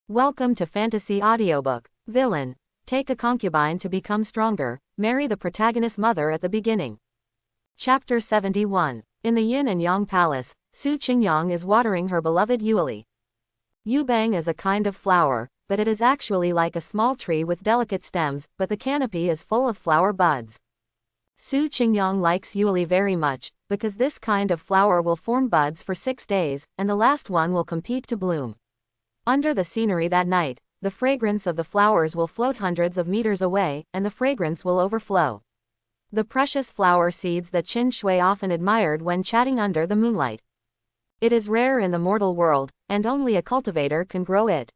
Welcome to Fantasy Audiobook. Villain. Take a concubine to become stronger. Marry the protagonist's mother at the beginning. Chapter 71. In the Yin and Yang Palace, Ching Yang is watering her beloved Yueli. Yubang is a kind of flower, but it is actually like a small tree with delicate stems, but the canopy is full of flower buds. Ching Yang likes Yueli very much, because this kind of flower will form buds for 6 days, and the last one will compete to bloom. Under the scenery that night, the fragrance of the flowers will float hundreds of meters away, and the fragrance will overflow. The precious flower seeds that Qin Shui often admired when chatting under the moonlight. It is rare in the mortal world, and only a cultivator can grow it.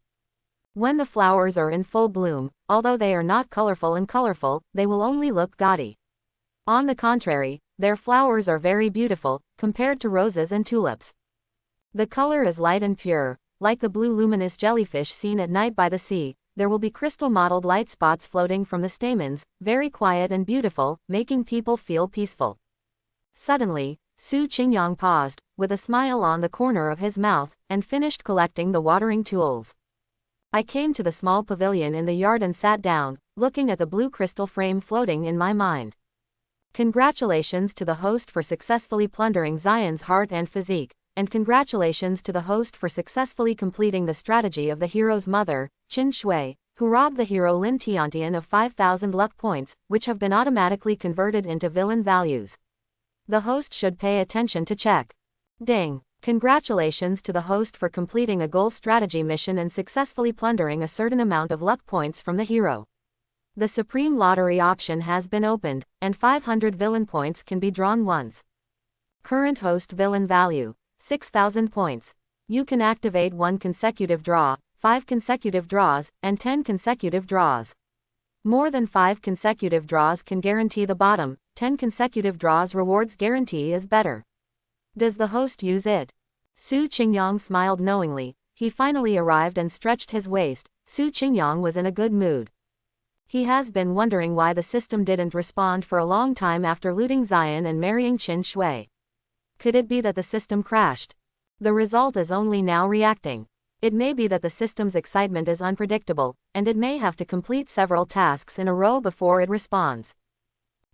When the flowers are in full bloom, although they are not colorful, they will only look gaudy. On the contrary, their flowers are very beautiful, compared to roses and tulips. The color is light and pure. Like the blue luminous jellyfish seen at night by the sea, there will be crystal-mottled light spots floating from the stamens, very quiet and beautiful, making people feel peaceful. Suddenly, Ching Yang paused, with a smile on the corner of his mouth, and finished collecting the watering tools. I came to the small pavilion in the yard and sat down, looking at the blue crystal frame floating in my mind. Congratulations to the host for successfully plundering Zion's heart and physique. And congratulations to the host for successfully completing the strategy of the hero's mother, Qin Shui, who robbed the hero Lin Tien of 5,000 luck points, which have been automatically converted into villain values. The host should pay attention to check. Ding! Congratulations to the host for completing a goal strategy mission and successfully plundering a certain amount of luck points from the hero. The Supreme Lottery auction has been opened, and 500 villain points can be drawn once. Current host villain value. 6,000 points. You can activate 1 consecutive draw, 5 consecutive draws, and 10 consecutive draws. More than 5 consecutive draws can guarantee the bottom, 10 consecutive draws rewards guarantee is better. Does the host use it? Ching Yang smiled knowingly. He finally arrived and stretched his waist. Ching Yang was in a good mood. He has been wondering why the system didn't respond for a long time after looting Zion and marrying Qin Shui. Could it be that the system crashed? The result is only now reacting. It may be that the system's excitement is unpredictable, and it may have to complete several tasks in a row before it responds.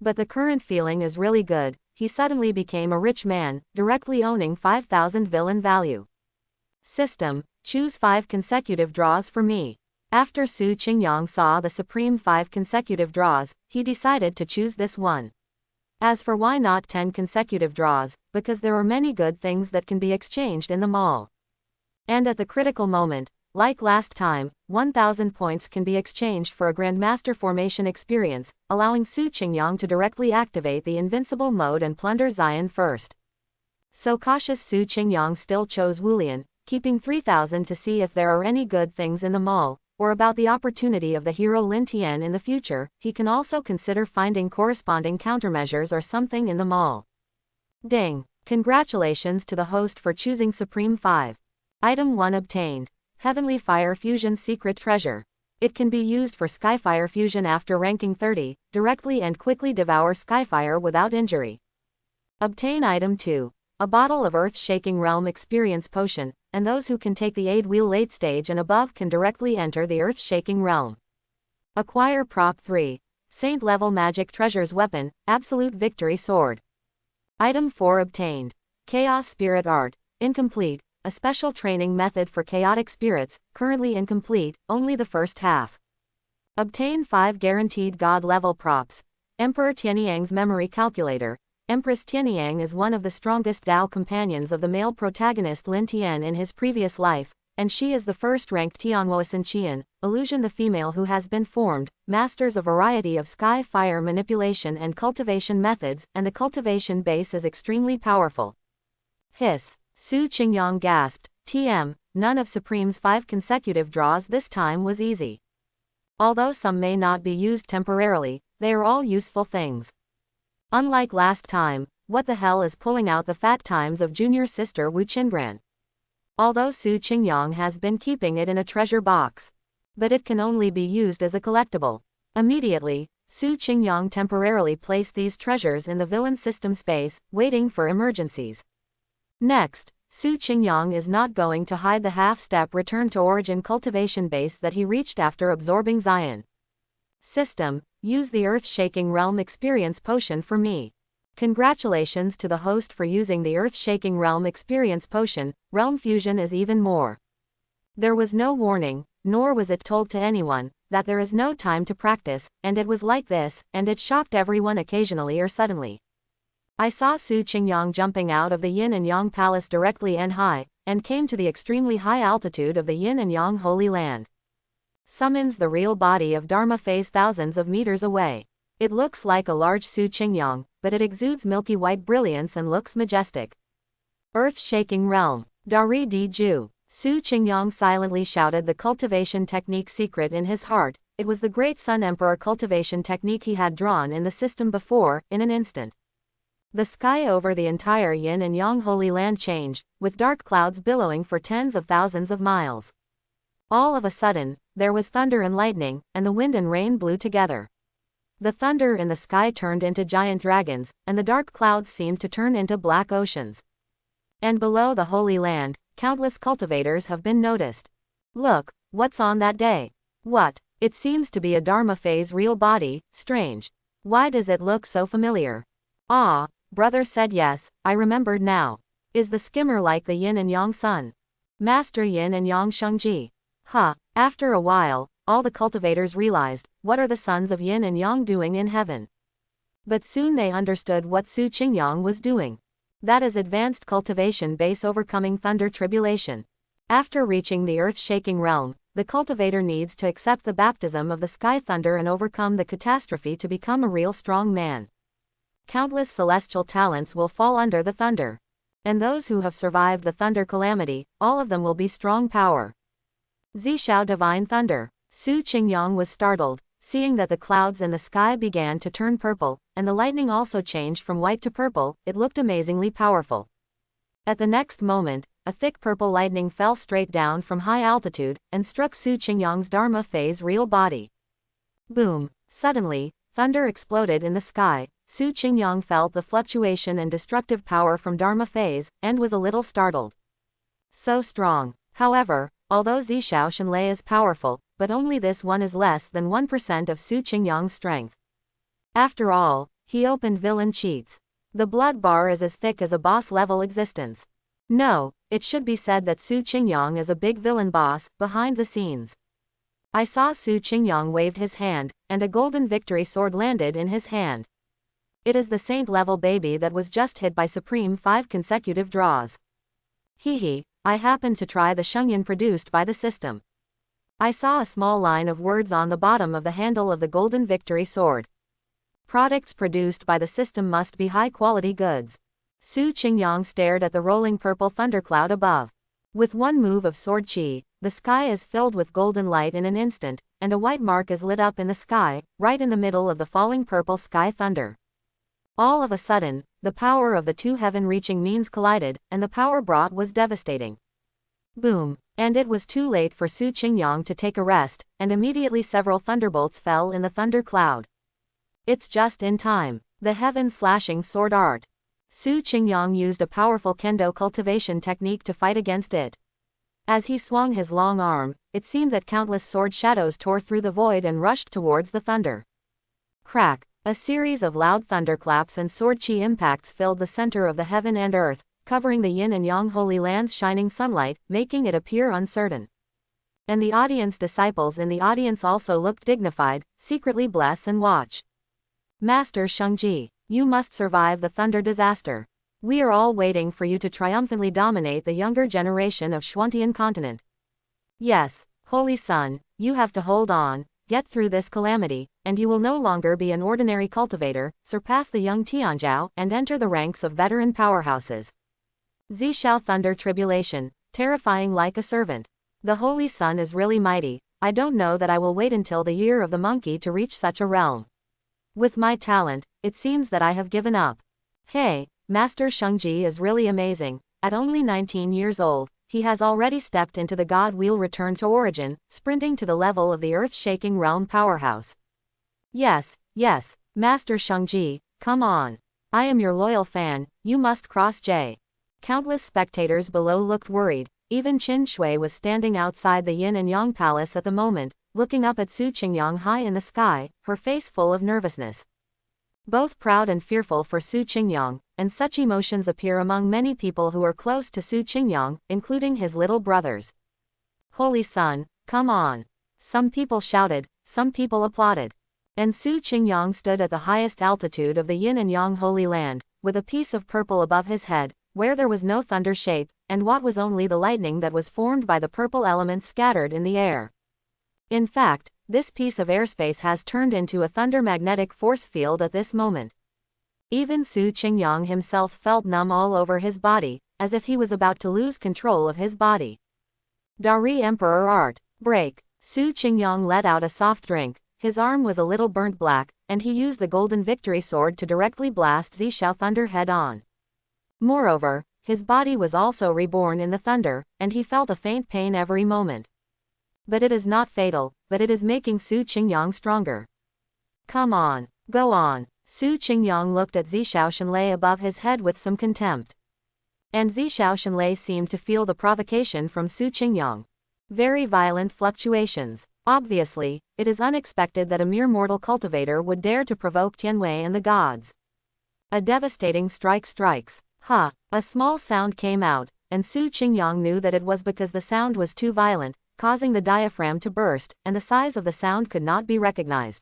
But the current feeling is really good. He suddenly became a rich man, directly owning 5,000 villain value. System, choose 5 consecutive draws for me. After Ching Yang saw the supreme 5 consecutive draws, he decided to choose this one. As for why not 10 consecutive draws, because there are many good things that can be exchanged in the mall. And at the critical moment, like last time, 1,000 points can be exchanged for a Grandmaster formation experience, allowing Ching Yang to directly activate the invincible mode and plunder Zion first. So cautious Ching Yang still chose Wulian, keeping 3,000 to see if there are any good things in the mall, or about the opportunity of the hero Lin Tien in the future. He can also consider finding corresponding countermeasures or something in the mall. Ding! Congratulations to the host for choosing Supreme 5. Item 1 obtained. Heavenly Fire Fusion Secret Treasure. It can be used for Skyfire Fusion after ranking 30, directly and quickly devour Skyfire without injury. Obtain Item 2. A bottle of Earth-Shaking Realm Experience Potion, and those who can take the Aid Wheel late stage and above can directly enter the Earth-Shaking Realm. Acquire Prop 3. Saint Level Magic Treasures Weapon, Absolute Victory Sword. Item 4 obtained. Chaos Spirit Art, incomplete, a special training method for chaotic spirits, currently incomplete, only the first half. Obtain 5 guaranteed God level props. Emperor Tianyang's Memory Calculator. Empress Tianyang is one of the strongest Dao companions of the male protagonist Lin Tien in his previous life, and she is the first-ranked Tianwoasin Qian, illusion the female who has been formed, masters a variety of sky-fire manipulation and cultivation methods, and the cultivation base is extremely powerful. Hiss! Ching Yang gasped. TM, none of Supreme's 5 consecutive draws this time was easy. Although some may not be used temporarily, they are all useful things. Unlike last time, what the hell is pulling out the fat times of junior sister Wu Chenran? Although Ching Yang has been keeping it in a treasure box. But it can only be used as a collectible. Immediately, Ching Yang temporarily placed these treasures in the villain system space, waiting for emergencies. Next, Ching Yang is not going to hide the half-step return to origin cultivation base that he reached after absorbing Zion. System, use the earth-shaking realm experience potion for me. Congratulations to the host for using the earth-shaking realm experience potion. Realm fusion is even more. There was no warning, nor was it told to anyone, that there is no time to practice, and it was like this, and it shocked everyone occasionally or suddenly. I saw Ching Yang jumping out of the Yin and Yang palace directly and high, and came to the extremely high altitude of the Yin and Yang Holy Land. Summons the real body of Dharma phase thousands of meters away. It looks like a large Ching Yang, but it exudes milky white brilliance and looks majestic. Earth-shaking realm. Dari Di Ju. Ching Yang silently shouted the cultivation technique secret in his heart. It was the Great Sun Emperor cultivation technique he had drawn in the system before, in an instant. The sky over the entire Yin and Yang Holy Land changed, with dark clouds billowing for tens of thousands of miles. All of a sudden, there was thunder and lightning, and the wind and rain blew together. The thunder in the sky turned into giant dragons, and the dark clouds seemed to turn into black oceans. And below the Holy Land, countless cultivators have been noticed. Look, what's on that day? What? It seems to be a Dharma phase real body. Strange. Why does it look so familiar? Ah, brother said yes, I remembered now. Is the skimmer like the Yin and Yang sun? Master Yin and Yang Shengji. After a while, all the cultivators realized, what are the sons of Yin and Yang doing in heaven? But soon they understood what Ching Yang was doing. That is advanced cultivation base overcoming thunder tribulation. After reaching the earth-shaking realm, the cultivator needs to accept the baptism of the sky thunder and overcome the catastrophe to become a real strong man. Countless celestial talents will fall under the thunder. And those who have survived the thunder calamity, all of them will be strong power. Zishao Divine Thunder. Ching Yang was startled, seeing that the clouds in the sky began to turn purple, and the lightning also changed from white to purple. It looked amazingly powerful. At the next moment, a thick purple lightning fell straight down from high altitude, and struck Ching Yang's Dharma phase real body. Boom! Suddenly, thunder exploded in the sky. Ching Yang felt the fluctuation and destructive power from Dharma phase, and was a little startled. So strong. However, although Zishao Shenlei is powerful, but only this one is less than 1% of Ching Yang's strength. After all, he opened villain cheats. The blood bar is as thick as a boss-level existence. No, it should be said that Ching Yang is a big villain boss, behind the scenes. I saw Ching Yang waved his hand, and a golden victory sword landed in his hand. It is the saint-level baby that was just hit by Supreme 5 consecutive draws. I happened to try the Shengyan produced by the system. I saw a small line of words on the bottom of the handle of the golden victory sword. Products produced by the system must be high-quality goods. Ching Yang stared at the rolling purple thundercloud above. With one move of sword chi, the sky is filled with golden light in an instant, and a white mark is lit up in the sky, right in the middle of the falling purple sky thunder. All of a sudden, the power of the two heaven-reaching means collided, and the power brought was devastating. Boom! And it was too late for Ching Yang to take a rest, and immediately several thunderbolts fell in the thunder cloud. It's just in time. The heaven-slashing sword art. Ching Yang used a powerful kendo cultivation technique to fight against it. As he swung his long arm, it seemed that countless sword shadows tore through the void and rushed towards the thunder. Crack! A series of loud thunderclaps and sword chi impacts filled the center of the heaven and earth, covering the Yin and Yang Holy Land's shining sunlight, making it appear uncertain. And the audience disciples in the audience also looked dignified, secretly bless and watch. Master Shengji, you must survive the thunder disaster. We are all waiting for you to triumphantly dominate the younger generation of Xuantian continent. Yes, Holy Son, you have to hold on, get through this calamity, and you will no longer be an ordinary cultivator, surpass the young Tianzhao, and enter the ranks of veteran powerhouses. Zishao Thunder Tribulation, terrifying like a servant. The Holy Sun is really mighty. I don't know that I will wait until the year of the monkey to reach such a realm. With my talent, it seems that I have given up. Hey, Master Shengji is really amazing. At only 19 years old, he has already stepped into the God Wheel return to origin, sprinting to the level of the earth-shaking realm powerhouse. Yes, Master Shengji, come on. I am your loyal fan, you must cross J. Countless spectators below looked worried. Even Qin Shui was standing outside the Yin and Yang palace at the moment, looking up at Su Qingyang high in the sky, her face full of nervousness. Both proud and fearful for Su Qingyang, and such emotions appear among many people who are close to Su Qingyang, including his little brothers. Holy Sun, come on! Some people shouted, some people applauded. And Su Qingyang stood at the highest altitude of the Yin and Yang Holy Land, with a piece of purple above his head, where there was no thunder shape, and what was only the lightning that was formed by the purple elements scattered in the air. In fact, this piece of airspace has turned into a thunder magnetic force field at this moment. Even Su Qingyang himself felt numb all over his body, as if he was about to lose control of his body. Dari Emperor Art, break. Su Qingyang let out a soft drink. His arm was a little burnt black, and he used the golden victory sword to directly blast Zishao Thunder head on. Moreover, his body was also reborn in the thunder, and he felt a faint pain every moment. But it is not fatal, but it is making Su Qingyang stronger. Come on, go on. Su Qingyang looked at Zishao Shenlei above his head with some contempt. And Zishao Shenlei seemed to feel the provocation from Su Qingyang. Very violent fluctuations. Obviously, it is unexpected that a mere mortal cultivator would dare to provoke Tianwei and the gods. A devastating strike strikes. Ha! A small sound came out, and Su Qingyang knew that it was because the sound was too violent, causing the diaphragm to burst, and the size of the sound could not be recognized.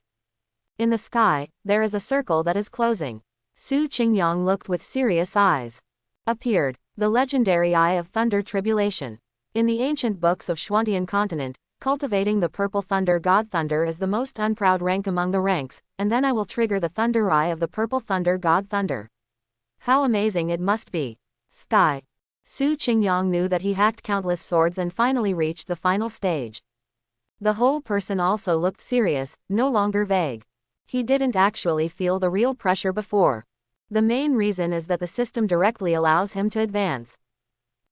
In the sky, there is a circle that is closing. Su Qingyang looked with serious eyes. Appeared, the legendary Eye of Thunder Tribulation. In the ancient books of Xuantian continent, cultivating the purple thunder god Thunder is the most unproud rank among the ranks, and then I will trigger the thunder eye of the purple thunder god Thunder. How amazing it must be. Sky. Su Qingyang knew that he hacked countless swords and finally reached the final stage. The whole person also looked serious, no longer vague. He didn't actually feel the real pressure before. The main reason is that the system directly allows him to advance.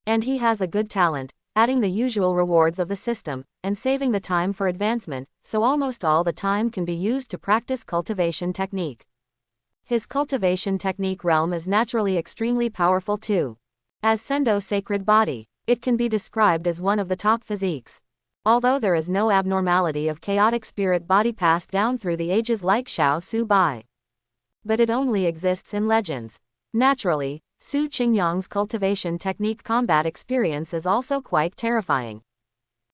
And he has a good talent, adding the usual rewards of the system, and saving the time for advancement, so almost all the time can be used to practice cultivation technique. His cultivation technique realm is naturally extremely powerful too. As Sendo Sacred Body, it can be described as one of the top physiques. Although there is no abnormality of chaotic spirit body passed down through the ages like Xiao Su Bai. But it only exists in legends. Naturally, Su Qingyang's cultivation technique combat experience is also quite terrifying.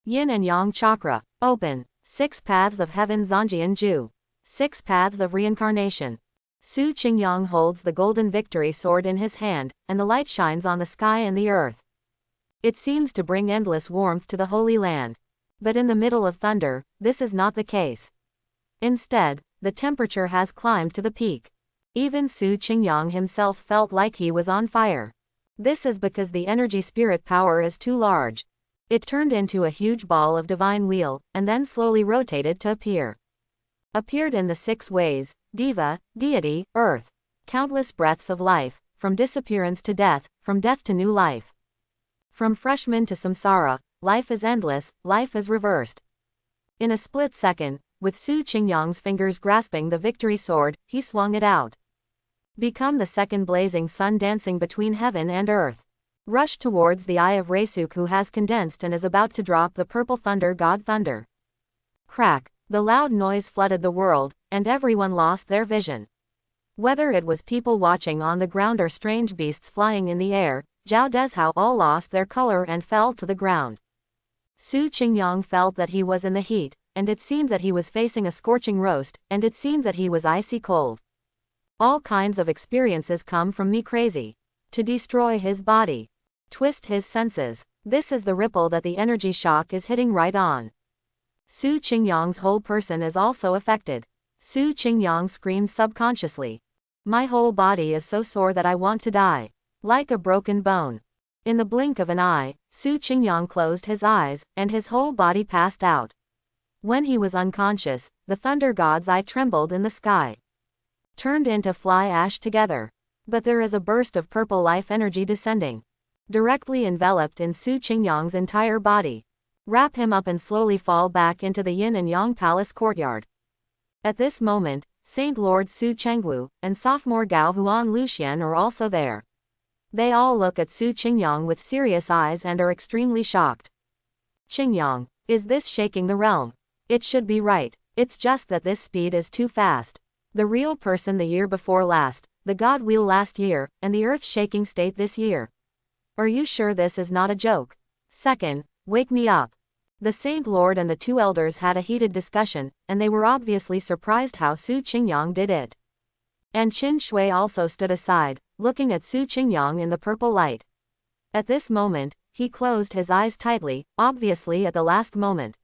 Yin and Yang Chakra, open. 6 paths of heaven Zhangjian Ju. 6 paths of reincarnation. Su Qingyang holds the golden victory sword in his hand, and the light shines on the sky and the earth. It seems to bring endless warmth to the Holy Land. But in the middle of thunder, this is not the case. Instead, the temperature has climbed to the peak. Even Su Qingyang himself felt like he was on fire. This is because the energy spirit power is too large. It turned into a huge ball of divine wheel, and then slowly rotated to appear. Appeared in the 6 ways: Diva, deity, earth. Countless breaths of life, from disappearance to death, from death to new life. From freshman to samsara, life is endless, life is reversed. In a split second, with Su Qingyang's fingers grasping the victory sword, he swung it out. Become the second blazing sun dancing between heaven and earth. Rush towards the eye of Reisuk, who has condensed and is about to drop the purple thunder god Thunder. Crack. The loud noise flooded the world, and everyone lost their vision. Whether it was people watching on the ground or strange beasts flying in the air, Zhao Dezhao all lost their color and fell to the ground. Su Qingyang felt that he was in the heat, and it seemed that he was facing a scorching roast, and it seemed that he was icy cold. All kinds of experiences come from me crazy. To destroy his body. Twist his senses. This is the ripple that the energy shock is hitting right on. Su Qingyang's whole person is also affected. Su Qingyang screamed subconsciously. My whole body is so sore that I want to die. Like a broken bone. In the blink of an eye, Su Qingyang closed his eyes, and his whole body passed out. When he was unconscious, the thunder god's eye trembled in the sky. Turned into fly ash together. But there is a burst of purple life energy descending. Directly enveloped in Su Qingyang's entire body. Wrap him up and slowly fall back into the Yin and Yang Palace courtyard. At this moment, Saint Lord Su Chengwu and sophomore Gao Huan Luxian are also there. They all look at Su Qingyang with serious eyes and are extremely shocked. Qingyang, is this shaking the realm? It should be right. It's just that this speed is too fast. The real person the year before last, the God wheel last year, and the earth-shaking state this year. Are you sure this is not a joke? Second, wake me up. The Saint Lord and the two elders had a heated discussion, and they were obviously surprised how Su Qingyang did it. And Qin Shui also stood aside, looking at Su Qingyang in the purple light. At this moment, he closed his eyes tightly, obviously at the last moment.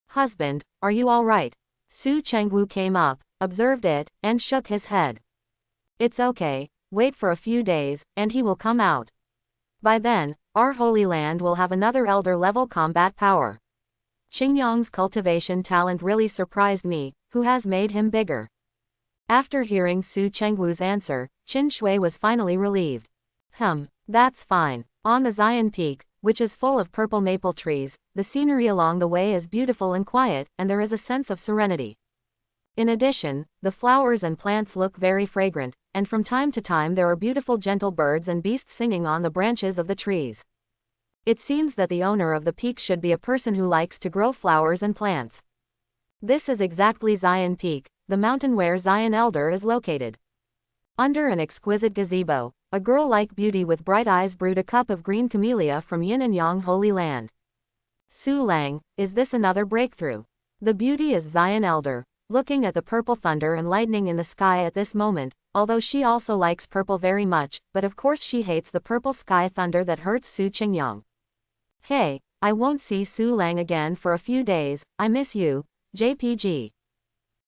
Husband, are you all right? Su Chengwu came up, observed it, and shook his head. It's okay, wait for a few days, and he will come out. By then, our Holy Land will have another elder-level combat power. Qingyang's cultivation talent really surprised me, who has made him bigger? After hearing Su Chengwu's answer, Qin Shui was finally relieved. That's fine. On the Zion Peak, which is full of purple maple trees, the scenery along the way is beautiful and quiet, and there is a sense of serenity. In addition, the flowers and plants look very fragrant, and from time to time there are beautiful gentle birds and beasts singing on the branches of the trees. It seems that the owner of the peak should be a person who likes to grow flowers and plants. This is exactly Zion Peak, the mountain where Zion Elder is located. Under an exquisite gazebo, a girl-like beauty with bright eyes brewed a cup of green camellia from Yin and Yang Holy Land. Su Lang, is this another breakthrough? The beauty is Zion Elder, looking at the purple thunder and lightning in the sky at this moment, although she also likes purple very much, but of course she hates the purple sky thunder that hurts Su Qingyang. Hey, I won't see Su Lang again for a few days, I miss you, JPG.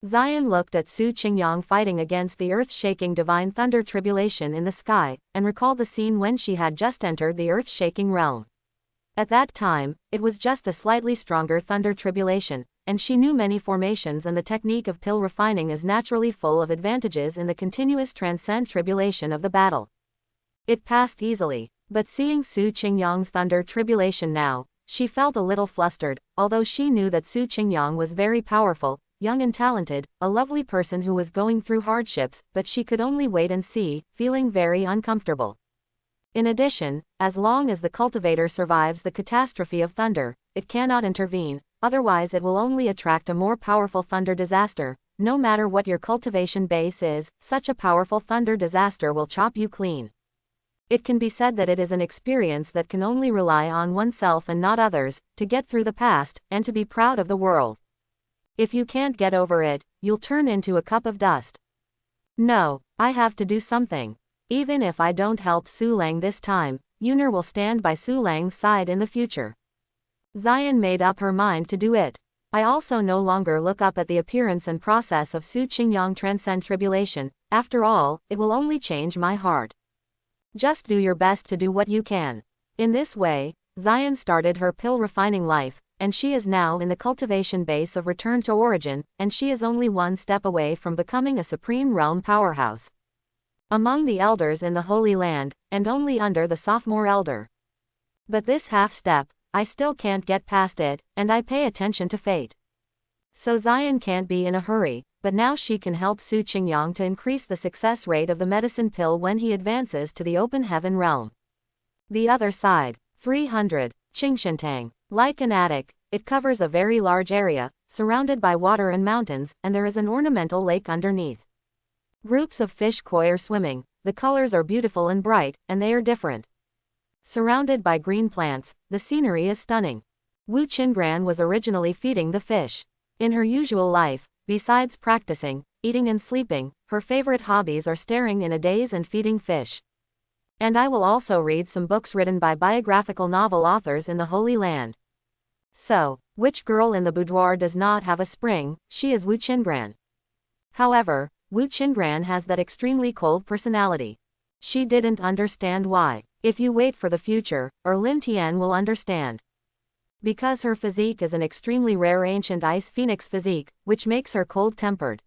Zion looked at Su Qingyang fighting against the earth-shaking divine thunder tribulation in the sky, and recalled the scene when she had just entered the earth-shaking realm. At that time, it was just a slightly stronger thunder tribulation, and she knew many formations, and the technique of pill refining is naturally full of advantages in the continuous transcend tribulation of the battle. It passed easily, but seeing Su Qingyang's thunder tribulation now, she felt a little flustered, although she knew that Su Qingyang was very powerful, young and talented, a lovely person who was going through hardships, but she could only wait and see, feeling very uncomfortable. In addition, as long as the cultivator survives the catastrophe of thunder, it cannot intervene, otherwise it will only attract a more powerful thunder disaster. No matter what your cultivation base is, such a powerful thunder disaster will chop you clean. It can be said that it is an experience that can only rely on oneself and not others, to get through the past, and to be proud of the world. If you can't get over it, you'll turn into a cup of dust. No, I have to do something. Even if I don't help Su Lang this time, Yuner will stand by Su Lang's side in the future. Zion made up her mind to do it. I also no longer look up at the appearance and process of Su Qingyang transcend tribulation, after all, it will only change my heart. Just do your best to do what you can. In this way, Zion started her pill refining life, and she is now in the cultivation base of return to origin, and she is only one step away from becoming a supreme realm powerhouse. Among the elders in the Holy Land, and only under the sophomore elder. But this half step, I still can't get past it, and I pay attention to fate. So Zion can't be in a hurry, but now she can help Su Qingyang to increase the success rate of the medicine pill when he advances to the open heaven realm. The other side, 300, Qingshintang. Like an attic, it covers a very large area, surrounded by water and mountains, and there is an ornamental lake underneath. Groups of fish koi are swimming, the colors are beautiful and bright, and they are different. Surrounded by green plants, the scenery is stunning. Wu Qingran was originally feeding the fish. In her usual life, besides practicing, eating and sleeping, her favorite hobbies are staring in a daze and feeding fish. And I will also read some books written by biographical novel authors in the Holy Land. So, which girl in the boudoir does not have a spring? She is Wu Qingran. However, Wu Qingran has that extremely cold personality. She didn't understand why. If you wait for the future, or Lin Tien will understand. Because her physique is an extremely rare ancient ice phoenix physique, which makes her cold-tempered.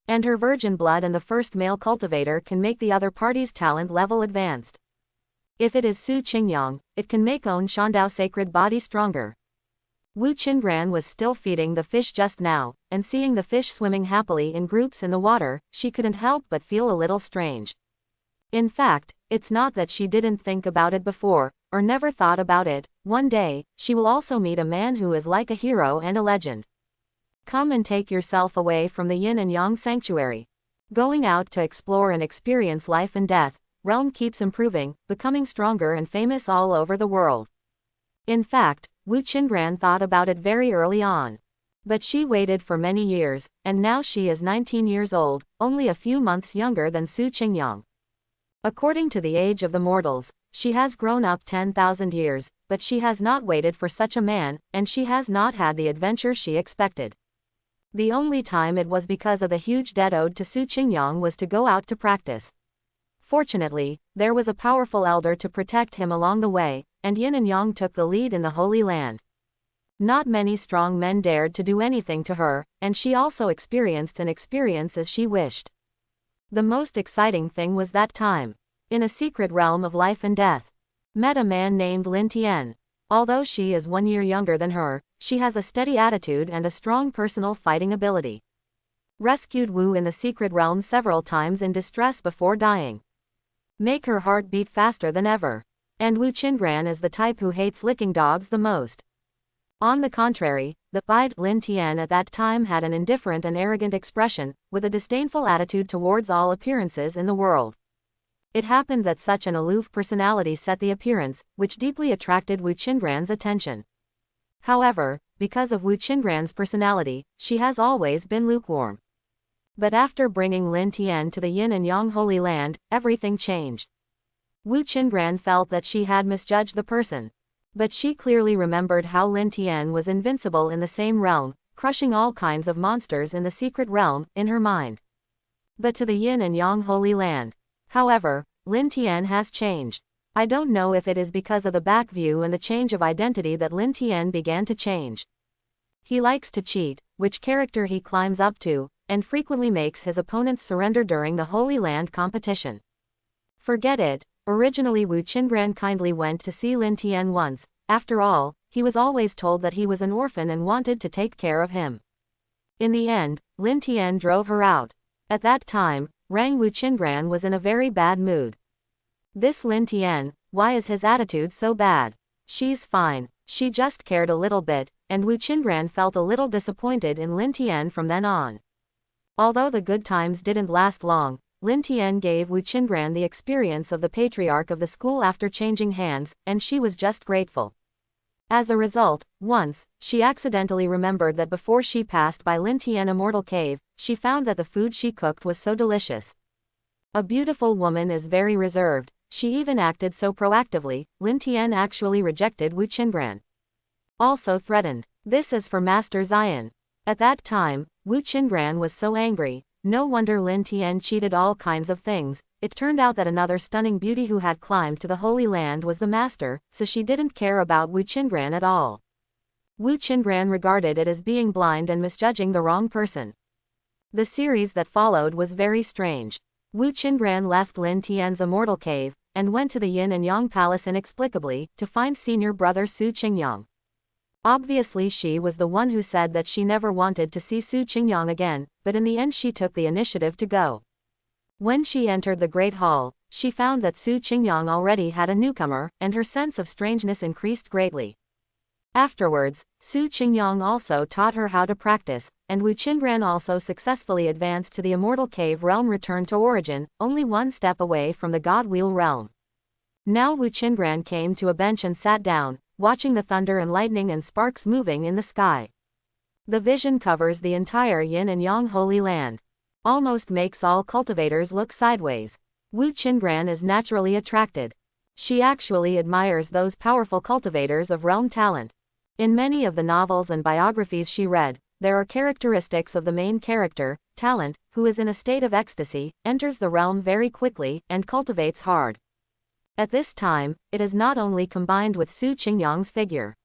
And her virgin blood and the first male cultivator can make the other party's talent level advanced. If it is Su Qingyang, it can make On Shandao sacred body stronger. Wu Qingran was still feeding the fish just now, and seeing the fish swimming happily in groups in the water, she couldn't help but feel a little strange. In fact, it's not that she didn't think about it before, or never thought about it. One day, she will also meet a man who is like a hero and a legend. Come and take yourself away from the Yin and Yang sanctuary. Going out to explore and experience life and death, realm keeps improving, becoming stronger and famous all over the world. In fact, Wu Chenran thought about it very early on. But she waited for many years, and now she is 19 years old, only a few months younger than Su Qingyang. According to the age of the mortals, she has grown up 10,000 years, but she has not waited for such a man, and she has not had the adventure she expected. The only time it was because of the huge debt owed to Su Qingyang was to go out to practice. Fortunately, there was a powerful elder to protect him along the way, and Yin and Yang took the lead in the Holy Land. Not many strong men dared to do anything to her, and she also experienced an experience as she wished. The most exciting thing was that time, in a secret realm of life and death, met a man named Lin Tien. Although she is 1 year younger than her, she has a steady attitude and a strong personal fighting ability. Rescued Wu in the secret realm several times in distress before dying. Make her heart beat faster than ever. And Wu Chenran is the type who hates licking dogs the most. On the contrary, the pied Lin Tien at that time had an indifferent and arrogant expression, with a disdainful attitude towards all appearances in the world. It happened that such an aloof personality set the appearance, which deeply attracted Wu Chenran's attention. However, because of Wu Chenran's personality, she has always been lukewarm. But after bringing Lin Tien to the Yin and Yang Holy Land, everything changed. Wu Chenran felt that she had misjudged the person. But she clearly remembered how Lin Tien was invincible in the same realm, crushing all kinds of monsters in the secret realm, in her mind. But to the Yin and Yang Holy Land. However, Lin Tien has changed. I don't know if it is because of the back view and the change of identity that Lin Tien began to change. He likes to cheat, which character he climbs up to, and frequently makes his opponents surrender during the Holy Land competition. Forget it. Originally Wu Chenran kindly went to see Lin Tien once. After all, he was always told that he was an orphan and wanted to take care of him. In the end, Lin Tien drove her out. At that time, Wu Chenran was in a very bad mood. This Lin Tien, why is his attitude so bad? She's fine, she just cared a little bit, and Wu Chenran felt a little disappointed in Lin Tien from then on. Although the good times didn't last long, Lin Tien gave Wu Chenran the experience of the patriarch of the school after changing hands, and she was just grateful. As a result, once, she accidentally remembered that before she passed by Lin Tien Immortal Cave, she found that the food she cooked was so delicious. A beautiful woman is very reserved, she even acted so proactively. Lin Tien actually rejected Wu Chenran. Also threatened. This is for Master Zion. At that time, Wu Chenran was so angry. No wonder Lin Tien cheated all kinds of things. It turned out that another stunning beauty who had climbed to the Holy Land was the master, so she didn't care about Wu Chenran at all. Wu Chenran regarded it as being blind and misjudging the wrong person. The series that followed was very strange. Wu Chenran left Lin Tien's immortal cave, and went to the Yin and Yang palace inexplicably, to find senior brother Su Qingyang. Obviously she was the one who said that she never wanted to see Su Qingyang again, but in the end she took the initiative to go. When she entered the Great Hall, she found that Su Qingyang already had a newcomer, and her sense of strangeness increased greatly. Afterwards, Su Qingyang also taught her how to practice, and Wu Chenran also successfully advanced to the Immortal Cave realm, returned to origin, only one step away from the God Wheel realm. Now Wu Chenran came to a bench and sat down, watching the thunder and lightning and sparks moving in the sky. The vision covers the entire Yin and Yang Holy Land. Almost makes all cultivators look sideways. Wu Chenran is naturally attracted. She actually admires those powerful cultivators of realm talent. In many of the novels and biographies she read, there are characteristics of the main character, Talent, who is in a state of ecstasy, enters the realm very quickly, and cultivates hard. At this time, it is not only combined with Su Qingyang's figure.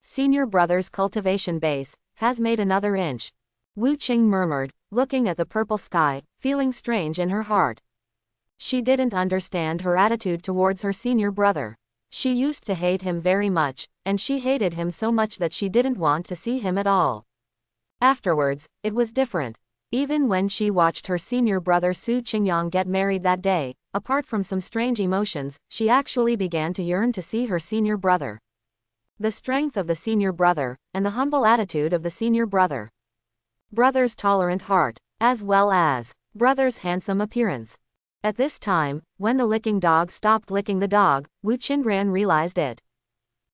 Senior brother's cultivation base has made another inch. Wu Qing murmured, looking at the purple sky, feeling strange in her heart. She didn't understand her attitude towards her senior brother. She used to hate him very much, and she hated him so much that she didn't want to see him at all. Afterwards, it was different. Even when she watched her senior brother Su Qingyang get married that day, apart from some strange emotions, she actually began to yearn to see her senior brother. The strength of the senior brother, and the humble attitude of the senior brother. Brother's tolerant heart, as well as brother's handsome appearance. At this time, when the licking dog stopped licking the dog, Chenran realized it.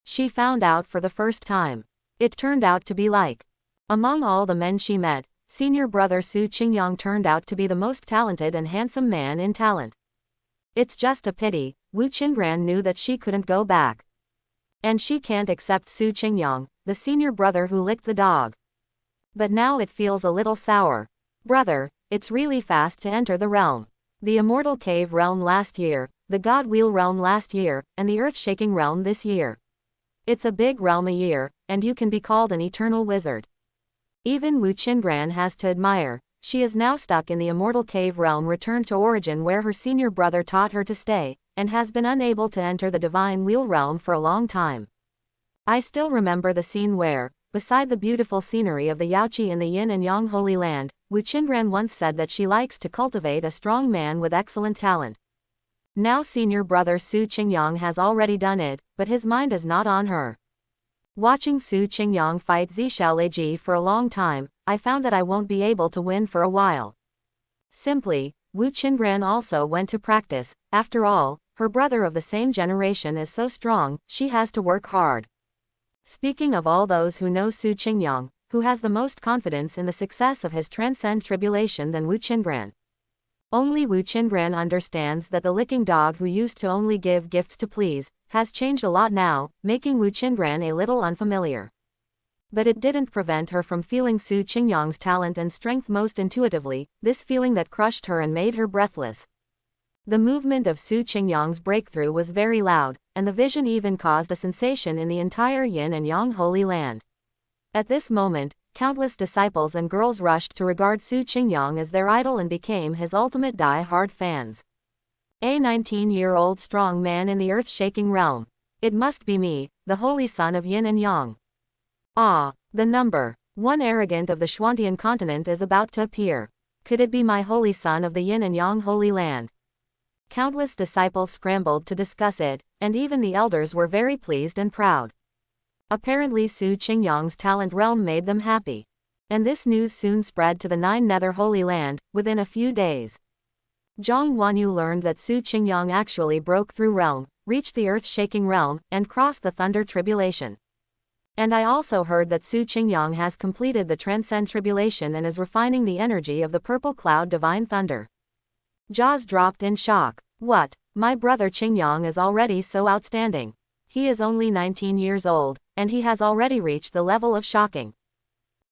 She found out for the first time. It turned out to be like. Among all the men she met, senior brother Ching Yang turned out to be the most talented and handsome man in talent. It's just a pity, Chenran knew that she couldn't go back. And she can't accept Ching Yang, the senior brother who licked the dog. But now it feels a little sour. Brother, it's really fast to enter the realm. The immortal cave realm last year, the god wheel realm last year, and the earth-shaking realm this year. It's a big realm a year, and you can be called an eternal wizard. Even Chenran has to admire. She is now stuck in the immortal cave realm returned to origin where her senior brother taught her to stay, and has been unable to enter the divine wheel realm for a long time. I still remember the scene where, beside the beautiful scenery of the Yaoqi in the Yin and Yang Holy Land, Chenran once said that she likes to cultivate a strong man with excellent talent. Now senior brother Ching Yang has already done it, but his mind is not on her. Watching Ching Yang fight Zishaoleji for a long time, I found that I won't be able to win for a while. Simply, Chenran also went to practice. After all, her brother of the same generation is so strong, she has to work hard. Speaking of all those who know Ching Yang, who has the most confidence in the success of his transcend tribulation than Chenran? Only Chenran understands that the licking dog who used to only give gifts to please, has changed a lot now, making Chenran a little unfamiliar. But it didn't prevent her from feeling Ching Yang's talent and strength most intuitively, this feeling that crushed her and made her breathless. The movement of Ching Yang's breakthrough was very loud, and the vision even caused a sensation in the entire Yin and Yang Holy Land. At this moment, countless disciples and girls rushed to regard Ching Yang as their idol and became his ultimate die-hard fans. A 19-year-old strong man in the earth-shaking realm. It must be me, the holy son of Yin and Yang. Ah, the number 1 arrogant of the Xuantian continent is about to appear. Could it be my holy son of the Yin and Yang Holy Land? Countless disciples scrambled to discuss it, and even the elders were very pleased and proud. Apparently Ching Yang's talent realm made them happy. And this news soon spread to the 9 Nether Holy Land, within a few days. Jang Wanu learned that Ching Yang actually broke through realm, reached the earth-shaking realm, and crossed the thunder tribulation. And I also heard that Ching Yang has completed the transcend tribulation and is refining the energy of the purple cloud divine thunder. Jaws dropped in shock. What? My brother Ching Yang is already so outstanding. He is only 19 years old, and he has already reached the level of shocking.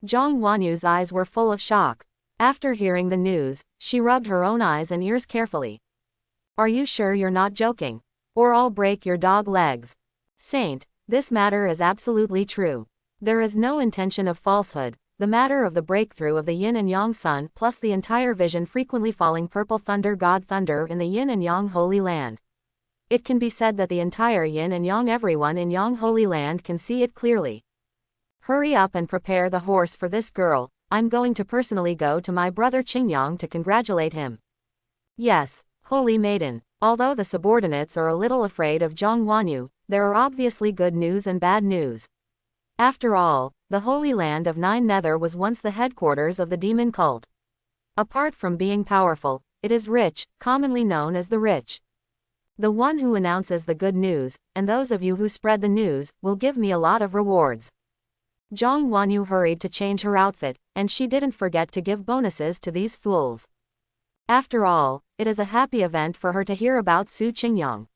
Jang Wanu's eyes were full of shock. After hearing the news, she rubbed her own eyes and ears carefully. Are you sure you're not joking? Or I'll break your dog legs. Saint, this matter is absolutely true. There is no intention of falsehood. The matter of the breakthrough of the Yin and Yang sun plus the entire vision frequently falling purple thunder god thunder in the Yin and Yang Holy Land. It can be said that the entire Yin and Yang everyone in Yang Holy Land can see it clearly. Hurry up and prepare the horse for this girl. I'm going to personally go to my brother Ching Yang to congratulate him. Yes, holy maiden. Although the subordinates are a little afraid of Jang Wanu, there are obviously good news and bad news. After all, the Holy Land of 9 Nether was once the headquarters of the demon cult. Apart from being powerful, it is rich, commonly known as the rich. The one who announces the good news, and those of you who spread the news, will give me a lot of rewards. Jang Wanu hurried to change her outfit, and she didn't forget to give bonuses to these fools. After all, it is a happy event for her to hear about Ching Yang.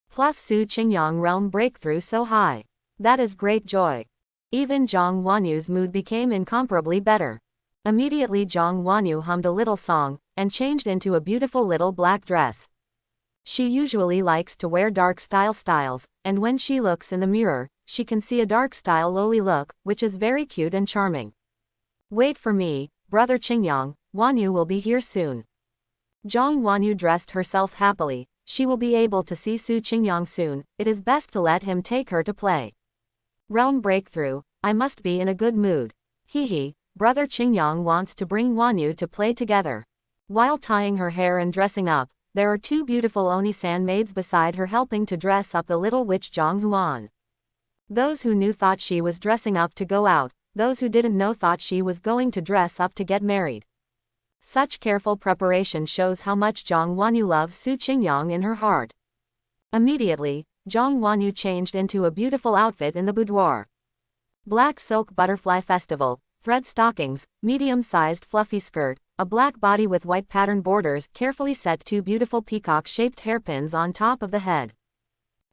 Plus Ching Yang realm breakthrough so high. That is great joy. Even Jang Wanu's mood became incomparably better. Immediately Jang Wanu hummed a little song, and changed into a beautiful little black dress. She usually likes to wear dark styles, and when she looks in the mirror, she can see a dark style lowly look, which is very cute and charming. Wait for me, brother Ching Yang, Wanu will be here soon. Jang Wanu dressed herself happily. She will be able to see Ching Yang soon. It is best to let him take her to play. Realm breakthrough, I must be in a good mood. Hee, brother Ching Yang wants to bring Wanu to play together. While tying her hair and dressing up, There are two beautiful Onisan maids beside her helping to dress up the little witch Jang Huan. Those who knew thought she was dressing up to go out, those who didn't know thought she was going to dress up to get married. Such careful preparation shows how much Jang Wanu loves Su Qingyang in her heart. Immediately, Jang Wanu changed into a beautiful outfit in the boudoir. Black silk butterfly festival, thread stockings, medium-sized fluffy skirt, a black body with white pattern borders, carefully set two beautiful peacock-shaped hairpins on top of the head.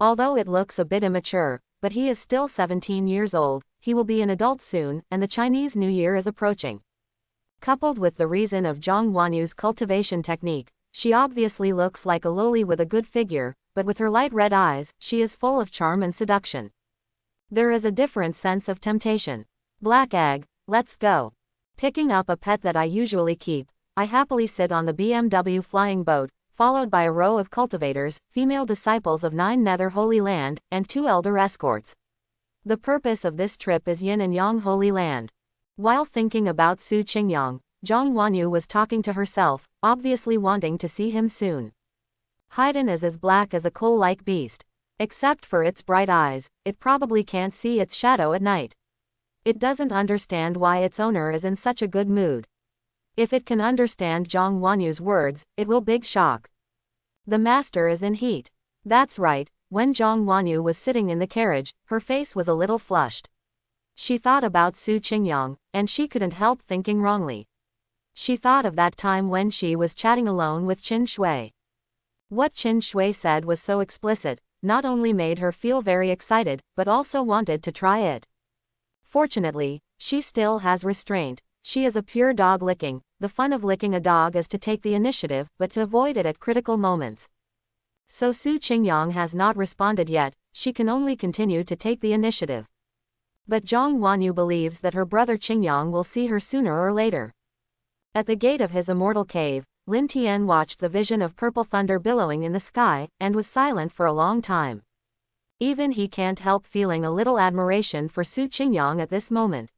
Although it looks a bit immature, but he is still 17 years old, he will be an adult soon, and the Chinese New Year is approaching. Coupled with the reason of Jang Wanu's cultivation technique, she obviously looks like a loli with a good figure, but with her light red eyes, she is full of charm and seduction. There is a different sense of temptation. Black egg, let's go. Picking up a pet that I usually keep, I happily sit on the BMW flying boat, followed by a row of cultivators, female disciples of 9 Nether Holy Land, and 2 elder escorts. The purpose of this trip is Yin and Yang Holy Land. While thinking about Su Qingyang, Jang Wanu was talking to herself, obviously wanting to see him soon. Haiden is as black as a coal-like beast. Except for its bright eyes, it probably can't see its shadow at night. It doesn't understand why its owner is in such a good mood. If it can understand Jang Wanu's words, it will big shock. The master is in heat. That's right, when Jang Wanu was sitting in the carriage, her face was a little flushed. She thought about Su Qingyang, and she couldn't help thinking wrongly. She thought of that time when she was chatting alone with Qin Shui. What Qin Shui said was so explicit, not only made her feel very excited, but also wanted to try it. Fortunately, she still has restraint. She is a pure dog licking. The fun of licking a dog is to take the initiative, but to avoid it at critical moments. So Su Qingyang has not responded yet, she can only continue to take the initiative. But Jang Wanu believes that her brother Qingyang will see her sooner or later. At the gate of his immortal cave, Lin Tien watched the vision of purple thunder billowing in the sky, and was silent for a long time. Even he can't help feeling a little admiration for Su Qingyang at this moment.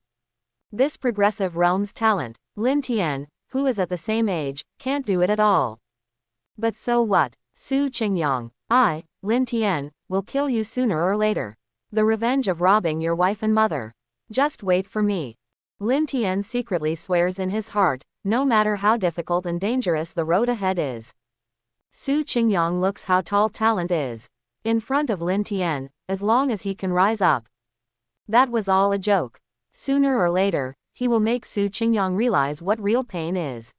This progressive realm's talent, Lin Tien, who is at the same age, can't do it at all. But so what? Su Qingyang, I, Lin Tien, will kill you sooner or later. The revenge of robbing your wife and mother. Just wait for me. Lin Tien secretly swears in his heart, no matter how difficult and dangerous the road ahead is. Su Qingyang looks how tall talent is. In front of Lin Tien, as long as he can rise up. That was all a joke. Sooner or later, he will make Su Qingyang realize what real pain is.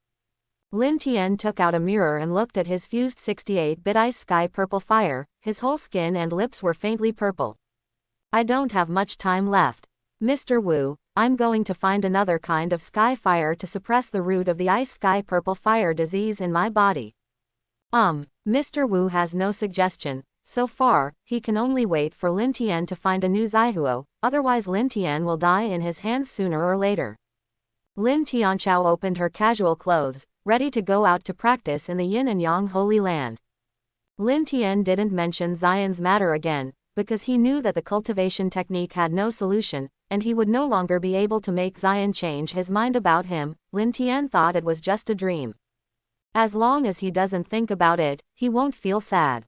Lin Tien took out a mirror and looked at his fused 68-bit ice sky purple fire, his whole skin and lips were faintly purple. I don't have much time left. Mr. Wu, I'm going to find another kind of sky fire to suppress the root of the ice sky purple fire disease in my body. Mr. Wu has no suggestion. So far, he can only wait for Lin Tien to find a new Zaihuo, otherwise Lin Tien will die in his hands sooner or later. Lin Tianchao opened her casual clothes, ready to go out to practice in the Yin and Yang Holy Land. Lin Tien didn't mention Zion's matter again, because he knew that the cultivation technique had no solution, and he would no longer be able to make Zion change his mind about him. Lin Tien thought it was just a dream. As long as he doesn't think about it, he won't feel sad.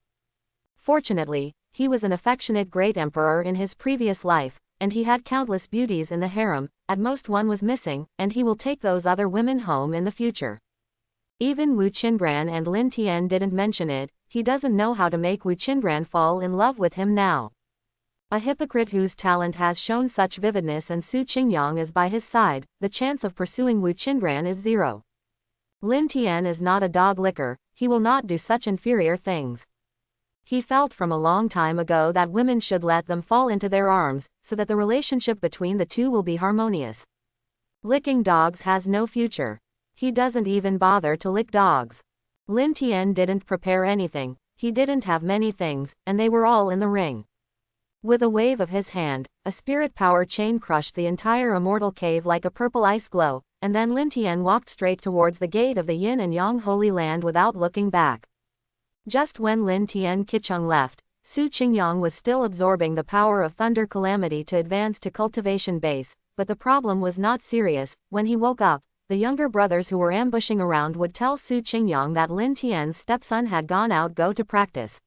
Fortunately, he was an affectionate great emperor in his previous life, and he had countless beauties in the harem, at most one was missing, and he will take those other women home in the future. Even Wu Qingran and Lin Tien didn't mention it, he doesn't know how to make Wu Qingran fall in love with him now. A hypocrite whose talent has shown such vividness and Su Qingyang is by his side, the chance of pursuing Wu Qingran is 0. Lin Tien is not a dog licker, he will not do such inferior things. He felt from a long time ago that women should let them fall into their arms, so that the relationship between the two will be harmonious. Licking dogs has no future. He doesn't even bother to lick dogs. Lin Tien didn't prepare anything, he didn't have many things, and they were all in the ring. With a wave of his hand, a spirit power chain crushed the entire immortal cave like a purple ice glow, and then Lin Tien walked straight towards the gate of the Yin and Yang Holy Land without looking back. Just when Lin Tien Qicheng left, Su Qingyang was still absorbing the power of Thunder Calamity to advance to cultivation base, but the problem was not serious. When he woke up, the younger brothers who were ambushing around would tell Su Qingyang that Lin Tien's stepson had gone out to practice.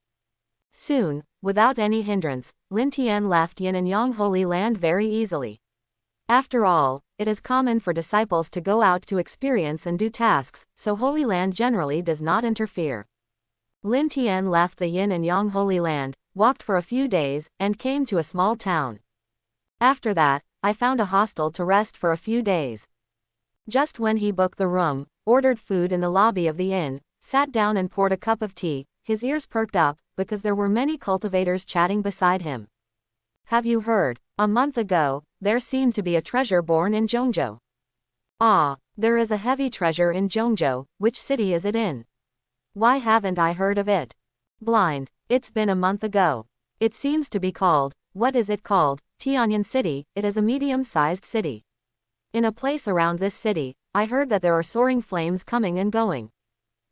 Soon, without any hindrance, Lin Tien left Yin and Yang Holy Land very easily. After all, it is common for disciples to go out to experience and do tasks, so Holy Land generally does not interfere. Lin Tien left the Yin and Yang Holy Land, walked for a few days, and came to a small town. After that, I found a hostel to rest for a few days. Just when he booked the room, ordered food in the lobby of the inn, sat down and poured a cup of tea, his ears perked up, because there were many cultivators chatting beside him. Have you heard? A month ago, there seemed to be a treasure born in Jonjo. Ah, there is a heavy treasure in Jonjo. Which city is it in? Why haven't I heard of it? Blind, it's been a month ago. It seems to be called, what is it called? Tianan City. It is a medium-sized city. In a place around this city, I heard that there are soaring flames coming and going.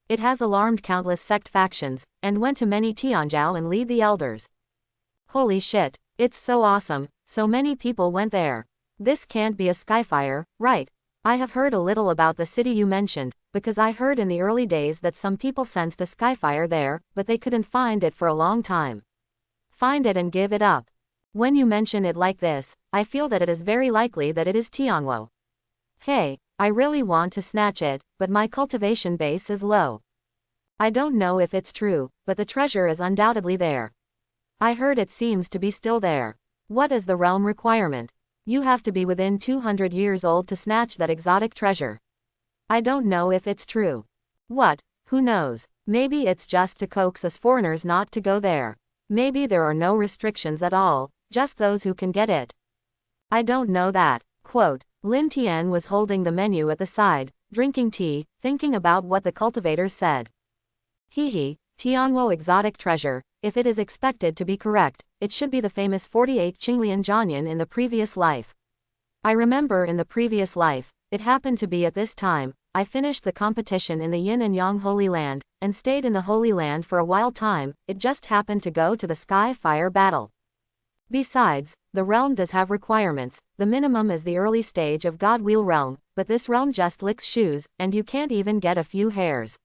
It has alarmed countless sect factions, and went to many Tianzhou and lead the elders. Holy shit, it's so awesome, so many people went there. This can't be a skyfire, right? I have heard a little about the city you mentioned, because I heard in the early days that some people sensed a skyfire there, but they couldn't find it for a long time. Find it and give it up. When you mention it like this, I feel that it is very likely that it is Tianguo. Hey, I really want to snatch it, but my cultivation base is low. I don't know if it's true, but the treasure is undoubtedly there. I heard it seems to be still there. What is the realm requirement? You have to be within 200 years old to snatch that exotic treasure. I don't know if it's true. What? Who knows? Maybe it's just to coax us foreigners not to go there. Maybe there are no restrictions at all, just those who can get it. I don't know that. Quote, Lin Tien was holding the menu at the side, drinking tea, thinking about what the cultivators said. Hehe, Tianguo exotic treasure, if it is expected to be correct, it should be the famous 48 Qinglian Jianyan in the previous life. I remember in the previous life, it happened to be at this time, I finished the competition in the Yin and Yang Holy Land, and stayed in the Holy Land for a while time, it just happened to go to the Sky Fire battle. Besides, the realm does have requirements, the minimum is the early stage of God Wheel realm, but this realm just licks shoes, and you can't even get a few hairs.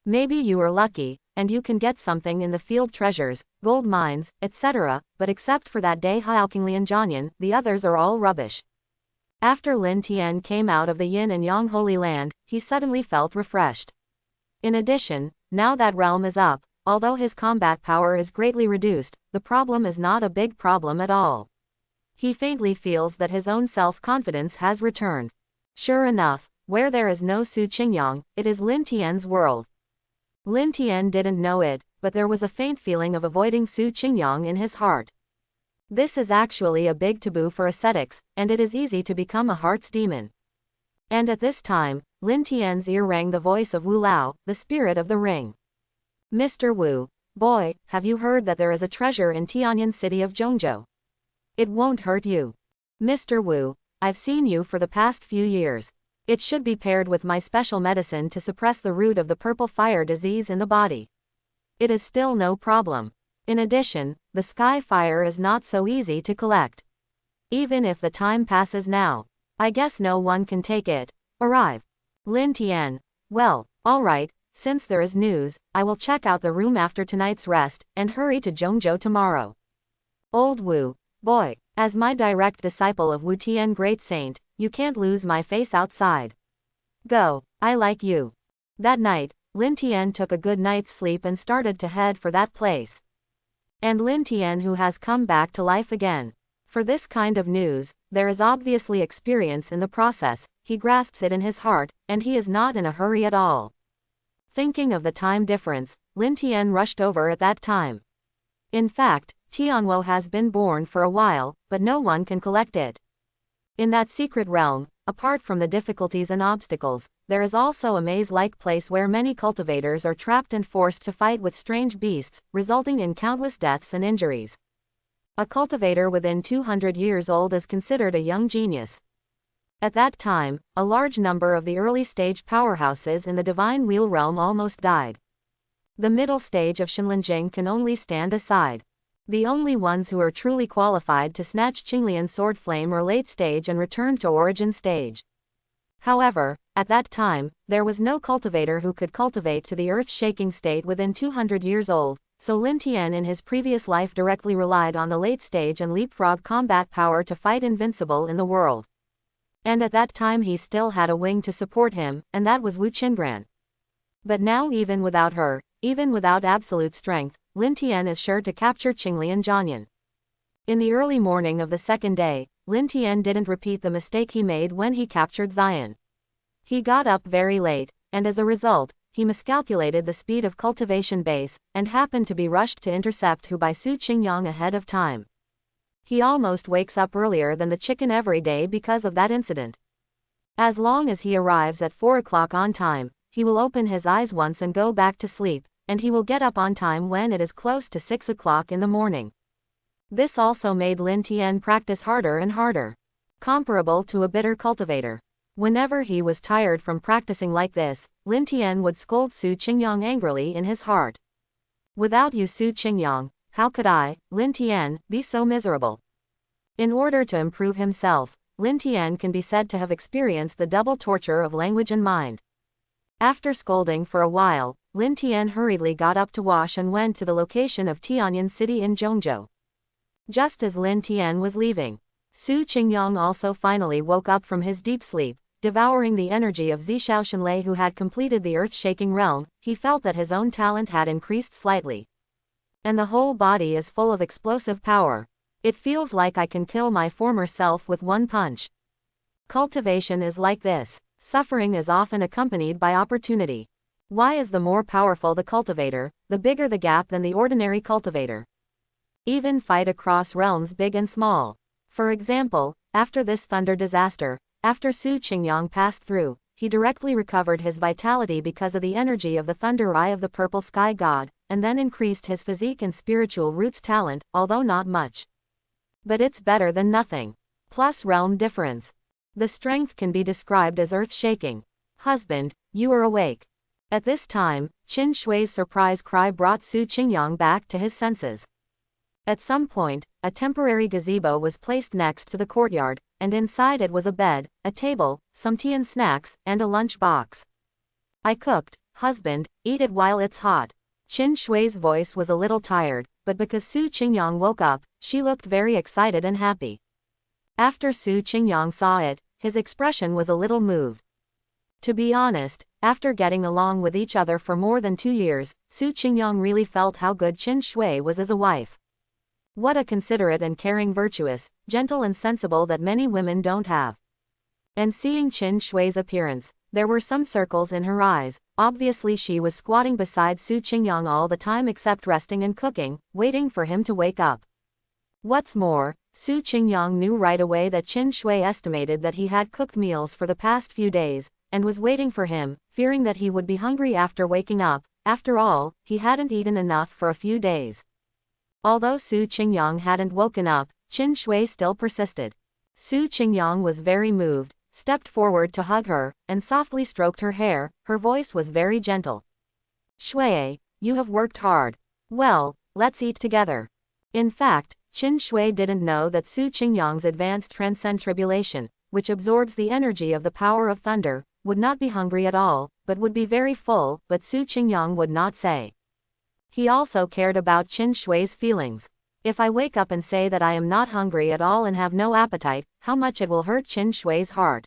Maybe you are lucky, and you can get something in the field treasures, gold mines, etc., but except for that day Haoqinglian Jianyan, the others are all rubbish. After Lin Tien came out of the Yin and Yang Holy Land, he suddenly felt refreshed. In addition, now that realm is up, although his combat power is greatly reduced, the problem is not a big problem at all. He faintly feels that his own self-confidence has returned. Sure enough, where there is no Su Qingyang, it is Lin Tien's world. Lin Tien didn't know it, but there was a faint feeling of avoiding Su Qingyang in his heart. This is actually a big taboo for ascetics, and it is easy to become a heart's demon. And at this time, Lin Tien's ear rang the voice of Wu Lao, the spirit of the ring. Mr. Wu, boy, have you heard that there is a treasure in Tianyan city of Jonjo? It won't hurt you. Mr. Wu, I've seen you for the past few years. It should be paired with my special medicine to suppress the root of the purple fire disease in the body. It is still no problem. In addition, the sky fire is not so easy to collect. Even if the time passes now, I guess no one can take it. Arrive. Lin Tien. Well, alright, since there is news, I will check out the room after tonight's rest, and hurry to Jonjo tomorrow. Old Wu, boy, as my direct disciple of Wu Tian Great Saint, you can't lose my face outside. Go, I like you. That night, Lin Tien took a good night's sleep and started to head for that place. And Lin Tien who has come back to life again. For this kind of news, there is obviously experience in the process, he grasps it in his heart, and he is not in a hurry at all. Thinking of the time difference, Lin Tien rushed over at that time. In fact, Tianguo has been born for a while, but no one can collect it. In that secret realm, apart from the difficulties and obstacles, there is also a maze-like place where many cultivators are trapped and forced to fight with strange beasts, resulting in countless deaths and injuries. A cultivator within 200 years old is considered a young genius. At that time, a large number of the early-stage powerhouses in the Divine Wheel realm almost died. The middle stage of Shenlinjing can only stand aside. The only ones who are truly qualified to snatch Qinglian sword flame are late stage and return to origin stage. However, At that time, there was no cultivator who could cultivate to the earth-shaking state within 200 years old, so Lin Tien in his previous life directly relied on the late-stage and leapfrog combat power to fight invincible in the world. And at that time he still had a wing to support him, and that was Wu Qingran. But now even without her, even without absolute strength, Lin Tien is sure to capture Qingli and Jianyan. In the early morning of the second day, Lin Tien didn't repeat the mistake he made when he captured Xian. He got up very late, and as a result, he miscalculated the speed of cultivation base, and happened to be rushed to intercept Hu by Su Qingyang ahead of time. He almost wakes up earlier than the chicken every day because of that incident. As long as he arrives at 4 o'clock on time, he will open his eyes once and go back to sleep, and he will get up on time when it is close to 6 o'clock in the morning. This also made Lin Tien practice harder and harder. Comparable to a bitter cultivator. Whenever he was tired from practicing like this, Lin Tien would scold Su Qingyang angrily in his heart. Without you Su Qingyang, how could I, Lin Tien, be so miserable? In order to improve himself, Lin Tien can be said to have experienced the double torture of language and mind. After scolding for a while, Lin Tien hurriedly got up to wash and went to the location of Tianan city in Jonjo. Just as Lin Tien was leaving, Su Qingyang also finally woke up from his deep sleep. Devouring the energy of Zishao Shenlei who had completed the earth-shaking realm, he felt that his own talent had increased slightly. And the whole body is full of explosive power. It feels like I can kill my former self with one punch. Cultivation is like this. Suffering is often accompanied by opportunity. Why is the more powerful the cultivator, the bigger the gap than the ordinary cultivator? Even fight across realms big and small. For example, after this thunder disaster, after Su Qingyang passed through, he directly recovered his vitality because of the energy of the thunder eye of the purple sky god, and then increased his physique and spiritual roots talent, although not much. But it's better than nothing. Plus realm difference. The strength can be described as earth-shaking. Husband, you are awake. At this time, Qin Shui's surprise cry brought Su Qingyang back to his senses. At some point, a temporary gazebo was placed next to the courtyard, and inside it was a bed, a table, some tea and snacks, and a lunch box. I cooked, husband, eat it while it's hot. Qin Shui's voice was a little tired, but because Su Qingyang woke up, she looked very excited and happy. After Su Qingyang saw it, his expression was a little moved. To be honest, after getting along with each other for more than 2 years, Su Qingyang really felt how good Qin Shui was as a wife. What a considerate and caring, virtuous, gentle and sensible that many women don't have. And seeing Qin Shui's appearance, there were some circles in her eyes. Obviously she was squatting beside Su Qingyang all the time except resting and cooking, waiting for him to wake up. What's more, Su Qingyang knew right away that Qin Shui estimated that he had cooked meals for the past few days, and was waiting for him, fearing that he would be hungry after waking up. After all, he hadn't eaten enough for a few days. Although Su Qingyang hadn't woken up, Qin Shui still persisted. Su Qingyang was very moved, stepped forward to hug her, and softly stroked her hair. Her voice was very gentle. Shui, you have worked hard. Well, let's eat together. In fact, Qin Shui didn't know that Su Qingyang's advanced transcend tribulation, which absorbs the energy of the power of thunder, would not be hungry at all, but would be very full, but Su Qingyang would not say. He also cared about Qin Shui's feelings. If I wake up and say that I am not hungry at all and have no appetite, how much it will hurt Qin Shui's heart.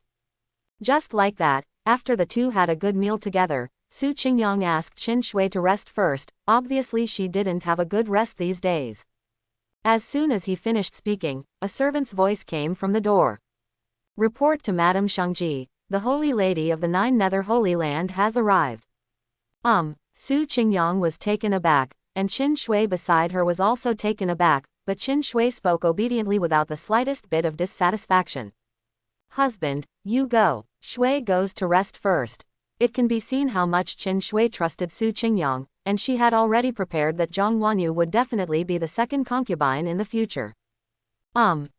Just like that, after the two had a good meal together, Su Qingyang asked Qin Shui to rest first. Obviously she didn't have a good rest these days. As soon as he finished speaking, a servant's voice came from the door. Report to Madame Shangji, the Holy Lady of the Nine Nether Holy Land has arrived. Su Qingyang was taken aback, and Qin Shui beside her was also taken aback, but Qin Shui spoke obediently without the slightest bit of dissatisfaction. Husband, you go. Shui goes to rest first. It can be seen how much Qin Shui trusted Su Qingyang, and she had already prepared that Jang Wanu would definitely be the second concubine in the future.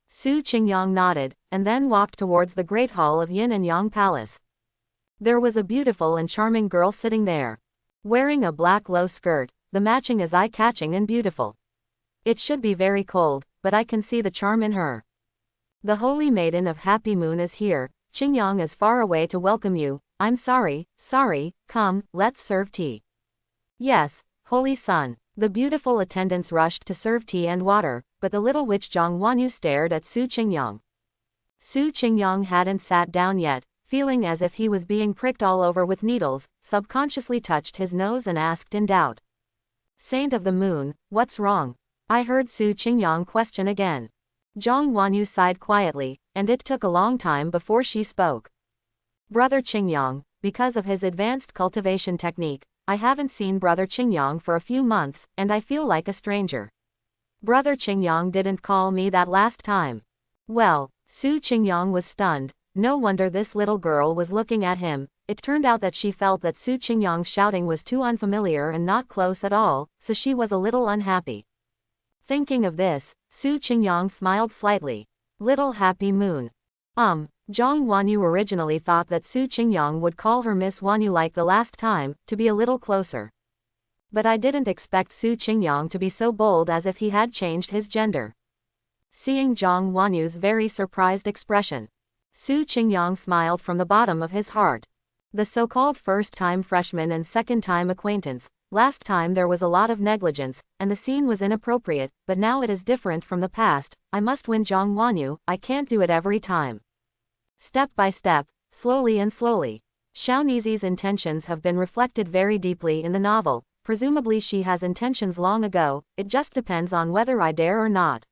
Su Qingyang nodded, and then walked towards the great hall of Yin and Yang Palace. There was a beautiful and charming girl sitting there. Wearing a black low skirt, the matching is eye-catching and beautiful. It should be very cold, but I can see the charm in her. The holy maiden of Happy Moon is here. Qingyang is far away to welcome you. I'm sorry, come, let's serve tea. Yes, holy son. The beautiful attendants rushed to serve tea and water, but the little witch Jang Wanu stared at Su Qingyang. Su Qingyang hadn't sat down yet, feeling as if he was being pricked all over with needles, subconsciously touched his nose and asked in doubt. Saint of the moon, what's wrong? I heard Su Qingyang question again. Jang Wanu sighed quietly, and it took a long time before she spoke. Brother Qingyang, because of his advanced cultivation technique, I haven't seen Brother Qingyang for a few months, and I feel like a stranger. Brother Qingyang didn't call me that last time. Well, Su Qingyang was stunned. No wonder this little girl was looking at him. It turned out that she felt that Su Qingyang's shouting was too unfamiliar and not close at all, so she was a little unhappy. Thinking of this, Su Qingyang smiled slightly. Little happy moon. Jang Wanu originally thought that Su Qingyang would call her Miss Wanu like the last time, to be a little closer. But I didn't expect Su Qingyang to be so bold as if he had changed his gender. Seeing Jang Wanu's very surprised expression, Su Qingyang smiled from the bottom of his heart. The so-called first-time freshman and second-time acquaintance, last time there was a lot of negligence, and the scene was inappropriate, but now it is different from the past. I must win Jang Wanu, I can't do it every time. Step by step, slowly and slowly. Xiaonizi's intentions have been reflected very deeply in the novel. Presumably she has intentions long ago, it just depends on whether I dare or not.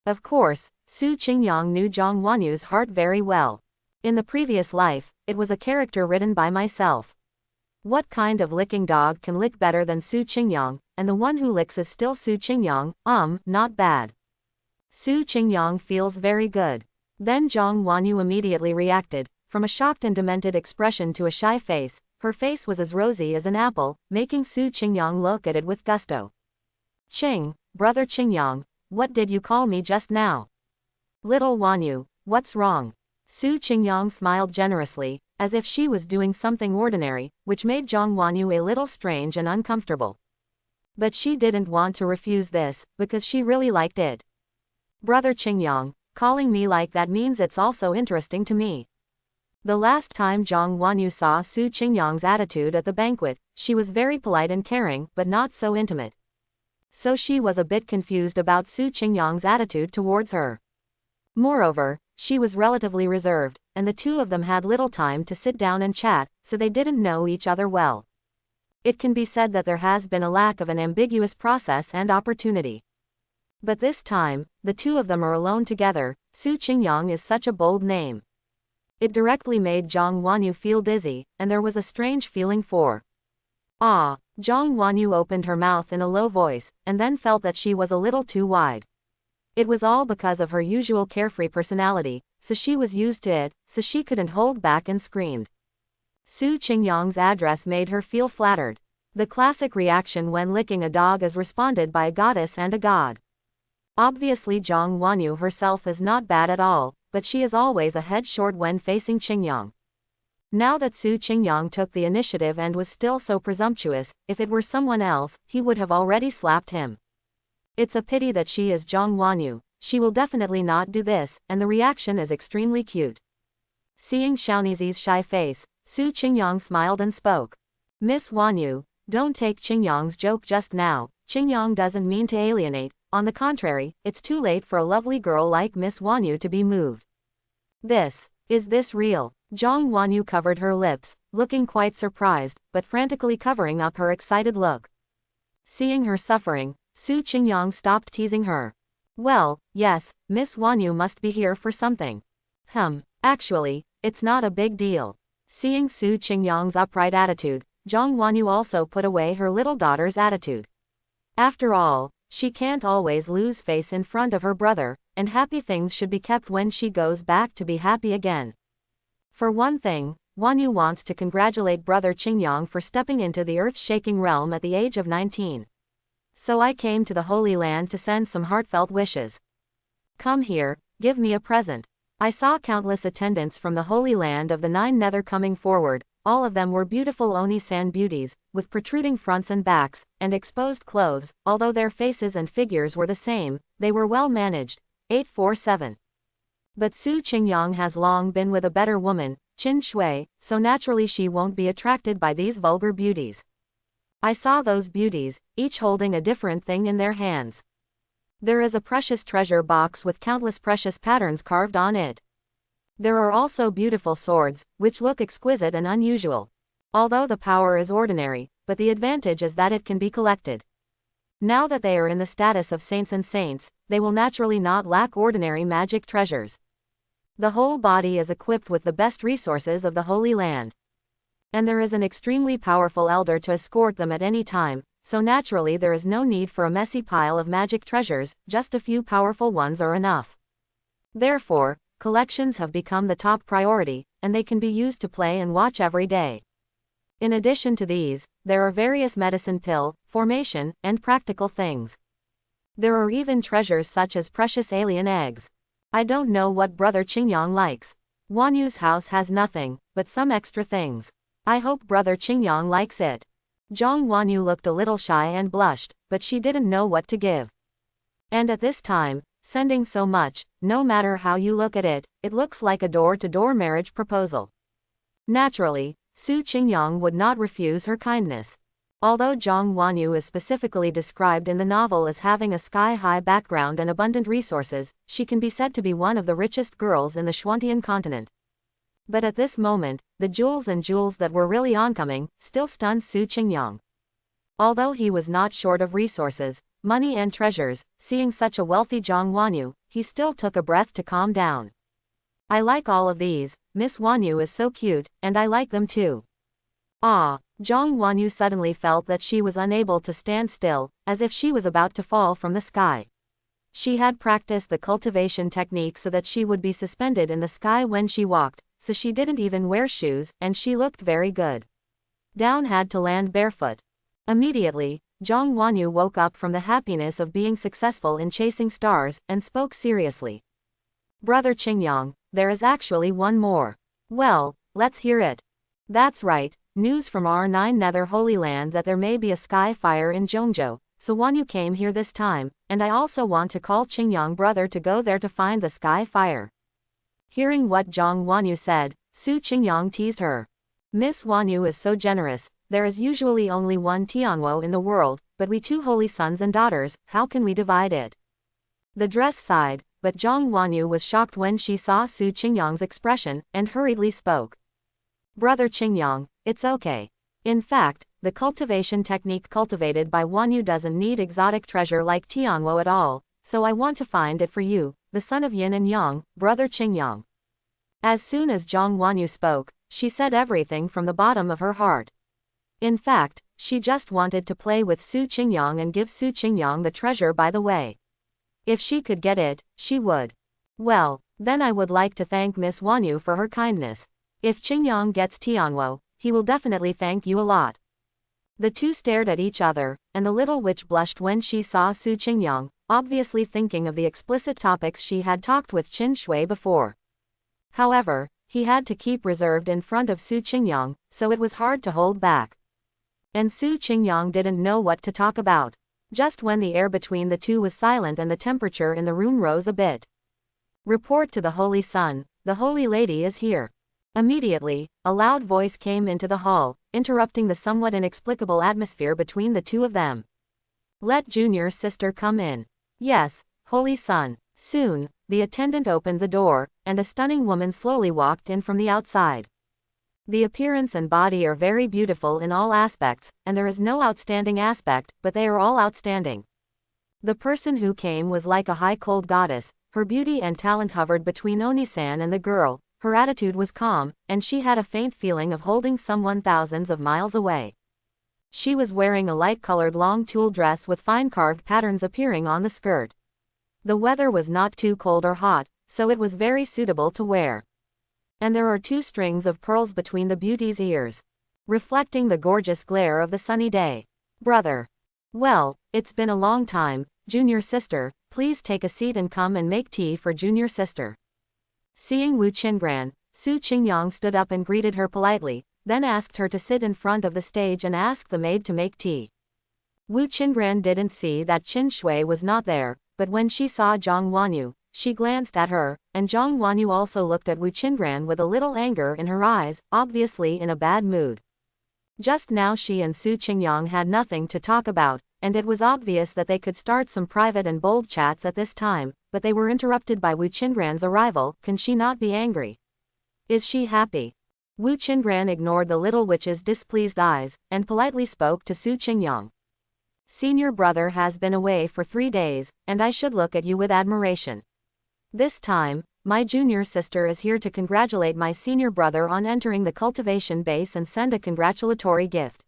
Of course, Su Qingyang knew Jang Wanu's heart very well. In the previous life, it was a character written by myself. What kind of licking dog can lick better than Su Qingyang, and the one who licks is still Su Qingyang, not bad. Su Qingyang feels very good. Then Jang Wanu immediately reacted, from a shocked and demented expression to a shy face. Her face was as rosy as an apple, making Su Qingyang look at it with gusto. Brother Qingyang, what did you call me just now? Little Wanu, what's wrong? Su Qingyang smiled generously, as if she was doing something ordinary, which made Jang Wanu a little strange and uncomfortable. But she didn't want to refuse this, because she really liked it. Brother Qingyang, calling me like that means it's also interesting to me. The last time Jang Wanu saw Su Qingyang's attitude at the banquet, she was very polite and caring, but not so intimate. So she was a bit confused about Su Qingyang's attitude towards her. Moreover, she was relatively reserved, and the two of them had little time to sit down and chat, so they didn't know each other well. It can be said that there has been a lack of an ambiguous process and opportunity. But this time, the two of them are alone together. Su Qingyang is such a bold name. It directly made Jang Wanu feel dizzy, and there was a strange feeling for awe. Jang Wanu opened her mouth in a low voice, and then felt that she was a little too wide. It was all because of her usual carefree personality, so she was used to it, so she couldn't hold back and screamed. Su Qingyang's address made her feel flattered. The classic reaction when licking a dog is responded by a goddess and a god. Obviously Jang Wanu herself is not bad at all, but she is always a head short when facing Qingyang. Now that Su Qingyang took the initiative and was still so presumptuous, if it were someone else, he would have already slapped him. It's a pity that she is Jang Wanu. She will definitely not do this, and the reaction is extremely cute. Seeing Xiaonizi's shy face, Su Qingyang smiled and spoke. Miss Wanu, don't take Qingyang's joke just now. Qingyang doesn't mean to alienate. On the contrary, it's too late for a lovely girl like Miss Wanu to be moved. Is this real? Jang Wanu covered her lips, looking quite surprised, but frantically covering up her excited look. Seeing her suffering, Su Qingyang stopped teasing her. Well, yes, Miss Wanu must be here for something. Actually, it's not a big deal. Seeing Su Qingyang's upright attitude, Jang Wanu also put away her little daughter's attitude. After all, she can't always lose face in front of her brother, and happy things should be kept when she goes back to be happy again. For one thing, Wanu wants to congratulate brother Qingyang for stepping into the earth-shaking realm at the age of 19. So I came to the Holy Land to send some heartfelt wishes. Come here, give me a present. I saw countless attendants from the Holy Land of the Nine Nether coming forward. All of them were beautiful Oni-san beauties, with protruding fronts and backs, and exposed clothes. Although their faces and figures were the same, they were well managed. 847. But Su Qingyang has long been with a better woman. Qin Shui, so naturally she won't be attracted by these vulgar beauties. I saw those beauties, each holding a different thing in their hands. There is a precious treasure box with countless precious patterns carved on it. There are also beautiful swords, which look exquisite and unusual. Although the power is ordinary, but the advantage is that it can be collected. Now that they are in the status of saints and saints, they will naturally not lack ordinary magic treasures. The whole body is equipped with the best resources of the Holy Land. And there is an extremely powerful elder to escort them at any time, so naturally there is no need for a messy pile of magic treasures, just a few powerful ones are enough. Therefore, collections have become the top priority, and they can be used to play and watch every day. In addition to these, there are various medicine pill, formation, and practical things. There are even treasures such as precious alien eggs. I don't know what Brother Ching Yang likes. Wanyu's house has nothing, but some extra things. I hope Brother Ching Yang likes it. Jang Wanu looked a little shy and blushed, but she didn't know what to give. And at this time, sending so much, no matter how you look at it, it looks like a door-to-door marriage proposal. Naturally, Ching Yang would not refuse her kindness. Although Jang Wanu is specifically described in the novel as having a sky-high background and abundant resources, she can be said to be one of the richest girls in the Xuantian continent. But at this moment, the jewels that were really oncoming still stunned Ching Yang. Although he was not short of resources, money and treasures, seeing such a wealthy Jang Wanu, he still took a breath to calm down. I like all of these, Miss Wanu is so cute, and I like them too. Ah, Jang Wanu suddenly felt that she was unable to stand still, as if she was about to fall from the sky. She had practiced the cultivation technique so that she would be suspended in the sky when she walked, so she didn't even wear shoes, and she looked very good. Down had to land barefoot. Immediately, Jang Wanu woke up from the happiness of being successful in chasing stars, and spoke seriously. Brother Ching Yang, there is actually one more. Well, let's hear it. That's right, news from our 9 Nether Holy Land that there may be a sky fire in Jonjo, so Wanu came here this time, and I also want to call Ching Yang brother to go there to find the sky fire. Hearing what Jang Wanu said, Ching Yang teased her. Miss Wanu is so generous, there is usually only one Tianwo in the world, but we 2 holy sons and daughters, how can we divide it? The dress sighed, but Jang Wanu was shocked when she saw Ching Yang's expression, and hurriedly spoke. Brother Ching Yang, it's okay. In fact, the cultivation technique cultivated by Wanu doesn't need exotic treasure like Tianwo at all, so I want to find it for you, the son of Yin and Yang, Brother Ching Yang. As soon as Jang Wanu spoke, she said everything from the bottom of her heart. In fact, she just wanted to play with Ching Yang and give Ching Yang the treasure by the way. If she could get it, she would. Well, then I would like to thank Miss Wanu for her kindness. If Ching Yang gets Tianwo, he will definitely thank you a lot. The two stared at each other, and the little witch blushed when she saw Ching Yang, obviously thinking of the explicit topics she had talked with Qin Shui before. However, he had to keep reserved in front of Ching Yang, so it was hard to hold back. And Ching Yang didn't know what to talk about. Just when the air between the two was silent and the temperature in the room rose a bit. Report to the Holy Sun, the Holy Lady is here. Immediately, a loud voice came into the hall, interrupting the somewhat inexplicable atmosphere between the two of them. Let junior sister come in. Yes, Holy Sun. Soon, the attendant opened the door, and a stunning woman slowly walked in from the outside. The appearance and body are very beautiful in all aspects, and there is no outstanding aspect, but they are all outstanding. The person who came was like a high cold goddess, her beauty and talent hovered between Oni-san and the girl, her attitude was calm, and she had a faint feeling of holding someone thousands of miles away. She was wearing a light-colored long tulle dress with fine carved patterns appearing on the skirt. The weather was not too cold or hot, so it was very suitable to wear. And there are 2 strings of pearls between the beauty's ears, reflecting the gorgeous glare of the sunny day. Brother. Well, it's been a long time, junior sister, please take a seat and come and make tea for junior sister. Seeing Wu Chenran, Ching Yang stood up and greeted her politely, then asked her to sit in front of the stage and asked the maid to make tea. Wu Chenran didn't see that Qin Shui was not there, but when she saw Jang Wanu, She glanced at her, and Jang Wanu also looked at Wu Chenran with a little anger in her eyes, obviously in a bad mood. Just now she and Su Qingyang had nothing to talk about, and it was obvious that they could start some private and bold chats at this time, but they were interrupted by Wu Chenran's arrival. Can she not be angry? Is she happy? Wu Chenran ignored the little witch's displeased eyes, and politely spoke to Su Qingyang. Senior brother has been away for 3 days, and I should look at you with admiration. This time, my junior sister is here to congratulate my senior brother on entering the cultivation base and send a congratulatory gift.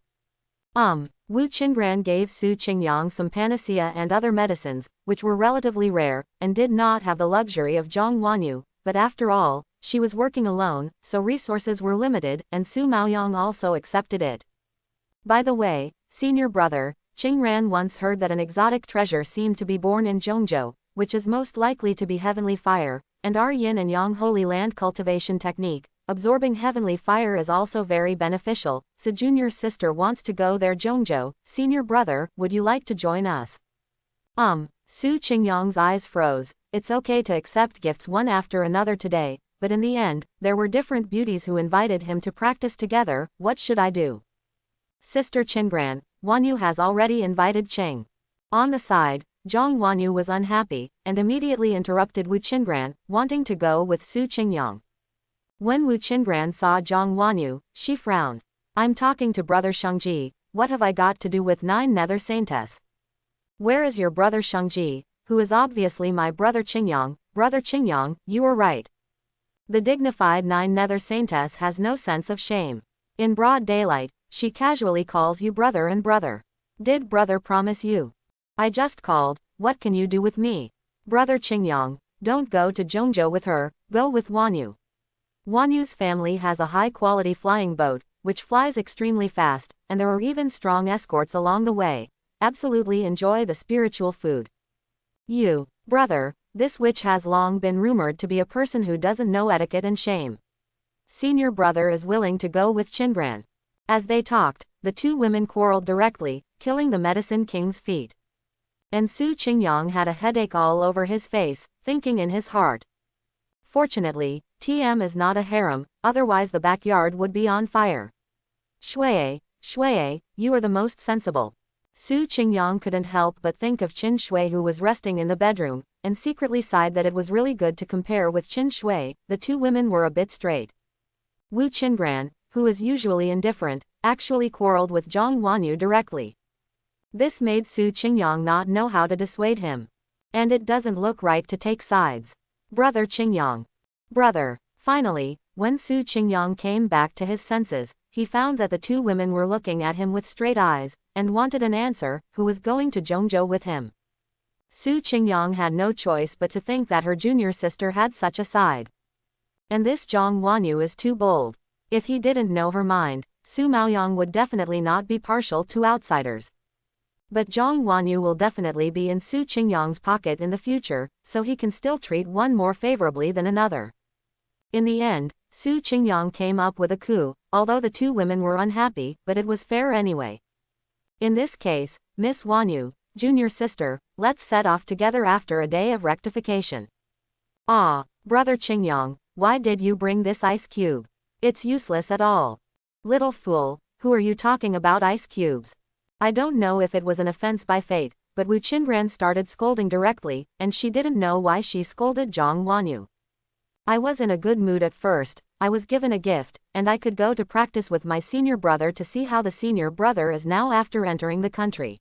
Wu Chenran gave Su Qingyang some panacea and other medicines, which were relatively rare, and did not have the luxury of Jang Wanu, but after all, she was working alone, so resources were limited, and Su Maoyang also accepted it. By the way, senior brother, Chenran once heard that an exotic treasure seemed to be born in Jonjo, which is most likely to be heavenly fire, and our Yin and Yang holy land cultivation technique, absorbing heavenly fire, is also very beneficial, so junior sister wants to go there. Jonjo, senior brother, would you like to join us? Su Qingyang's eyes froze. It's okay to accept gifts one after another today, but in the end, there were different beauties who invited him to practice together. What should I do? Sister Chenran, Wanu has already invited Cheng. On the side, Jang Wanu was unhappy, and immediately interrupted Wu Chenran, wanting to go with Su Qingyang. When Wu Chenran saw Jang Wanu, she frowned. I'm talking to brother Shangji, what have I got to do with 9 nether saintess? Where is your brother Shangji, who is obviously my brother Qingyang? Brother Qingyang, you are right. The dignified 9 nether saintess has no sense of shame. In broad daylight, she casually calls you brother and brother. Did brother promise you? I just called, what can you do with me? Brother Qingyang, don't go to Jonjo with her, go with Wanu. Wanu's family has a high-quality flying boat, which flies extremely fast, and there are even strong escorts along the way. Absolutely enjoy the spiritual food. You, brother, this witch has long been rumored to be a person who doesn't know etiquette and shame. Senior brother is willing to go with Chenran. As they talked, the 2 women quarreled directly, killing the medicine king's feet. And Su Qingyang had a headache all over his face, thinking in his heart. Fortunately, TM is not a harem, otherwise the backyard would be on fire. Shui, you are the most sensible. Su Qingyang couldn't help but think of Qin Shui, who was resting in the bedroom, and secretly sighed that it was really good to compare with Qin Shui. The 2 women were a bit straight. Wu Chenran, who is usually indifferent, actually quarreled with Jang Wanu directly. This made Su Qingyang not know how to dissuade him. And it doesn't look right to take sides. Brother Qingyang. Brother. Finally, when Su Qingyang came back to his senses, he found that the 2 women were looking at him with straight eyes, and wanted an answer, who was going to Jonjo with him. Su Qingyang had no choice but to think that her junior sister had such a side. And this Jang Wanu is too bold. If he didn't know her mind, Su Maoyang would definitely not be partial to outsiders. But Jang Wanu will definitely be in Su Qingyang's pocket in the future, so he can still treat one more favorably than another. In the end, Su Qingyang came up with a coup, although the 2 women were unhappy, but it was fair anyway. In this case, Miss Wanu, junior sister, let's set off together after a day of rectification. Ah, brother Qingyang, why did you bring this ice cube? It's useless at all. Little fool, who are you talking about ice cubes? I don't know if it was an offense by fate, but Wu Chenran started scolding directly, and she didn't know why she scolded Jang Wanu. I was in a good mood at first, I was given a gift, and I could go to practice with my senior brother to see how the senior brother is now after entering the country.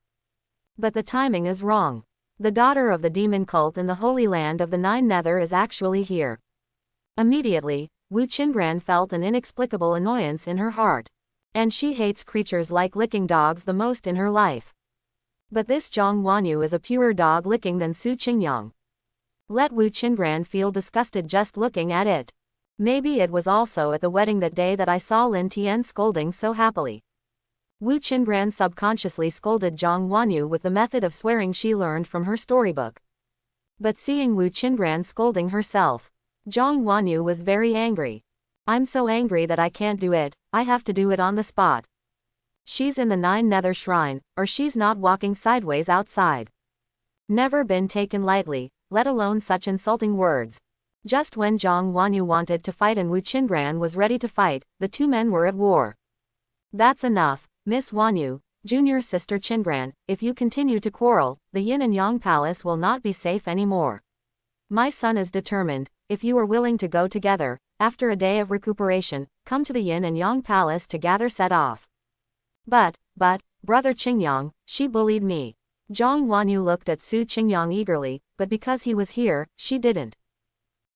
But the timing is wrong. The daughter of the demon cult in the Holy Land of the 9 Nether is actually here. Immediately, Wu Chenran felt an inexplicable annoyance in her heart. And she hates creatures like licking dogs the most in her life. But this Jang Wanu is a purer dog licking than Su Qingyang. Let Wu Chenran feel disgusted just looking at it. Maybe it was also at the wedding that day that I saw Lin Tien scolding so happily. Wu Chenran subconsciously scolded Jang Wanu with the method of swearing she learned from her storybook. But seeing Wu Chenran scolding herself, Jang Wanu was very angry. I'm so angry that I can't do it, I have to do it on the spot. She's in the 9 Nether Shrine, or she's not walking sideways outside. Never been taken lightly, let alone such insulting words. Just when Jang Wanu wanted to fight and Chenran was ready to fight, the two men were at war. That's enough, Miss Wanu, junior sister Chenran, if you continue to quarrel, the Yin and Yang palace will not be safe anymore. My son is determined, if you are willing to go together, after a day of recuperation, come to the Yin and Yang palace to gather set off. But, brother Ching Yang, she bullied me. Jang Wanu looked at Ching Yang eagerly, but because he was here, she didn't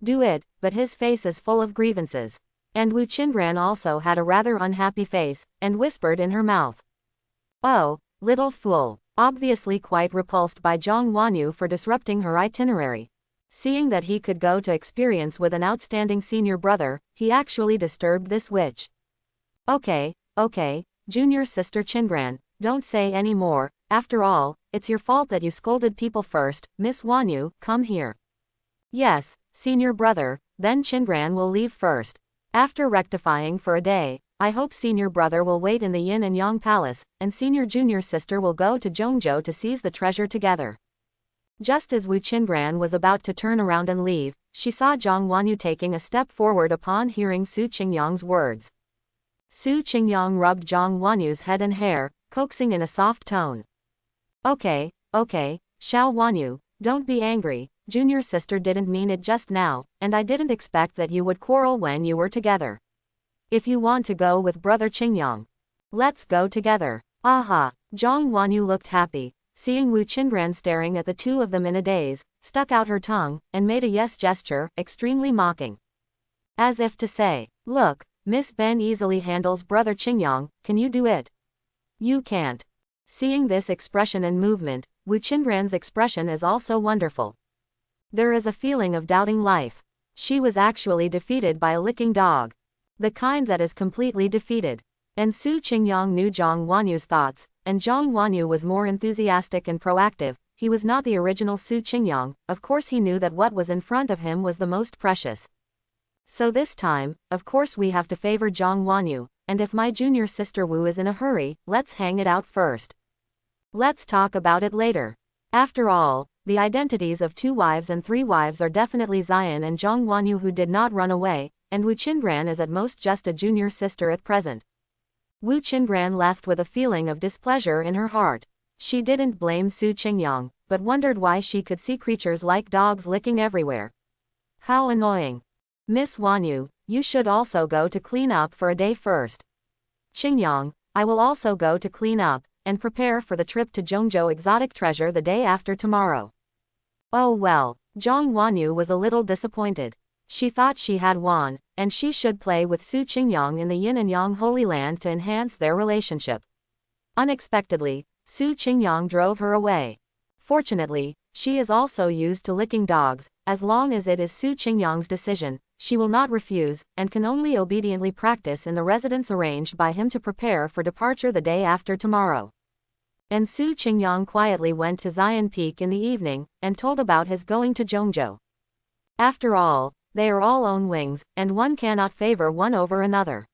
do it, but his face is full of grievances. And Chenran also had a rather unhappy face, and whispered in her mouth. Oh, little fool, obviously quite repulsed by Jang Wanu for disrupting her itinerary. Seeing that he could go to experience with an outstanding senior brother, he actually disturbed this witch. Okay, junior sister Chenran, don't say any more, after all, it's your fault that you scolded people first, Miss Wanu, come here. Yes, senior brother, then Chenran will leave first. After rectifying for a day, I hope senior brother will wait in the Yin and Yang palace, and senior junior sister will go to Jonjo to seize the treasure together. Just as Chenran was about to turn around and leave, she saw Jang Wanu taking a step forward upon hearing Ching Yang's words. Ching Yang rubbed Jang Wanu's head and hair, coaxing in a soft tone. Okay, Xiao Wanu, don't be angry, junior sister didn't mean it just now, and I didn't expect that you would quarrel when you were together. If you want to go with brother Ching Yang, let's go together. Aha, Jang Wanu looked happy, seeing Chenran staring at the two of them in a daze, stuck out her tongue, and made a yes gesture, extremely mocking. As if to say, look, Miss Ben easily handles brother Ching Yang, can you do it? You can't. Seeing this expression and movement, Chenran's expression is also wonderful. There is a feeling of doubting life. She was actually defeated by a licking dog. The kind that is completely defeated. And Ching Yang knew Jang Wanu's thoughts, and Jang Wanu was more enthusiastic and proactive. He was not the original Ching Yang, of course he knew that what was in front of him was the most precious. So this time, of course we have to favor Jang Wanu, and if my junior sister Wu is in a hurry, let's hang it out first. Let's talk about it later. After all, the identities of 2 wives and 3 wives are definitely Xian and Jang Wanu who did not run away, and Chenran is at most just a junior sister at present. Chenran left with a feeling of displeasure in her heart. She didn't blame Ching Yang, but wondered why she could see creatures like dogs licking everywhere. How annoying. Miss Wanu, you should also go to clean up for a day first. Ching Yang, I will also go to clean up, and prepare for the trip to Jonjo exotic treasure the day after tomorrow. Oh well, Jang Wanu was a little disappointed. She thought she had won, and she should play with Ching Yang in the Yin and Yang Holy Land to enhance their relationship. Unexpectedly, Ching Yang drove her away. Fortunately, she is also used to licking dogs. As long as it is Ching Yang's decision, she will not refuse, and can only obediently practice in the residence arranged by him to prepare for departure the day after tomorrow. And Ching Yang quietly went to Xian Peak in the evening, and told about his going to Jonjo. After all, they are all own wings, and one cannot favor one over another.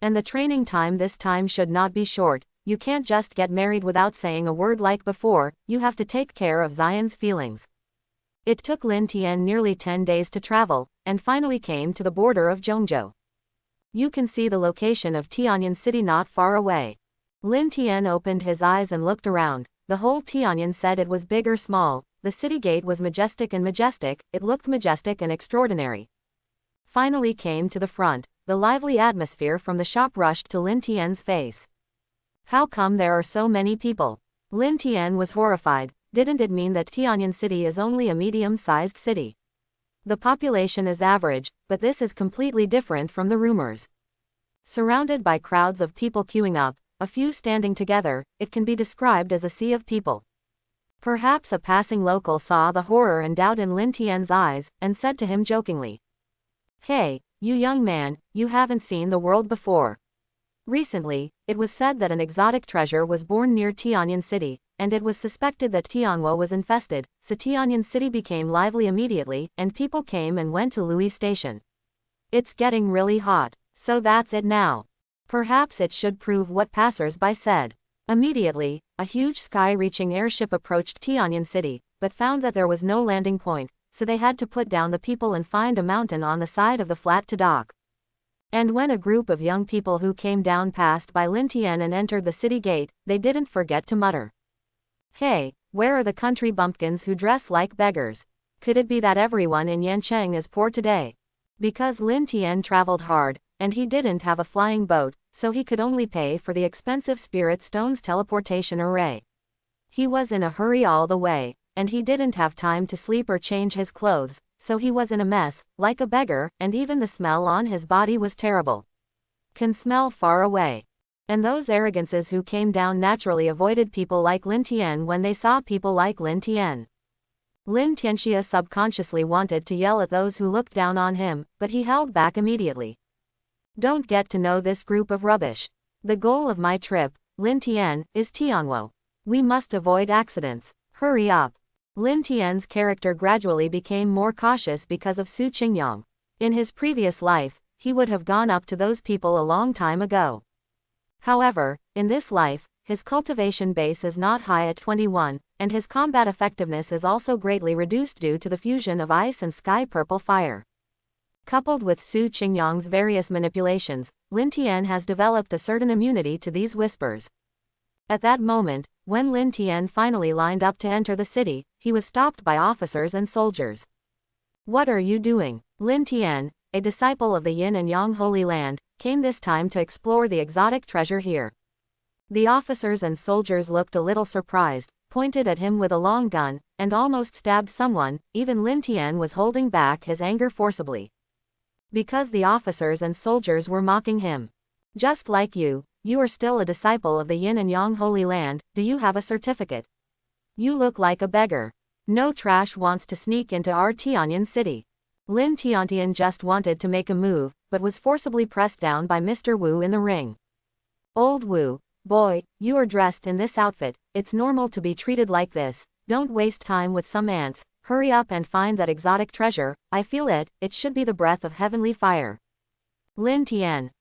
And the training time this time should not be short. You can't just get married without saying a word like before, you have to take care of Xian's feelings. It took Lin Tien nearly 10 days to travel, and finally came to the border of Jonjo. You can see the location of Tianan city not far away. Lin Tien opened his eyes and looked around. The whole Tianan said it was big or small. The city gate was majestic, it looked majestic and extraordinary. Finally came to the front, the lively atmosphere from the shop rushed to Lin Tien's face. How come there are so many people? Lin Tien was horrified. Didn't it mean that Tianan city is only a medium-sized city? The population is average, but this is completely different from the rumors. Surrounded by crowds of people queuing up, a few standing together, it can be described as a sea of people. Perhaps a passing local saw the horror and doubt in Lin Tien's eyes, and said to him jokingly, "Hey, you young man, you haven't seen the world before." Recently, it was said that an exotic treasure was born near Tianan city, and it was suspected that Tianhua was infested, so Tianan city became lively immediately, and people came and went to Louis Station. It's getting really hot, so that's it now. Perhaps it should prove what passers-by said. Immediately, a huge sky-reaching airship approached Tianan city. but found that there was no landing point, so they had to put down the people and find a mountain on the side of the flat to dock. And when a group of young people who came down passed by Lin Tien and entered the city gate, they didn't forget to mutter, "Hey, where are the country bumpkins who dress like beggars? Could it be that everyone in Yancheng is poor today?" Because Lin Tien traveled hard, and he didn't have a flying boat, so he could only pay for the expensive Spirit Stone's teleportation array. He was in a hurry all the way, and he didn't have time to sleep or change his clothes, so he was in a mess, like a beggar, and even the smell on his body was terrible. Can smell far away. And those arrogances who came down naturally avoided people like Lin Tien when they saw people like Lin Tien. Lin Tianxia subconsciously wanted to yell at those who looked down on him, but he held back immediately. Don't get to know this group of rubbish. The goal of my trip, Lin Tien, is Tianwo. We must avoid accidents. Hurry up. Lin Tien's character gradually became more cautious because of Su Qingyang. In his previous life, he would have gone up to those people a long time ago. However, in this life, his cultivation base is not high at 21, and his combat effectiveness is also greatly reduced due to the fusion of ice and sky purple fire. Coupled with Su Qingyang's various manipulations, Lin Tien has developed a certain immunity to these whispers. At that moment, when Lin Tien finally lined up to enter the city, he was stopped by officers and soldiers. "What are you doing?" Lin Tien, a disciple of the Yin and Yang Holy Land, came this time to explore the exotic treasure here. The officers and soldiers looked a little surprised, pointed at him with a long gun, and almost stabbed someone. Even Lin Tien was holding back his anger forcibly. Because the officers and soldiers were mocking him. "Just like you are still a disciple of the Yin and Yang Holy Land. Do you have a certificate? You look like a beggar. No trash wants to sneak into our Tianyan city." Lin Tiantian just wanted to make a move, but was forcibly pressed down by Mr. Wu in the ring. "Old Wu, boy, you are dressed in this outfit. It's normal to be treated like this. Don't waste time with some ants. Hurry up and find that exotic treasure. I feel it should be the breath of heavenly fire." Lin Tien.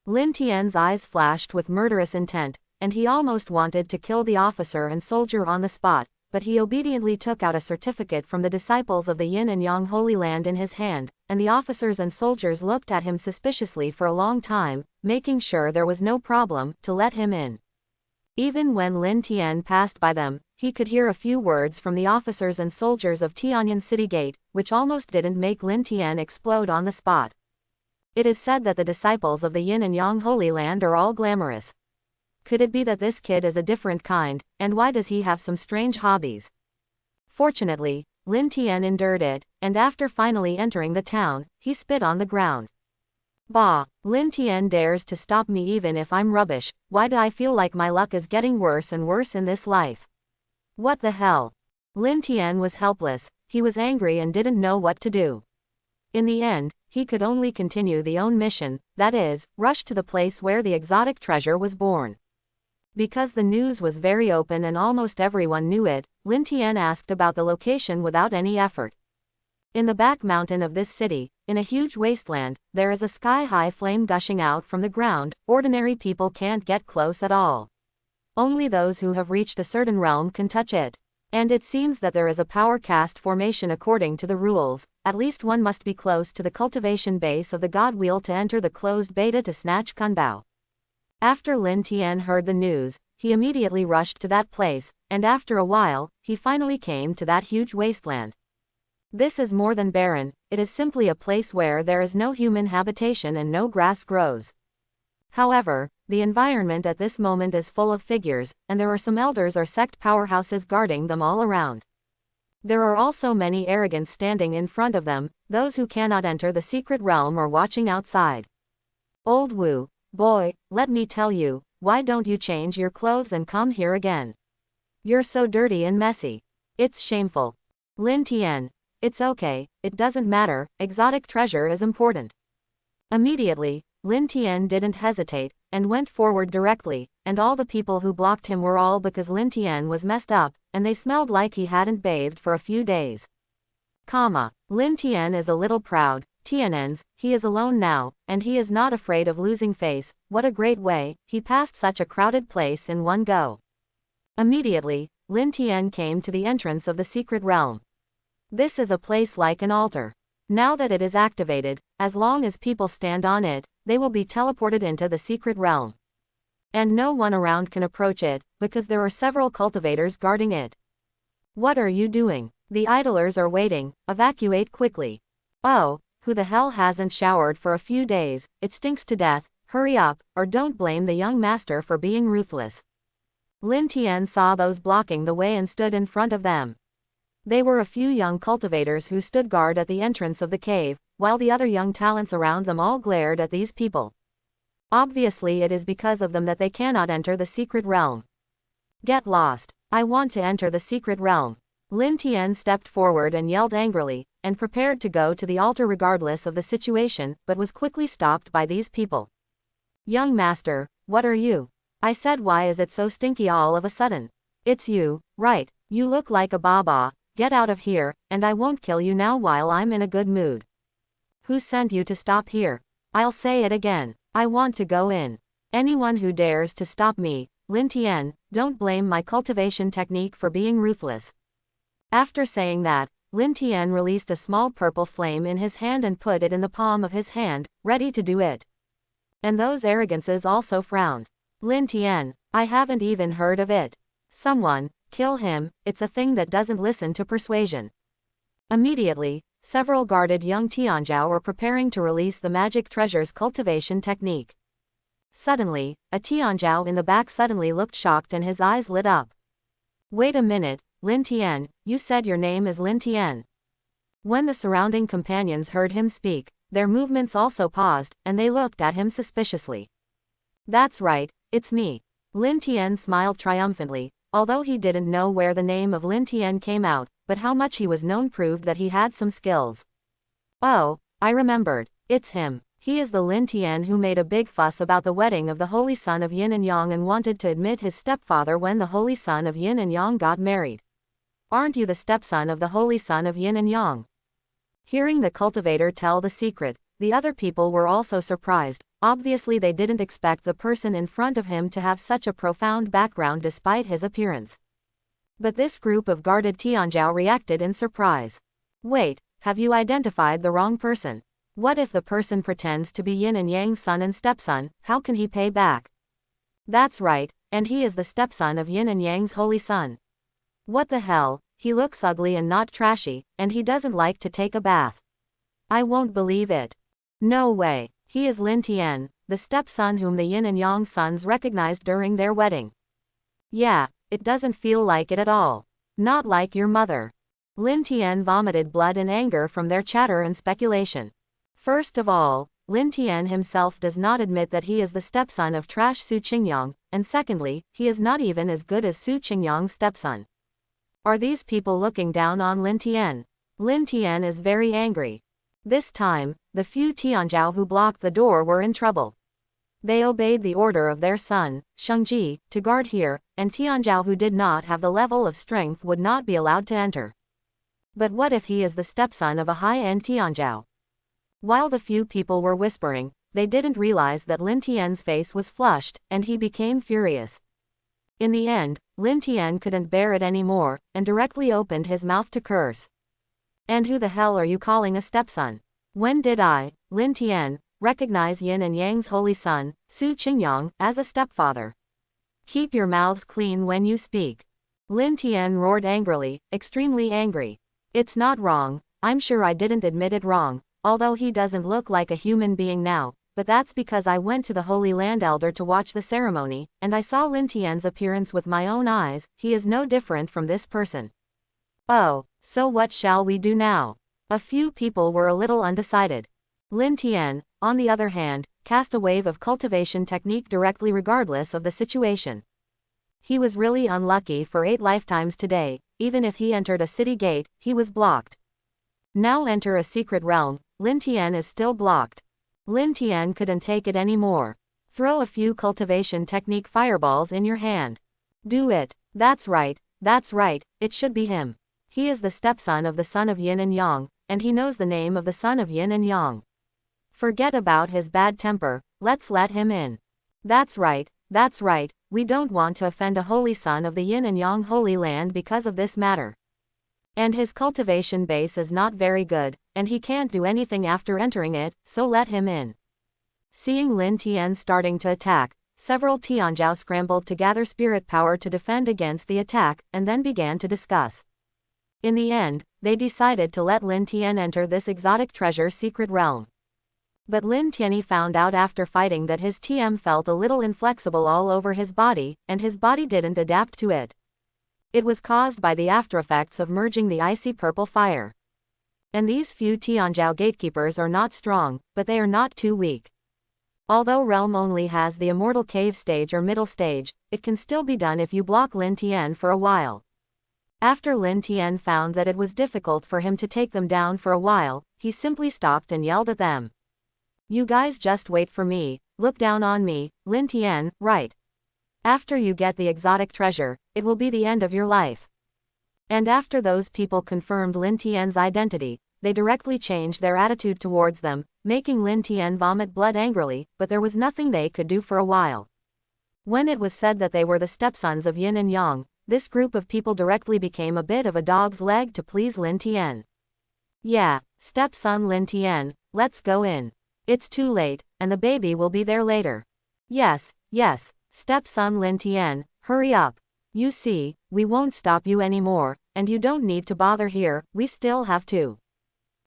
Lin Tien's eyes flashed with murderous intent, and he almost wanted to kill the officer and soldier on the spot, but he obediently took out a certificate from the disciples of the Yin and Yang Holy Land in his hand, and the officers and soldiers looked at him suspiciously for a long time, making sure there was no problem to let him in. Even when Lin Tien passed by them, he could hear a few words from the officers and soldiers of Tianyan City Gate, which almost didn't make Lin Tien explode on the spot. It is said that the disciples of the Yin and Yang Holy Land are all glamorous. Could it be that this kid is a different kind, and why does he have some strange hobbies? Fortunately, Lin Tien endured it, and after finally entering the town, he spit on the ground. "Bah, Lin Tien dares to stop me even if I'm rubbish. Why do I feel like my luck is getting worse and worse in this life? What the hell?" Lin Tien was helpless, he was angry and didn't know what to do. In the end, he could only continue the own mission, that is, rush to the place where the exotic treasure was born. Because the news was very open and almost everyone knew it, Lin Tien asked about the location without any effort. In the back mountain of this city, in a huge wasteland, there is a sky-high flame gushing out from the ground. Ordinary people can't get close at all. Only those who have reached a certain realm can touch it. And it seems that there is a power caste formation according to the rules. At least one must be close to the cultivation base of the God Wheel to enter the closed beta to snatch Kunbao. After Lin Tien heard the news, he immediately rushed to that place, and after a while, he finally came to that huge wasteland. This is more than barren, it is simply a place where there is no human habitation and no grass grows. However, the environment at this moment is full of figures, and there are some elders or sect powerhouses guarding them all around. There are also many arrogants standing in front of them, those who cannot enter the secret realm or watching outside. "Old Wu, boy, let me tell you, why don't you change your clothes and come here again? You're so dirty and messy. It's shameful." Lin Tien. "It's okay, it doesn't matter, exotic treasure is important." Immediately, Lin Tien didn't hesitate, and went forward directly, and all the people who blocked him were all because Lin Tien was messed up, and they smelled like he hadn't bathed for a few days. Lin Tien is a little proud. Tianan's, he is alone now, and he is not afraid of losing face. What a great way, he passed such a crowded place in one go. Immediately, Lin Tien came to the entrance of the secret realm. This is a place like an altar. Now that it is activated, as long as people stand on it, they will be teleported into the secret realm. And no one around can approach it, because there are several cultivators guarding it. What are you doing? The idlers are waiting, evacuate quickly. Oh, who the hell hasn't showered for a few days, it stinks to death, hurry up, or don't blame the young master for being ruthless. Lin Tien saw those blocking the way and stood in front of them. They were a few young cultivators who stood guard at the entrance of the cave, while the other young talents around them all glared at these people. Obviously it is because of them that they cannot enter the secret realm. Get lost. I want to enter the secret realm. Lin Tien stepped forward and yelled angrily, and prepared to go to the altar regardless of the situation, but was quickly stopped by these people. Young master, what are you? I said, why is it so stinky all of a sudden? It's you, right? You look like a baba. Get out of here, and I won't kill you now while I'm in a good mood. Who sent you to stop here? I'll say it again. I want to go in. Anyone who dares to stop me, Lin Tien, don't blame my cultivation technique for being ruthless. After saying that, Lin Tien released a small purple flame in his hand and put it in the palm of his hand, ready to do it. And those arrogances also frowned. Lin Tien, I haven't even heard of it. Someone, kill him, it's a thing that doesn't listen to persuasion. Immediately, several guarded young Tianzhao were preparing to release the magic treasure's cultivation technique. Suddenly, a Tianzhao in the back suddenly looked shocked and his eyes lit up. Wait a minute, Lin Tien, you said your name is Lin Tien. When the surrounding companions heard him speak, their movements also paused, and they looked at him suspiciously. That's right, it's me. Lin Tien smiled triumphantly, although he didn't know where the name of Lin Tien came out, but how much he was known proved that he had some skills. Oh, I remembered. It's him. He is the Lin Tien who made a big fuss about the wedding of the holy son of Yin and Yang and wanted to admit his stepfather when the holy son of Yin and Yang got married. Aren't you the stepson of the holy son of Yin and Yang? Hearing the cultivator tell the secret, the other people were also surprised. Obviously they didn't expect the person in front of him to have such a profound background despite his appearance. But this group of guarded Tianzhao reacted in surprise. Wait, have you identified the wrong person? What if the person pretends to be Yin and Yang's son and stepson, how can he pay back? That's right, and he is the stepson of Yin and Yang's holy son. What the hell, he looks ugly and not trashy, and he doesn't like to take a bath. I won't believe it. No way, he is Lin Tien, the stepson whom the Yin and Yang sons recognized during their wedding. Yeah, it doesn't feel like it at all. Not like your mother. Lin Tien vomited blood and anger from their chatter and speculation. First of all, Lin Tien himself does not admit that he is the stepson of trash Su Qingyang, and secondly, he is not even as good as Su Qingyang's stepson. Are these people looking down on Lin Tien? Lin Tien is very angry. This time, the few Tianzhao who blocked the door were in trouble. They obeyed the order of their son, Shengji, to guard here, and Tianzhao who did not have the level of strength would not be allowed to enter. But what if he is the stepson of a high-end Tianzhao? While the few people were whispering, they didn't realize that Lin Tien's face was flushed, and he became furious. In the end, Lin Tien couldn't bear it anymore, and directly opened his mouth to curse. And who the hell are you calling a stepson? When did I, Lin Tien, recognize Yin and Yang's holy son, Su Qingyang, as a stepfather? Keep your mouths clean when you speak. Lin Tien roared angrily, extremely angry. It's not wrong, I'm sure I didn't admit it wrong, although he doesn't look like a human being now, but that's because I went to the Holy Land Elder to watch the ceremony, and I saw Lin Tien's appearance with my own eyes. He is no different from this person. Oh, so what shall we do now? A few people were a little undecided. Lin Tien, on the other hand, cast a wave of cultivation technique directly regardless of the situation. He was really unlucky for 8 lifetimes today. Even if he entered a city gate, he was blocked. Now enter a secret realm, Lin Tien is still blocked. Lin Tien couldn't take it anymore. Throw a few cultivation technique fireballs in your hand. Do it. That's right, it should be him. He is the stepson of the son of Yin and Yang, and he knows the name of the son of Yin and Yang. Forget about his bad temper, let's let him in. That's right, That's right, we don't want to offend a holy son of the Yin and Yang Holy Land because of this matter. And his cultivation base is not very good, and he can't do anything after entering it, so let him in. Seeing Lin Tien starting to attack, several Tianzhao scrambled to gather spirit power to defend against the attack, and then began to discuss. In the end, they decided to let Lin Tien enter this exotic treasure secret realm. But Lin Tien found out after fighting that his TM felt a little inflexible all over his body, and his body didn't adapt to it. It was caused by the aftereffects of merging the icy purple fire. And these few Tianzhao gatekeepers are not strong, but they are not too weak. Although Realm only has the Immortal Cave stage or middle stage, it can still be done if you block Lin Tien for a while. After Lin Tien found that it was difficult for him to take them down for a while, he simply stopped and yelled at them. You guys just wait for me, look down on me, Lin Tien, right? After you get the exotic treasure, it will be the end of your life. And after those people confirmed Lin Tien's identity, they directly changed their attitude towards them, making Lin Tien vomit blood angrily, but there was nothing they could do for a while. When it was said that they were the stepsons of Yin and Yang, this group of people directly became a bit of a dog's leg to please Lin Tien. Yeah, stepson Lin Tien, let's go in. It's too late, and the baby will be there later. Yes, stepson Lin Tien, hurry up. You see, we won't stop you anymore, and you don't need to bother here, we still have to.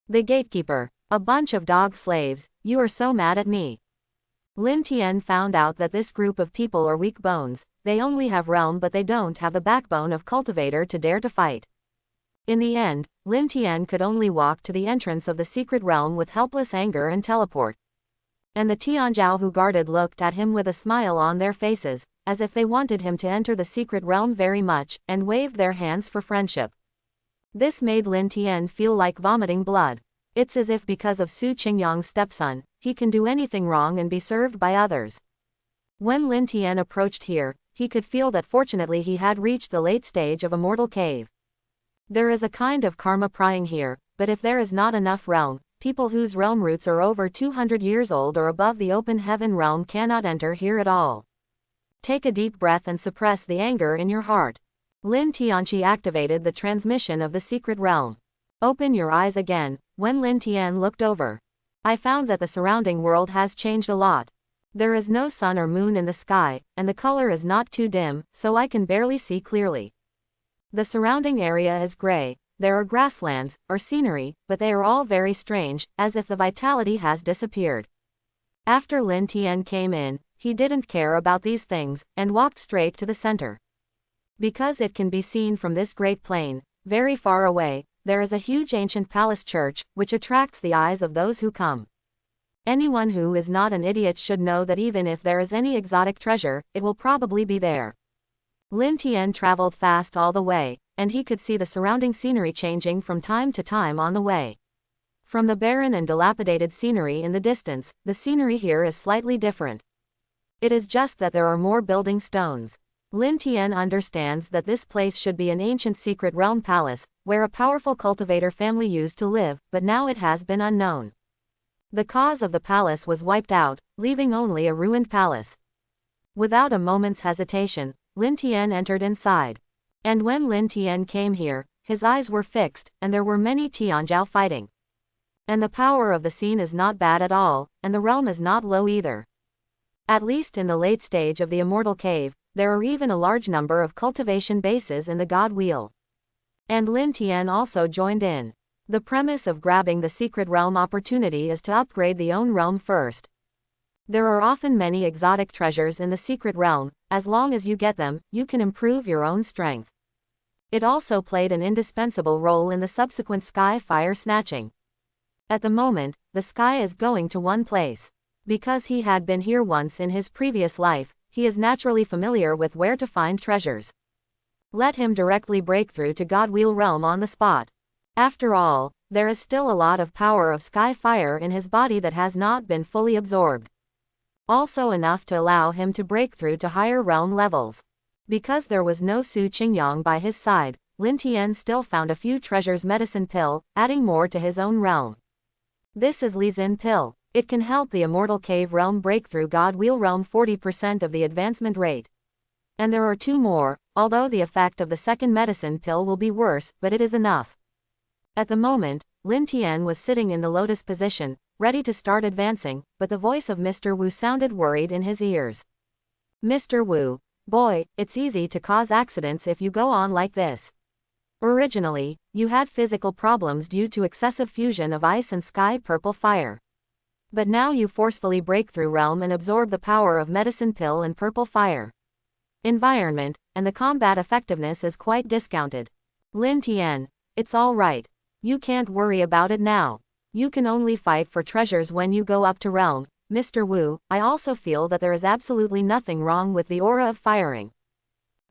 The gatekeeper, a bunch of dog slaves, you are so mad at me. Lin Tien found out that this group of people are weak bones, they only have realm but they don't have the backbone of cultivator to dare to fight. In the end, Lin Tien could only walk to the entrance of the secret realm with helpless anger and teleport. And the Tianzhao who guarded looked at him with a smile on their faces, as if they wanted him to enter the secret realm very much, and waved their hands for friendship. This made Lin Tien feel like vomiting blood. It's as if because of Su Qingyang's stepson, he can do anything wrong and be served by others. When Lin Tien approached here, he could feel that fortunately he had reached the late stage of Immortal Cave. There is a kind of karma prying here, but if there is not enough realm, people whose realm roots are over 200 years old or above the open heaven realm cannot enter here at all. Take a deep breath and suppress the anger in your heart. Lin Tianqi activated the transmission of the secret realm. Open your eyes again. When Lin Tien looked over, I found that the surrounding world has changed a lot. There is no sun or moon in the sky, and the color is not too dim, so I can barely see clearly. The surrounding area is gray. There are grasslands, or scenery, but they are all very strange, as if the vitality has disappeared. After Lin Tien came in, he didn't care about these things, and walked straight to the center. Because it can be seen from this great plain, very far away, there is a huge ancient palace church, which attracts the eyes of those who come. Anyone who is not an idiot should know that even if there is any exotic treasure, it will probably be there. Lin Tien traveled fast all the way, and he could see the surrounding scenery changing from time to time on the way. From the barren and dilapidated scenery in the distance, the scenery here is slightly different. It is just that there are more building stones. Lin Tien understands that this place should be an ancient secret realm palace, where a powerful cultivator family used to live, but now it has been unknown. The cause of the palace was wiped out, leaving only a ruined palace. Without a moment's hesitation, Lin Tien entered inside. And when Lin Tien came here, his eyes were fixed, and there were many Tianzhao fighting. And the power of the scene is not bad at all, and the realm is not low either. At least in the late stage of the Immortal Cave, there are even a large number of cultivation bases in the God Wheel. And Lin Tien also joined in. The premise of grabbing the secret realm opportunity is to upgrade the own realm first. There are often many exotic treasures in the secret realm. As long as you get them, you can improve your own strength. It also played an indispensable role in the subsequent sky fire snatching. At the moment, the sky is going to one place. Because he had been here once in his previous life, he is naturally familiar with where to find treasures. Let him directly break through to Godwheel realm on the spot. After all, there is still a lot of power of sky fire in his body that has not been fully absorbed. Also enough to allow him to break through to higher realm levels. Because there was no Su Qingyang by his side, Lin Tien still found a few treasures medicine pill, adding more to his own realm. This is Li Xin pill. It can help the Immortal Cave Realm break through God Wheel Realm 40% of the advancement rate. And there are 2 more, although the effect of the second medicine pill will be worse, but it is enough. At the moment, Lin Tien was sitting in the lotus position, ready to start advancing, but the voice of Mr. Wu sounded worried in his ears. Mr. Wu, boy, it's easy to cause accidents if you go on like this. Originally, you had physical problems due to excessive fusion of ice and sky purple fire. But now you forcefully break through realm and absorb the power of medicine pill and purple fire. Environment, and the combat effectiveness is quite discounted. Lin Tien, it's all right. You can't worry about it now. You can only fight for treasures when you go up to realm. Mr. Wu, I also feel that there is absolutely nothing wrong with the aura of firing.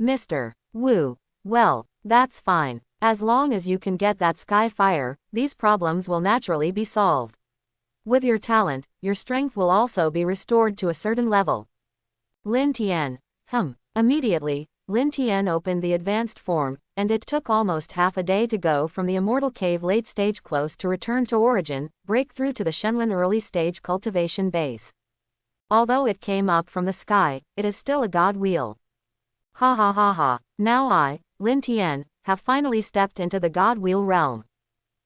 Mr. Wu, well, that's fine. As long as you can get that sky fire, these problems will naturally be solved. With your talent, your strength will also be restored to a certain level. Lin Tien, Immediately, Lin Tien opened the advanced form, and it took almost half a day to go from the Immortal Cave late stage close to return to origin, break through to the Chenran early stage cultivation base. Although it came up from the sky, it is still a god wheel. Ha ha ha ha, now I, Lin Tien, have finally stepped into the god wheel realm.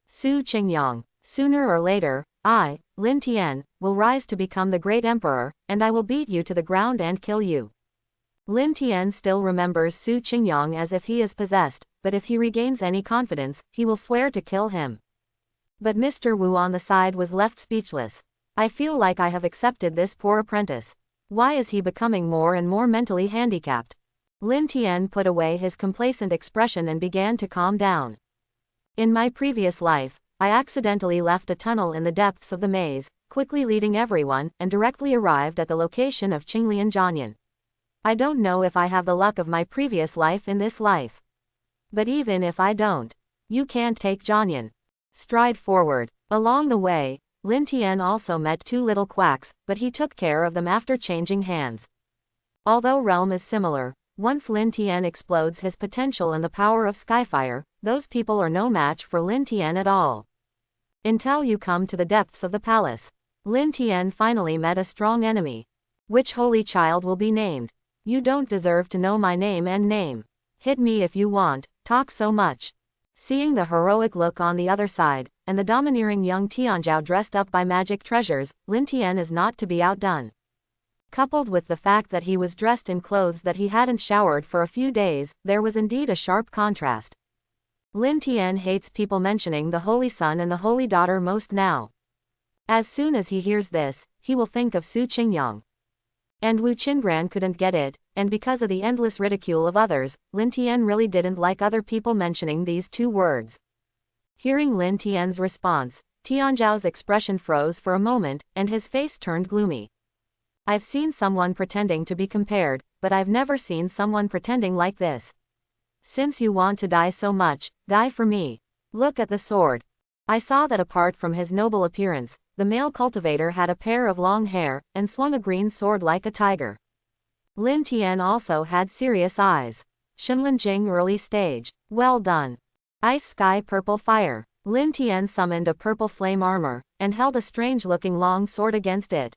Ching Yang, sooner or later, I, Lin Tien, will rise to become the great emperor, and I will beat you to the ground and kill you. Lin Tien still remembers Ching Yang as if he is possessed, but if he regains any confidence, he will swear to kill him. But Mr. Wu on the side was left speechless. I feel like I have accepted this poor apprentice. Why is he becoming more and more mentally handicapped? Lin Tien put away his complacent expression and began to calm down. In my previous life, I accidentally left a tunnel in the depths of the maze, quickly leading everyone, and directly arrived at the location of Qinglian Jianyan. I don't know if I have the luck of my previous life in this life. But even if I don't, you can't take Jianyan. Stride forward. Along the way, Lin Tien also met 2 little quacks, but he took care of them after changing hands. Although realm is similar, once Lin Tien explodes his potential and the power of Skyfire, those people are no match for Lin Tien at all. Until you come to the depths of the palace, Lin Tien finally met a strong enemy. Which holy child will be named? You don't deserve to know my name and name. Hit me if you want, talk so much. Seeing the heroic look on the other side, and the domineering young Tianzhao dressed up by magic treasures, Lin Tien is not to be outdone. Coupled with the fact that he was dressed in clothes that he hadn't showered for a few days, there was indeed a sharp contrast. Lin Tien hates people mentioning the Holy Son and the Holy Daughter most now. As soon as he hears this, he will think of Ching Yang. And Wu Chenran couldn't get it, and because of the endless ridicule of others, Lin Tien really didn't like other people mentioning these 2 words. Hearing Lin Tien's response, Tianzhao's expression froze for a moment, and his face turned gloomy. I've seen someone pretending to be compared, but I've never seen someone pretending like this. Since you want to die so much, die for me. Look at the sword. I saw that apart from his noble appearance, the male cultivator had a pair of long hair, and swung a green sword like a tiger. Lin Tien also had serious eyes. Shenlan Jing early stage. Well done. Ice sky purple fire. Lin Tien summoned a purple flame armor, and held a strange-looking long sword against it.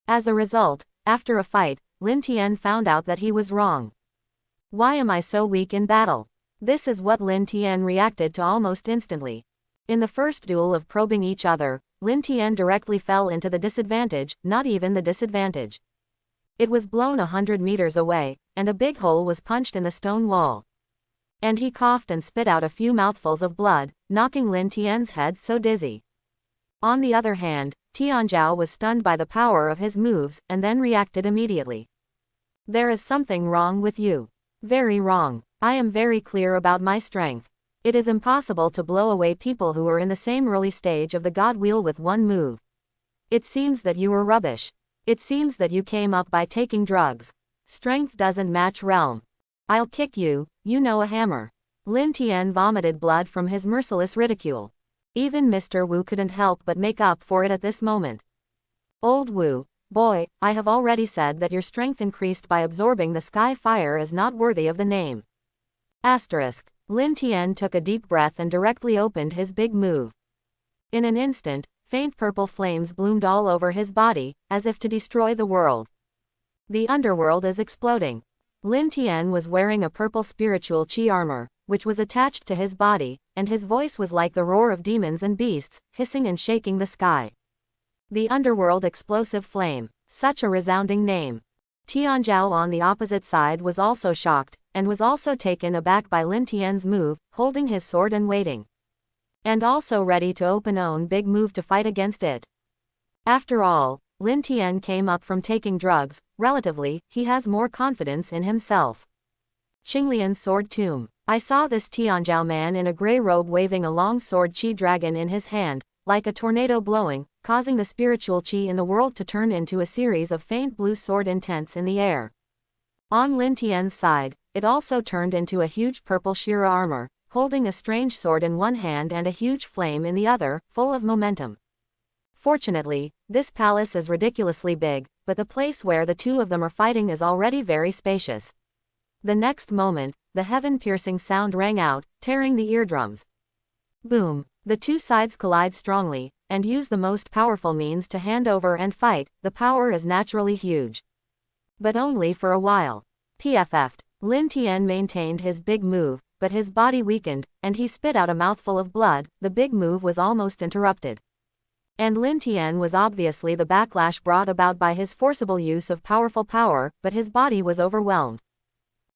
As a result, after a fight, Lin Tien found out that he was wrong. Why am I so weak in battle? This is what Lin Tien reacted to almost instantly. In the first duel of probing each other, Lin Tien directly fell into the disadvantage, not even the disadvantage. It was blown 100 meters away, and a big hole was punched in the stone wall. And he coughed and spit out a few mouthfuls of blood, knocking Lin Tien's head so dizzy. On the other hand, Tianzhao was stunned by the power of his moves, and then reacted immediately. There is something wrong with you. Very wrong. I am very clear about my strength. It is impossible to blow away people who are in the same early stage of the God Wheel with one move. It seems that you were rubbish. It seems that you came up by taking drugs. Strength doesn't match realm. I'll kick you, you know, a hammer. Lin Tien vomited blood from his merciless ridicule. Even Mr. Wu couldn't help but make up for it at this moment. Old Wu, boy, I have already said that your strength increased by absorbing the sky fire is not worthy of the name. Lin Tien took a deep breath and directly opened his big move. In an instant, Faint purple flames bloomed all over his body, as if to destroy the world. The underworld is exploding. Lin Tien was wearing a purple spiritual chi armor, which was attached to his body, and his voice was like the roar of demons and beasts, hissing and shaking the sky. The underworld explosive flame. Such a resounding name. Tianzhao on the opposite side was also shocked, and was also taken aback by Lin Tien's move, holding his sword and waiting. And also ready to open own big move to fight against it. After all, Lin Tien came up from taking drugs, relatively, he has more confidence in himself. Qinglian's sword tomb. I saw this Tianzhao man in a grey robe waving a long sword chi dragon in his hand, like a tornado blowing, causing the spiritual chi in the world to turn into a series of faint blue sword intents in the air. On Lin Tien's side, it also turned into a huge purple Shira armor, holding a strange sword in one hand and a huge flame in the other, full of momentum. Fortunately, this palace is ridiculously big, but the place where the two of them are fighting is already very spacious. The next moment, the heaven-piercing sound rang out, tearing the eardrums. Boom! The two sides collide strongly, and use the most powerful means to hand over and fight. The power is naturally huge. But only for a while. PFF'd. Lin Tien maintained his big move, but his body weakened, and he spit out a mouthful of blood. The big move was almost interrupted. And Lin Tien was obviously the backlash brought about by his forcible use of powerful power, but his body was overwhelmed.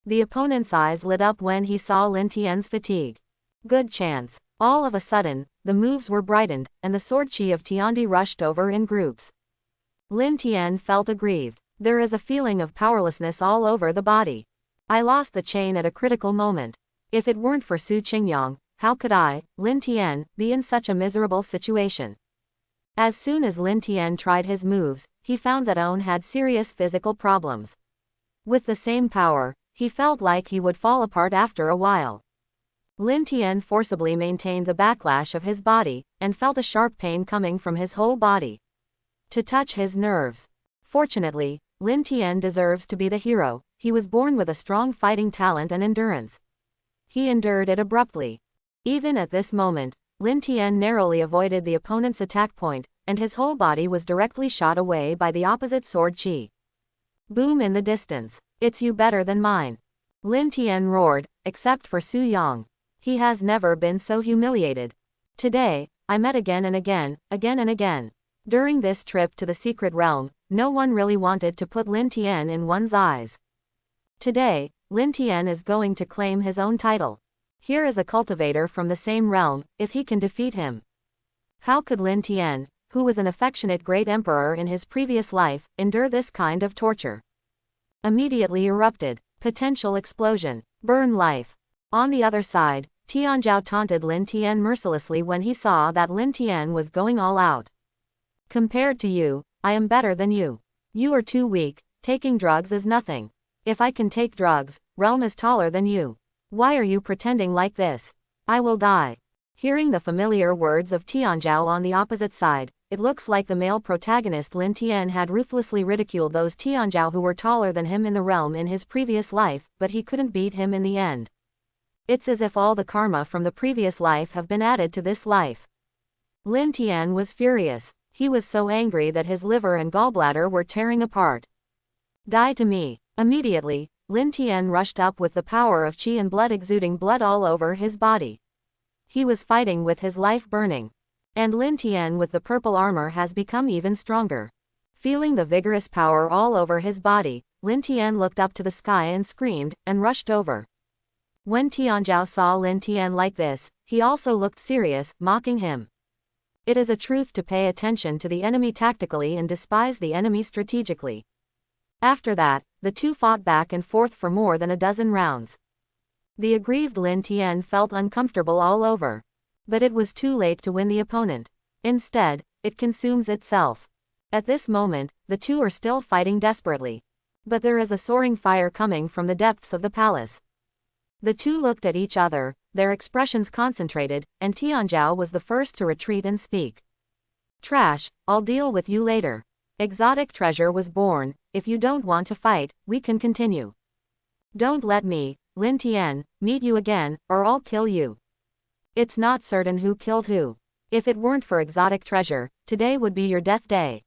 The opponent's eyes lit up when he saw Lin Tien's fatigue. Good chance. All of a sudden, the moves were brightened, and the sword chi of Tiandi rushed over in groups. Lin Tien felt aggrieved. There is a feeling of powerlessness all over the body. I lost the chain at a critical moment. If it weren't for Su Qingyang, how could I, Lin Tien, be in such a miserable situation? As soon as Lin Tien tried his moves, he found that Own had serious physical problems. With the same power, he felt like he would fall apart after a while. Lin Tien forcibly maintained the backlash of his body, and felt a sharp pain coming from his whole body. To touch his nerves. Fortunately, Lin Tien deserves to be the hero. He was born with a strong fighting talent and endurance. He endured it abruptly. Even at this moment, Lin Tien narrowly avoided the opponent's attack point, and his whole body was directly shot away by the opposite sword chi. Boom in the distance. It's you better than mine. Lin Tien roared, except for Su Yang. He has never been so humiliated. Today, I met again and again, again and again. During this trip to the secret realm, no one really wanted to put Lin Tien in one's eyes. Today, Lin Tien is going to claim his own title. Here is a cultivator from the same realm, if he can defeat him. How could Lin Tien, who was an affectionate great emperor in his previous life, endure this kind of torture? Immediately erupted. Potential explosion. Burn life. On the other side, Tianzhao taunted Lin Tien mercilessly when he saw that Lin Tien was going all out. Compared to you, I am better than you. You are too weak, taking drugs is nothing. If I can take drugs, realm is taller than you. Why are you pretending like this? I will die. Hearing the familiar words of Tianzhao on the opposite side, it looks like the male protagonist Lin Tien had ruthlessly ridiculed those Tianzhao who were taller than him in the realm in his previous life, but he couldn't beat him in the end. It's as if all the karma from the previous life have been added to this life. Lin Tien was furious. He was so angry that his liver and gallbladder were tearing apart. Die to me. Immediately, Lin Tien rushed up with the power of qi and blood exuding blood all over his body. He was fighting with his life burning. And Lin Tien with the purple armor has become even stronger. Feeling the vigorous power all over his body, Lin Tien looked up to the sky and screamed, and rushed over. When Tianzhao saw Lin Tien like this, he also looked serious, mocking him. It is a truth to pay attention to the enemy tactically and despise the enemy strategically. After that, the two fought back and forth for more than a dozen rounds. The aggrieved Lin Tien felt uncomfortable all over. But it was too late to win the opponent. Instead, it consumes itself. At this moment, the two are still fighting desperately. But there is a soaring fire coming from the depths of the palace. The two looked at each other, their expressions concentrated, and Tianzhao was the first to retreat and speak. Trash, I'll deal with you later. Exotic treasure was born. If you don't want to fight, we can continue. Don't let me, Lin Tien, meet you again, or I'll kill you. It's not certain who killed who. If it weren't for exotic treasure, today would be your death day.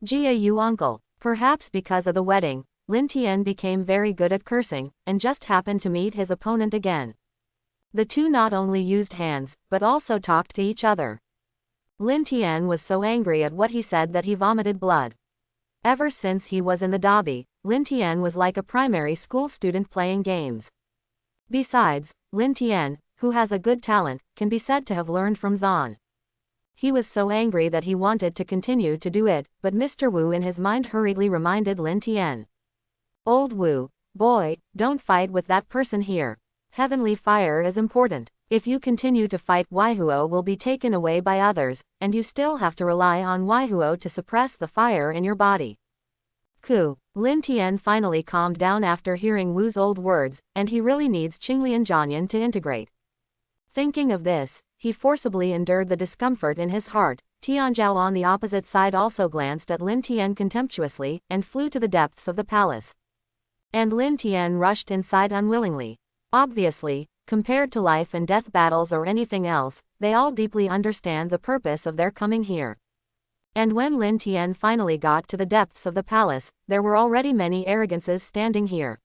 Jia you uncle. Perhaps because of the wedding, Lin Tien became very good at cursing, and just happened to meet his opponent again. The two not only used hands, but also talked to each other. Lin Tien was so angry at what he said that he vomited blood. Ever since he was in the dobby, Lin Tien was like a primary school student playing games. Besides, Lin Tien, who has a good talent, can be said to have learned from Zan. He was so angry that he wanted to continue to do it, but Mr. Wu in his mind hurriedly reminded Lin Tien. Old Wu, boy, don't fight with that person here. Heavenly fire is important. If you continue to fight, Waihuo will be taken away by others, and you still have to rely on Waihuo to suppress the fire in your body. Lin Tien finally calmed down after hearing Wu's old words, and he really needs Qinglian Jianyan to integrate. Thinking of this, he forcibly endured the discomfort in his heart. Tianzhao on the opposite side also glanced at Lin Tien contemptuously, and flew to the depths of the palace. And Lin Tien rushed inside unwillingly. Obviously, compared to life and death battles or anything else, they all deeply understand the purpose of their coming here. And when Lin Tien finally got to the depths of the palace, there were already many arrogances standing here.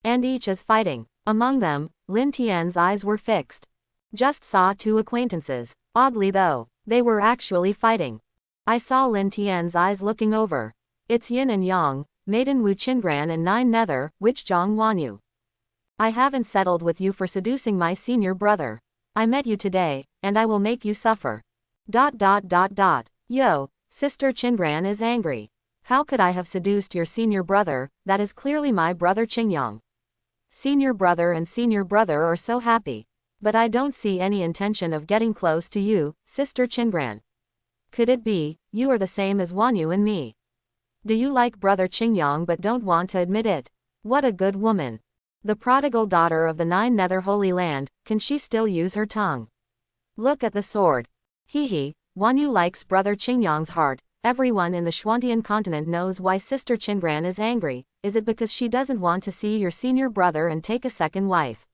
And each is fighting. Among them, Lin Tien's eyes were fixed. Just saw two acquaintances. Oddly though, they were actually fighting. I saw Lin Tien's eyes looking over. It's Yin and Yang, Maiden Wu Chenran and Nine Nether, which Jang Wanu. I haven't settled with you for seducing my senior brother. I met you today, and I will make you suffer. Yo, Sister Chenran is angry. How could I have seduced your senior brother? That is clearly my brother Ching Yang. Senior brother and senior brother are so happy. But I don't see any intention of getting close to you, Sister Chenran. Could it be, you are the same as Wanu and me? Do you like brother Ching Yang but don't want to admit it? What a good woman. The prodigal daughter of the Nine Nether Holy Land, can she still use her tongue? Look at the sword. Hee, Wanu likes brother Ching Yang's heart. Everyone in the Xuantian continent knows why Sister Chenran is angry. Is it because she doesn't want to see your senior brother and take a second wife?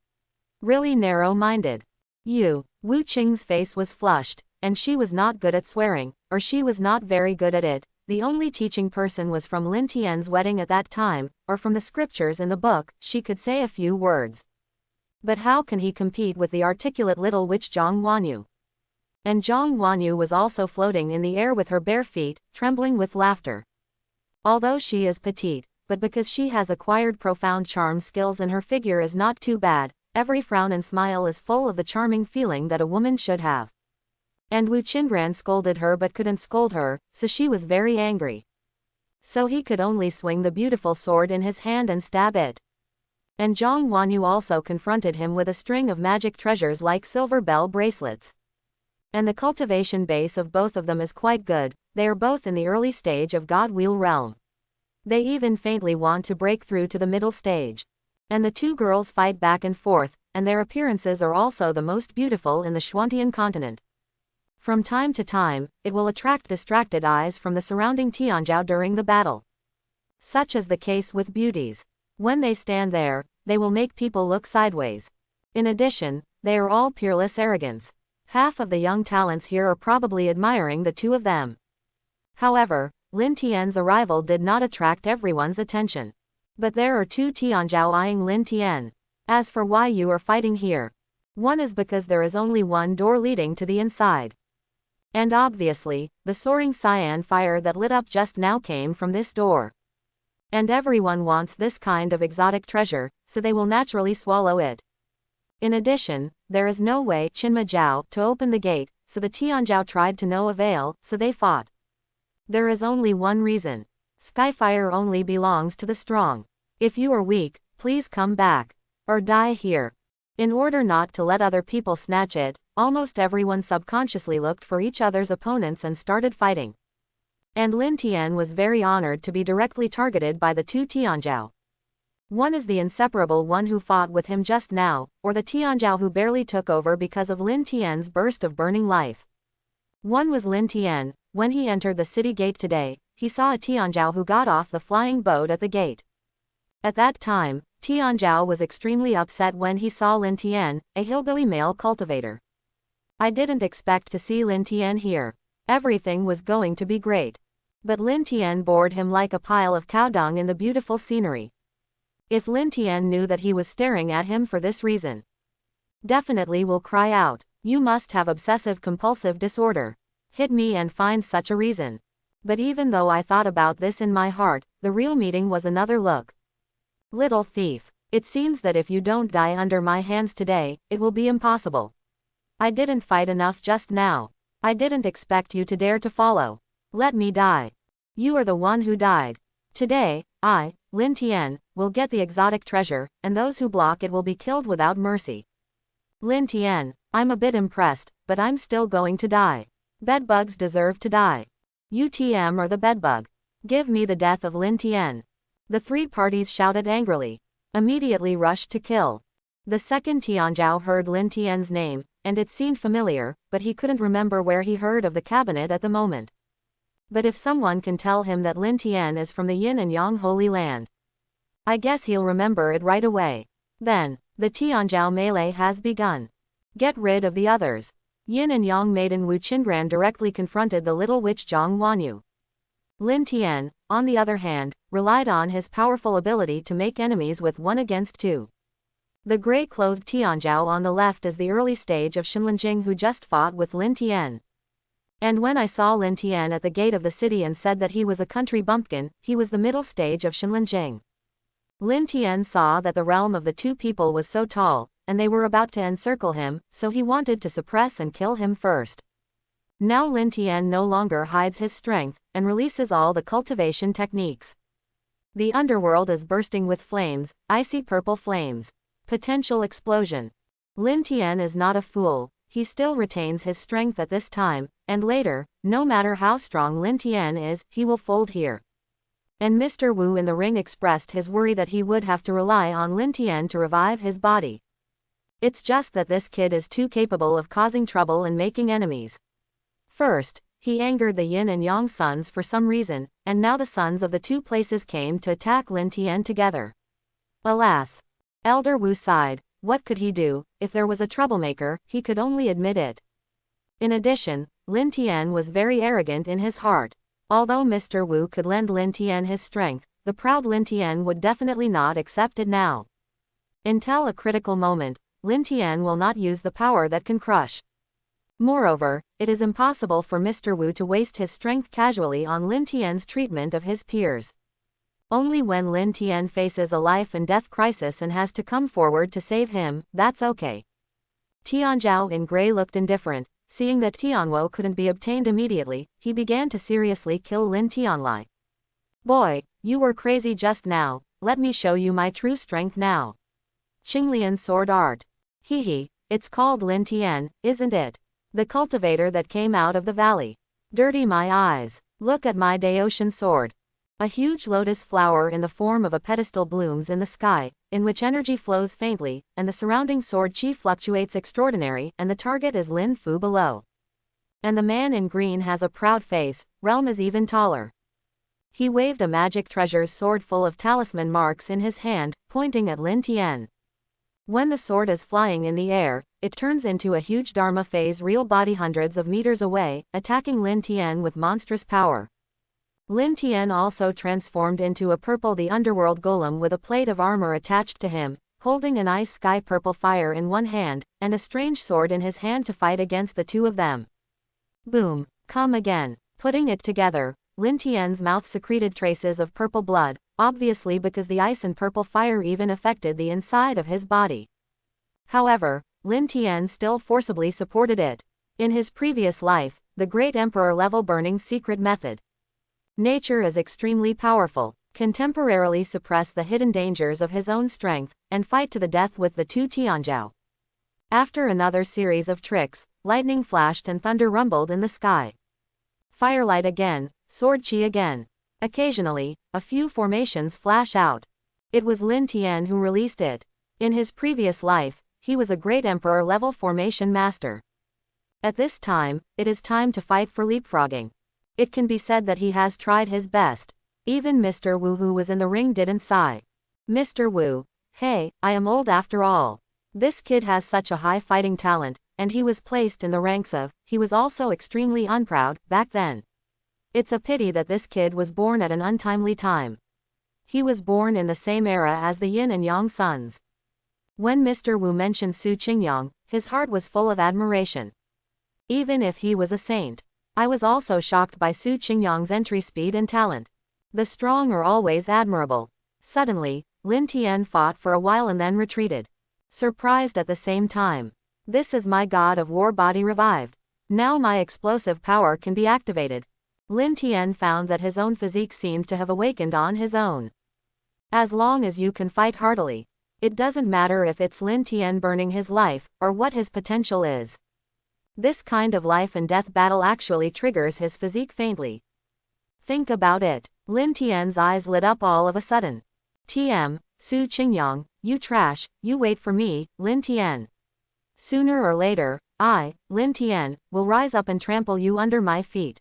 Really narrow-minded. Wu Qing's face was flushed, and she was not good at swearing, or she was not very good at it. The only teaching person was from Lin Tien's wedding at that time, or from the scriptures in the book. She could say a few words. But how can he compete with the articulate little witch Jang Wanu? And Jang Wanu was also floating in the air with her bare feet, trembling with laughter. Although she is petite, but because she has acquired profound charm skills and her figure is not too bad, every frown and smile is full of the charming feeling that a woman should have. And Wu Chenran scolded her but couldn't scold her, so she was very angry. So he could only swing the beautiful sword in his hand and stab it. And Jang Wanu also confronted him with a string of magic treasures like silver bell bracelets. And the cultivation base of both of them is quite good. They are both in the early stage of God Wheel realm. They even faintly want to break through to the middle stage. And the two girls fight back and forth, and their appearances are also the most beautiful in the Xuantian continent. From time to time, it will attract distracted eyes from the surrounding Tianzhao during the battle. Such is the case with beauties. When they stand there, they will make people look sideways. In addition, they are all peerless arrogance. Half of the young talents here are probably admiring the two of them. However, Lin Tien's arrival did not attract everyone's attention. But there are two Tianzhao eyeing Lin Tien. As for why you are fighting here, one is because there is only one door leading to the inside. And obviously, the soaring cyan fire that lit up just now came from this door. And everyone wants this kind of exotic treasure, so they will naturally swallow it. In addition, there is no way Qinma Zhao to open the gate, so the Tianzhao tried to no avail, so they fought. There is only one reason. Skyfire only belongs to the strong. If you are weak, please come back. Or die here. In order not to let other people snatch it, almost everyone subconsciously looked for each other's opponents and started fighting. And Lin Tien was very honored to be directly targeted by the two Tianzhao. One is the inseparable one who fought with him just now, or the Tianzhao who barely took over because of Lin Tien's burst of burning life. One was Lin Tien. When he entered the city gate today, he saw a Tianzhao who got off the flying boat at the gate. At that time, Tianzhao was extremely upset when he saw Lin Tien, a hillbilly male cultivator. I didn't expect to see Lin Tien here. Everything was going to be great. But Lin Tien bored him like a pile of cow dung in the beautiful scenery. If Lin Tien knew that he was staring at him for this reason, definitely will cry out, "You must have obsessive-compulsive disorder. Hit me and find such a reason." But even though I thought about this in my heart, the real meaning was another look. Little thief. It seems that if you don't die under my hands today, it will be impossible. I didn't fight enough just now. I didn't expect you to dare to follow. Let me die. You are the one who died. Today, I, Lin Tien, will get the exotic treasure, and those who block it will be killed without mercy. Lin Tien, I'm a bit impressed, but I'm still going to die. Bedbugs deserve to die. UTM or the bedbug. Give me the death of Lin Tien. The three parties shouted angrily. Immediately rushed to kill. The second Tianzhao heard Lin Tien's name, and it seemed familiar, but he couldn't remember where he heard of the cabinet at the moment. But if someone can tell him that Lin Tien is from the Yin and Yang Holy Land, I guess he'll remember it right away. Then, the Tianzhao melee has begun. Get rid of the others. Yin and Yang maiden Wu Chenran directly confronted the little witch Jang Wanu. Lin Tien, on the other hand, relied on his powerful ability to make enemies with 1 against 2. The gray-clothed Tianzhao on the left is the early stage of Shenlanjing who just fought with Lin Tien. And when I saw Lin Tien at the gate of the city and said that he was a country bumpkin, he was the middle stage of Shenlanjing. Lin Tien saw that the realm of the two people was so tall, and they were about to encircle him, so he wanted to suppress and kill him first. Now Lin Tien no longer hides his strength, and releases all the cultivation techniques. The underworld is bursting with flames, icy purple flames. Potential explosion. Lin Tien is not a fool, he still retains his strength at this time, and later, no matter how strong Lin Tien is, he will fold here. And Mr. Wu in the ring expressed his worry that he would have to rely on Lin Tien to revive his body. It's just that this kid is too capable of causing trouble and making enemies. First, he angered the Yin and Yang sons for some reason, and now the sons of the two places came to attack Lin Tien together. Alas! Elder Wu sighed. What could he do? If there was a troublemaker, he could only admit it. In addition, Lin Tien was very arrogant in his heart. Although Mr. Wu could lend Lin Tien his strength, the proud Lin Tien would definitely not accept it now. Until a critical moment, Lin Tien will not use the power that can crush. Moreover, it is impossible for Mr. Wu to waste his strength casually on Lin Tien's treatment of his peers. Only when Lin Tien faces a life and death crisis and has to come forward to save him, that's okay. Tianzhao in gray looked indifferent. Seeing that Tianwo couldn't be obtained immediately, he began to seriously kill Lin Tianlai. Boy, you were crazy just now, let me show you my true strength now. Qinglian sword art. Hehe, it's called Lin Tien, isn't it? The cultivator that came out of the valley. Dirty my eyes. Look at my Daoshan sword. A huge lotus flower in the form of a pedestal blooms in the sky, in which energy flows faintly, and the surrounding sword chi fluctuates extraordinary, and the target is Lin Fu below. And the man in green has a proud face, realm is even taller. He waved a magic treasure's sword full of talisman marks in his hand, pointing at Lin Tien. When the sword is flying in the air, it turns into a huge Dharma phase real body hundreds of meters away, attacking Lin Tien with monstrous power. Lin Tien also transformed into a purple the underworld golem with a plate of armor attached to him, holding an ice sky purple fire in one hand, and a strange sword in his hand to fight against the two of them. Boom, come again. Putting it together, Lin Tien's mouth secreted traces of purple blood, obviously because the ice and purple fire even affected the inside of his body. However, Lin Tien still forcibly supported it. In his previous life, the great emperor level burning secret method. Nature is extremely powerful, can temporarily suppress the hidden dangers of his own strength, and fight to the death with the two Tianzhao. After another series of tricks, lightning flashed and thunder rumbled in the sky. Firelight again, sword chi again. Occasionally, a few formations flash out. It was Lin Tien who released it. In his previous life, he was a great emperor level formation master. At this time, it is time to fight for leapfrogging. It can be said that he has tried his best. Even Mr. Wu who was in the ring didn't sigh. Mr. Wu, hey, I am old after all. This kid has such a high fighting talent, and he was placed in the ranks of, he was also extremely unproud, back then. It's a pity that this kid was born at an untimely time. He was born in the same era as the Yin and Yang sons. When Mr. Wu mentioned Su Qingyang, his heart was full of admiration. Even if he was a saint. I was also shocked by Su Qingyang's entry speed and talent. The strong are always admirable. Suddenly, Lin Tien fought for a while and then retreated. Surprised at the same time. This is my god of war body revived. Now my explosive power can be activated. Lin Tien found that his own physique seemed to have awakened on his own. As long as you can fight heartily. It doesn't matter if it's Lin Tien burning his life, or what his potential is. This kind of life and death battle actually triggers his physique faintly. Think about it. Lin Tien's eyes lit up all of a sudden. TM, Su Qingyang, you trash, you wait for me, Lin Tien. Sooner or later, I, Lin Tien, will rise up and trample you under my feet.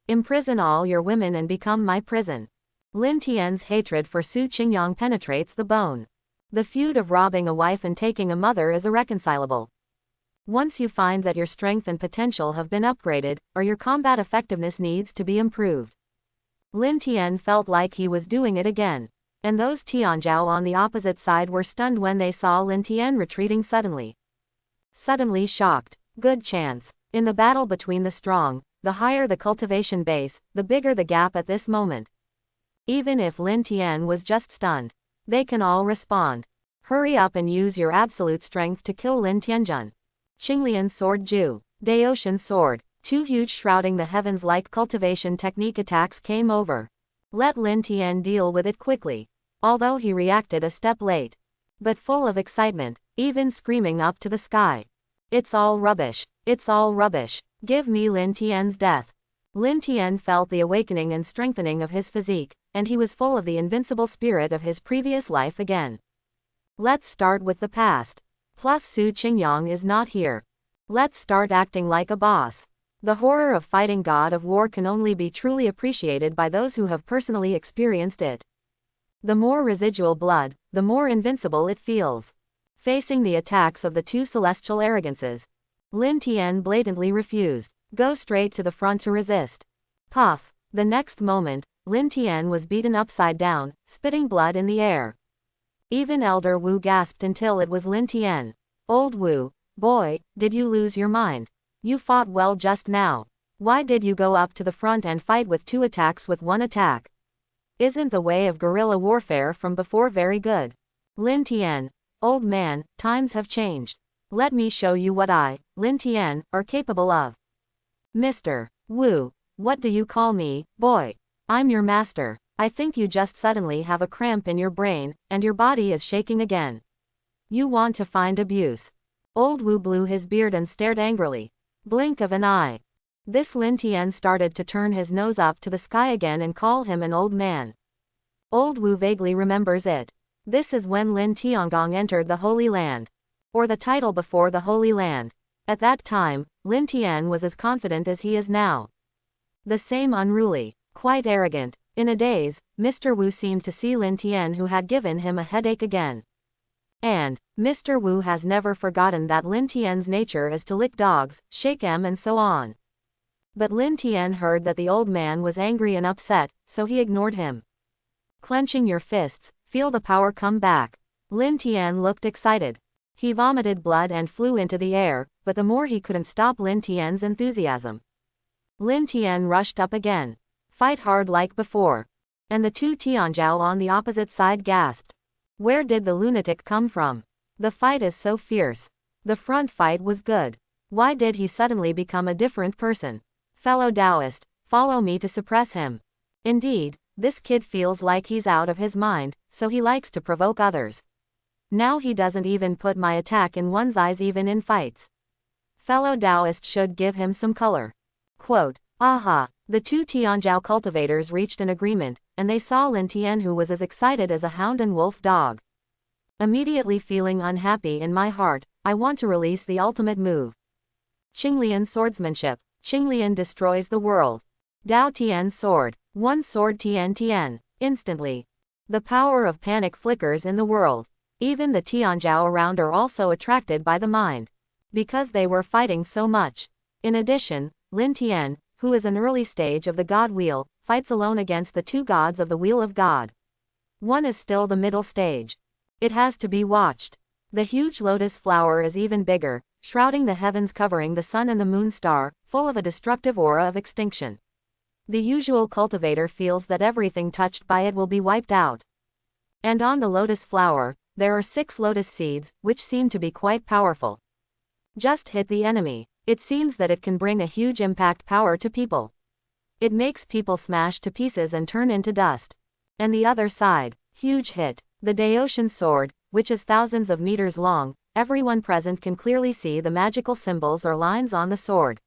Imprison all your women and become my prison. Lin Tien's hatred for Su Qingyang penetrates the bone. The feud of robbing a wife and taking a mother is irreconcilable. Once you find that your strength and potential have been upgraded, or your combat effectiveness needs to be improved. Lin Tien felt like he was doing it again. And those Tianzhao on the opposite side were stunned when they saw Lin Tien retreating suddenly. Suddenly shocked. Good chance. In the battle between the strong, the higher the cultivation base, the bigger the gap at this moment. Even if Lin Tien was just stunned, they can all respond. Hurry up and use your absolute strength to kill Lin Tianjun. Qinglian Sword Ju, Daotian Sword, two huge shrouding the heavens like cultivation technique attacks came over. Let Lin Tien deal with it quickly. Although he reacted a step late. But full of excitement, even screaming up to the sky. It's all rubbish. It's all rubbish. Give me Lin Tien's death. Lin Tien felt the awakening and strengthening of his physique, and he was full of the invincible spirit of his previous life again. Let's start with the past. Plus Su Qingyang is not here. Let's start acting like a boss. The horror of fighting God of War can only be truly appreciated by those who have personally experienced it. The more residual blood, the more invincible it feels. Facing the attacks of the two celestial arrogances, Lin Tien blatantly refused. Go straight to the front to resist. Puff. The next moment, Lin Tien was beaten upside down, spitting blood in the air. Even Elder Wu gasped until it was Lin Tien. Old Wu, boy, did you lose your mind? You fought well just now. Why did you go up to the front and fight with two attacks with one attack? Isn't the way of guerrilla warfare from before very good? Lin Tien, old man, times have changed. Let me show you what I, Lin Tien, are capable of. Mr. Wu, what do you call me, boy? I'm your master. I think you just suddenly have a cramp in your brain, and your body is shaking again. You want to find abuse. Old Wu blew his beard and stared angrily. Blink of an eye. This Lin Tien started to turn his nose up to the sky again and call him an old man. Old Wu vaguely remembers it. This is when Lin Tiangong entered the Holy Land. Or the title before the Holy Land. At that time, Lin Tien was as confident as he is now. The same unruly, quite arrogant. In a daze, Mr. Wu seemed to see Lin Tien who had given him a headache again. And, Mr. Wu has never forgotten that Lin Tien's nature is to lick dogs, shake them and so on. But Lin Tien heard that the old man was angry and upset, so he ignored him. Clenching your fists, feel the power come back. Lin Tien looked excited. He vomited blood and flew into the air, but the more he couldn't stop Lin Tien's enthusiasm. Lin Tien rushed up again. Fight hard like before. And the two Tianzhao on the opposite side gasped. Where did the lunatic come from? The fight is so fierce. The front fight was good. Why did he suddenly become a different person? Fellow Taoist, follow me to suppress him. Indeed, this kid feels like he's out of his mind, so he likes to provoke others. Now he doesn't even put my attack in one's eyes even in fights. Fellow Taoist should give him some color. Quote, aha. The two Tianzhao cultivators reached an agreement, and they saw Lin Tien who was as excited as a hound and wolf dog. Immediately feeling unhappy in my heart, I want to release the ultimate move. Qinglian swordsmanship. Qinglian destroys the world. Dao Tien sword. One sword Tien Tien. Instantly. The power of panic flickers in the world. Even the Tianzhao around are also attracted by the mind. because they were fighting so much. In addition, Lin Tien, who is an early stage of the God Wheel, fights alone against the two gods of the Wheel of God. One is still the middle stage. It has to be watched. The huge lotus flower is even bigger, shrouding the heavens, covering the sun and the moon star, full of a destructive aura of extinction. The usual cultivator feels that everything touched by it will be wiped out. And on the lotus flower, there are 6 lotus seeds, which seem to be quite powerful. Just hit the enemy. It seems that it can bring a huge impact power to people. It makes people smash to pieces and turn into dust. And the other side, huge hit. The Daoshan sword, which is thousands of meters long, everyone present can clearly see the magical symbols or lines on the sword,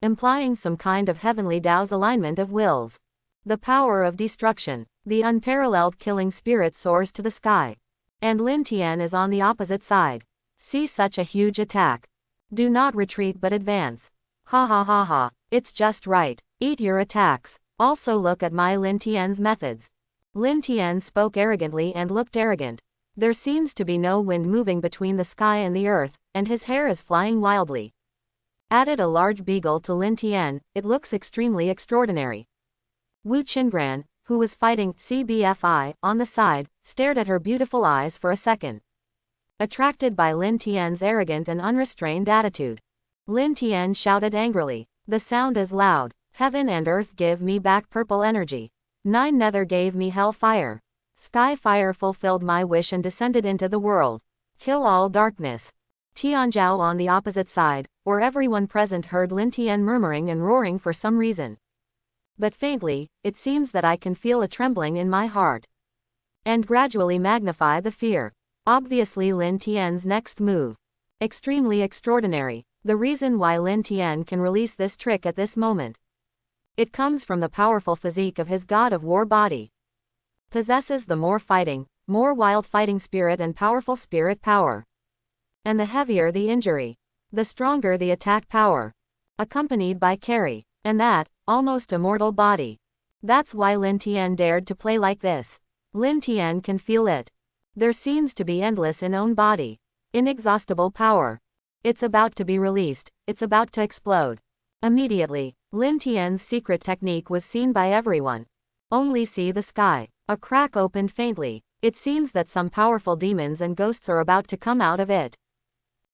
implying some kind of heavenly Tao's alignment of wills. The power of destruction, the unparalleled killing spirit soars to the sky. And Lin Tien is on the opposite side. See such a huge attack. Do not retreat but advance. Ha ha ha ha, it's just right. Eat your attacks. Also look at my Lin Tien's methods. Lin Tien spoke arrogantly and looked arrogant. There seems to be no wind moving between the sky and the earth, and his hair is flying wildly. Added a large beagle to Lin Tien, it looks extremely extraordinary. Wu Chenran, who was fighting CBFI on the side, stared at her beautiful eyes for a second, attracted by Lin Tien's arrogant and unrestrained attitude. Lin Tien shouted angrily. The sound is loud. Heaven and earth give me back purple energy. 9 nether gave me hell fire. Sky fire fulfilled my wish and descended into the world. Kill all darkness. Tianzhao on the opposite side, or everyone present heard Lin Tien murmuring and roaring for some reason. But faintly, it seems that I can feel a trembling in my heart. And gradually magnify the fear. Obviously Lin Tien's next move. Extremely extraordinary. The reason why Lin Tien can release this trick at this moment. It comes from the powerful physique of his god of war body. Possesses the more fighting, more wild fighting spirit and powerful spirit power. And the heavier the injury, the stronger the attack power. Accompanied by carry, and that, almost immortal body. That's why Lin Tien dared to play like this. Lin Tien can feel it. There seems to be endless in own body. Inexhaustible power. It's about to be released, it's about to explode. Immediately, Lin Tien's secret technique was seen by everyone. Only see the sky. A crack opened faintly. It seems that some powerful demons and ghosts are about to come out of it.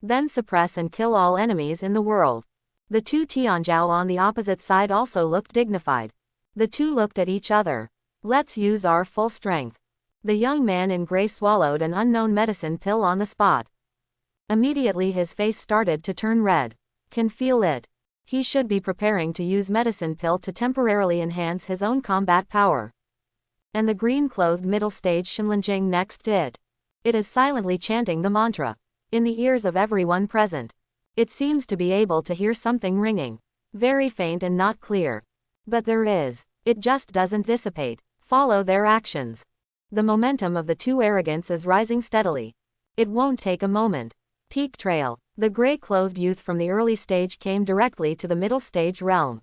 Then suppress and kill all enemies in the world. The two Tianzhao on the opposite side also looked dignified. The two looked at each other. Let's use our full strength. The young man in gray swallowed an unknown medicine pill on the spot. Immediately his face started to turn red. Can feel it. He should be preparing to use medicine pill to temporarily enhance his own combat power. And the green-clothed middle stage Shenlinjing next to it. It is silently chanting the mantra. In the ears of everyone present. It seems to be able to hear something ringing. Very faint and not clear. But there is. It just doesn't dissipate. Follow their actions. The momentum of the two arrogance is rising steadily. It won't take a moment. Peak trail. The gray-clothed youth from the early stage came directly to the middle stage realm.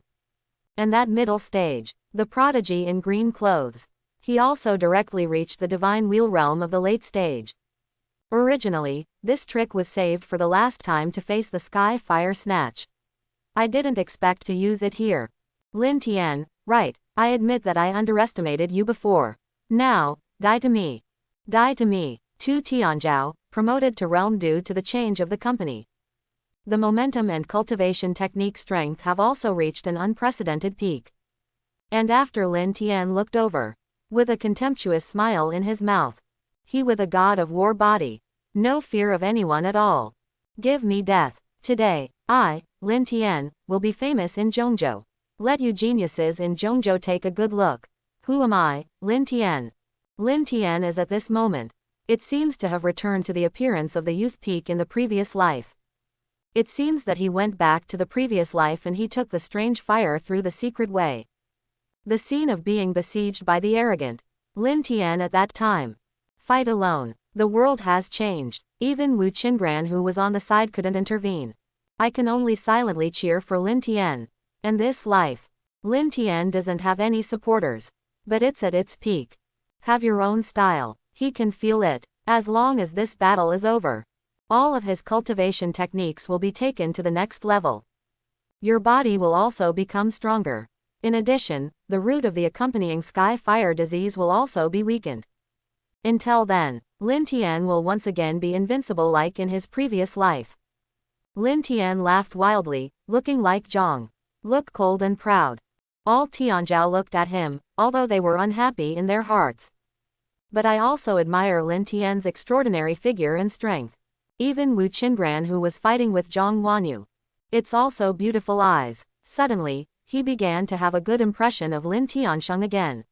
And that middle stage, the prodigy in green clothes. He also directly reached the divine wheel realm of the late stage. Originally, this trick was saved for the last time to face the sky fire snatch. I didn't expect to use it here. Lin Tien, right, I admit that I underestimated you before. Now, die to me. Die to me. 2 Tianzhao, promoted to realm due to the change of the company. The momentum and cultivation technique strength have also reached an unprecedented peak. And after Lin Tien looked over, with a contemptuous smile in his mouth, he with a god of war body, no fear of anyone at all. Give me death. Today, I, Lin Tien, will be famous in Jonjo. Let you geniuses in Jonjo take a good look. Who am I, Lin Tien? Lin Tien is at this moment. It seems to have returned to the appearance of the youth peak in the previous life. It seems that he went back to the previous life and he took the strange fire through the secret way. The scene of being besieged by the arrogant Lin Tien at that time. Fight alone. The world has changed. Even Wu Chenran who was on the side couldn't intervene. I can only silently cheer for Lin Tien. And this life. Lin Tien doesn't have any supporters. But it's at its peak. Have your own style. He can feel it. As long as this battle is over. All of his cultivation techniques will be taken to the next level. Your body will also become stronger. In addition, the root of the accompanying sky fire disease will also be weakened. Until then, Lin Tien will once again be invincible like in his previous life. Lin Tien laughed wildly, looking like Jang. Look cold and proud. All Tianzhao looked at him, although they were unhappy in their hearts. But I also admire Lin Tien's extraordinary figure and strength. Even Wu Chenran, who was fighting with Jang Wanu. It's also beautiful eyes. Suddenly, he began to have a good impression of Lin Tiansheng again.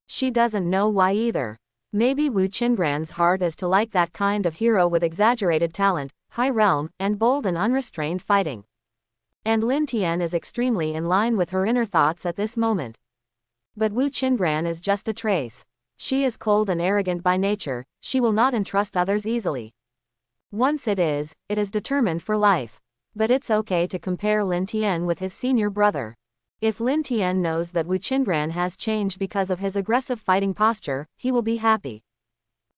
She doesn't know why either. Maybe Wu Chenran's heart is to like that kind of hero with exaggerated talent, high realm, and bold and unrestrained fighting. And Lin Tien is extremely in line with her inner thoughts at this moment. But Wu Chenran is just a trace. She is cold and arrogant by nature, she will not entrust others easily. Once it is determined for life. But it's okay to compare Lin Tien with his senior brother. If Lin Tien knows that Wu Chenran has changed because of his aggressive fighting posture, he will be happy.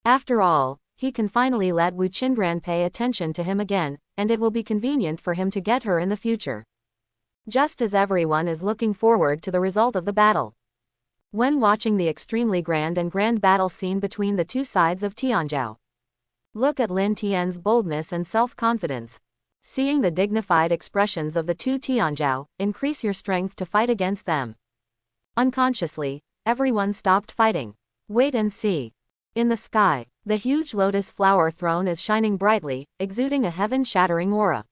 After all, he can finally let Wu Chenran pay attention to him again, and it will be convenient for him to get her in the future. Just as everyone is looking forward to the result of the battle. When watching the extremely grand battle scene between the two sides of Tianzhao. Look at Lin Tien's boldness and self-confidence. Seeing the dignified expressions of the two Tianzhao, increase your strength to fight against them. Unconsciously, everyone stopped fighting. Wait and see. In the sky, the huge lotus flower throne is shining brightly, exuding a heaven-shattering aura.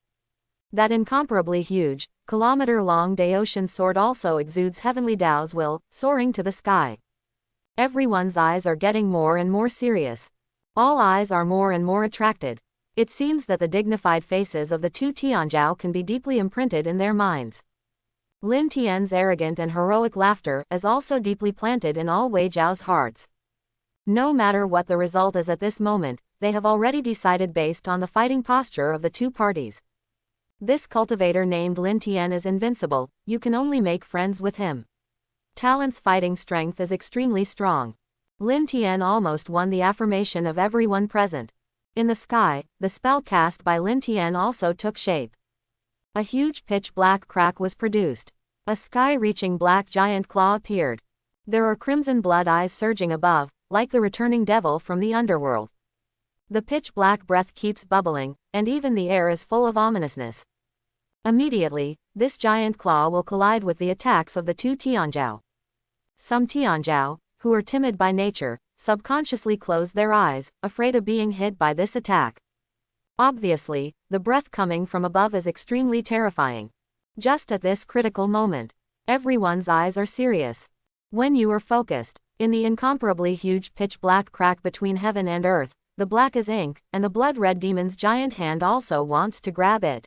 That incomparably huge, kilometer-long Daotian sword also exudes heavenly Dao's will, soaring to the sky. Everyone's eyes are getting more and more serious. All eyes are more and more attracted. It seems that the dignified faces of the two Tianzhao can be deeply imprinted in their minds. Lin Tien's arrogant and heroic laughter is also deeply planted in all Wei Zhao's hearts. No matter what the result is at this moment, they have already decided based on the fighting posture of the two parties. This cultivator named Lin Tien is invincible, you can only make friends with him. Talent's fighting strength is extremely strong. Lin Tien almost won the affirmation of everyone present. In the sky, the spell cast by Lin Tien also took shape. A huge pitch-black crack was produced. A sky-reaching black giant claw appeared. There are crimson blood eyes surging above, like the returning devil from the underworld. The pitch-black breath keeps bubbling, and even the air is full of ominousness. Immediately, this giant claw will collide with the attacks of the two Tianzhao. Some Tianzhao, who are timid by nature, subconsciously close their eyes, afraid of being hit by this attack. Obviously, the breath coming from above is extremely terrifying. Just at this critical moment, everyone's eyes are serious. When you are focused, in the incomparably huge pitch-black crack between heaven and earth, the black is ink, and the blood-red demon's giant hand also wants to grab it.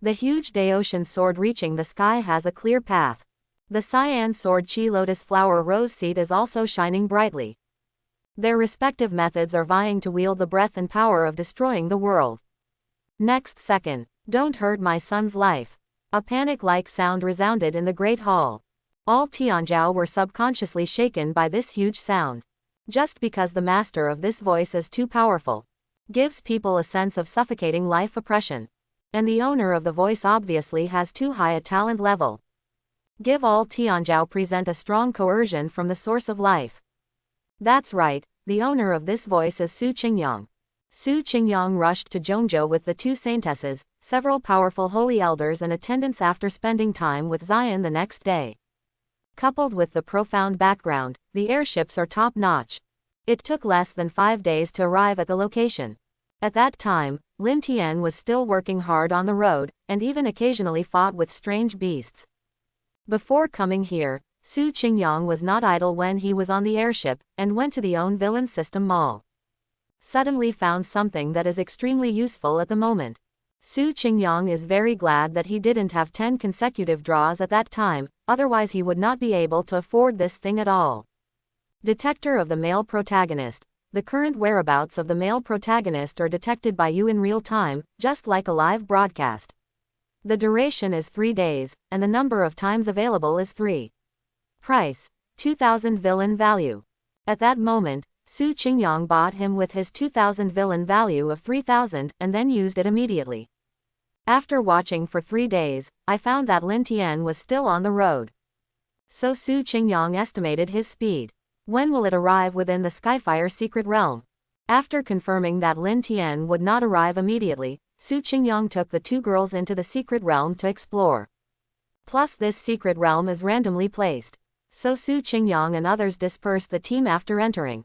The huge Daotian sword reaching the sky has a clear path. The cyan sword Chi Lotus Flower Rose Seed is also shining brightly. Their respective methods are vying to wield the breath and power of destroying the world. Next second, don't hurt my son's life. A panic-like sound resounded in the great hall. All Tianzhao were subconsciously shaken by this huge sound. Just because the master of this voice is too powerful. Gives people a sense of suffocating life oppression. And the owner of the voice obviously has too high a talent level. Give all Tianzhao present a strong coercion from the source of life. That's right, the owner of this voice is Ching Yang. Ching Yang rushed to Jonjo with the two saintesses, several powerful holy elders and attendants after spending time with Zion the next day. Coupled with the profound background, the airships are top-notch. It took less than 5 days to arrive at the location. At that time, Lin Tien was still working hard on the road, and even occasionally fought with strange beasts. Before coming here, Ching Yang was not idle when he was on the airship, and went to the own villain system mall. Suddenly found something that is extremely useful at the moment. Ching Yang is very glad that he didn't have 10 consecutive draws at that time, otherwise he would not be able to afford this thing at all. Detector of the male protagonist. The current whereabouts of the male protagonist are detected by you in real time, just like a live broadcast. The duration is 3 days, and the number of times available is 3. Price: 2000 villain value. At that moment, Su Qingyang bought him with his 2,000 villain value of 3,000 and then used it immediately. After watching for 3 days, I found that Lin Tien was still on the road. So Su Qingyang estimated his speed. When will it arrive within the Skyfire secret realm? After confirming that Lin Tien would not arrive immediately, Su Qingyang took the 2 girls into the secret realm to explore. Plus this secret realm is randomly placed. So Su Qingyang and others dispersed the team after entering.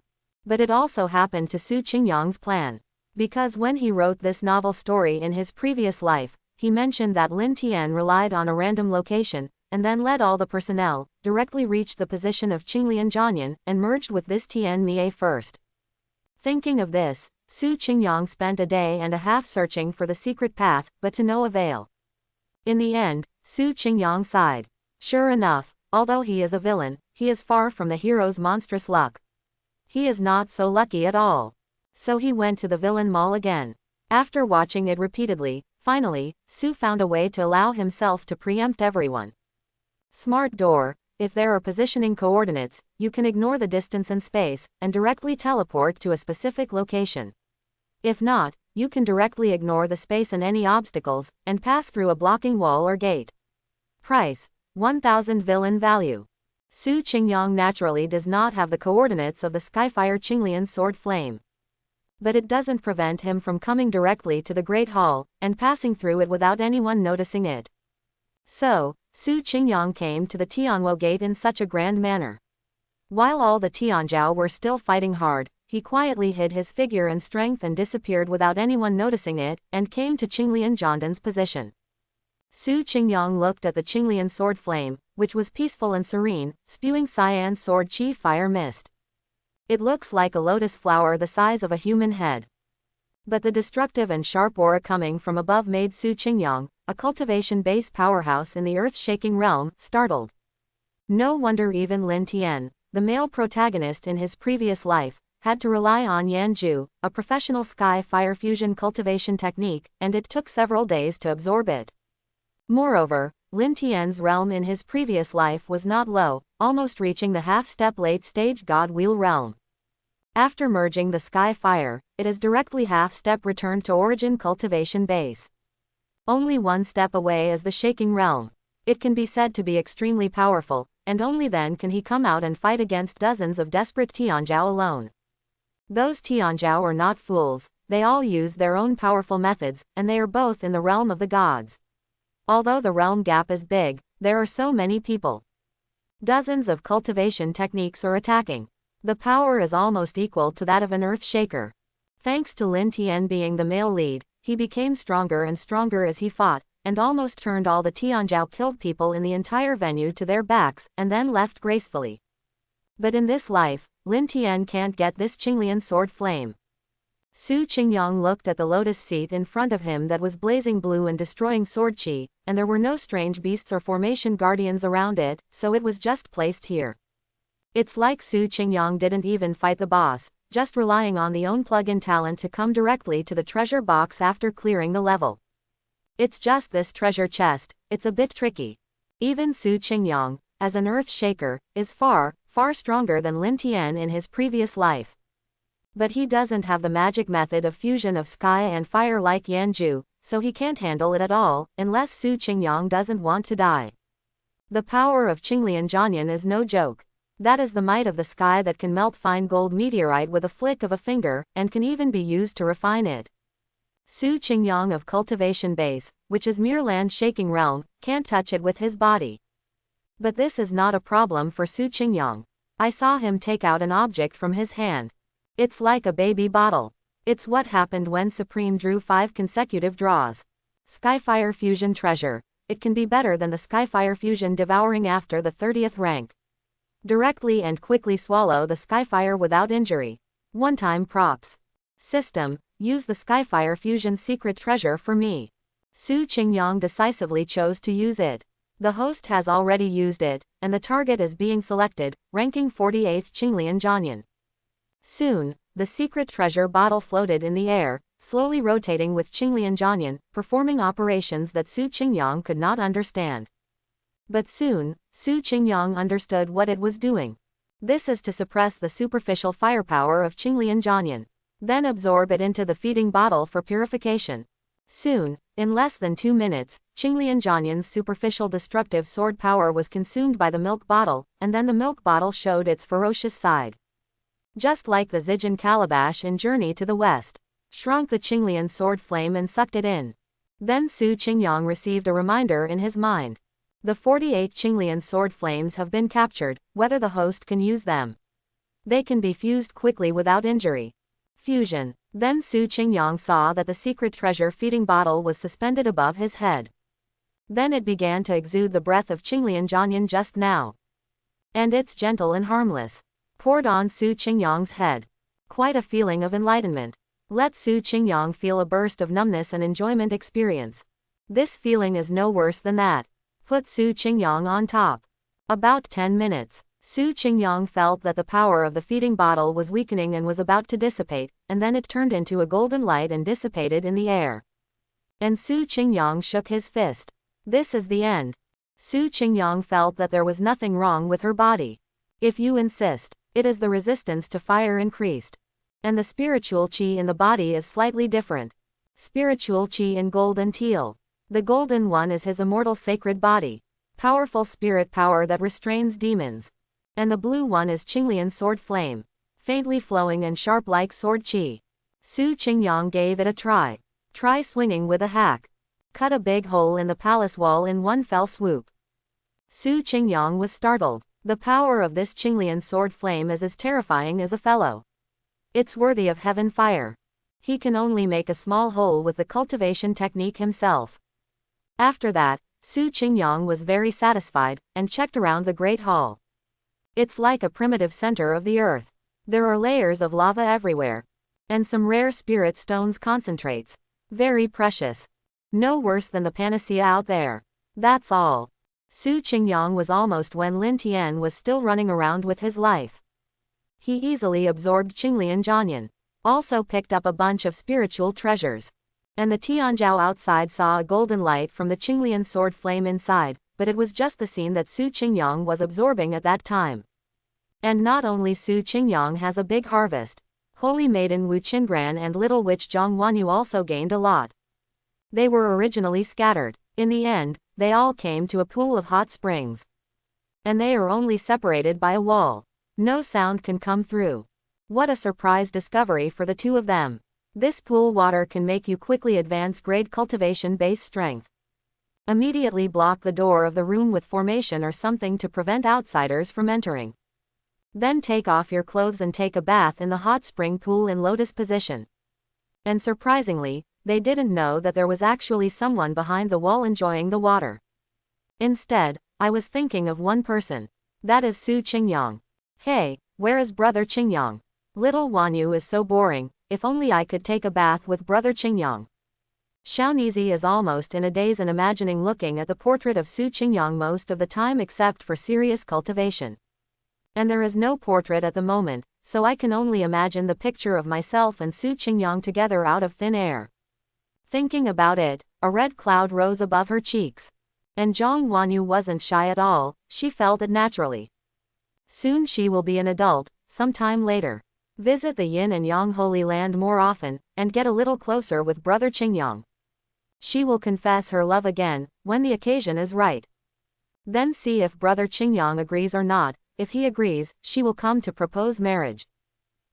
But it also happened to Su Qingyang's plan. Because when he wrote this novel story in his previous life, he mentioned that Lin Tien relied on a random location, and then led all the personnel, directly reached the position of Qinglian Jianyan, and merged with this Tian Mie first. Thinking of this, Su Qingyang spent a day and a half searching for the secret path, but to no avail. In the end, Su Qingyang sighed. Sure enough, although he is a villain, he is far from the hero's monstrous luck. He is not so lucky at all. So he went to the villain mall again. After watching it repeatedly, finally, Su found a way to allow himself to preempt everyone. Smart door. If there are positioning coordinates, you can ignore the distance and space, and directly teleport to a specific location. If not, you can directly ignore the space and any obstacles, and pass through a blocking wall or gate. Price: 1,000 villain value. Su Qingyang naturally does not have the coordinates of the Skyfire Qinglian sword flame. But it doesn't prevent him from coming directly to the Great Hall, and passing through it without anyone noticing it. So, Su Qingyang came to the Tianwo gate in such a grand manner. While all the Tianzhao were still fighting hard, he quietly hid his figure and strength and disappeared without anyone noticing it, and came to Qinglian Zhandan's position. Su Qingyang looked at the Qinglian sword flame, which was peaceful and serene, spewing cyan sword chi fire mist. It looks like a lotus flower the size of a human head. But the destructive and sharp aura coming from above made Su Qingyang, a cultivation-based powerhouse in the earth-shaking realm, startled. No wonder even Lin Tien, the male protagonist in his previous life, had to rely on Yanju, a professional sky-fire fusion cultivation technique, and it took several days to absorb it. Moreover, Lin Tien's realm in his previous life was not low, almost reaching the half-step late-stage God Wheel realm. After merging the Sky Fire, it is directly half-step return to origin cultivation base. Only one step away is the Shaking Realm. It can be said to be extremely powerful, and only then can he come out and fight against dozens of desperate Tianzhao alone. Those Tianzhao are not fools, they all use their own powerful methods, and they are both in the realm of the gods. Although the realm gap is big, there are so many people. Dozens of cultivation techniques are attacking. The power is almost equal to that of an earth shaker. Thanks to Lin Tien being the male lead, he became stronger and stronger as he fought, and almost turned all the Tianzhao killed people in the entire venue to their backs, and then left gracefully. But in this life, Lin Tien can't get this Qinglian sword flame. Su Qingyang looked at the lotus seat in front of him that was blazing blue and destroying sword chi, and there were no strange beasts or formation guardians around it, so it was just placed here. It's like Su Qingyang didn't even fight the boss, just relying on the own plug-in talent to come directly to the treasure box after clearing the level. It's just this treasure chest, it's a bit tricky. Even Su Qingyang, as an earth shaker, is far, far stronger than Lin Tien in his previous life. But he doesn't have the magic method of fusion of sky and fire like Yanju, so he can't handle it at all, unless Su Qingyang doesn't want to die. The power of Qinglian Jianyan is no joke. That is the might of the sky that can melt fine gold meteorite with a flick of a finger, and can even be used to refine it. Su Qingyang of Cultivation Base, which is mere land-shaking realm, can't touch it with his body. But this is not a problem for Su Qingyang. I saw him take out an object from his hand. It's like a baby bottle. It's what happened when Supreme drew 5 consecutive draws. Skyfire Fusion Treasure. It can be better than the Skyfire Fusion Devouring after the 30th rank. Directly and quickly swallow the Skyfire without injury. One-time props. System, use the Skyfire Fusion Secret Treasure for me. Su Qingyang decisively chose to use it. The host has already used it, and the target is being selected, ranking 48th Qinglian Jianyan. Soon, the secret treasure bottle floated in the air, slowly rotating with Qinglian Jianyan, performing operations that Su Qingyang could not understand. But soon, Su Qingyang understood what it was doing. This is to suppress the superficial firepower of Qinglian Jianyan. Then absorb it into the feeding bottle for purification. Soon, in less than 2 minutes, Qinglian Jianyan's superficial destructive sword power was consumed by the milk bottle, and then the milk bottle showed its ferocious side. Just like the Zijin calabash in Journey to the West, shrunk the Qinglian sword flame and sucked it in. Then Su Qingyang received a reminder in his mind. The 48 Qinglian sword flames have been captured, whether the host can use them. They can be fused quickly without injury. Fusion. Then Su Qingyang saw that the secret treasure feeding bottle was suspended above his head. Then it began to exude the breath of Qinglian Jianyan just now. And it's gentle and harmless. Poured on Su Qingyang's head. Quite a feeling of enlightenment. Let Su Qingyang feel a burst of numbness and enjoyment experience. This feeling is no worse than that. Put Su Qingyang on top. About 10 minutes. Su Qingyang felt that the power of the feeding bottle was weakening and was about to dissipate, and then it turned into a golden light and dissipated in the air. And Su Qingyang shook his fist. This is the end. Su Qingyang felt that there was nothing wrong with her body. If you insist, it is the resistance to fire increased. And the spiritual qi in the body is slightly different. Spiritual qi in gold and teal. The golden one is his immortal sacred body. Powerful spirit power that restrains demons. And the blue one is Qinglian sword flame. Faintly flowing and sharp like sword qi. Su Qingyang gave it a try. Try swinging with a hack. Cut a big hole in the palace wall in one fell swoop. Su Qingyang was startled. The power of this Qinglian sword flame is as terrifying as a fellow. It's worthy of heaven fire. He can only make a small hole with the cultivation technique himself. After that, Su Qingyang was very satisfied, and checked around the Great Hall. It's like a primitive center of the earth. There are layers of lava everywhere. And some rare spirit stones concentrates. Very precious. No worse than the panacea out there. That's all. Su Qingyang was almost when Lin Tien was still running around with his life. He easily absorbed Qinglian Jianyan. Also picked up a bunch of spiritual treasures. And the Tianzhao outside saw a golden light from the Qinglian sword flame inside, but it was just the scene that Su Qingyang was absorbing at that time. And not only Su Qingyang has a big harvest. Holy Maiden Wu Chenran and Little Witch Jang Wanu also gained a lot. They were originally scattered. In the end, they all came to a pool of hot springs. And they are only separated by a wall. No sound can come through. What a surprise discovery for the two of them. This pool water can make you quickly advance grade cultivation base strength. Immediately block the door of the room with formation or something to prevent outsiders from entering. Then take off your clothes and take a bath in the hot spring pool in lotus position. And surprisingly, they didn't know that there was actually someone behind the wall enjoying the water. Instead, I was thinking of one person. That is Su Qingyang. Hey, where is Brother Qingyang? Little Wanu is so boring. If only I could take a bath with Brother Qingyang. Xiaonizi is almost in a daze and imagining looking at the portrait of Su Qingyang most of the time except for serious cultivation. And there is no portrait at the moment, so I can only imagine the picture of myself and Su Qingyang together out of thin air. Thinking about it, a red cloud rose above her cheeks. And Jang Wanu wasn't shy at all, she felt it naturally. Soon she will be an adult, sometime later. Visit the Yin and Yang Holy Land more often, and get a little closer with Brother Qingyang. She will confess her love again, when the occasion is right. Then see if Brother Qingyang agrees or not. If he agrees, she will come to propose marriage.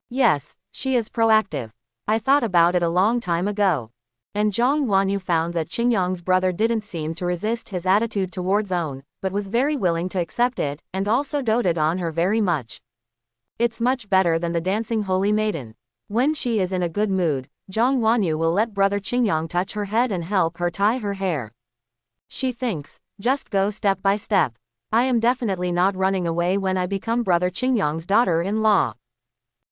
Yes, she is proactive. I thought about it a long time ago. And Jang Wanu found that Qingyang's brother didn't seem to resist his attitude towards Own, but was very willing to accept it, and also doted on her very much. It's much better than the dancing holy maiden. When she is in a good mood, Jang Wanu will let Brother Qingyang touch her head and help her tie her hair. She thinks, just go step by step. I am definitely not running away when I become Brother Qingyang's daughter-in-law.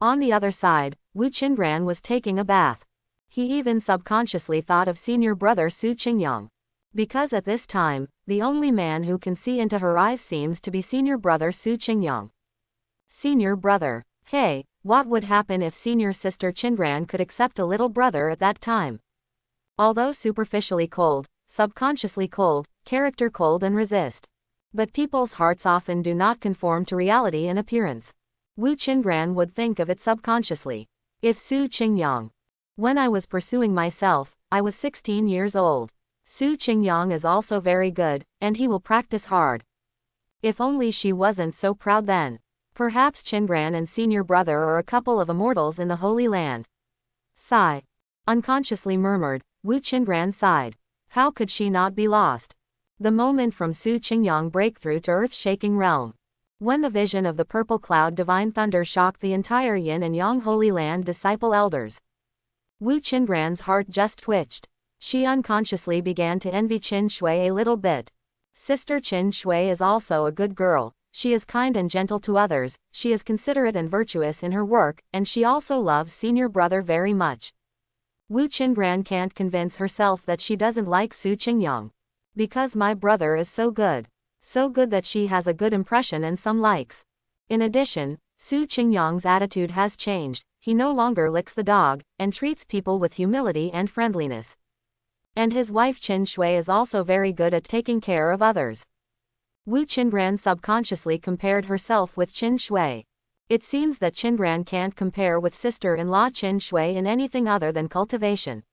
On the other side, Wu Chenran was taking a bath. He even subconsciously thought of senior brother Su Qingyang. Because at this time, the only man who can see into her eyes seems to be senior brother Su Qingyang. Senior brother. Hey, what would happen if senior sister Chenran could accept a little brother at that time? Although superficially cold, subconsciously cold, character cold and resist. But people's hearts often do not conform to reality in appearance. Wu Chenran would think of it subconsciously. If Su Qingyang. When I was pursuing myself, I was 16 years old. Su Qingyang is also very good, and he will practice hard. If only she wasn't so proud then. Perhaps Chenran and senior brother are a couple of immortals in the Holy Land. Sigh. Unconsciously murmured, Wu Chenran sighed. How could she not be lost? The moment from Su Qingyang breakthrough to earth-shaking realm. When the vision of the purple cloud divine thunder shocked the entire Yin and Yang Holy Land disciple elders. Wu Chenran's heart just twitched. She unconsciously began to envy Qin Shui a little bit. Sister Qin Shui is also a good girl. She is kind and gentle to others, she is considerate and virtuous in her work, and she also loves senior brother very much. Wu Chenran can't convince herself that she doesn't like Su Qingyang. Because my brother is so good. So good that she has a good impression and some likes. In addition, Su Qingyang's attitude has changed, he no longer licks the dog, and treats people with humility and friendliness. And his wife Qin Shui is also very good at taking care of others. Wu Chenran subconsciously compared herself with Qin Shui. It seems that Chenran can't compare with sister-in-law Qin Shui in anything other than cultivation.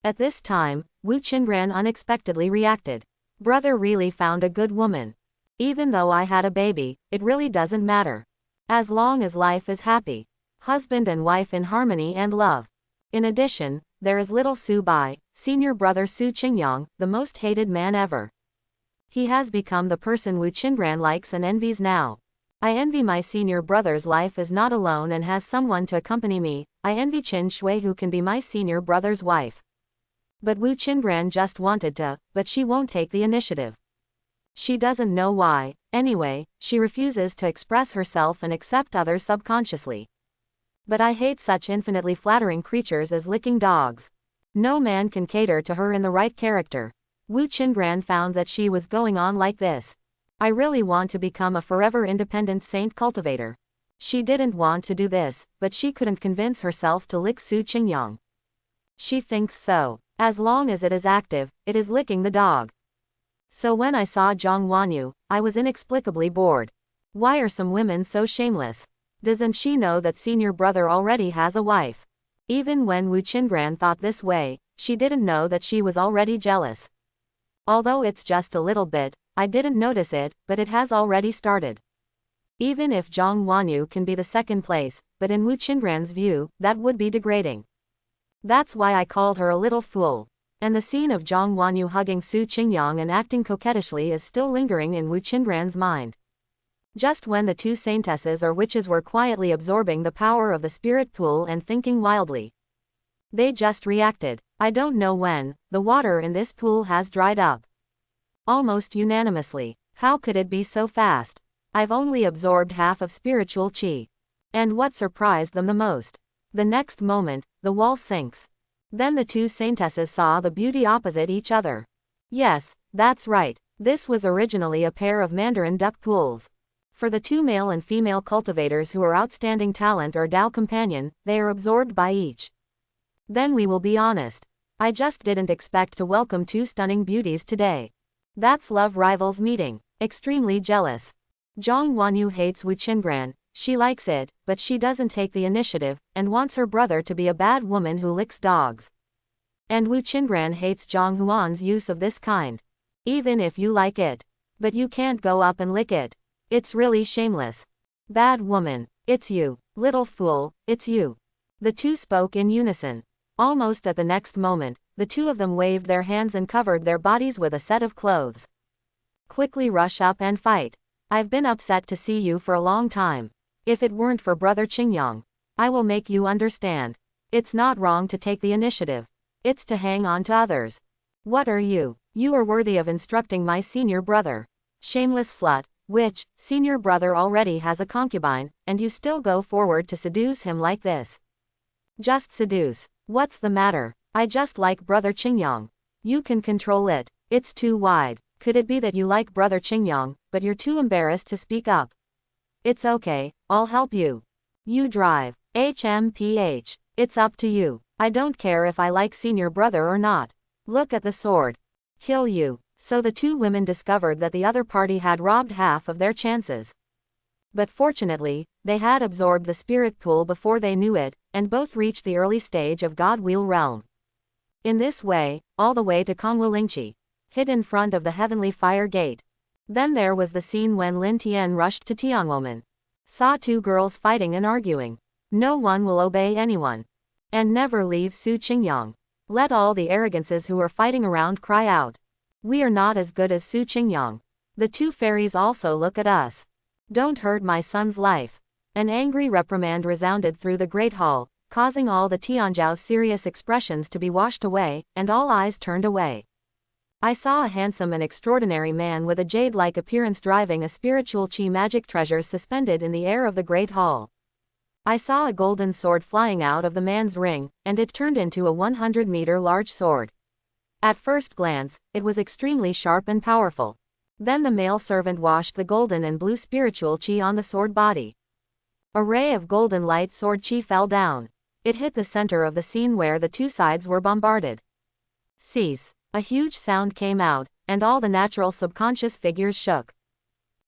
At this time, Wu Chenran unexpectedly reacted. Brother really found a good woman. Even though I had a baby, it really doesn't matter. As long as life is happy. Husband and wife in harmony and love. In addition, there is little Su Bai, senior brother Su Qingyang, the most hated man ever. He has become the person Wu Chenran likes and envies now. I envy my senior brother's life is not alone and has someone to accompany me. I envy Qin Shui who can be my senior brother's wife. But Wu Chenran just wanted to, but she won't take the initiative. She doesn't know why. Anyway, she refuses to express herself and accept others subconsciously. But I hate such infinitely flattering creatures as licking dogs. No man can cater to her in the right character. Wu Chenran found that she was going on like this. I really want to become a forever independent saint cultivator. She didn't want to do this, but she couldn't convince herself to lick Su Qingyang. She thinks so. As long as it is active, it is licking the dog. So when I saw Jang Wanu, I was inexplicably bored. Why are some women so shameless? Doesn't she know that senior brother already has a wife? Even when Wu Chenran thought this way, she didn't know that she was already jealous. Although it's just a little bit, I didn't notice it, but it has already started. Even if Jang Wanu can be the second place, but in Wu Chenran's view, that would be degrading. That's why I called her a little fool. And the scene of Jang Wanu hugging Su Qingyang and acting coquettishly is still lingering in Wu Chenran's mind. Just when the two saintesses or witches were quietly absorbing the power of the spirit pool and thinking wildly. They just reacted. I don't know when, the water in this pool has dried up. Almost unanimously. How could it be so fast? I've only absorbed half of spiritual qi. And what surprised them the most? The next moment, the wall sinks. Then the two saintesses saw the beauty opposite each other. Yes, that's right. This was originally a pair of Mandarin duck pools. For the two male and female cultivators who are outstanding talent or Tao companion, they are absorbed by each. Then we will be honest. I just didn't expect to welcome two stunning beauties today. That's love rivals meeting. Extremely jealous. Jang Wanu hates Wu Chenran. She likes it, but she doesn't take the initiative, and wants her brother to be a bad woman who licks dogs. And Wu Chenran hates Zhang Huan's use of this kind. Even if you like it. But you can't go up and lick it. It's really shameless. Bad woman, it's you. Little fool, it's you. The two spoke in unison. Almost at the next moment, the two of them waved their hands and covered their bodies with a set of clothes. Quickly rush up and fight. I've been upset to see you for a long time. If it weren't for Brother Qingyang, I will make you understand. It's not wrong to take the initiative. It's to hang on to others. What are you? You are worthy of instructing my senior brother. Shameless slut, which, senior brother already has a concubine, and you still go forward to seduce him like this. Just seduce. What's the matter? I just like Brother Qingyang. You can control it. It's too wide. Could it be that you like Brother Qingyang, but you're too embarrassed to speak up? It's okay, I'll help you. You drive. HMPH. It's up to you. I don't care if I like senior brother or not. Look at the sword. Kill you. So the two women discovered that the other party had robbed half of their chances. But fortunately, They had absorbed the spirit pool before they knew it, and both reached the early stage of God Wheel realm. In this way, all the way to Kongwulingchi, hid in front of the heavenly fire gate. Then there was the scene when Lin Tien rushed to Tianwoman. Saw two girls fighting and arguing. No one will obey anyone. And never leave Su Qingyang. Let all the arrogances who are fighting around cry out. We are not as good as Su Qingyang. The two fairies also look at us. Don't hurt my son's life. An angry reprimand resounded through the great hall, causing all the Tianzhao's serious expressions to be washed away, and all eyes turned away. I saw a handsome and extraordinary man with a jade-like appearance driving a spiritual chi magic treasure suspended in the air of the great hall. I saw a golden sword flying out of the man's ring, and it turned into a 100-meter large sword. At first glance, it was extremely sharp and powerful. Then the male servant washed the golden and blue spiritual chi on the sword body. A ray of golden light sword chi fell down. It hit the center of the scene where the two sides were bombarded. Cease. A huge sound came out, and all the natural subconscious figures shook.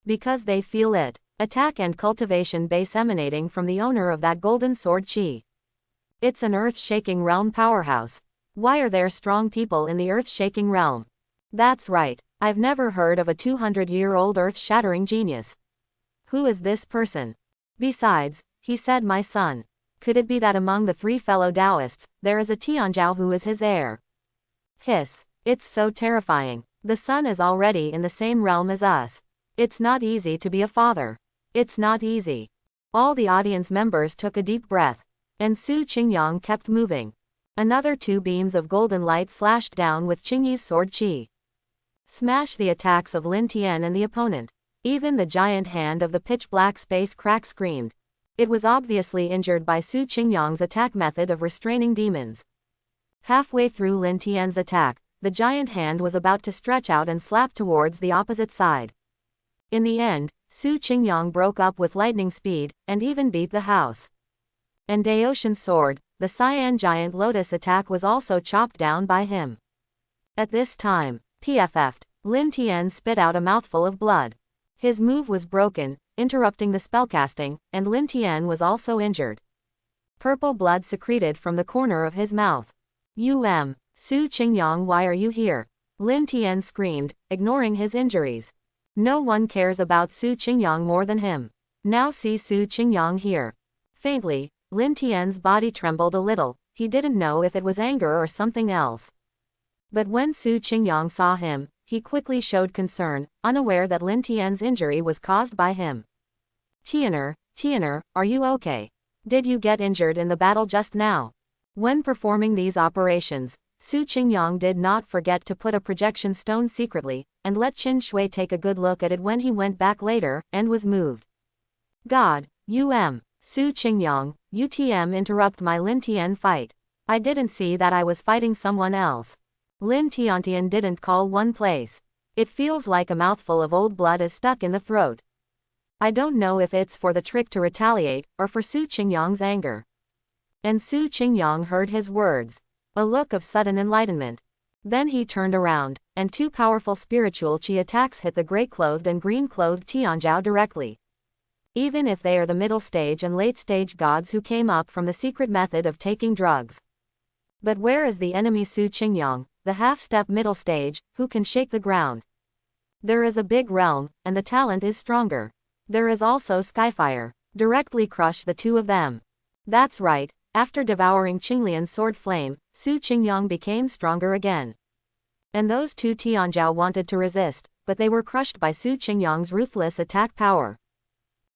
Because they feel it. Attack and cultivation base emanating from the owner of that golden sword chi. It's an earth-shaking realm powerhouse. Why are there strong people in the earth-shaking realm? That's right, I've never heard of a 200-year-old earth-shattering genius. Who is this person? Besides, he said my son. Could it be that among the three fellow Taoists, there is a Tianzhao who is his heir? Hiss. It's so terrifying. The son is already in the same realm as us. It's not easy to be a father. It's not easy. All the audience members took a deep breath. And Su Qingyang kept moving. Another two beams of golden light slashed down with Qingyi's sword chi. Smash the attacks of Lin Tien and the opponent. Even the giant hand of the pitch-black space crack screamed. It was obviously injured by Su Qingyang's attack method of restraining demons. Halfway through Lin Tien's attack, the giant hand was about to stretch out and slap towards the opposite side. In the end, Su Qingyang broke up with lightning speed, and even beat the house. And Daoshan's sword, the cyan giant lotus attack, was also chopped down by him. At this time, PFF'd, Lin Tien spit out a mouthful of blood. His move was broken, interrupting the spellcasting, and Lin Tien was also injured. Purple blood secreted from the corner of his mouth. Su Qingyang, why are you here? Lin Tien screamed, ignoring his injuries. No one cares about Su Qingyang more than him. Now see Su Qingyang here. Faintly, Lin Tien's body trembled a little. He didn't know if it was anger or something else. But when Su Qingyang saw him, he quickly showed concern, unaware that Lin Tien's injury was caused by him. Tianan, are you okay? Did you get injured in the battle just now? When performing these operations, Su Qingyang did not forget to put a projection stone secretly, and let Qin Shui take a good look at it when he went back later, and was moved. God, Su Qingyang, interrupt my Lin Tien fight. I didn't see that I was fighting someone else. Lin Tian didn't call one place. It feels like a mouthful of old blood is stuck in the throat. I don't know if it's for the trick to retaliate, or for Su Qingyang's anger. And Su Qingyang heard his words. A look of sudden enlightenment. Then he turned around, and two powerful spiritual chi attacks hit the gray-clothed and green-clothed Tianzhao directly. Even if they are the middle stage and late stage gods who came up from the secret method of taking drugs. But where is the enemy Su Qingyang, the half-step middle stage, who can shake the ground? There is a big realm, and the talent is stronger. There is also Skyfire. Directly crush the two of them. That's right. After devouring Qinglian's sword flame, Su Qingyang became stronger again. And those two Tianzhao wanted to resist, but they were crushed by Su Qingyang's ruthless attack power.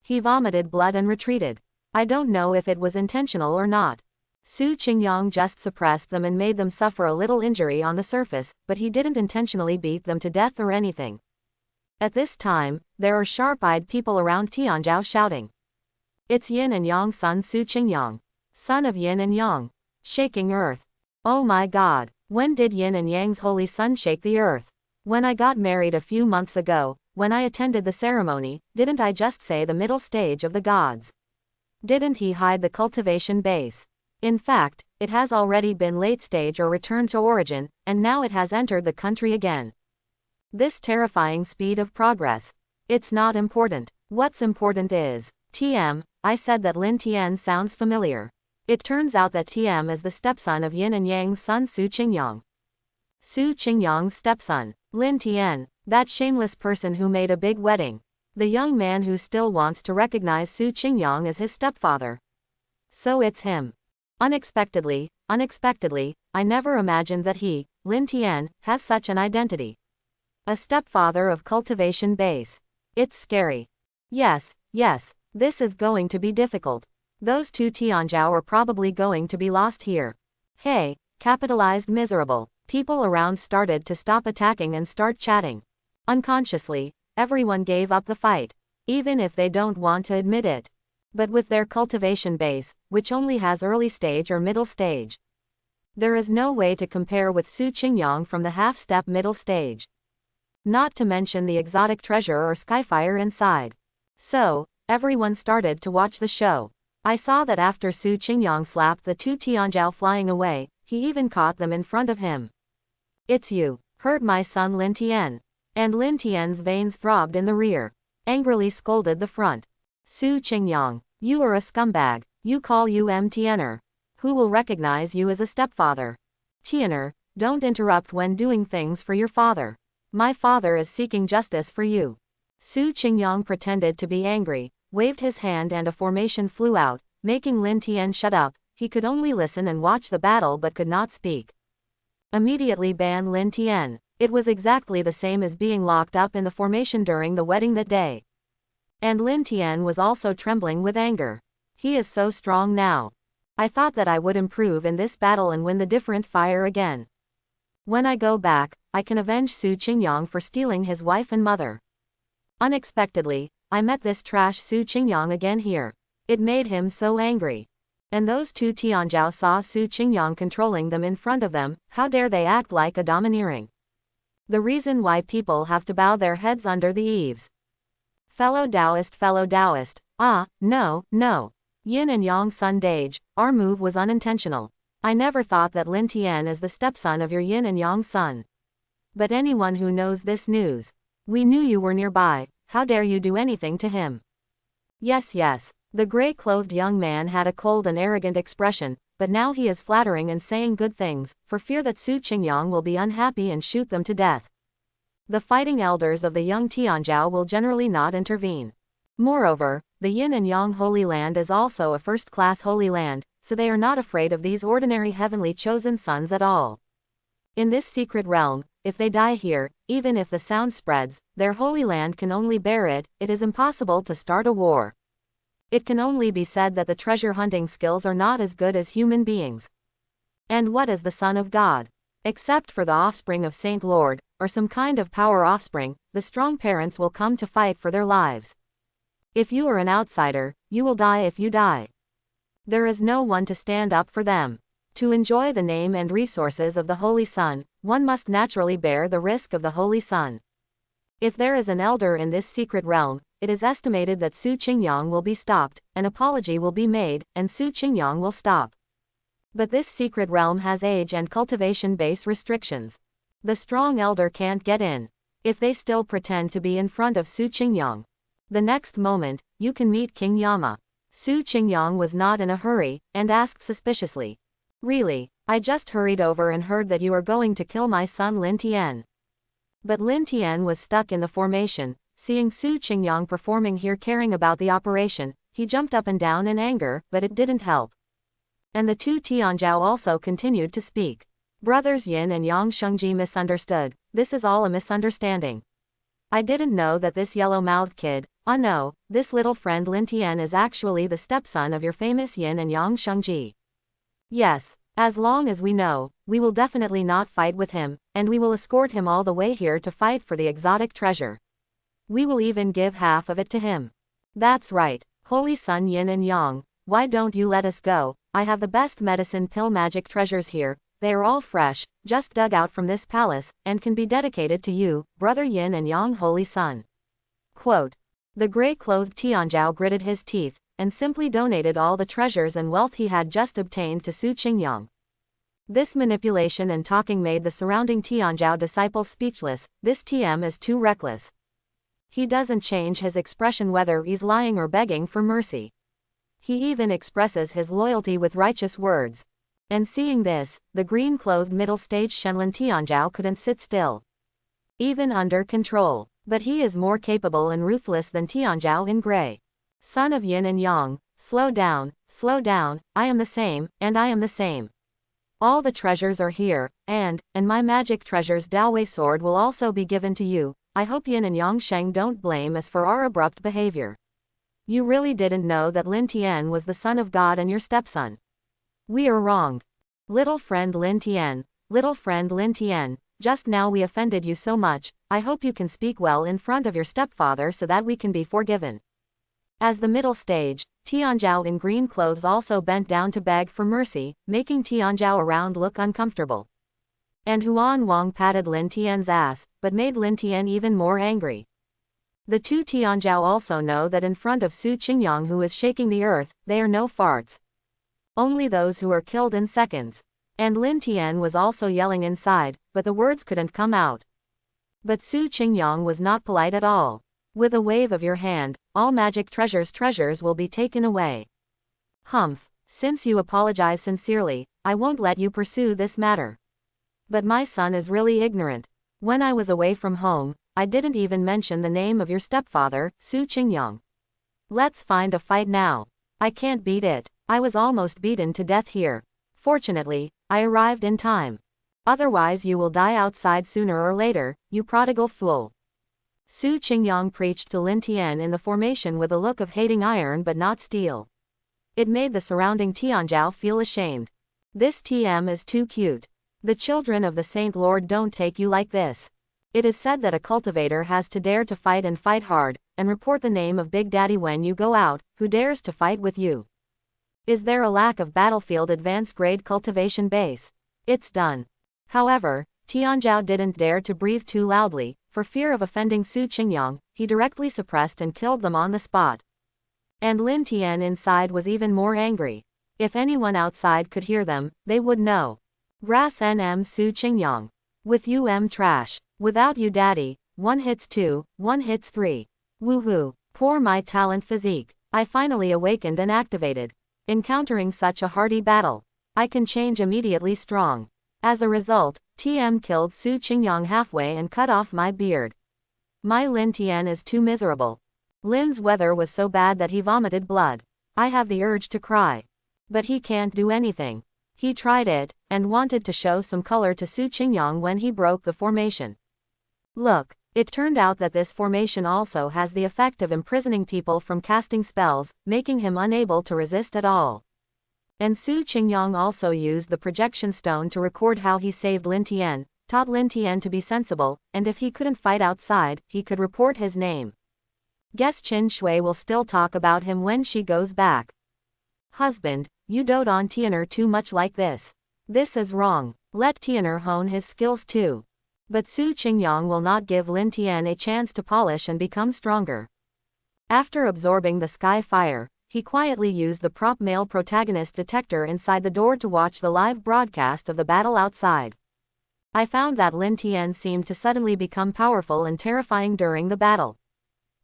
He vomited blood and retreated. I don't know if it was intentional or not. Su Qingyang just suppressed them and made them suffer a little injury on the surface, but he didn't intentionally beat them to death or anything. At this time, there are sharp-eyed people around Tianzhao shouting. It's Yin and Yang son Su Qingyang. Son of Yin and Yang. Shaking earth. Oh my God, when did Yin and Yang's holy son shake the earth? When I got married a few months ago, when I attended the ceremony, didn't I just say the middle stage of the gods? Didn't he hide the cultivation base? In fact, it has already been late stage or returned to origin, and now it has entered the country again. This terrifying speed of progress. It's not important. What's important is, I said that Lin Tien sounds familiar. It turns out that Tiem is the stepson of Yin and Yang's son Su Qingyang. Su Qingyang's stepson, Lin Tien, that shameless person who made a big wedding. The young man who still wants to recognize Su Qingyang as his stepfather. So it's him. Unexpectedly, I never imagined that he, Lin Tien, has such an identity. A stepfather of cultivation base. It's scary. Yes, this is going to be difficult. Those two Tianzhao are probably going to be lost here. Hey, capitalized miserable. People around started to stop attacking and start chatting. Unconsciously, everyone gave up the fight, even if they don't want to admit it. But with their cultivation base, which only has early stage or middle stage, there is no way to compare with Su Qingyang from the half-step middle stage. Not to mention the exotic treasure or skyfire inside. So, everyone started to watch the show. I saw that after Su Qingyang slapped the two Tianzhao flying away, he even caught them in front of him. It's you, hurt my son Lin Tien. And Lin Tien's veins throbbed in the rear. Angrily scolded the front. Su Qingyang, you are a scumbag, you call Tiener. Who will recognize you as a stepfather? Tiener, don't interrupt when doing things for your father. My father is seeking justice for you. Su Qingyang pretended to be angry, waved his hand and a formation flew out, making Lin Tien shut up. He could only listen and watch the battle but could not speak. Immediately ban Lin Tien. It was exactly the same as being locked up in the formation during the wedding that day. And Lin Tien was also trembling with anger. He is so strong now. I thought that I would improve in this battle and win the different fire again. When I go back, I can avenge Su Qingyang for stealing his wife and mother. Unexpectedly, I met this trash Su Qingyang again here. It made him so angry. And those two Tianzhao saw Su Qingyang controlling them in front of them. How dare they act like a domineering? The reason why people have to bow their heads under the eaves. Fellow Taoist, no. Yin and Yang Sun Dage, our move was unintentional. I never thought that Lin Tien is the stepson of your Yin and Yang son. But anyone who knows this news. We knew you were nearby, how dare you do anything to him? Yes. The gray-clothed young man had a cold and arrogant expression, but now he is flattering and saying good things, for fear that Su Qingyang will be unhappy and shoot them to death. The fighting elders of the young Tianzhao will generally not intervene. Moreover, the Yin and Yang Holy Land is also a first-class holy land, so they are not afraid of these ordinary heavenly chosen sons at all. In this secret realm, if they die here, even if the sound spreads, their holy land can only bear it. It is impossible to start a war. It can only be said that the treasure hunting skills are not as good as human beings. And what is the Son of God? Except for the offspring of Saint Lord, or some kind of power offspring, the strong parents will come to fight for their lives. If you are an outsider, you will die if you die. There is no one to stand up for them. To enjoy the name and resources of the Holy Son, one must naturally bear the risk of the Holy Son. If there is an elder in this secret realm, it is estimated that Su Qingyang will be stopped, an apology will be made, and Su Qingyang will stop. But this secret realm has age and cultivation base restrictions. The strong elder can't get in. If they still pretend to be in front of Su Qingyang, the next moment, you can meet King Yama. Su Qingyang was not in a hurry, and asked suspiciously. Really, I just hurried over and heard that you are going to kill my son Lin Tien. But Lin Tien was stuck in the formation. Seeing Su Qingyang performing here, caring about the operation, he jumped up and down in anger, but it didn't help. And the two Tianzhao also continued to speak. Brothers Yin and Yang Shengji misunderstood. This is all a misunderstanding. I didn't know that this yellow-mouthed kid, no, this little friend Lin Tien is actually the stepson of your famous Yin and Yang Shengji. Yes, as long as we know, we will definitely not fight with him, and we will escort him all the way here to fight for the exotic treasure. We will even give half of it to him. That's right, Holy Son Yin and Yang, why don't you let us go? I have the best medicine pill magic treasures here. They are all fresh, just dug out from this palace, and can be dedicated to you, Brother Yin and Yang Holy Son. Quote. The gray-clothed Tianzhao gritted his teeth, and simply donated all the treasures and wealth he had just obtained to Su Qingyang. This manipulation and talking made the surrounding Tianzhao disciples speechless. This TM is too reckless. He doesn't change his expression whether he's lying or begging for mercy. He even expresses his loyalty with righteous words. And seeing this, the green-clothed middle-stage Shenlin Tianzhao couldn't sit still. Even under control. But he is more capable and ruthless than Tianzhao in gray. Son of Yin and Yang, slow down, I am the same, and I am the same. All the treasures are here, and my magic treasure's Daowei sword will also be given to you. I hope Yin and Yang Sheng don't blame us for our abrupt behavior. You really didn't know that Lin Tien was the son of God and your stepson. We are wronged. Little friend Lin Tien, just now we offended you so much, I hope you can speak well in front of your stepfather so that we can be forgiven. As the middle stage, Tianzhao in green clothes also bent down to beg for mercy, making Tianzhao around look uncomfortable. And Huan Wang patted Lin Tien's ass, but made Lin Tien even more angry. The two Tianzhao also know that in front of Su Qingyang, who is shaking the earth, they are no farts. Only those who are killed in seconds. And Lin Tien was also yelling inside, but the words couldn't come out. But Su Qingyang was not polite at all. With a wave of your hand, all magic treasures will be taken away. Humph, since you apologize sincerely, I won't let you pursue this matter. But my son is really ignorant. When I was away from home, I didn't even mention the name of your stepfather, Su Qingyang. Let's find a fight now. I can't beat it. I was almost beaten to death here. Fortunately, I arrived in time. Otherwise you will die outside sooner or later, you prodigal fool. Su Qingyang preached to Lin Tien in the formation with a look of hating iron but not steel. It made the surrounding Tianzhao feel ashamed. This TM is too cute. The children of the Saint Lord don't take you like this. It is said that a cultivator has to dare to fight and fight hard, and report the name of Big Daddy when you go out, who dares to fight with you. Is there a lack of battlefield advanced grade cultivation base? It's done. However, Tianzhao didn't dare to breathe too loudly, for fear of offending Su Qingyang, he directly suppressed and killed them on the spot. And Lin Tien inside was even more angry. If anyone outside could hear them, they would know. Grass NM Su Qingyang. With you trash. Without you daddy, 1 hits 2, 1 hits 3. Woohoo, poor my talent physique. I finally awakened and activated. Encountering such a hardy battle, I can change immediately strong. As a result, TM killed Su Qingyang halfway and cut off my beard. My Lin Tien is too miserable. Lin's weather was so bad that he vomited blood. I have the urge to cry. But he can't do anything. He tried it, and wanted to show some color to Su Qingyang when he broke the formation. Look, it turned out that this formation also has the effect of imprisoning people from casting spells, making him unable to resist at all. And Su Qingyang also used the projection stone to record how he saved Lin Tien, taught Lin Tien to be sensible, and if he couldn't fight outside, he could report his name. Guess Qin Shui will still talk about him when she goes back. Husband, you dote on Tianan too much like this. This is wrong. Let Tianan hone his skills too. But Su Qingyang will not give Lin Tien a chance to polish and become stronger. After absorbing the sky fire, he quietly used the prop male protagonist detector inside the door to watch the live broadcast of the battle outside. I found that Lin Tien seemed to suddenly become powerful and terrifying during the battle.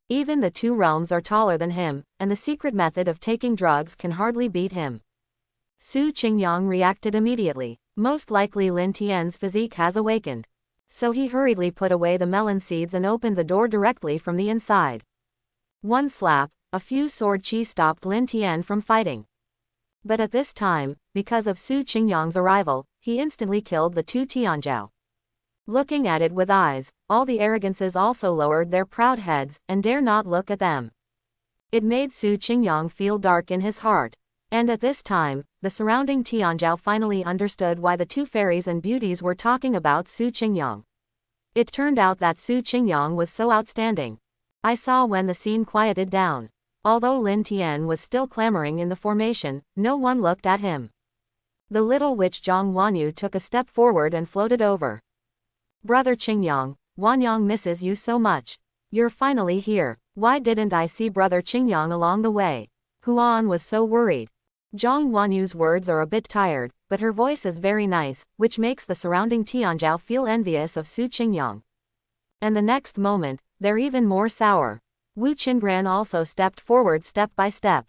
Even the two realms are taller than him, and the secret method of taking drugs can hardly beat him. Su Qingyang reacted immediately. Most likely Lin Tien's physique has awakened. So he hurriedly put away the melon seeds and opened the door directly from the inside. One slap, a few sword chi stopped Lin Tien from fighting. But at this time, because of Su Qingyang's arrival, he instantly killed the two Tianzhao. Looking at it with eyes, all the arrogances also lowered their proud heads, and dare not look at them. It made Su Qingyang feel dark in his heart. And at this time, the surrounding Tianzhao finally understood why the two fairies and beauties were talking about Su Qingyang. It turned out that Su Qingyang was so outstanding. I saw when the scene quieted down. Although Lin Tien was still clamoring in the formation, no one looked at him. The little witch Jang Wanu took a step forward and floated over. Brother Qingyang, Wanyang misses you so much. You're finally here. Why didn't I see Brother Qingyang along the way? Huan was so worried. Jang Wanu's words are a bit tired, but her voice is very nice, which makes the surrounding Tianzhao feel envious of Su Qingyang. And the next moment, they're even more sour. Wu Chenran also stepped forward step by step.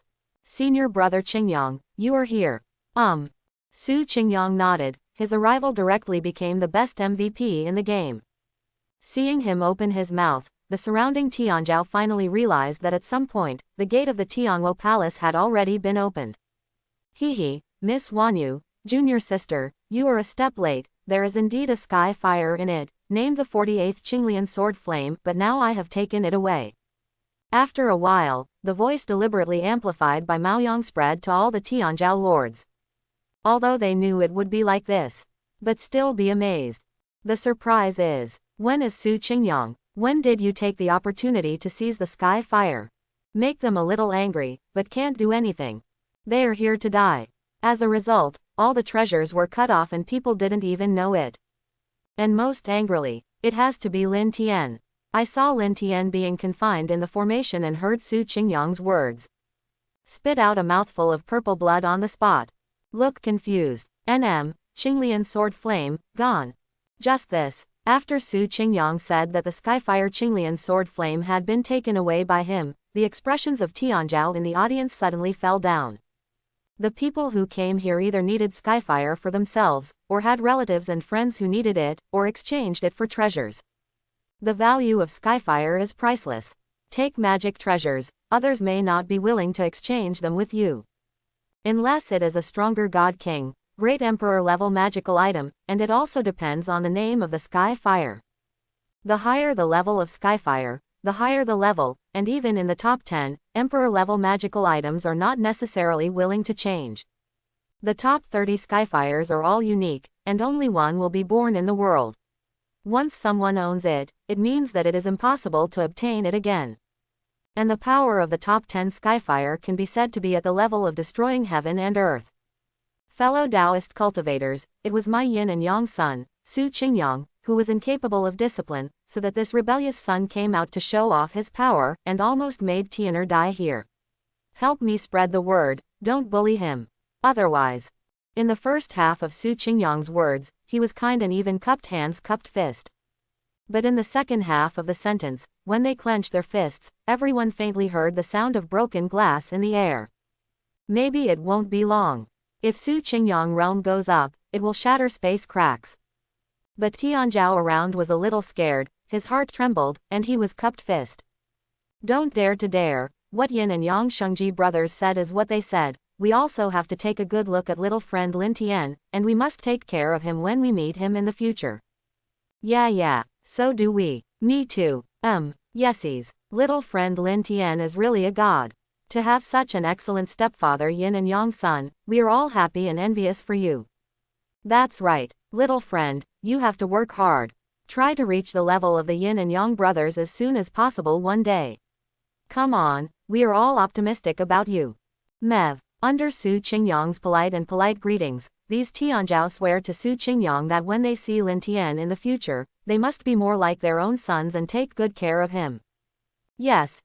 Senior brother Ching Yang, you are here. Su Qingyang nodded. His arrival directly became the best MVP in the game. Seeing him open his mouth, the surrounding Tianzhao finally realized that at some point, the gate of the Tiangwo Palace had already been opened. Hehe, Miss Wanu, junior sister, you are a step late. There is indeed a sky fire in it, named the 48th Qinglian sword flame, but now I have taken it away. After a while, the voice deliberately amplified by Maoyang spread to all the Tianzhao lords. Although they knew it would be like this, but still be amazed. The surprise is, when is Su Qingyang? When did you take the opportunity to seize the sky fire? Make them a little angry, but can't do anything. They are here to die. As a result, all the treasures were cut off and people didn't even know it. And most angrily, it has to be Lin Tien. I saw Lin Tien being confined in the formation and heard Su Qingyang's words. Spit out a mouthful of purple blood on the spot. Look confused. Qinglian sword flame, gone. Just this. After Su Qingyang said that the Skyfire Qinglian sword flame had been taken away by him, the expressions of Tianzhao in the audience suddenly fell down. The people who came here either needed Skyfire for themselves, or had relatives and friends who needed it, or exchanged it for treasures. The value of Skyfire is priceless. Take magic treasures, others may not be willing to exchange them with you. Unless it is a stronger God King, great Emperor level magical item, and it also depends on the name of the Skyfire. The higher the level of Skyfire, the higher the level, and even in the top 10, Emperor level magical items are not necessarily willing to change. The top 30 Skyfires are all unique, and only one will be born in the world. Once someone owns it, it means that it is impossible to obtain it again. And the power of the top 10 Skyfire can be said to be at the level of destroying heaven and earth. Fellow Taoist cultivators, it was my Yin and Yang son, Su Qingyang, who was incapable of discipline, so that this rebellious son came out to show off his power, and almost made Tianan die here. Help me spread the word, don't bully him. Otherwise. In the first half of Su Qingyang's words, he was kind and even cupped hands cupped fist. But in the second half of the sentence, when they clenched their fists, everyone faintly heard the sound of broken glass in the air. Maybe it won't be long. If Su Qingyang realm goes up, it will shatter space cracks. But Tianzhao around was a little scared, his heart trembled, and he was cupped fist. Don't dare to dare. What Yin and Yang Shengji brothers said is what they said. We also have to take a good look at little friend Lin Tien, and we must take care of him when we meet him in the future. Yeah, so do we. Me too. Yesies. Little friend Lin Tien is really a god. To have such an excellent stepfather Yin and Yang son, we are all happy and envious for you. That's right, little friend, you have to work hard. Try to reach the level of the Yin and Yang brothers as soon as possible one day. Come on, we are all optimistic about you. Mev. Under Su Qingyang's polite greetings, these Tianzhao swear to Su Qingyang that when they see Lin Tien in the future, they must be more like their own sons and take good care of him. Yes,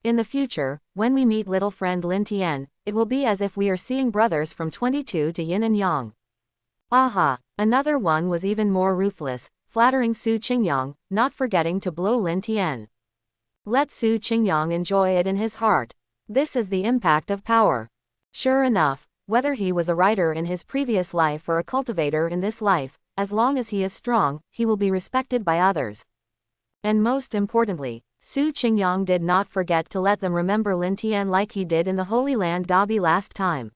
in the future, when we meet little friend Lin Tien, it will be as if we are seeing brothers from 22 to Yin and Yang. Aha, another one was even more ruthless, flattering Su Qingyang, not forgetting to blow Lin Tien. Let Su Qingyang enjoy it in his heart. This is the impact of power. Sure enough, whether he was a writer in his previous life or a cultivator in this life, as long as he is strong, he will be respected by others. And most importantly, Su Qingyang did not forget to let them remember Lin Tien like he did in the Holy Land Dabi last time.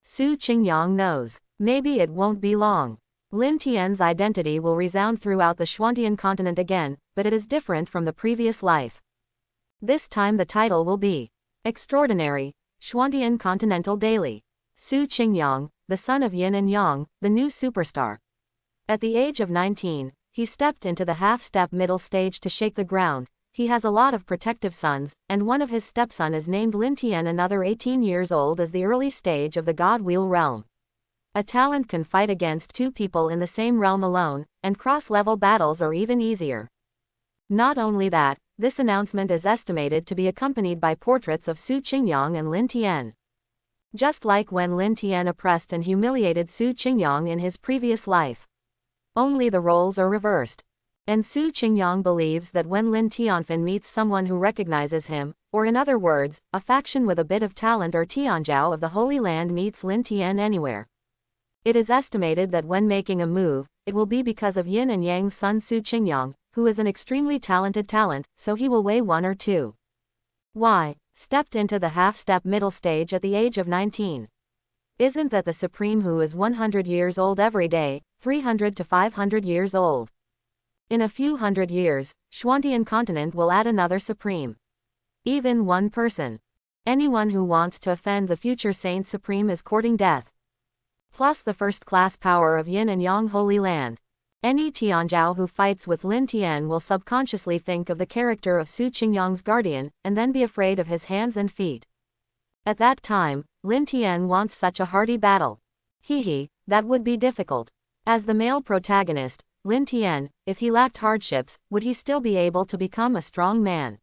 Su Qingyang knows, maybe it won't be long. Lin Tien's identity will resound throughout the Xuantian continent again, but it is different from the previous life. This time the title will be Extraordinary, Xuantian Continental Daily. Su Qingyang, the son of Yin and Yang, the new superstar. At the age of 19, he stepped into the half-step middle stage to shake the ground. He has a lot of protective sons, and one of his stepson is named Lin Tien. Another 18 years old is the early stage of the God Wheel realm. A talent can fight against two people in the same realm alone, and cross-level battles are even easier. Not only that, this announcement is estimated to be accompanied by portraits of Su Qingyang and Lin Tien. Just like when Lin Tien oppressed and humiliated Su Qingyang in his previous life. Only the roles are reversed. And Su Qingyang believes that when Lin Tien meets someone who recognizes him, or in other words, a faction with a bit of talent or Tianzhao of the Holy Land meets Lin Tien anywhere, it is estimated that when making a move, it will be because of Yin and Yang's son Su Qingyang, who is an extremely talented talent, so he will weigh 1 or 2. Why? Stepped into the half-step middle stage at the age of 19. Isn't that the Supreme who is 100 years old every day, 300 to 500 years old? In a few hundred years, Xuantian continent will add another Supreme. Even one person. Anyone who wants to offend the future Saint Supreme is courting death. Plus the first-class power of Yin and Yang Holy Land. Any Tianzhao who fights with Lin Tien will subconsciously think of the character of Su Qingyang's guardian, and then be afraid of his hands and feet. At that time, Lin Tien wants such a hearty battle. That would be difficult. As the male protagonist, Lin Tien, if he lacked hardships, would he still be able to become a strong man?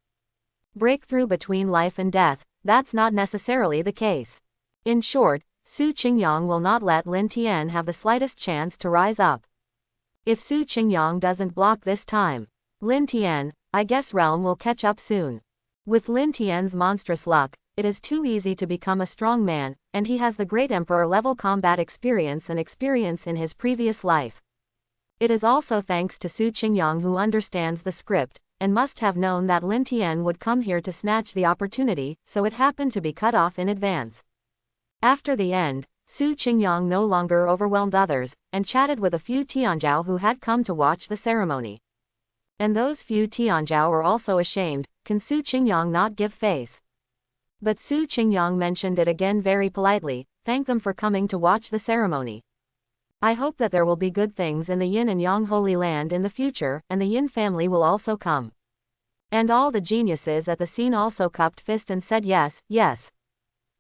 Breakthrough between life and death, that's not necessarily the case. In short, Su Qingyang will not let Lin Tien have the slightest chance to rise up. If Su Qingyang doesn't block this time, Lin Tien, I guess realm will catch up soon. With Lin Tien's monstrous luck, it is too easy to become a strong man, and he has the great emperor-level combat experience and experience in his previous life. It is also thanks to Su Qingyang who understands the script, and must have known that Lin Tien would come here to snatch the opportunity, so it happened to be cut off in advance. After the end, Su Qingyang no longer overwhelmed others, and chatted with a few Tianzhao who had come to watch the ceremony. And those few Tianzhao were also ashamed. Can Su Qingyang not give face? But Su Qingyang mentioned it again very politely, thanked them for coming to watch the ceremony. I hope that there will be good things in the Yin and Yang Holy Land in the future, and the Yin family will also come. And all the geniuses at the scene also cupped fist and said yes, yes.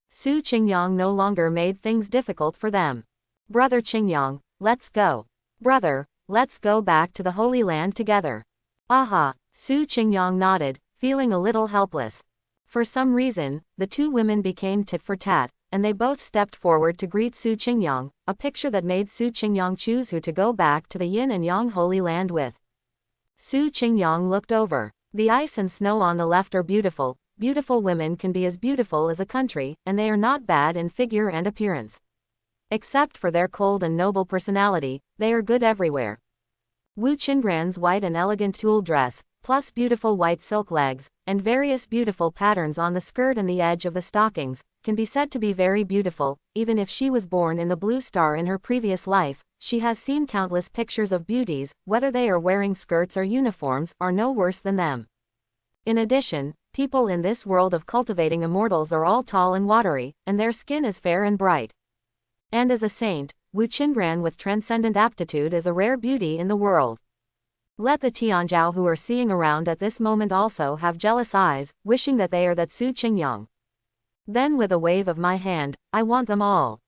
Su Qingyang no longer made things difficult for them. Brother Qingyang, let's go. Brother, let's go back to the Holy Land together. Aha, Su Qingyang nodded, feeling a little helpless. For some reason, the two women became tit for tat, and they both stepped forward to greet Su Qingyang, a picture that made Su Qingyang choose who to go back to the Yin and Yang Holy Land with. Su Qingyang looked over. The ice and snow on the left are beautiful. Beautiful women can be as beautiful as a country, and they are not bad in figure and appearance. Except for their cold and noble personality, they are good everywhere. Wu Chenran's white and elegant tulle dress, plus beautiful white silk legs, and various beautiful patterns on the skirt and the edge of the stockings, can be said to be very beautiful. Even if she was born in the Blue Star in her previous life, she has seen countless pictures of beauties, whether they are wearing skirts or uniforms, are no worse than them. In addition, people in this world of cultivating immortals are all tall and watery, and their skin is fair and bright. And as a saint, Wu Chenran with transcendent aptitude is a rare beauty in the world. Let the Tianzhao who are seeing around at this moment also have jealous eyes, wishing that they are that Su Qingyang. Then with a wave of my hand, I want them all.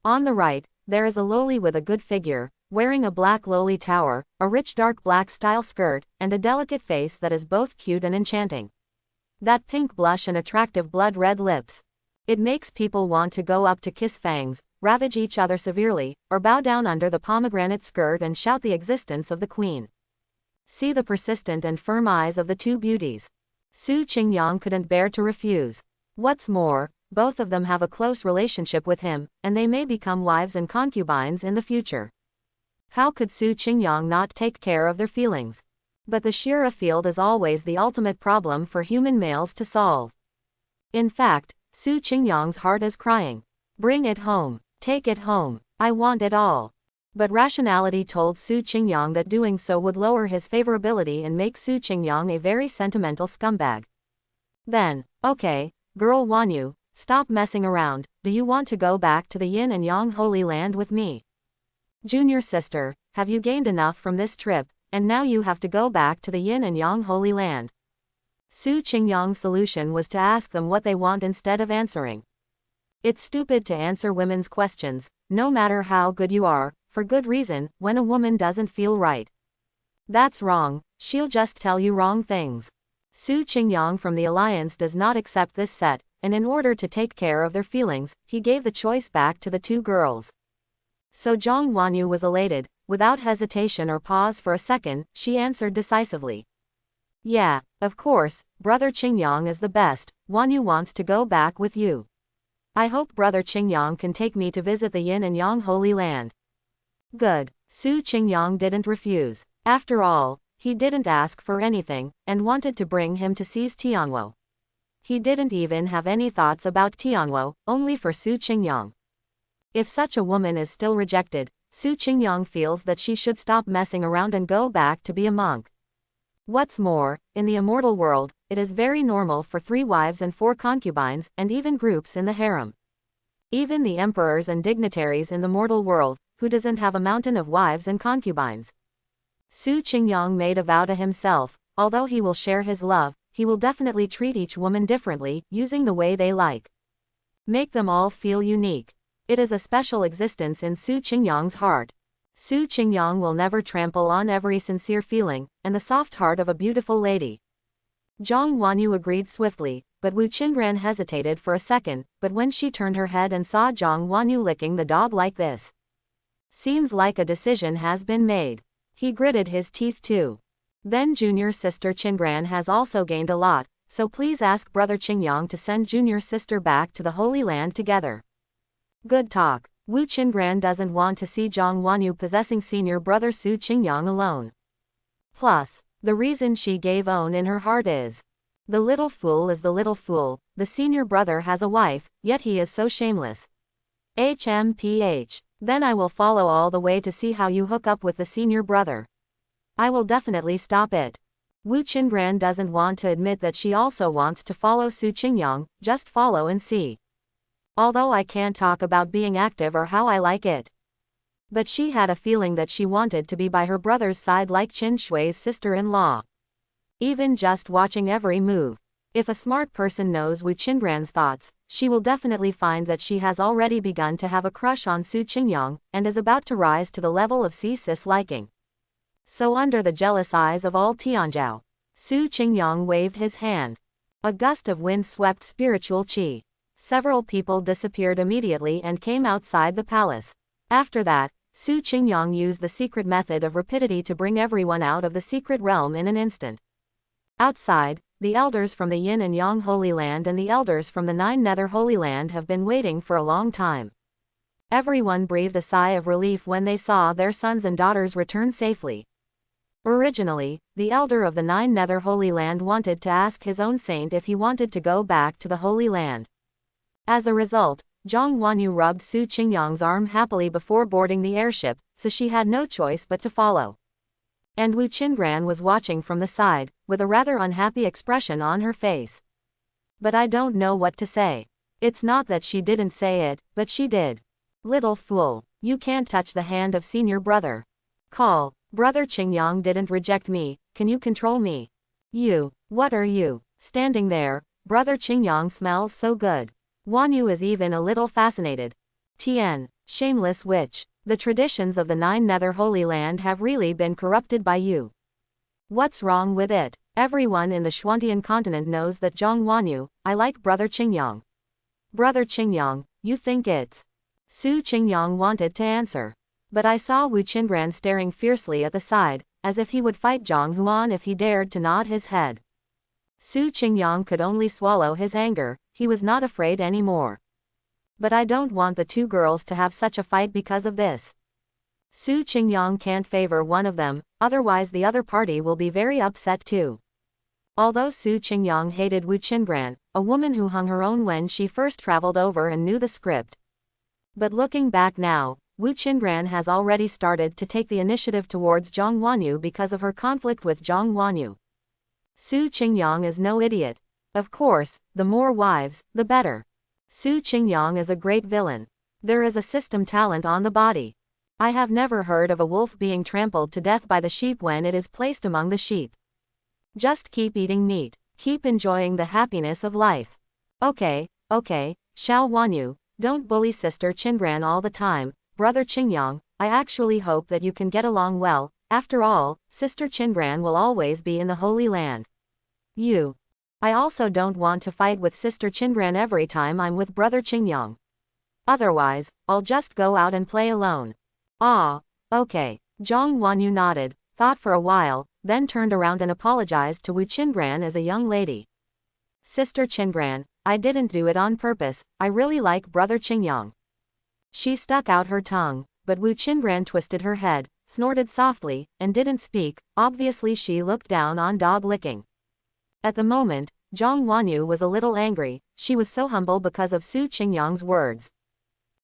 On the right, there is a loli with a good figure, wearing a black loli tower, a rich dark black style skirt, and a delicate face that is both cute and enchanting. That pink blush and attractive blood-red lips. It makes people want to go up to kiss fangs, ravage each other severely, or bow down under the pomegranate skirt and shout the existence of the queen. See the persistent and firm eyes of the two beauties. Su Qingyang couldn't bear to refuse. What's more, both of them have a close relationship with him, and they may become wives and concubines in the future. How could Su Qingyang not take care of their feelings? But the Shira field is always the ultimate problem for human males to solve. In fact, Su Qingyang's heart is crying. Bring it home. Take it home. I want it all. But rationality told Su Qingyang that doing so would lower his favorability and make Su Qingyang a very sentimental scumbag. Then, okay, girl Wanu, stop messing around. Do you want to go back to the Yin and Yang Holy Land with me? Junior sister, have you gained enough from this trip, and now you have to go back to the Yin and Yang Holy Land? Su Qingyang's solution was to ask them what they want instead of answering. It's stupid to answer women's questions, no matter how good you are, for good reason, when a woman doesn't feel right. That's wrong, she'll just tell you wrong things. Su Qingyang from the Alliance does not accept this set, and in order to take care of their feelings, he gave the choice back to the two girls. So Jang Wanu was elated. without hesitation or pause for a second, she answered decisively. Yeah, of course, brother Ching Yang is the best. Wanu wants to go back with you. I hope brother Ching Yang can take me to visit the Yin and Yang Holy Land. Good. Ching Yang didn't refuse. After all, he didn't ask for anything, and wanted to bring him to seize Tianwo. He didn't even have any thoughts about Tianwo, only for Ching Yang. If such a woman is still rejected, Ching Yang feels that she should stop messing around and go back to be a monk. What's more, in the immortal world, it is very normal for 3 wives and 4 concubines, and even groups in the harem. Even the emperors and dignitaries in the mortal world, who doesn't have a mountain of wives and concubines? Ching Yang made a vow to himself, although he will share his love, he will definitely treat each woman differently, using the way they like. Make them all feel unique. It is a special existence in Ching Yang's heart. Ching Yang will never trample on every sincere feeling, and the soft heart of a beautiful lady. Jang Wanu agreed swiftly, but Chenran hesitated for a second, but when she turned her head and saw Jang Wanu licking the dog like this. Seems like a decision has been made. He gritted his teeth too. Then junior sister Chenran has also gained a lot, so please ask brother Ching Yang to send junior sister back to the Holy Land together. Good talk. Chenran doesn't want to see Jang Wanu possessing senior brother Ching Yang alone. Plus, the reason she gave own in her heart is, the little fool is the little fool, the senior brother has a wife, yet he is so shameless. HMPH. Then I will follow all the way to see how you hook up with the senior brother. I will definitely stop it. Chenran doesn't want to admit that she also wants to follow Ching Yang, just follow and see. Although I can't talk about being active or how I like it. But she had a feeling that she wanted to be by her brother's side like Qin Shui's sister-in-law. Even just watching every move. If a smart person knows Chenran's thoughts, she will definitely find that she has already begun to have a crush on Ching Yang, and is about to rise to the level of cis liking. So under the jealous eyes of all Tianzhou, Ching Yang waved his hand. A gust of wind swept spiritual qi. Several people disappeared immediately and came outside the palace. After that, Ching Yang used the secret method of rapidity to bring everyone out of the secret realm in an instant. Outside, the elders from the Yin and Yang Holy Land and the elders from the 9 Nether Holy Land have been waiting for a long time. Everyone breathed a sigh of relief when they saw their sons and daughters return safely. Originally, the elder of the 9 Nether Holy Land wanted to ask his own saint if he wanted to go back to the Holy Land. As a result, Jang Wanu rubbed Ching Yang's arm happily before boarding the airship, so she had no choice but to follow. And Chenran was watching from the side, with a rather unhappy expression on her face. But I don't know what to say. It's not that she didn't say it, but she did. Little fool, you can't touch the hand of senior brother. Call, brother Ching Yang didn't reject me, can you control me? You, what are you, standing there, brother Ching Yang smells so good. Wanu is even a little fascinated. Tien, shameless witch. The traditions of the 9 Nether Holy Land have really been corrupted by you. What's wrong with it? Everyone in the Xuantian continent knows that Jang Wanu, I like brother Ching Yang. Brother Ching Yang, you think it's... Ching Yang wanted to answer. But I saw Chenran staring fiercely at the side, as if he would fight Zhang Huan if he dared to nod his head. Ching Yang could only swallow his anger, he was not afraid anymore. But I don't want the 2 girls to have such a fight because of this. Ching Yang can't favor one of them, otherwise the other party will be very upset too. Although Ching Yang hated Chenran, a woman who hung her own when she first traveled over and knew the script. But looking back now, Chenran has already started to take the initiative towards Jang Wanu because of her conflict with Jang Wanu. Ching Yang is no idiot. Of course, the more wives, the better. Ching Yang is a great villain. There is a system talent on the body. I have never heard of a wolf being trampled to death by the sheep when it is placed among the sheep. Just keep eating meat. Keep enjoying the happiness of life. Okay, Xiao Wanu, don't bully sister Chenran all the time, brother Ching Yang, I actually hope that you can get along well, after all, sister Chenran will always be in the Holy Land. I also don't want to fight with sister Chenran every time I'm with brother Ching Yang. Otherwise, I'll just go out and play alone. Okay. Jang Wanu nodded, thought for a while, then turned around and apologized to Wu Chenran as a young lady. Sister Chenran, I didn't do it on purpose, I really like brother Ching Yang. She stuck out her tongue, but Wu Chenran twisted her head, snorted softly, and didn't speak. Obviously she looked down on dog licking. At the moment, Jang Wanu was a little angry, she was so humble because of Su Qingyang's words.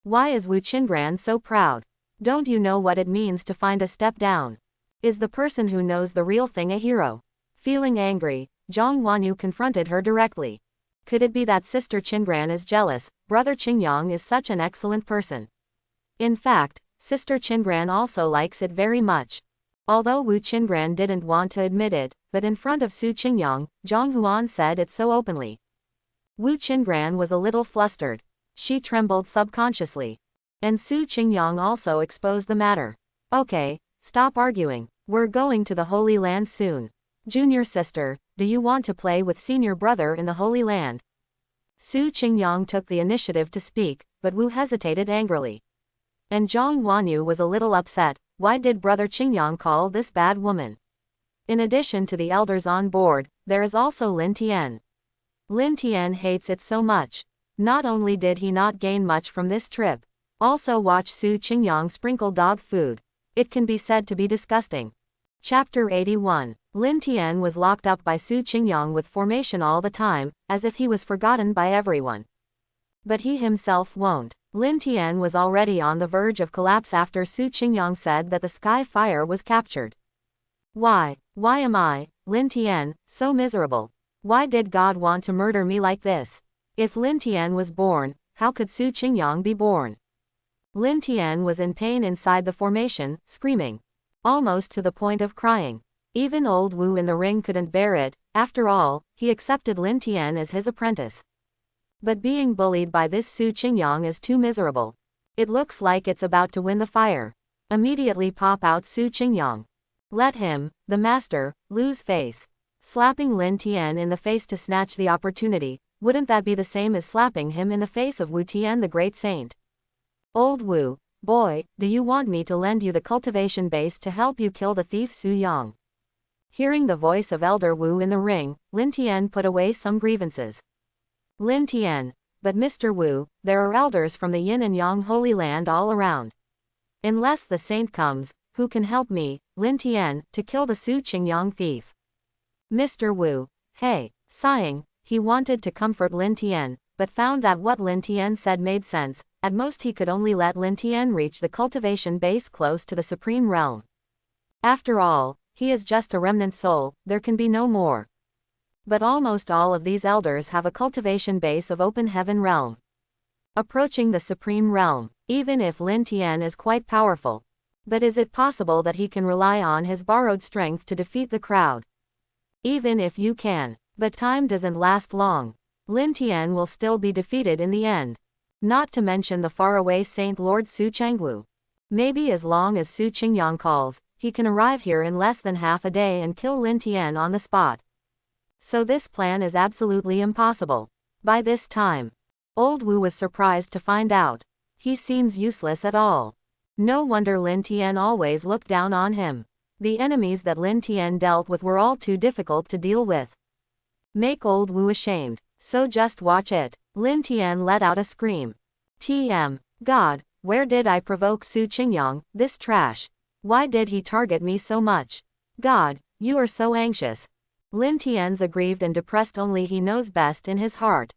Why is Wu Chenran so proud? Don't you know what it means to find a step down? Is the person who knows the real thing a hero? Feeling angry, Jang Wanu confronted her directly. Could it be that Sister Chenran is jealous? Brother Ching Yang is such an excellent person. In fact, Sister Chenran also likes it very much. Although Wu Chenran didn't want to admit it, but in front of Su Qingyang, Zhang Huan said it so openly. Wu Chenran was a little flustered. She trembled subconsciously. And Su Qingyang also exposed the matter. Okay, stop arguing. We're going to the Holy Land soon. Junior sister, do you want to play with senior brother in the Holy Land? Su Qingyang took the initiative to speak, but Wu hesitated angrily. And Jang Wanu was a little upset. Why did brother Ching Yang call this bad woman? In addition to the elders on board, there is also Lin Tien. Lin Tien hates it so much. Not only did he not gain much from this trip, also watch Su Qingyang sprinkle dog food. It can be said to be disgusting. Chapter 81. Lin Tien was locked up by Su Qingyang with formation all the time, as if he was forgotten by everyone. But he himself won't. Lin Tien was already on the verge of collapse after Su Qingyang said that the sky fire was captured. Why am I, Lin Tien, so miserable? Why did God want to murder me like this? If Lin Tien was born, how could Su Qingyang be born? Lin Tien was in pain inside the formation, screaming. Almost to the point of crying. Even old Wu in the ring couldn't bear it. After all, he accepted Lin Tien as his apprentice. But being bullied by this Su Qingyang is too miserable. It looks like it's about to win the fire. Immediately pop out Su Qingyang. Let him, the master, lose face. Slapping Lin Tien in the face to snatch the opportunity, wouldn't that be the same as slapping him in the face of Wu Tien the great saint? Old Wu, boy, do you want me to lend you the cultivation base to help you kill the thief Su Yang? Hearing the voice of Elder Wu in the ring, Lin Tien put away some grievances. Lin Tien, but Mr. Wu, there are elders from the Yin and Yang Holy Land all around. Unless the saint comes, who can help me, Lin Tien, to kill the Su Qingyang thief? Mr. Wu, hey, sighing, he wanted to comfort Lin Tien, but found that what Lin Tien said made sense. At most he could only let Lin Tien reach the cultivation base close to the supreme realm. After all, he is just a remnant soul, there can be no more. But almost all of these elders have a cultivation base of open heaven realm. Approaching the supreme realm, even if Lin Tien is quite powerful. But is it possible that he can rely on his borrowed strength to defeat the crowd? Even if you can, but time doesn't last long. Lin Tien will still be defeated in the end. Not to mention the faraway Saint Lord Su Chengwu. Maybe as long as Su Qingyang calls, he can arrive here in less than half a day and kill Lin Tien on the spot. So this plan is absolutely impossible. By this time, old Wu was surprised to find out. He seems useless at all. No wonder Lin Tien always looked down on him. The enemies that Lin Tien dealt with were all too difficult to deal with. Make old Wu ashamed. So just watch it. Lin Tien let out a scream. God, where did I provoke Su Qingyang, this trash? Why did he target me so much? God, you are so anxious. Lin Tien's aggrieved and depressed, only he knows best in his heart.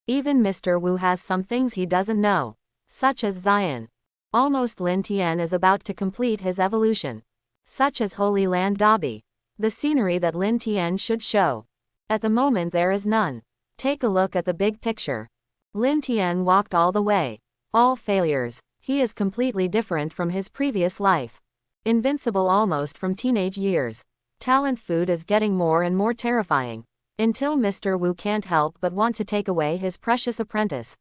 Even Mr. Wu has some things he doesn't know. Such as Zion. Almost Lin Tien is about to complete his evolution. Such as Holy Land Dabi. The scenery that Lin Tien should show. At the moment there is none. Take a look at the big picture. Lin Tien walked all the way. All failures. He is completely different from his previous life. Invincible almost from teenage years. Talent food is getting more and more terrifying. Until Mr. Wu can't help but want to take away his precious apprentice.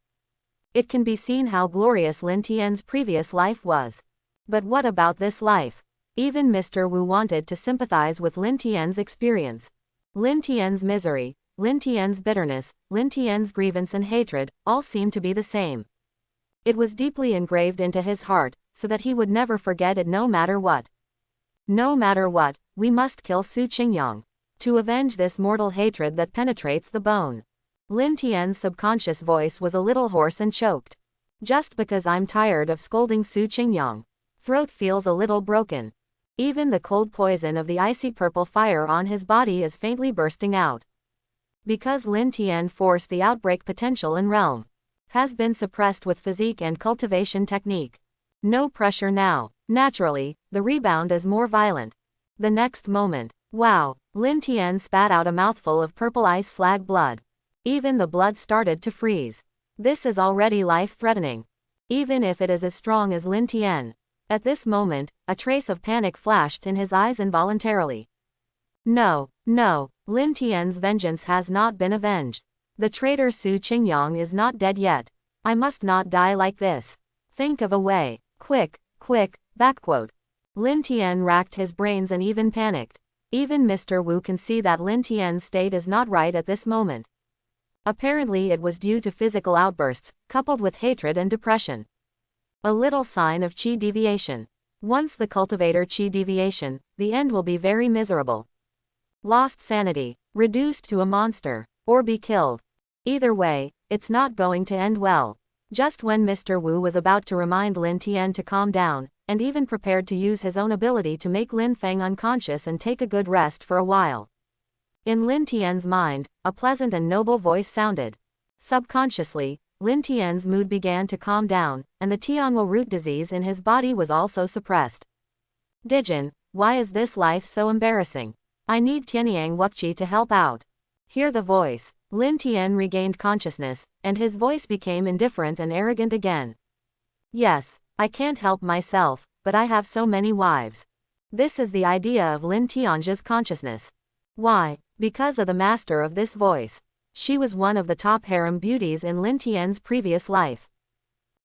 It can be seen how glorious Lin Tien's previous life was. But what about this life? Even Mr. Wu wanted to sympathize with Lin Tien's experience. Lin Tien's misery, Lin Tien's bitterness, Lin Tien's grievance and hatred, all seemed to be the same. It was deeply engraved into his heart, so that he would never forget it no matter what. No matter what, we must kill Su Qingyang. To avenge this mortal hatred that penetrates the bone. Lin Tien's subconscious voice was a little hoarse and choked. Just because I'm tired of scolding Su Qingyang. Throat feels a little broken. Even the cold poison of the icy purple fire on his body is faintly bursting out. Because Lin Tien forced the outbreak potential in realm. Has been suppressed with physique and cultivation technique. No pressure now. Naturally, the rebound is more violent. The next moment. Wow. Lin Tien spat out a mouthful of purple ice slag blood. Even the blood started to freeze. This is already life-threatening. Even if it is as strong as Lin Tien. At this moment, a trace of panic flashed in his eyes involuntarily. No, no, Lin Tien's vengeance has not been avenged. The traitor Su Qingyang is not dead yet. I must not die like this. Think of a way. Quick, quick, backquote. Lin Tien racked his brains and even panicked. Even Mr. Wu can see that Lin Tien's state is not right at this moment. Apparently it was due to physical outbursts, coupled with hatred and depression. A little sign of qi deviation. Once the cultivator qi deviation, the end will be very miserable. Lost sanity, reduced to a monster, or be killed. Either way, it's not going to end well. Just when Mr. Wu was about to remind Lin Tien to calm down, and even prepared to use his own ability to make Lin Feng unconscious and take a good rest for a while. In Lin Tien's mind, a pleasant and noble voice sounded. Subconsciously, Lin Tien's mood began to calm down, and the Tianhua root disease in his body was also suppressed. Dijin, why is this life so embarrassing? I need Tianyang Wukchi to help out. Hear the voice. Lin Tien regained consciousness, and his voice became indifferent and arrogant again. Yes, I can't help myself, but I have so many wives. This is the idea of Lin Tianji's consciousness. Why? Because of the master of this voice. She was one of the top harem beauties in Lin Tien's previous life.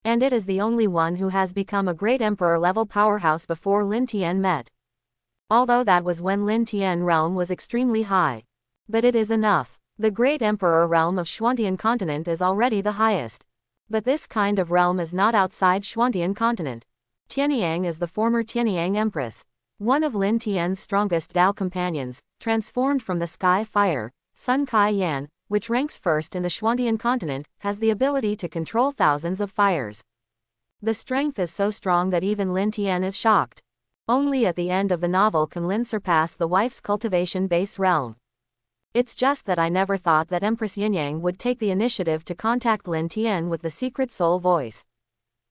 And it is the only one who has become a great emperor-level powerhouse before Lin Tien met. Although that was when Lin Tien realm was extremely high. But it is enough. The great emperor realm of Xuantian continent is already the highest. But this kind of realm is not outside Xuantian continent. Tianyang is the former Tianyang empress. One of Lin Tien's strongest Dao companions, transformed from the sky fire, Sun Kai Yan, which ranks first in the Xuantian continent, has the ability to control thousands of fires. The strength is so strong that even Lin Tien is shocked. Only at the end of the novel can Lin surpass the wife's cultivation base realm. It's just that I never thought that Empress Yin would take the initiative to contact Lin Tien with the secret soul voice.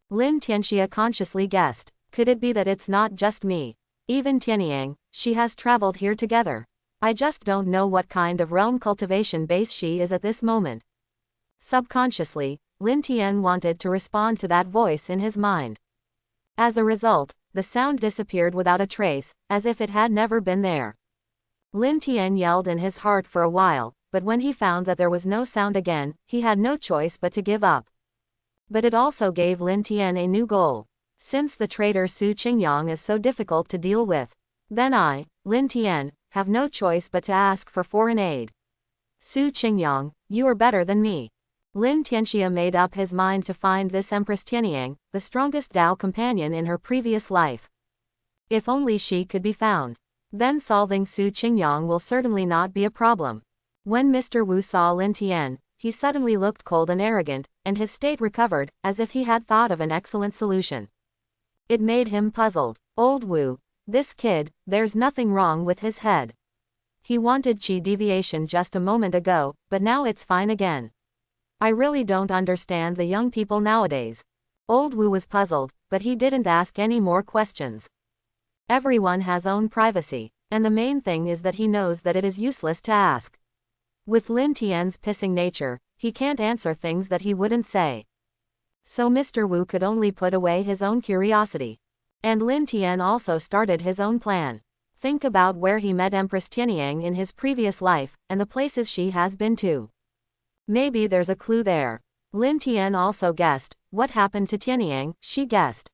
Lin Tianxia consciously guessed. Could it be that it's not just me? Even Tianyang, she has traveled here together. I just don't know what kind of realm cultivation base she is at this moment. Subconsciously, Lin Tien wanted to respond to that voice in his mind. As a result, the sound disappeared without a trace, as if it had never been there. Lin Tien yelled in his heart for a while, but when he found that there was no sound again, he had no choice but to give up. But it also gave Lin Tien a new goal. Since the traitor Su Qingyang is so difficult to deal with, then I, Lin Tien, have no choice but to ask for foreign aid. Su Qingyang, you are better than me. Lin Tianxia made up his mind to find this Empress Tianyang, the strongest Dao companion in her previous life. If only she could be found. Then solving Su Qingyang will certainly not be a problem. When Mr. Wu saw Lin Tien, he suddenly looked cold and arrogant, and his state recovered, as if he had thought of an excellent solution. It made him puzzled. Old Wu, this kid, there's nothing wrong with his head. He wanted qi deviation just a moment ago, but now it's fine again. I really don't understand the young people nowadays. Old Wu was puzzled, but he didn't ask any more questions. Everyone has own privacy, and the main thing is that he knows that it is useless to ask. With Lin Tien's pissing nature, he can't answer things that he wouldn't say. So Mr. Wu could only put away his own curiosity. And Lin Tien also started his own plan. Think about where he met Empress Tianyang in his previous life, and the places she has been to. Maybe there's a clue there. Lin Tien also guessed. What happened to Tianyang, she guessed.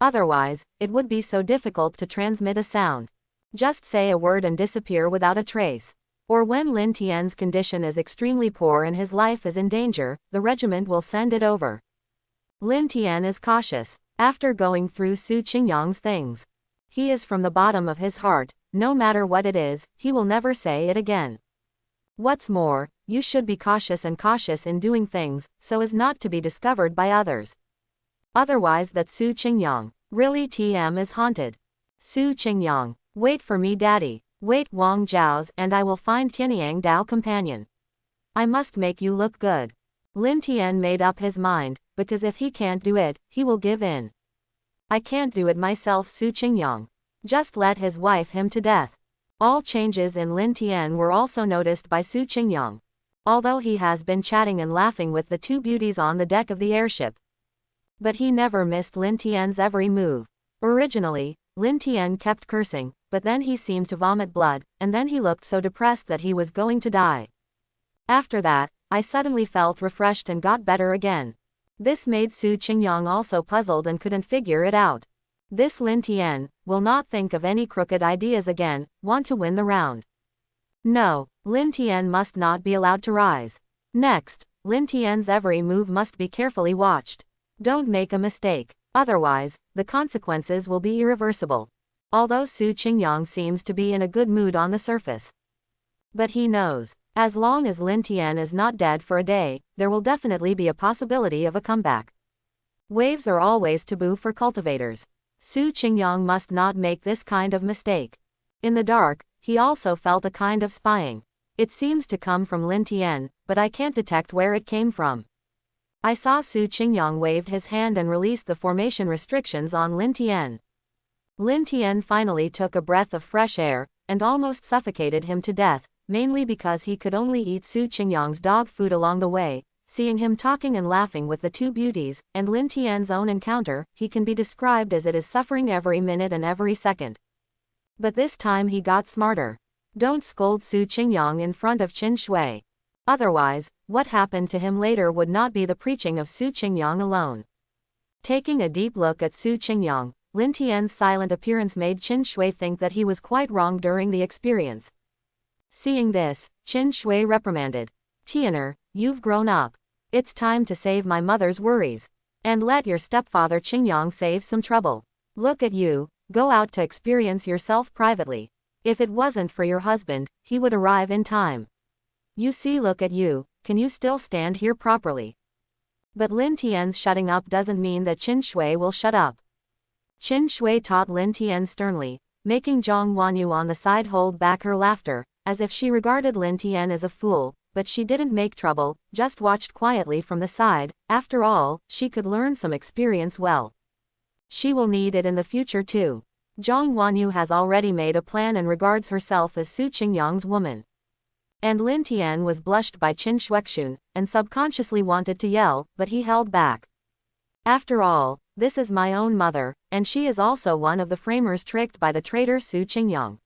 Otherwise, it would be so difficult to transmit a sound. Just say a word and disappear without a trace. Or when Lin Tien's condition is extremely poor and his life is in danger, the regiment will send it over. Lin Tien is cautious. After going through Su Qingyang's things, He is from the bottom of his heart, no matter what it is, he will never say it again. What's more, you should be cautious in doing things, so as not to be discovered by others. Otherwise that Su Qingyang, really TM is haunted. Su Qingyang, wait for me daddy, wait Wang Zhao's and I will find Tianyang Dao companion. I must make you look good. Lin Tien made up his mind, because if he can't do it, he will give in. I can't do it myself Su Qingyang. Just let his wife him to death. All changes in Lin Tien were also noticed by Su Qingyang. Although he has been chatting and laughing with the two beauties on the deck of the airship. But he never missed Lin Tien's every move. Originally, Lin Tien kept cursing, but then he seemed to vomit blood, and then he looked so depressed that he was going to die. After that, I suddenly felt refreshed and got better again. This made Su Qingyang also puzzled and couldn't figure it out. This Lin Tien will not think of any crooked ideas again, want to win the round. No, Lin Tien must not be allowed to rise. Next, Lin Tien's every move must be carefully watched. Don't make a mistake, otherwise, the consequences will be irreversible. Although Su Qingyang seems to be in a good mood on the surface. But he knows, as long as Lin Tien is not dead for a day, there will definitely be a possibility of a comeback. Waves are always taboo for cultivators. Su Qingyang must not make this kind of mistake. In the dark, he also felt a kind of spying. It seems to come from Lin Tien, but I can't detect where it came from. I saw Su Qingyang waved his hand and released the formation restrictions on Lin Tien. Lin Tien finally took a breath of fresh air, and almost suffocated him to death, mainly because he could only eat Su Qingyang's dog food along the way. Seeing him talking and laughing with the two beauties, and Lin Tien's own encounter, he can be described as it is suffering every minute and every second. But this time he got smarter. Don't scold Su Qingyang in front of Qin Shui. Otherwise, what happened to him later would not be the preaching of Su Qingyang alone. Taking a deep look at Su Qingyang, Lin Tien's silent appearance made Qin Shui think that he was quite wrong during the experience. Seeing this, Qin Shui reprimanded. Tianan, you've grown up. It's time to save my mother's worries. And let your stepfather Qingyang save some trouble. Look at you, go out to experience yourself privately. If it wasn't for your husband, he would arrive in time. You see, look at you, can you still stand here properly? But Lin Tien's shutting up doesn't mean that Qin Shui will shut up. Qin Shui taught Lin Tien sternly, making Jang Wanu on the side hold back her laughter, as if she regarded Lin Tien as a fool, but she didn't make trouble, just watched quietly from the side. After all, she could learn some experience well. She will need it in the future too. Jang Wanu has already made a plan and regards herself as Su Qingyang's woman. And Lin Tien was blushed by Qin Shuixun, and subconsciously wanted to yell, but he held back. After all, this is my own mother, and she is also one of the framers tricked by the traitor Su Qingyang.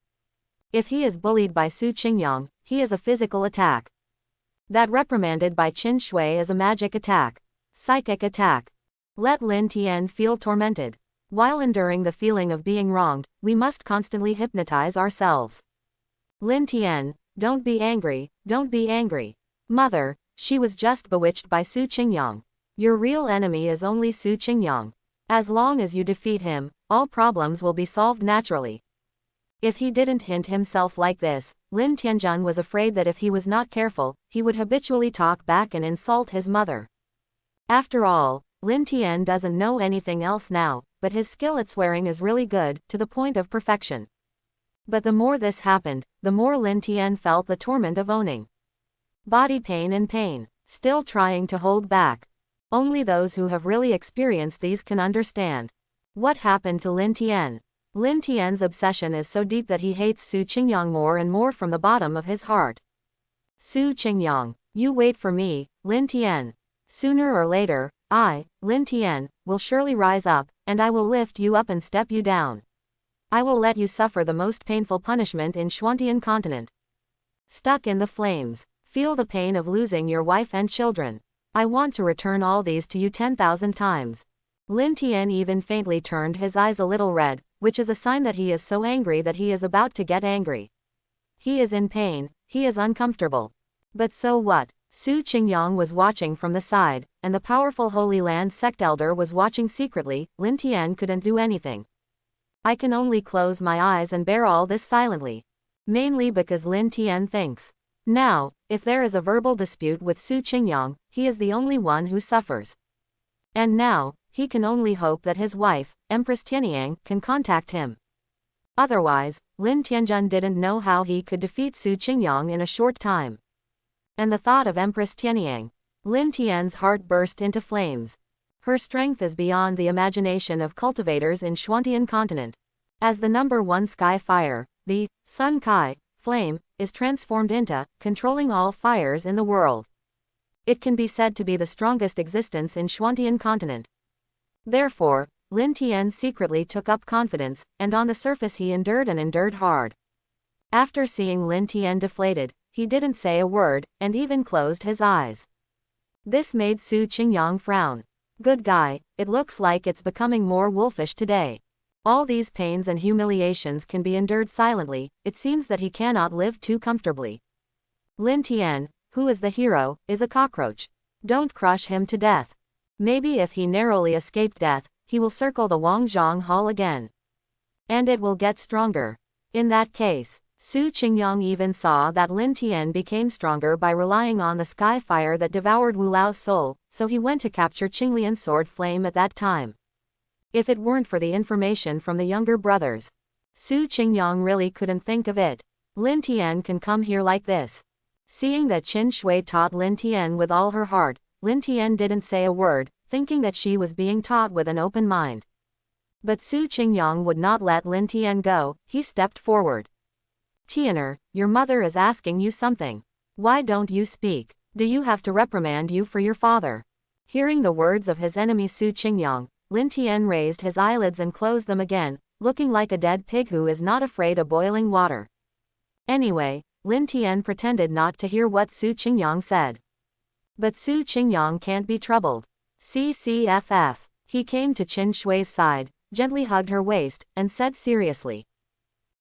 If he is bullied by Su Qingyang, he is a physical attack. That reprimanded by Qin Shui is a magic attack. Psychic attack. Let Lin Tien feel tormented. While enduring the feeling of being wronged, we must constantly hypnotize ourselves. Lin Tien, don't be angry, don't be angry. Mother, she was just bewitched by Su Qingyang. Your real enemy is only Su Qingyang. As long as you defeat him, all problems will be solved naturally. If he didn't hint himself like this, Lin Tianjun was afraid that if he was not careful, he would habitually talk back and insult his mother. After all, Lin Tien doesn't know anything else now, but his skill at swearing is really good, to the point of perfection. But the more this happened, the more Lin Tien felt the torment of owning. Body pain and pain, still trying to hold back. Only those who have really experienced these can understand. What happened to Lin Tien? Lin Tien's obsession is so deep that he hates Su Qingyang more and more from the bottom of his heart. Su Qingyang, you wait for me, Lin Tien. Sooner or later, I, Lin Tien, will surely rise up, and I will lift you up and step you down. I will let you suffer the most painful punishment in Xuantian continent. Stuck in the flames. Feel the pain of losing your wife and children. I want to return all these to you 10,000 times. Lin Tien even faintly turned his eyes a little red, which is a sign that he is so angry that he is about to get angry. He is in pain, he is uncomfortable. But so what? Su Qingyang was watching from the side, and the powerful Holy Land sect elder was watching secretly. Lin Tien couldn't do anything. I can only close my eyes and bear all this silently. Mainly because Lin Tien thinks. Now, if there is a verbal dispute with Su Qingyang, he is the only one who suffers. And now, he can only hope that his wife, Empress Tianyang, can contact him. Otherwise, Lin Tianjun didn't know how he could defeat Su Qingyang in a short time. And the thought of Empress Tianyang, Lin Tian's heart burst into flames. Her strength is beyond the imagination of cultivators in Xuantian continent. As the number one sky fire, the Sun Kai flame is transformed into controlling all fires in the world. It can be said to be the strongest existence in Xuantian continent. Therefore, Lin Tien secretly took up confidence, and on the surface he endured and endured hard. After seeing Lin Tien deflated, he didn't say a word, and even closed his eyes. This made Su Qingyang frown. Good guy, it looks like it's becoming more wolfish today. All these pains and humiliations can be endured silently, it seems that he cannot live too comfortably. Lin Tien, who is the hero, is a cockroach. Don't crush him to death. Maybe if he narrowly escaped death, he will circle the Wangzhong Hall again. And it will get stronger. In that case, Su Qingyang even saw that Lin Tien became stronger by relying on the sky fire that devoured Wu Lao's soul, so he went to capture Qinglian's sword flame at that time. If it weren't for the information from the younger brothers, Su Qingyang really couldn't think of it. Lin Tien can come here like this. Seeing that Qin Shui taught Lin Tien with all her heart, Lin Tien didn't say a word, thinking that she was being taught with an open mind. But Su Qingyang would not let Lin Tien go, he stepped forward. Tianer, your mother is asking you something. Why don't you speak? Do you have to reprimand you for your father? Hearing the words of his enemy Su Qingyang, Lin Tien raised his eyelids and closed them again, looking like a dead pig who is not afraid of boiling water. Anyway, Lin Tien pretended not to hear what Su Qingyang said. But Su Qingyang can't be troubled. CCFF. He came to Qin Shui's side, gently hugged her waist, and said seriously.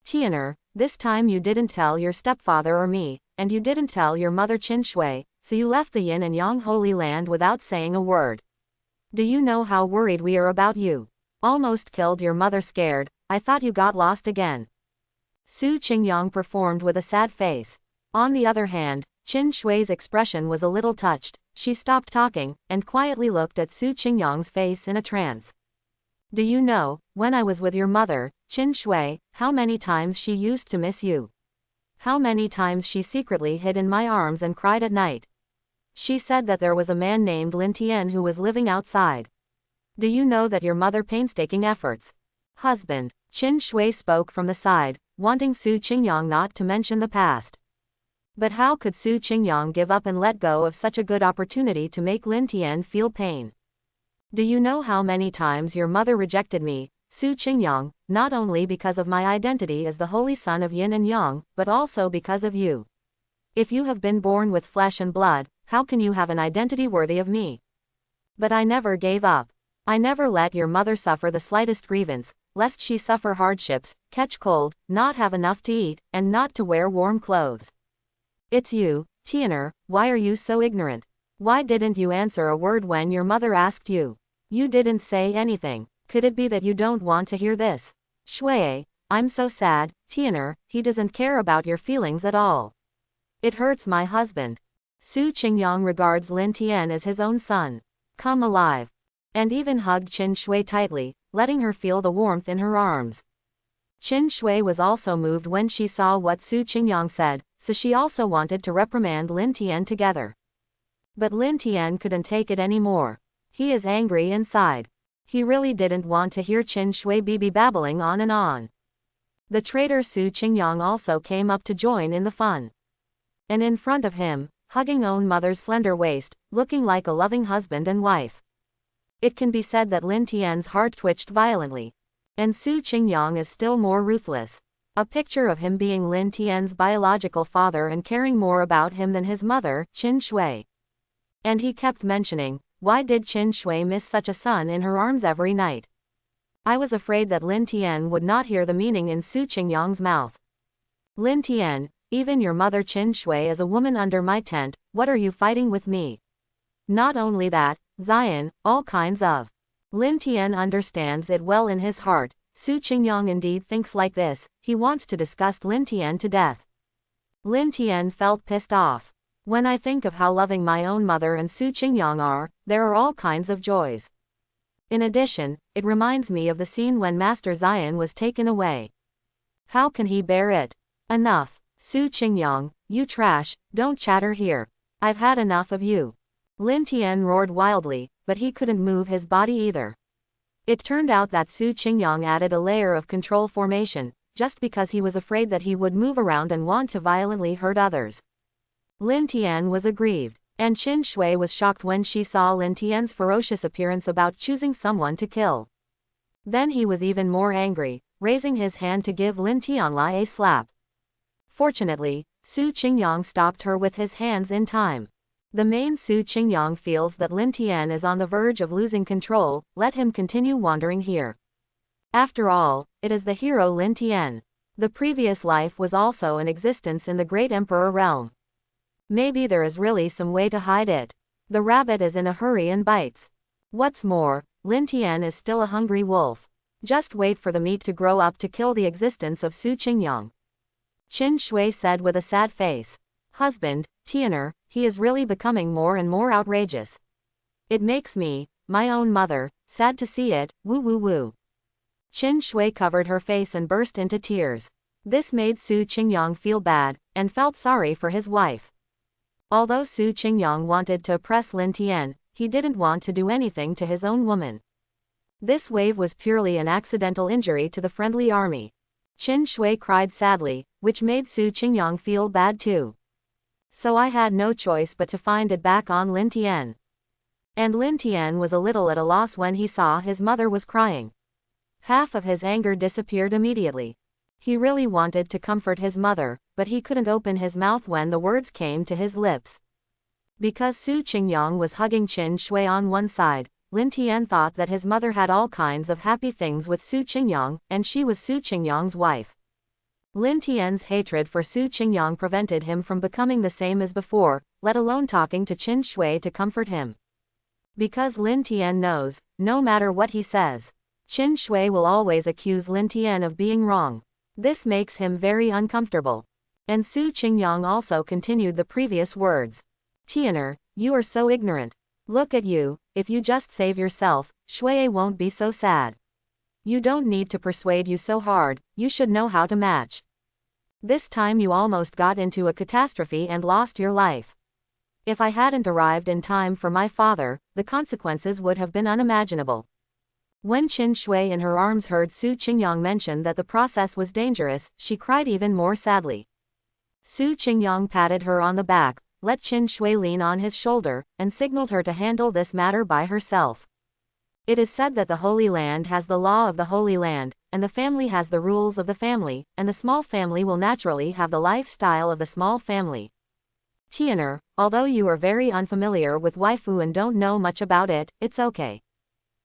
Tianer, this time you didn't tell your stepfather or me, and you didn't tell your mother Qin Shui, so you left the Yin and Yang Holy Land without saying a word. Do you know how worried we are about you? Almost killed your mother scared, I thought you got lost again. Su Qingyang performed with a sad face. On the other hand, Qin Shui's expression was a little touched. She stopped talking, and quietly looked at Su Qingyang's face in a trance. Do you know, when I was with your mother, Qin Shui, how many times she used to miss you? How many times she secretly hid in my arms and cried at night? She said that there was a man named Lin Tien who was living outside. Do you know that your mother painstaking efforts? Husband, Qin Shui spoke from the side, wanting Su Qingyang not to mention the past. But how could Su Qingyang give up and let go of such a good opportunity to make Lin Tien feel pain? Do you know how many times your mother rejected me, Su Qingyang, not only because of my identity as the holy son of Yin and Yang, but also because of you? If you have been born with flesh and blood, how can you have an identity worthy of me? But I never gave up. I never let your mother suffer the slightest grievance, lest she suffer hardships, catch cold, not have enough to eat, and not to wear warm clothes. It's you, Tianer, why are you so ignorant? Why didn't you answer a word when your mother asked you? You didn't say anything. Could it be that you don't want to hear this? Shui, I'm so sad, Tianer, he doesn't care about your feelings at all. It hurts my husband. Su Qingyang regards Lin Tien as his own son. Come alive. And even hugged Qin Shui tightly, letting her feel the warmth in her arms. Qin Shui was also moved when she saw what Su Qingyang said, so she also wanted to reprimand Lin Tien together. But Lin Tien couldn't take it anymore. He is angry inside. He really didn't want to hear Qin Shui be babbling on and on. The traitor Su Qingyang also came up to join in the fun. And in front of him, hugging own mother's slender waist, looking like a loving husband and wife. It can be said that Lin Tien's heart twitched violently. And Su Qingyang is still more ruthless. A picture of him being Lin Tien's biological father and caring more about him than his mother, Qin Shui. And he kept mentioning, why did Qin Shui miss such a son in her arms every night? I was afraid that Lin Tien would not hear the meaning in Su Qingyang's mouth. Lin Tien, even your mother Qin Shui is a woman under my tent, what are you fighting with me? Not only that, Zion, all kinds of. Lin Tien understands it well in his heart, Su Qingyang indeed thinks like this, he wants to disgust Lin Tien to death. Lin Tien felt pissed off. When I think of how loving my own mother and Su Qingyang are, there are all kinds of joys. In addition, it reminds me of the scene when Master Xian was taken away. How can he bear it? Enough. Su Qingyang, you trash, don't chatter here. I've had enough of you. Lin Tien roared wildly, but he couldn't move his body either. It turned out that Su Qingyang added a layer of control formation, just because he was afraid that he would move around and want to violently hurt others. Lin Tien was aggrieved, and Qin Shui was shocked when she saw Lin Tien's ferocious appearance about choosing someone to kill. Then he was even more angry, raising his hand to give Lin Tianlai a slap. Fortunately, Su Qingyang stopped her with his hands in time. The main Su Qingyang feels that Lin Tien is on the verge of losing control, let him continue wandering here. After all, it is the hero Lin Tien. The previous life was also an existence in the Great Emperor realm. Maybe there is really some way to hide it. The rabbit is in a hurry and bites. What's more, Lin Tien is still a hungry wolf. Just wait for the meat to grow up to kill the existence of Su Qingyang. Qin Shui said with a sad face. Husband, Tianan, he is really becoming more and more outrageous. It makes me, my own mother, sad to see it, woo woo woo. Qin Shui covered her face and burst into tears. This made Su Qingyang feel bad, and felt sorry for his wife. Although Su Qingyang wanted to oppress Lin Tien, he didn't want to do anything to his own woman. This wave was purely an accidental injury to the friendly army. Qin Shui cried sadly, which made Su Qingyang feel bad too. So I had no choice but to find it back on Lin Tien. And Lin Tien was a little at a loss when he saw his mother was crying. Half of his anger disappeared immediately. He really wanted to comfort his mother, but he couldn't open his mouth when the words came to his lips. Because Su Qingyang was hugging Qin Shui on one side, Lin Tien thought that his mother had all kinds of happy things with Su Qingyang, and she was Su Qingyang's wife. Lin Tien's hatred for Su Qingyang prevented him from becoming the same as before, let alone talking to Qin Shui to comfort him. Because Lin Tien knows, no matter what he says, Qin Shui will always accuse Lin Tien of being wrong. This makes him very uncomfortable. And Su Qingyang also continued the previous words. Tianan, you are so ignorant. Look at you, if you just save yourself, Shui won't be so sad. You don't need to persuade you so hard, you should know how to match. This time you almost got into a catastrophe and lost your life. If I hadn't arrived in time for my father, the consequences would have been unimaginable. When Qin Shui in her arms heard Su Qingyang mention that the process was dangerous, she cried even more sadly. Su Qingyang patted her on the back, let Qin Shui lean on his shoulder, and signaled her to handle this matter by herself. It is said that the Holy Land has the law of the Holy Land, and the family has the rules of the family, and the small family will naturally have the lifestyle of the small family. Tianan, although you are very unfamiliar with waifu and don't know much about it, it's okay.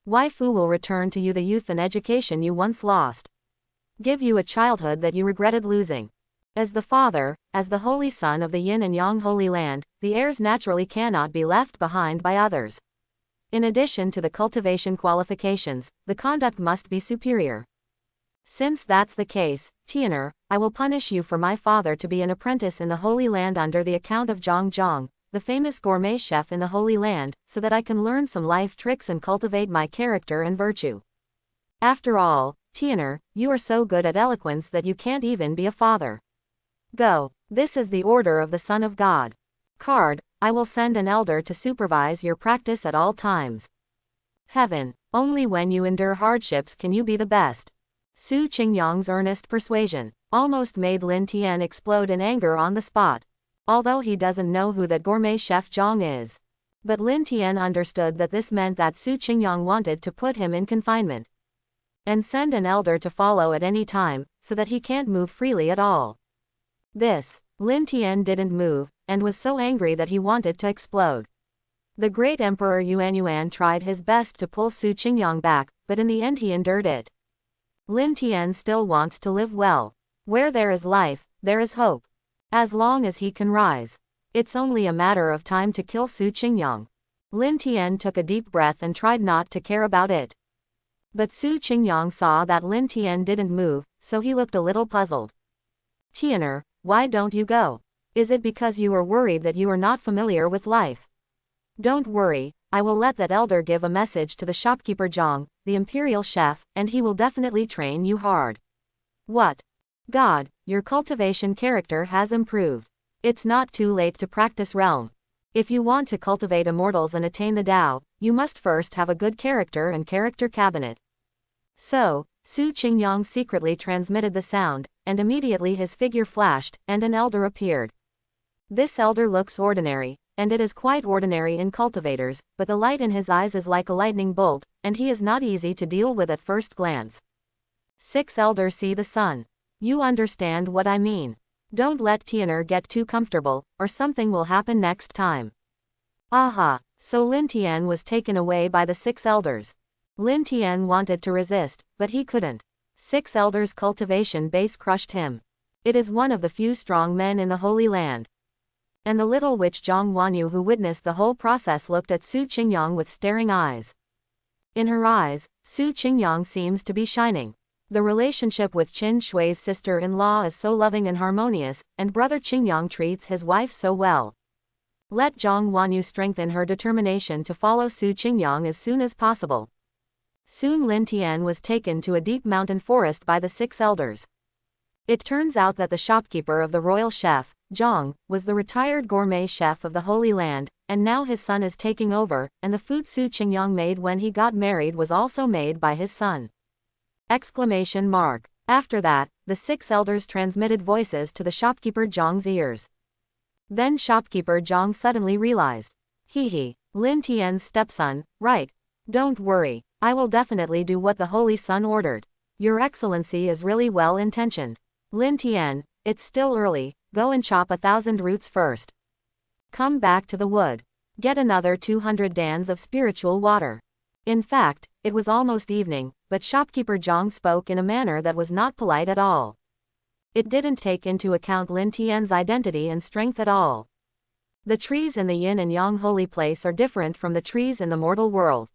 Waifu will return to you the youth and education you once lost. Give you a childhood that you regretted losing. As the father, as the holy son of the Yin and Yang Holy Land, the heirs naturally cannot be left behind by others. In addition to the cultivation qualifications, the conduct must be superior. Since that's the case, Tianan, I will punish you for my father to be an apprentice in the Holy Land under the account of Jonjo, the famous gourmet chef in the Holy Land, so that I can learn some life tricks and cultivate my character and virtue. After all, Tianan, you are so good at eloquence that you can't even be a father. Go. This is the order of the Son of God. Card, I will send an elder to supervise your practice at all times. Heaven, only when you endure hardships can you be the best. Su Qingyang's earnest persuasion almost made Lin Tien explode in anger on the spot. Although he doesn't know who that gourmet chef Zhang is. But Lin Tien understood that this meant that Su Qingyang wanted to put him in confinement. And send an elder to follow at any time, so that he can't move freely at all. This, Lin Tien didn't move, and was so angry that he wanted to explode. The great Emperor Yuan tried his best to pull Su Qingyang back, but in the end he endured it. Lin Tien still wants to live well. Where there is life, there is hope. As long as he can rise. It's only a matter of time to kill Su Qingyang. Lin Tien took a deep breath and tried not to care about it. But Su Qingyang saw that Lin Tien didn't move, so he looked a little puzzled. Tianer, why don't you go? Is it because you are worried that you are not familiar with life? Don't worry, I will let that elder give a message to the shopkeeper Jang, the imperial chef, and he will definitely train you hard. What? God, your cultivation character has improved. It's not too late to practice realm. If you want to cultivate immortals and attain the Tao, you must first have a good character and character cabinet. So, Su Qingyang secretly transmitted the sound, and immediately his figure flashed, and an elder appeared. This elder looks ordinary, and it is quite ordinary in cultivators, but the light in his eyes is like a lightning bolt, and he is not easy to deal with at first glance. 6 Elder see the sun. You understand what I mean. Don't let Tianer get too comfortable, or something will happen next time. Aha, so Lin Tien was taken away by the 6 elders. Lin Tien wanted to resist, but he couldn't. 6 elders' cultivation base crushed him. It is one of the few strong men in the Holy Land. And the little witch Jang Wanu, who witnessed the whole process, looked at Su Qingyang with staring eyes. In her eyes, Su Qingyang seems to be shining. The relationship with Qin Shui's sister-in-law is so loving and harmonious, and brother Qingyang treats his wife so well. Let Jang Wanu strengthen her determination to follow Su Qingyang as soon as possible. Soon Lin Tien was taken to a deep mountain forest by the 6 elders. It turns out that the shopkeeper of the royal chef, Jang, was the retired gourmet chef of the Holy Land, and now his son is taking over, and the food Su Qingyang made when he got married was also made by his son. Exclamation mark. After that, the 6 elders transmitted voices to the shopkeeper Zhang's ears. Then shopkeeper Zhang suddenly realized. Lin Tien's stepson, right. Don't worry, I will definitely do what the Holy Son ordered. Your Excellency is really well-intentioned. Lin Tien, it's still early, go and chop 1,000 roots first. Come back to the wood. Get another 200 dans of spiritual water. In fact, it was almost evening, but shopkeeper Zhang spoke in a manner that was not polite at all. It didn't take into account Lin Tien's identity and strength at all. The trees in the Yin and Yang holy place are different from the trees in the mortal world.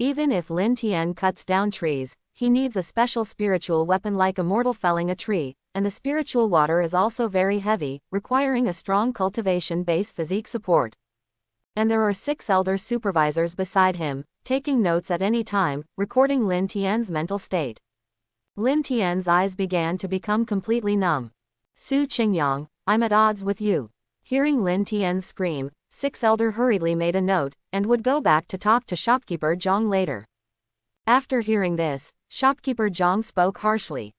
Even if Lin Tien cuts down trees, he needs a special spiritual weapon like a mortal felling a tree, and the spiritual water is also very heavy, requiring a strong cultivation-based physique support. And there are 6 elder supervisors beside him, taking notes at any time, recording Lin Tien's mental state. Lin Tien's eyes began to become completely numb. Su Qingyang, I'm at odds with you. Hearing Lin Tien's scream, 6 elder hurriedly made a note, and would go back to talk to shopkeeper Zhang later. After hearing this, shopkeeper Zhang spoke harshly.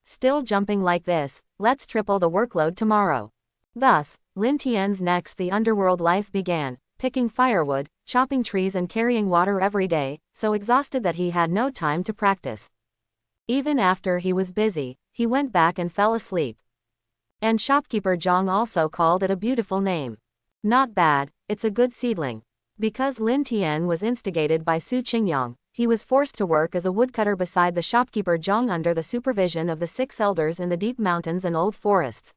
Still jumping like this, let's triple the workload tomorrow. Thus, Lin Tien's the underworld life began, picking firewood, chopping trees and carrying water every day, so exhausted that he had no time to practice. Even after he was busy, he went back and fell asleep. And shopkeeper Zhang also called it a beautiful name. Not bad, it's a good seedling. Because Lin Tien was instigated by Su Qingyang, he was forced to work as a woodcutter beside the shopkeeper Zhang under the supervision of the 6 elders in the deep mountains and old forests.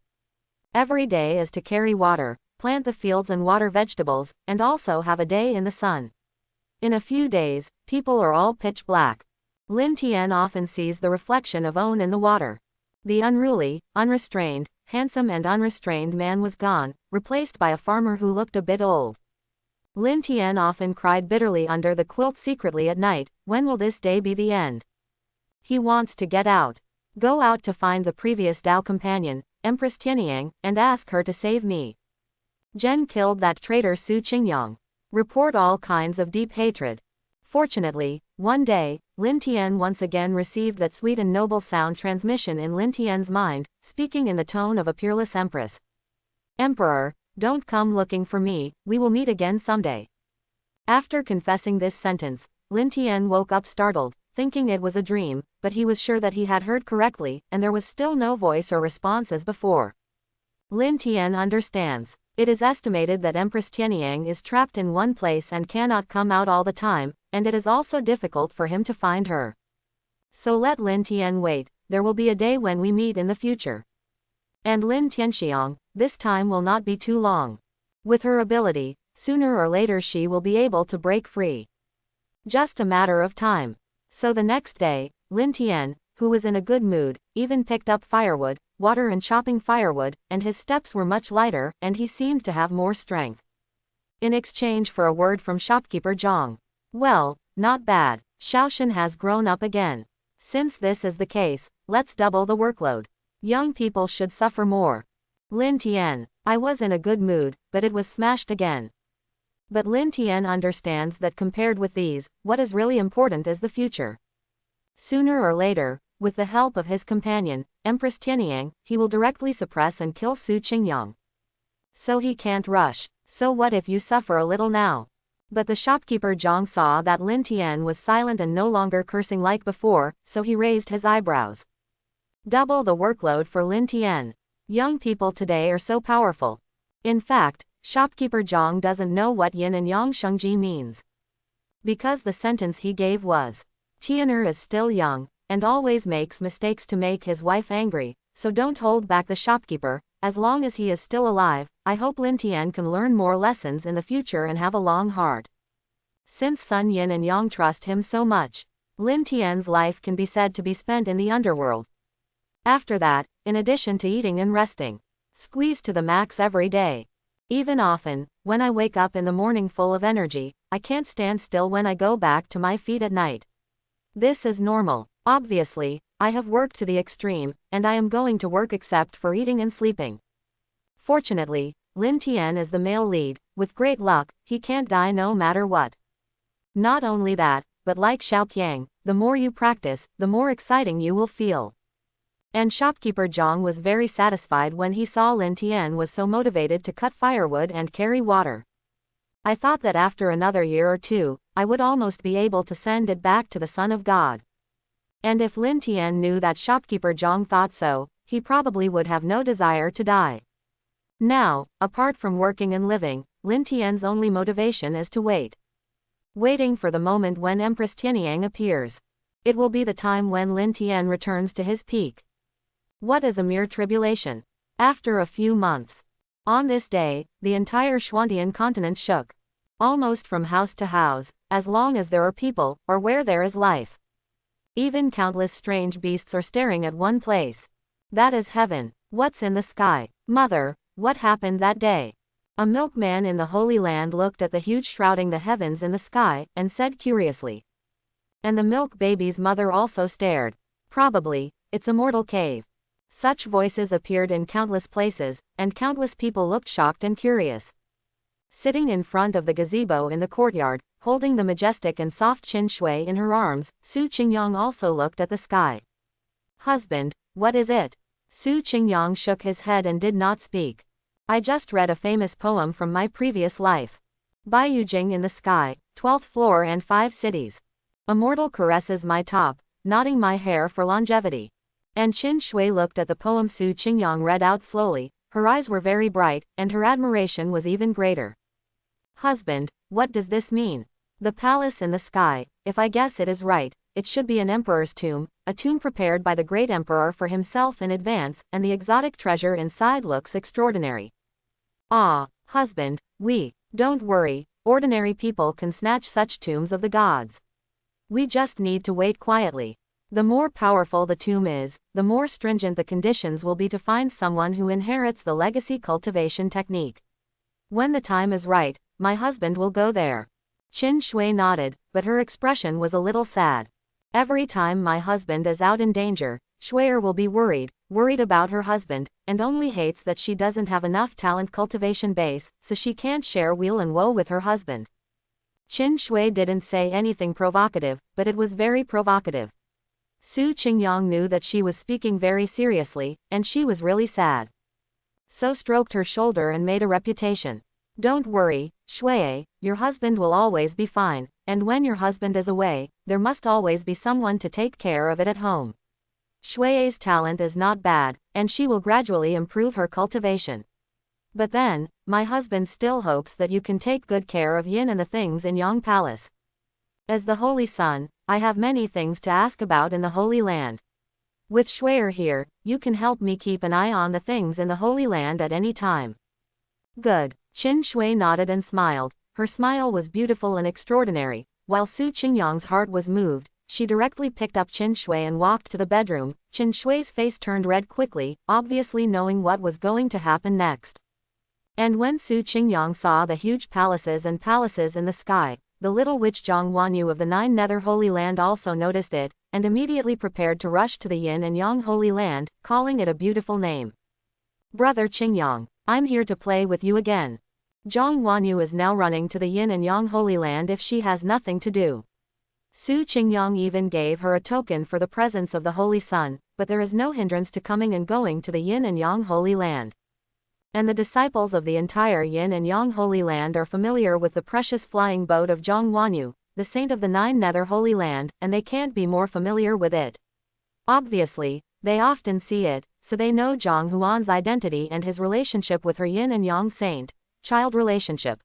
Every day is to carry water, plant the fields and water vegetables, and also have a day in the sun. In a few days, people are all pitch black. Lin Tien often sees the reflection of own in the water. The unruly, unrestrained, handsome and unrestrained man was gone, replaced by a farmer who looked a bit old. Lin Tien often cried bitterly under the quilt secretly at night. When will this day be the end? He wants to get out. Go out to find the previous Tao companion, Empress Tianyang, and ask her to save me. Jen killed that traitor Su Qingyang. Report all kinds of deep hatred. Fortunately, one day, Lin Tien once again received that sweet and noble sound transmission in Lin Tien's mind, speaking in the tone of a peerless empress. Emperor, don't come looking for me, we will meet again someday. After confessing this sentence, Lin Tien woke up startled, thinking it was a dream, but he was sure that he had heard correctly, and there was still no voice or response as before. Lin Tien understands. It is estimated that Empress Tianyang is trapped in one place and cannot come out all the time, and it is also difficult for him to find her. So let Lin Tien wait, there will be a day when we meet in the future. And Lin Tianxiang, this time will not be too long. With her ability, sooner or later she will be able to break free. Just a matter of time. So the next day, Lin Tien, who was in a good mood, even picked up firewood, water and chopping firewood, and his steps were much lighter, and he seemed to have more strength. In exchange for a word from shopkeeper Zhang. Well, not bad. Shaoshan has grown up again. Since this is the case, let's double the workload. Young people should suffer more. Lin Tien, I was in a good mood, but it was smashed again. But Lin Tien understands that compared with these, what is really important is the future. Sooner or later, with the help of his companion, Empress Tianyang, he will directly suppress and kill Su Qingyang. So he can't rush. So what if you suffer a little now? But the shopkeeper Zhang saw that Lin Tien was silent and no longer cursing like before, so he raised his eyebrows. Double the workload for Lin Tien. Young people today are so powerful. In fact, shopkeeper Zhang doesn't know what Yin and Yang Shengji means. Because the sentence he gave was, Tianan is still young, and always makes mistakes to make his wife angry, so don't hold back the shopkeeper. As long as he is still alive, I hope Lin Tien can learn more lessons in the future and have a long heart. Since Sun Yin and Yang trust him so much, Lin Tien's life can be said to be spent in the underworld. After that, in addition to eating and resting, squeeze to the max every day. Even often, when I wake up in the morning full of energy, I can't stand still when I go back to my feet at night. This is normal. Obviously, I have worked to the extreme, and I am going to work except for eating and sleeping. Fortunately, Lin Tien is the male lead. With great luck, he can't die no matter what. Not only that, but like Xiaoqiang, the more you practice, the more exciting you will feel. And shopkeeper Zhang was very satisfied when he saw Lin Tien was so motivated to cut firewood and carry water. I thought that after another year or two, I would almost be able to send it back to the Son of God. And if Lin Tien knew that shopkeeper Zhang thought so, he probably would have no desire to die. Now, apart from working and living, Lin Tien's only motivation is to wait. Waiting for the moment when Empress Tianyang appears. It will be the time when Lin Tien returns to his peak. What is a mere tribulation? After a few months. On this day, the entire Xuantian continent shook. Almost from house to house, as long as there are people, or where there is life. Even countless strange beasts are staring at one place. That is heaven. What's in the sky? Mother, what happened that day? A milkman in the Holy Land looked at the huge shrouding the heavens in the sky, and said curiously. And the milk baby's mother also stared. Probably, it's a mortal cave. Such voices appeared in countless places, and countless people looked shocked and curious. Sitting in front of the gazebo in the courtyard, holding the majestic and soft Qin Shui in her arms, Su Qingyang also looked at the sky. Husband, what is it? Su Qingyang shook his head and did not speak. I just read a famous poem from my previous life. By Yu Jing in the sky, 12th floor and 5 cities. A mortal caresses my top, knotting my hair for longevity. And Qin Shui looked at the poem Su Qingyang read out slowly. Her eyes were very bright, and her admiration was even greater. Husband, what does this mean? The palace in the sky, if I guess it is right, it should be an emperor's tomb, a tomb prepared by the great emperor for himself in advance, and the exotic treasure inside looks extraordinary. Ah, husband, don't worry, ordinary people can snatch such tombs of the gods. We just need to wait quietly. The more powerful the tomb is, the more stringent the conditions will be to find someone who inherits the legacy cultivation technique. When the time is right, my husband will go there. Qin Shui nodded, but her expression was a little sad. Every time my husband is out in danger, Shui'er will be worried about her husband, and only hates that she doesn't have enough talent cultivation base, so she can't share weal and woe with her husband. Qin Shui didn't say anything provocative, but it was very provocative. Su Qingyang knew that she was speaking very seriously, and she was really sad. So stroked her shoulder and made a reputation. Don't worry, Shui, your husband will always be fine, and when your husband is away, there must always be someone to take care of it at home. Shui's talent is not bad, and she will gradually improve her cultivation. But then, my husband still hopes that you can take good care of Yin and the things in Yang Palace. As the Holy Son, I have many things to ask about in the Holy Land. With Shui'er here, you can help me keep an eye on the things in the Holy Land at any time. Good. Qin Shui nodded and smiled. Her smile was beautiful and extraordinary. While Su Qingyang's heart was moved, she directly picked up Qin Shui and walked to the bedroom. Qin Shui's face turned red quickly, obviously knowing what was going to happen next. And when Su Qingyang saw the huge palaces in the sky, the little witch Jang Wanu of the Nine Nether Holy Land also noticed it, and immediately prepared to rush to the Yin and Yang Holy Land, calling it a beautiful name. Brother Qingyang, I'm here to play with you again. Jang Wanu is now running to the Yin and Yang Holy Land if she has nothing to do. Su Qingyang even gave her a token for the presence of the Holy Sun, but there is no hindrance to coming and going to the Yin and Yang Holy Land. And the disciples of the entire Yin and Yang Holy Land are familiar with the precious flying boat of Jang Wanu, the saint of the Nine Nether Holy Land, and they can't be more familiar with it. Obviously, they often see it, so they know Zhang Huan's identity and his relationship with her Yin and Yang saint, child relationship.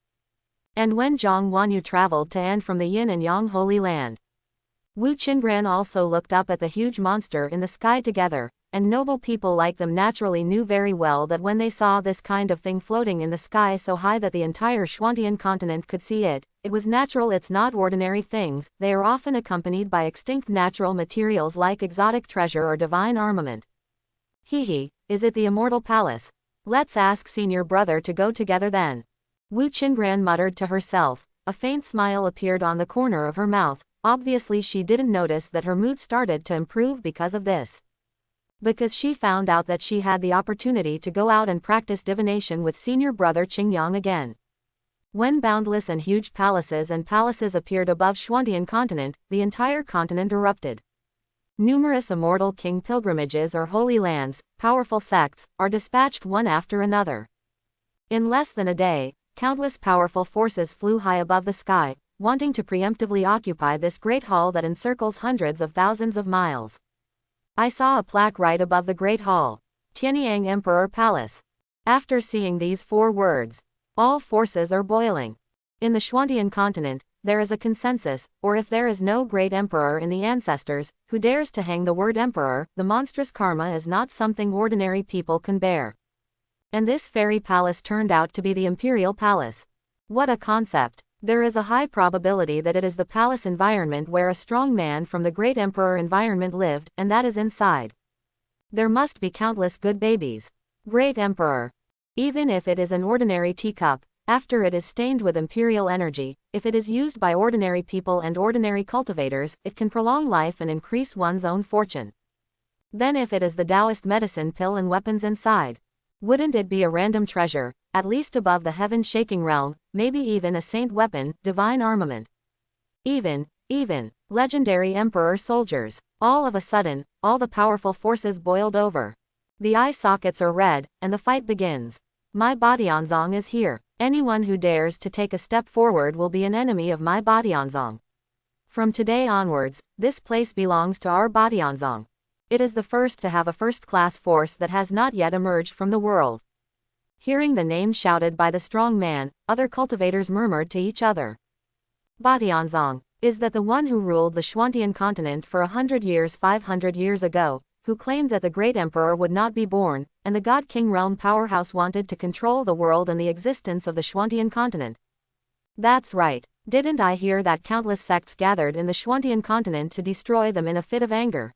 And when Jang Wanu traveled to and from the Yin and Yang Holy Land, Wu Chenran also looked up at the huge monster in the sky together, and noble people like them naturally knew very well that when they saw this kind of thing floating in the sky so high that the entire Xuantian continent could see it, it was natural. It's not ordinary things, they are often accompanied by extinct natural materials like exotic treasure or divine armament. Hehe, is it the immortal palace? Let's ask senior brother to go together then. Wu Chenran muttered to herself. A faint smile appeared on the corner of her mouth. Obviously she didn't notice that her mood started to improve because of this. Because she found out that she had the opportunity to go out and practice divination with senior brother Qing Yang again. When boundless and huge palaces appeared above Xuantian continent, the entire continent erupted. Numerous immortal king pilgrimages or holy lands, powerful sects, are dispatched one after another. In less than a day, countless powerful forces flew high above the sky, wanting to preemptively occupy this great hall that encircles hundreds of thousands of miles. I saw a plaque right above the Great Hall. Tianyang Emperor Palace. After seeing these 4 words, all forces are boiling. In the Xuantian continent, there is a consensus, or if there is no great emperor in the ancestors, who dares to hang the word emperor, the monstrous karma is not something ordinary people can bear. And this fairy palace turned out to be the imperial palace. What a concept! There is a high probability that it is the palace environment where a strong man from the great emperor environment lived, and that is inside. There must be countless good babies. Great emperor. Even if it is an ordinary teacup, after it is stained with imperial energy, if it is used by ordinary people and ordinary cultivators, it can prolong life and increase one's own fortune. Then if it is the Taoist medicine pill and weapons inside, wouldn't it be a random treasure, at least above the heaven-shaking realm, maybe even a saint weapon, divine armament. Even, legendary emperor soldiers. All of a sudden, all the powerful forces boiled over. The eye sockets are red, and the fight begins. My Badianzong is here. Anyone who dares to take a step forward will be an enemy of my Badianzong. From today onwards, this place belongs to our Badianzong. It is the first to have a first-class force that has not yet emerged from the world. Hearing the name shouted by the strong man, other cultivators murmured to each other. Badianzong, is that the one who ruled the Xuantian continent for 100 years 500 years ago, who claimed that the great emperor would not be born, and the God King realm powerhouse wanted to control the world and the existence of the Xuantian continent? That's right. Didn't I hear that countless sects gathered in the Xuantian continent to destroy them in a fit of anger?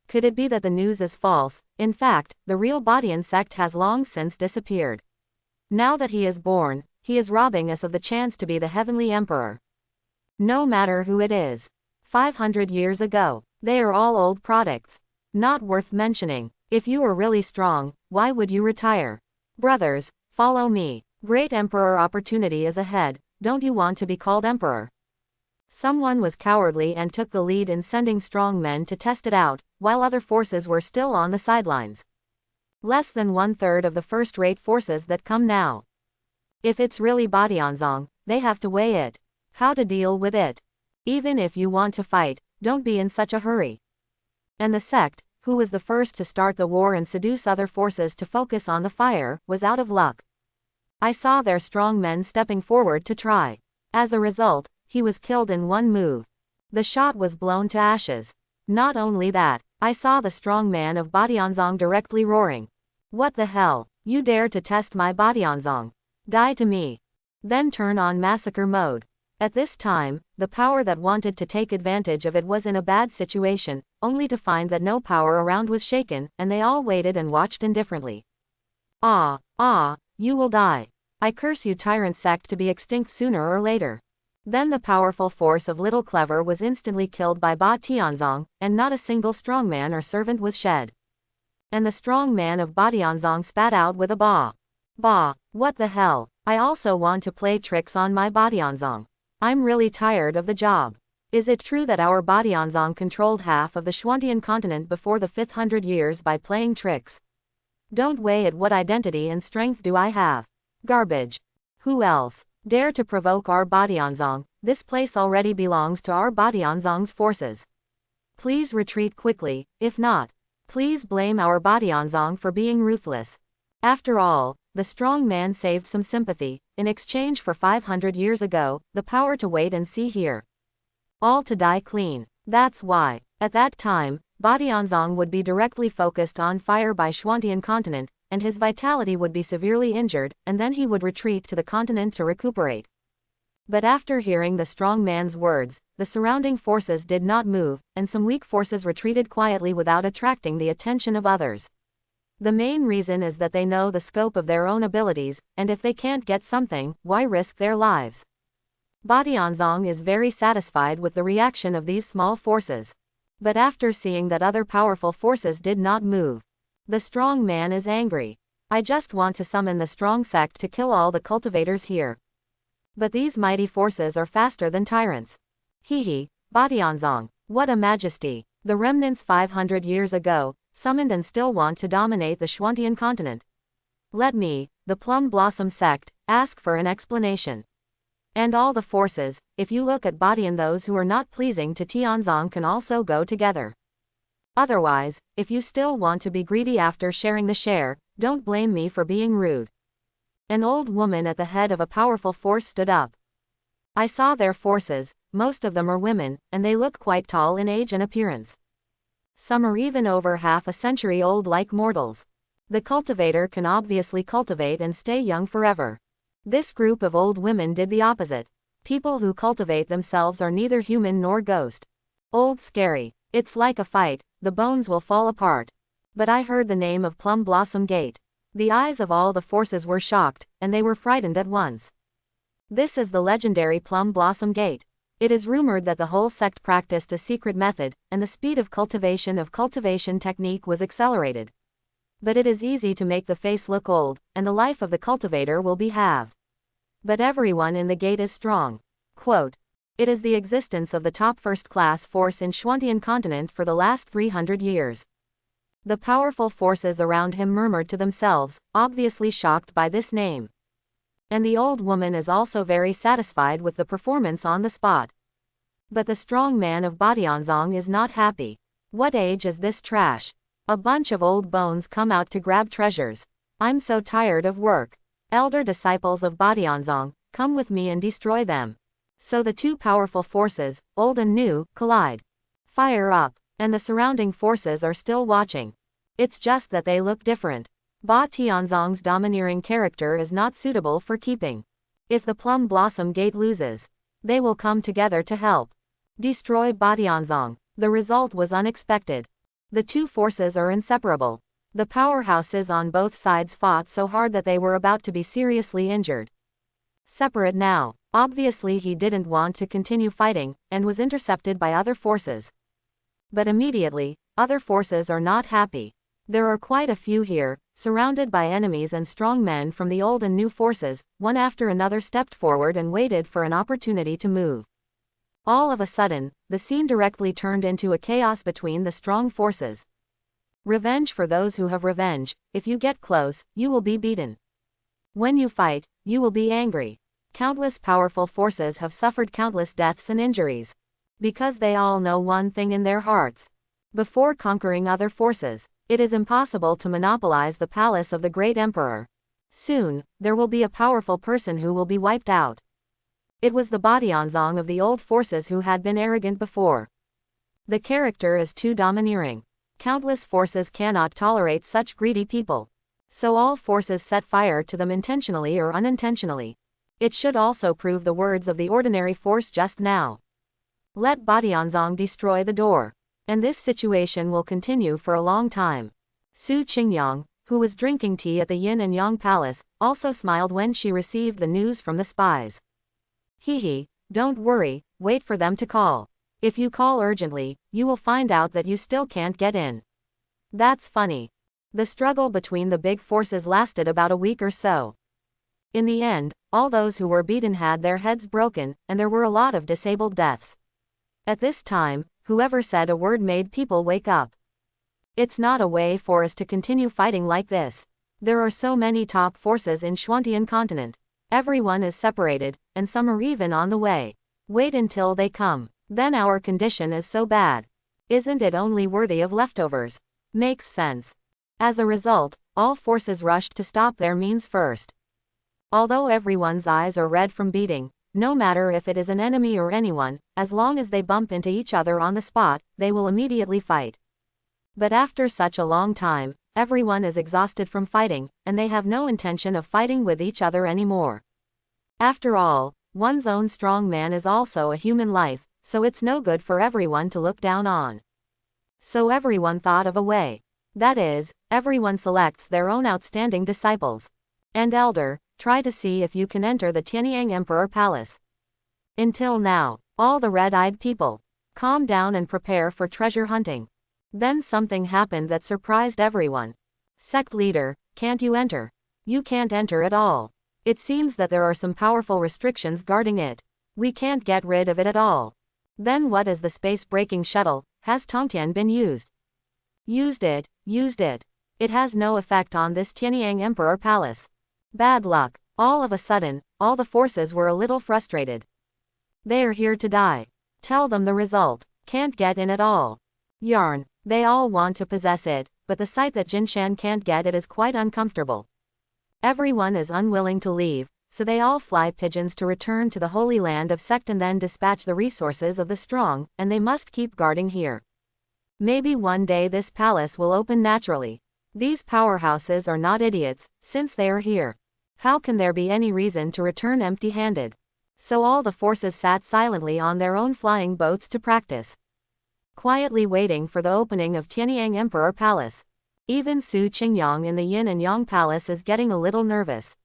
Could it be that the news is false? In fact, the real Badian sect has long since disappeared. Now that he is born, he is robbing us of the chance to be the heavenly emperor. No matter who it is. 500 years ago. They are all old products. Not worth mentioning. If you are really strong, why would you retire? Brothers, follow me. Great emperor opportunity is ahead. Don't you want to be called emperor? Someone was cowardly and took the lead in sending strong men to test it out, while other forces were still on the sidelines. Less than 1/3 of the first-rate forces that come now. If it's really Badianzong, they have to weigh it. How to deal with it. Even if you want to fight, don't be in such a hurry. And the sect, who was the first to start the war and seduce other forces to focus on the fire, was out of luck. I saw their strong men stepping forward to try. As a result, he was killed in one move. The shot was blown to ashes. Not only that, I saw the strong man of Badianzong directly roaring. What the hell? You dare to test my Badianzong? Die to me. Then turn on massacre mode. At this time, the power that wanted to take advantage of it was in a bad situation, only to find that no power around was shaken, and they all waited and watched indifferently. Ah, you will die. I curse you, tyrant sect, to be extinct sooner or later. Then the powerful force of Little Clever was instantly killed by Ba Tianzong, and not a single strong man or servant was shed. And the strong man of Ba Tianzong spat out with a ba. Ba, what the hell? I also want to play tricks on my Ba Tianzong. I'm really tired of the job. Is it true that our Ba Tianzong controlled half of the Xuantian continent before the 500 years by playing tricks? Don't weigh it. What identity and strength do I have? Garbage. Who else dare to provoke our Ba Tianzong? This place already belongs to our Ba Tianzong's forces. Please retreat quickly, if not, please blame our Ba Tianzong for being ruthless. After all, the strong man saved some sympathy, in exchange for 500 years ago, the power to wait and see here. All to die clean. That's why, at that time, Ba Tianzong would be directly focused on fire by Xuantian continent, and his vitality would be severely injured, and then he would retreat to the continent to recuperate. But after hearing the strong man's words, the surrounding forces did not move, and some weak forces retreated quietly without attracting the attention of others. The main reason is that they know the scope of their own abilities, and if they can't get something, why risk their lives? Ba Tianzong is very satisfied with the reaction of these small forces. But after seeing that other powerful forces did not move, the strong man is angry. I just want to summon the strong sect to kill all the cultivators here. But these mighty forces are faster than tyrants. Hehe, Ba Tianzong, what a majesty! The remnants 500 years ago, summoned and still want to dominate the Xuantian continent. Let me, the Plum Blossom sect, ask for an explanation. And all the forces, if you look at Ba Tian, those who are not pleasing to Tianzong can also go together. Otherwise, if you still want to be greedy after sharing the share, don't blame me for being rude. An old woman at the head of a powerful force stood up. I saw their forces, most of them are women, and they look quite tall in age and appearance. Some are even over half a century old like mortals. The cultivator can obviously cultivate and stay young forever. This group of old women did the opposite. People who cultivate themselves are neither human nor ghost. Old scary. It's like a fight, the bones will fall apart. But I heard the name of Plum Blossom Gate. The eyes of all the forces were shocked, and they were frightened at once. This is the legendary Plum Blossom Gate. It is rumored that the whole sect practiced a secret method, and the speed of cultivation technique was accelerated. But it is easy to make the face look old, and the life of the cultivator will be halved. But everyone in the gate is strong. Quote, it is the existence of the top first-class force in Xuantian continent for the last 300 years. The powerful forces around him murmured to themselves, obviously shocked by this name. And the old woman is also very satisfied with the performance on the spot. But the strong man of Ba Tianzong is not happy. What age is this trash? A bunch of old bones come out to grab treasures. I'm so tired of work. Elder disciples of Ba Tianzong, come with me and destroy them. So the two powerful forces, old and new, collide. Fire up, and the surrounding forces are still watching. It's just that they look different. Ba Tianzong's domineering character is not suitable for keeping. If the Plum Blossom Gate loses, they will come together to help destroy Ba Tianzong. The result was unexpected. The two forces are inseparable. The powerhouses on both sides fought so hard that they were about to be seriously injured. Separate now. Obviously he didn't want to continue fighting, and was intercepted by other forces. But immediately, other forces are not happy. There are quite a few here, surrounded by enemies and strong men from the old and new forces. One after another stepped forward and waited for an opportunity to move. All of a sudden, the scene directly turned into a chaos between the strong forces. Revenge for those who have revenge. If you get close, you will be beaten. When you fight, you will be angry. Countless powerful forces have suffered countless deaths and injuries. Because they all know one thing in their hearts. Before conquering other forces, it is impossible to monopolize the palace of the great emperor. Soon, there will be a powerful person who will be wiped out. It was the Ba Tianzong of the old forces who had been arrogant before. The character is too domineering. Countless forces cannot tolerate such greedy people. So all forces set fire to them intentionally or unintentionally. It should also prove the words of the ordinary force just now. Let Badianzong destroy the door. And this situation will continue for a long time. Su Qingyang, who was drinking tea at the Yin and Yang palace, also smiled when she received the news from the spies. Hee, don't worry, wait for them to call. If you call urgently, you will find out that you still can't get in. That's funny. The struggle between the big forces lasted about a week or so. In the end, all those who were beaten had their heads broken, and there were a lot of disabled deaths. At this time, whoever said a word made people wake up. It's not a way for us to continue fighting like this. There are so many top forces in Xuantian continent. Everyone is separated, and some are even on the way. Wait until they come. Then our condition is so bad. Isn't it only worthy of leftovers? Makes sense. As a result, all forces rushed to stop their means first. Although everyone's eyes are red from beating, no matter if it is an enemy or anyone, as long as they bump into each other on the spot, they will immediately fight. But after such a long time, everyone is exhausted from fighting, and they have no intention of fighting with each other anymore. After all, one's own strong man is also a human life, so it's no good for everyone to look down on. So everyone thought of a way. That is, everyone selects their own outstanding disciples. And elder, try to see if you can enter the Tianyang Emperor Palace. Until now, all the red-eyed people, calm down and prepare for treasure hunting. Then something happened that surprised everyone. Sect leader, can't you enter? You can't enter at all. It seems that there are some powerful restrictions guarding it. We can't get rid of it at all. Then what is the space-breaking shuttle? Has Tongtian been used? Used it. It has no effect on this Tianyang Emperor Palace. Bad luck. All of a sudden, all the forces were a little frustrated. They are here to die. Tell them the result. Can't get in at all. Yarn. They all want to possess it, but the sight that Jinshan can't get it is quite uncomfortable. Everyone is unwilling to leave, so they all fly pigeons to return to the Holy Land of Sect and then dispatch the resources of the strong, and they must keep guarding here. Maybe one day this palace will open naturally. These powerhouses are not idiots, since they are here. How can there be any reason to return empty-handed? So all the forces sat silently on their own flying boats to practice, quietly waiting for the opening of Tianyang Emperor Palace. Even Su Qingyang in the Yin and Yang Palace is getting a little nervous.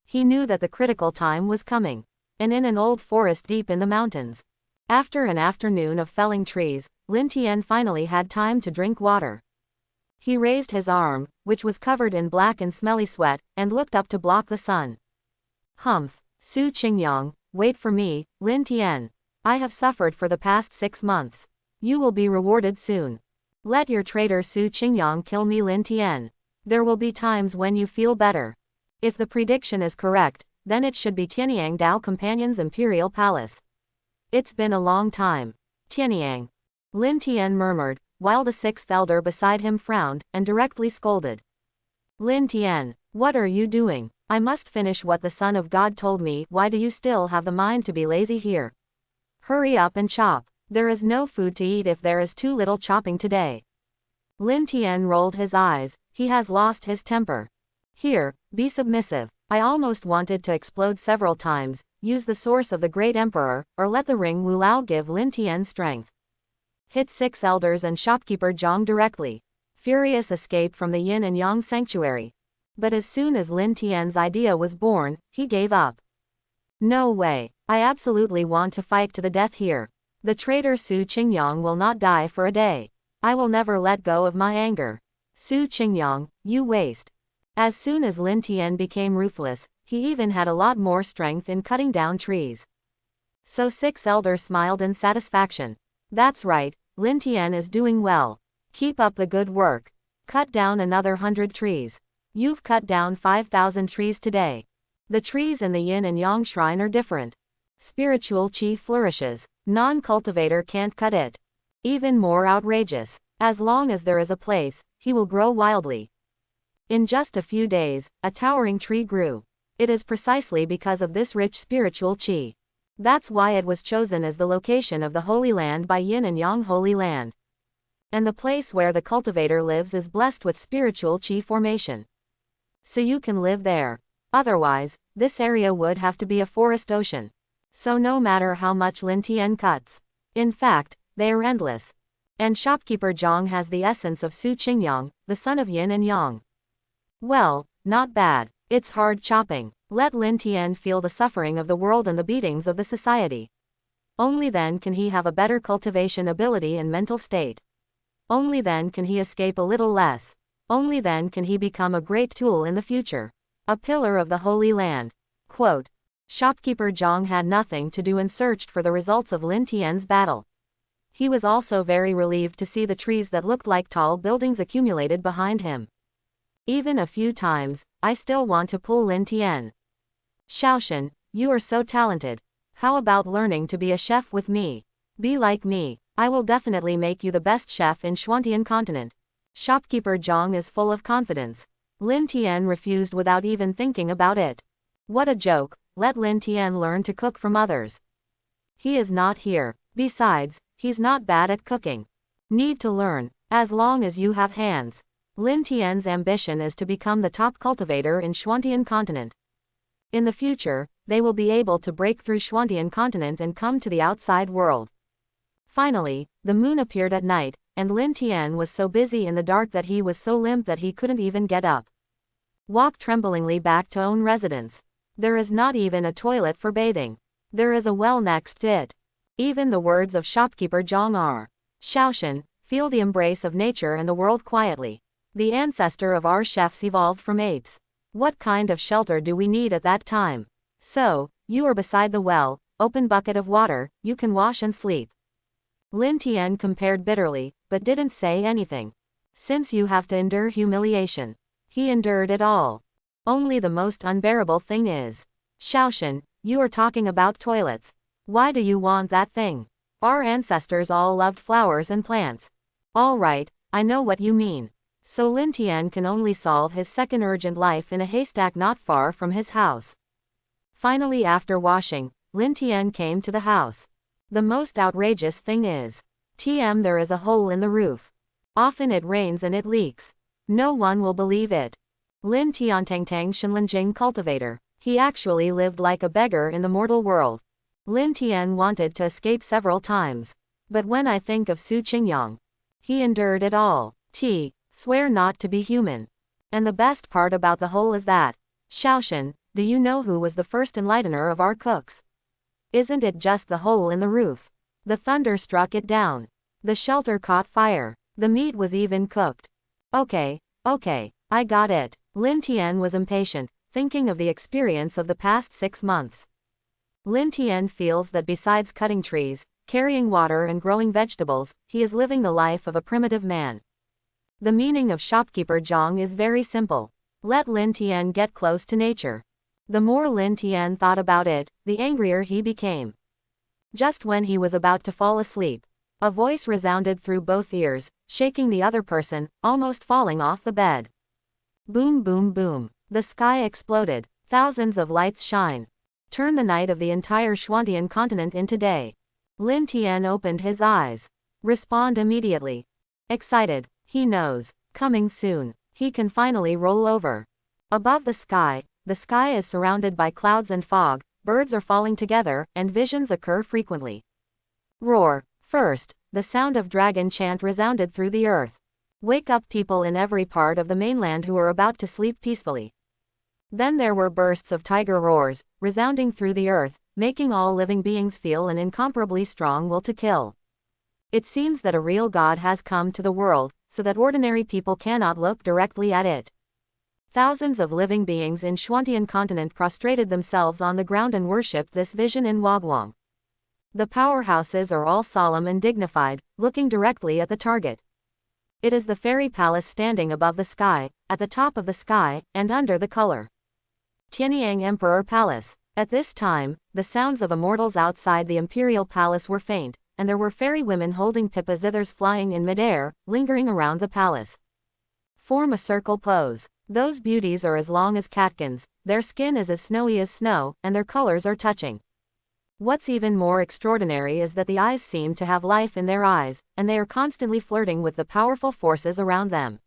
He knew that the critical time was coming, and in an old forest deep in the mountains. After an afternoon of felling trees, Lin Tien finally had time to drink water. He raised his arm, which was covered in black and smelly sweat, and looked up to block the sun. Humph. Su Qingyang, wait for me, Lin Tien. I have suffered for the past 6 months. You will be rewarded soon. Let your traitor Su Qingyang kill me, Lin Tien. There will be times when you feel better. If the prediction is correct, then it should be Tianyang Dao Companion's Imperial Palace. It's been a long time. Tianyang. Lin Tien murmured, while the 6th elder beside him frowned, and directly scolded. Lin Tien, what are you doing? I must finish what the Son of God told me. Why do you still have the mind to be lazy here? Hurry up and chop. There is no food to eat if there is too little chopping today. Lin Tien rolled his eyes. He has lost his temper. Here, be submissive. I almost wanted to explode several times, use the source of the great emperor, or let the ring Wu Lao give Lin Tien strength. Hit 6 elders and shopkeeper Zhang directly. Furious escape from the Yin and Yang sanctuary. But as soon as Lin Tien's idea was born, he gave up. No way. I absolutely want to fight to the death here. The traitor Su Qingyang will not die for a day. I will never let go of my anger. Su Qingyang, you waste. As soon as Lin Tien became ruthless, he even had a lot more strength in cutting down trees. So 6 elders smiled in satisfaction. That's right, Lin Tien is doing well. Keep up the good work. Cut down another 100 trees. You've cut down 5,000 trees today. The trees in the Yin and Yang shrine are different. Spiritual chi flourishes. Non-cultivator can't cut it. Even more outrageous. As long as there is a place, he will grow wildly. In just a few days, a towering tree grew. It is precisely because of this rich spiritual chi. That's why it was chosen as the location of the Holy Land by Yin and Yang Holy Land. And the place where the cultivator lives is blessed with spiritual chi formation. So you can live there. Otherwise, this area would have to be a forest ocean. So no matter how much Lin Tien cuts, in fact, they are endless. And shopkeeper Jang has the essence of Ching Yang, the son of Yin and Yang. Well, not bad. It's hard chopping. Let Lin Tien feel the suffering of the world and the beatings of the society. Only then can he have a better cultivation ability and mental state. Only then can he escape a little less. Only then can he become a great tool in the future. A pillar of the Holy Land. Quote. Shopkeeper Jang had nothing to do and searched for the results of Lin Tien's battle. He was also very relieved to see the trees that looked like tall buildings accumulated behind him. Even a few times, I still want to pull Lin Tien. Shaoshan, you are so talented. How about learning to be a chef with me? Be like me. I will definitely make you the best chef in Xuantian continent. Shopkeeper Jang is full of confidence. Lin Tien refused without even thinking about it. What a joke, let Lin Tien learn to cook from others. He is not here. Besides, he's not bad at cooking. Need to learn, as long as you have hands. Lin Tien's ambition is to become the top cultivator in Xuantian continent. In the future, they will be able to break through Xuantian continent and come to the outside world. Finally, the moon appeared at night, and Lin Tien was so busy in the dark that he was so limp that he couldn't even get up. Walk tremblingly back to own residence. There is not even a toilet for bathing. There is a well next to it. Even the words of shopkeeper Jang are, Shaoshan, feel the embrace of nature and the world quietly. The ancestor of our chefs evolved from apes. What kind of shelter do we need at that time? So, you are beside the well, open bucket of water, you can wash and sleep. Lin Tien compared bitterly, but didn't say anything. Since you have to endure humiliation. He endured it all. Only the most unbearable thing is, Shaoshan, you are talking about toilets. Why do you want that thing? Our ancestors all loved flowers and plants. All right, I know what you mean. So Lin Tien can only solve his second urgent life in a haystack not far from his house. Finally, after washing, Lin Tien came to the house. The most outrageous thing is, there is a hole in the roof. Often it rains and it leaks. No one will believe it. Lin Tien Tang Shenlinjing cultivator. He actually lived like a beggar in the mortal world. Lin Tien wanted to escape several times. But when I think of Ching Yang, he endured it all. Swear not to be human. And the best part about the whole is that, Shaoshan, do you know who was the first enlightener of our cooks? Isn't it just the hole in the roof? The thunder struck it down. The shelter caught fire. The meat was even cooked. Okay, I got it. Lin Tien was impatient, thinking of the experience of the past 6 months. Lin Tien feels that besides cutting trees, carrying water and growing vegetables, he is living the life of a primitive man. The meaning of shopkeeper Jang is very simple. Let Lin Tien get close to nature. The more Lin Tien thought about it, the angrier he became. Just when he was about to fall asleep, a voice resounded through both ears, shaking the other person, almost falling off the bed. Boom boom boom. The sky exploded. Thousands of lights shine. Turn the night of the entire Xuantian continent into day. Lin Tien opened his eyes. Respond immediately. Excited. He knows. Coming soon. He can finally roll over. Above the sky is surrounded by clouds and fog, birds are falling together, and visions occur frequently. Roar. First, the sound of dragon chant resounded through the earth. Wake up people in every part of the mainland who are about to sleep peacefully. Then there were bursts of tiger roars, resounding through the earth, making all living beings feel an incomparably strong will to kill. It seems that a real God has come to the world, so that ordinary people cannot look directly at it. Thousands of living beings in Xuantian continent prostrated themselves on the ground and worshipped this vision in Wagwang. The powerhouses are all solemn and dignified, looking directly at the target. It is the fairy palace standing above the sky, at the top of the sky, and under the color. Tianyang Emperor Palace. At this time, the sounds of immortals outside the imperial palace were faint, and there were fairy women holding pipa zithers flying in midair, lingering around the palace. Form a circle pose. Those beauties are as long as catkins, their skin is as snowy as snow, and their colors are touching. What's even more extraordinary is that the eyes seem to have life in their eyes, and they are constantly flirting with the powerful forces around them.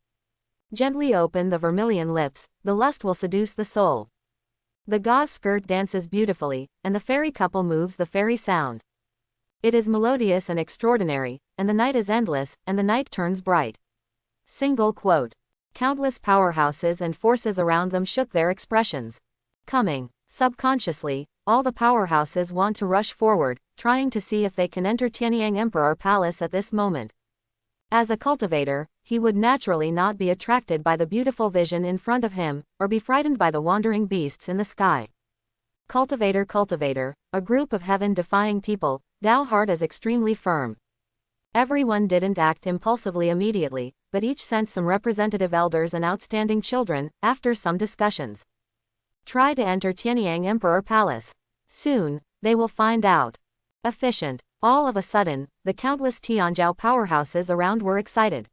Gently open the vermilion lips, the lust will seduce the soul. The gauze skirt dances beautifully, and the fairy couple moves the fairy sound. It is melodious and extraordinary, and the night is endless, and the night turns bright. Single quote. Countless powerhouses and forces around them shook their expressions. Coming. Subconsciously, all the powerhouses want to rush forward, trying to see if they can enter Tianyang Emperor Palace at this moment. As a cultivator, he would naturally not be attracted by the beautiful vision in front of him, or be frightened by the wandering beasts in the sky. Cultivator, a group of heaven-defying people, Dao heart is extremely firm. Everyone didn't act impulsively immediately, but each sent some representative elders and outstanding children, after some discussions. Try to enter Tianyang Emperor Palace. Soon, they will find out. Efficient. All of a sudden, the countless Tianzhou powerhouses around were excited.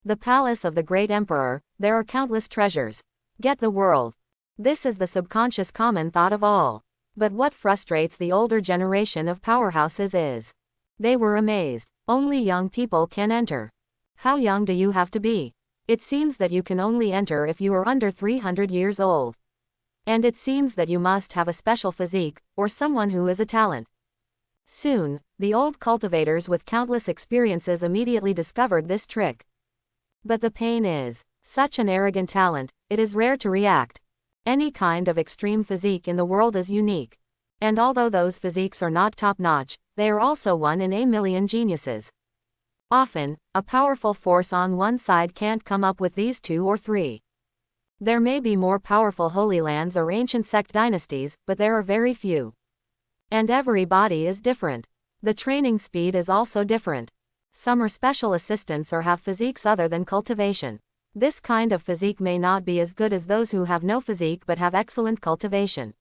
The palace of the great emperor, there are countless treasures. Get the world. This is the subconscious common thought of all. But what frustrates the older generation of powerhouses is. They were amazed. Only young people can enter. How young do you have to be? It seems that you can only enter if you are under 300 years old. And it seems that you must have a special physique, or someone who is a talent. Soon, the old cultivators with countless experiences immediately discovered this trick. But the pain is, such an arrogant talent, it is rare to react. Any kind of extreme physique in the world is unique. And although those physiques are not top-notch, they are also one in a million geniuses. Often, a powerful force on one side can't come up with these two or three. There may be more powerful holy lands or ancient sect dynasties, but there are very few. And every body is different. The training speed is also different. Some are special assistants or have physiques other than cultivation. This kind of physique may not be as good as those who have no physique but have excellent cultivation.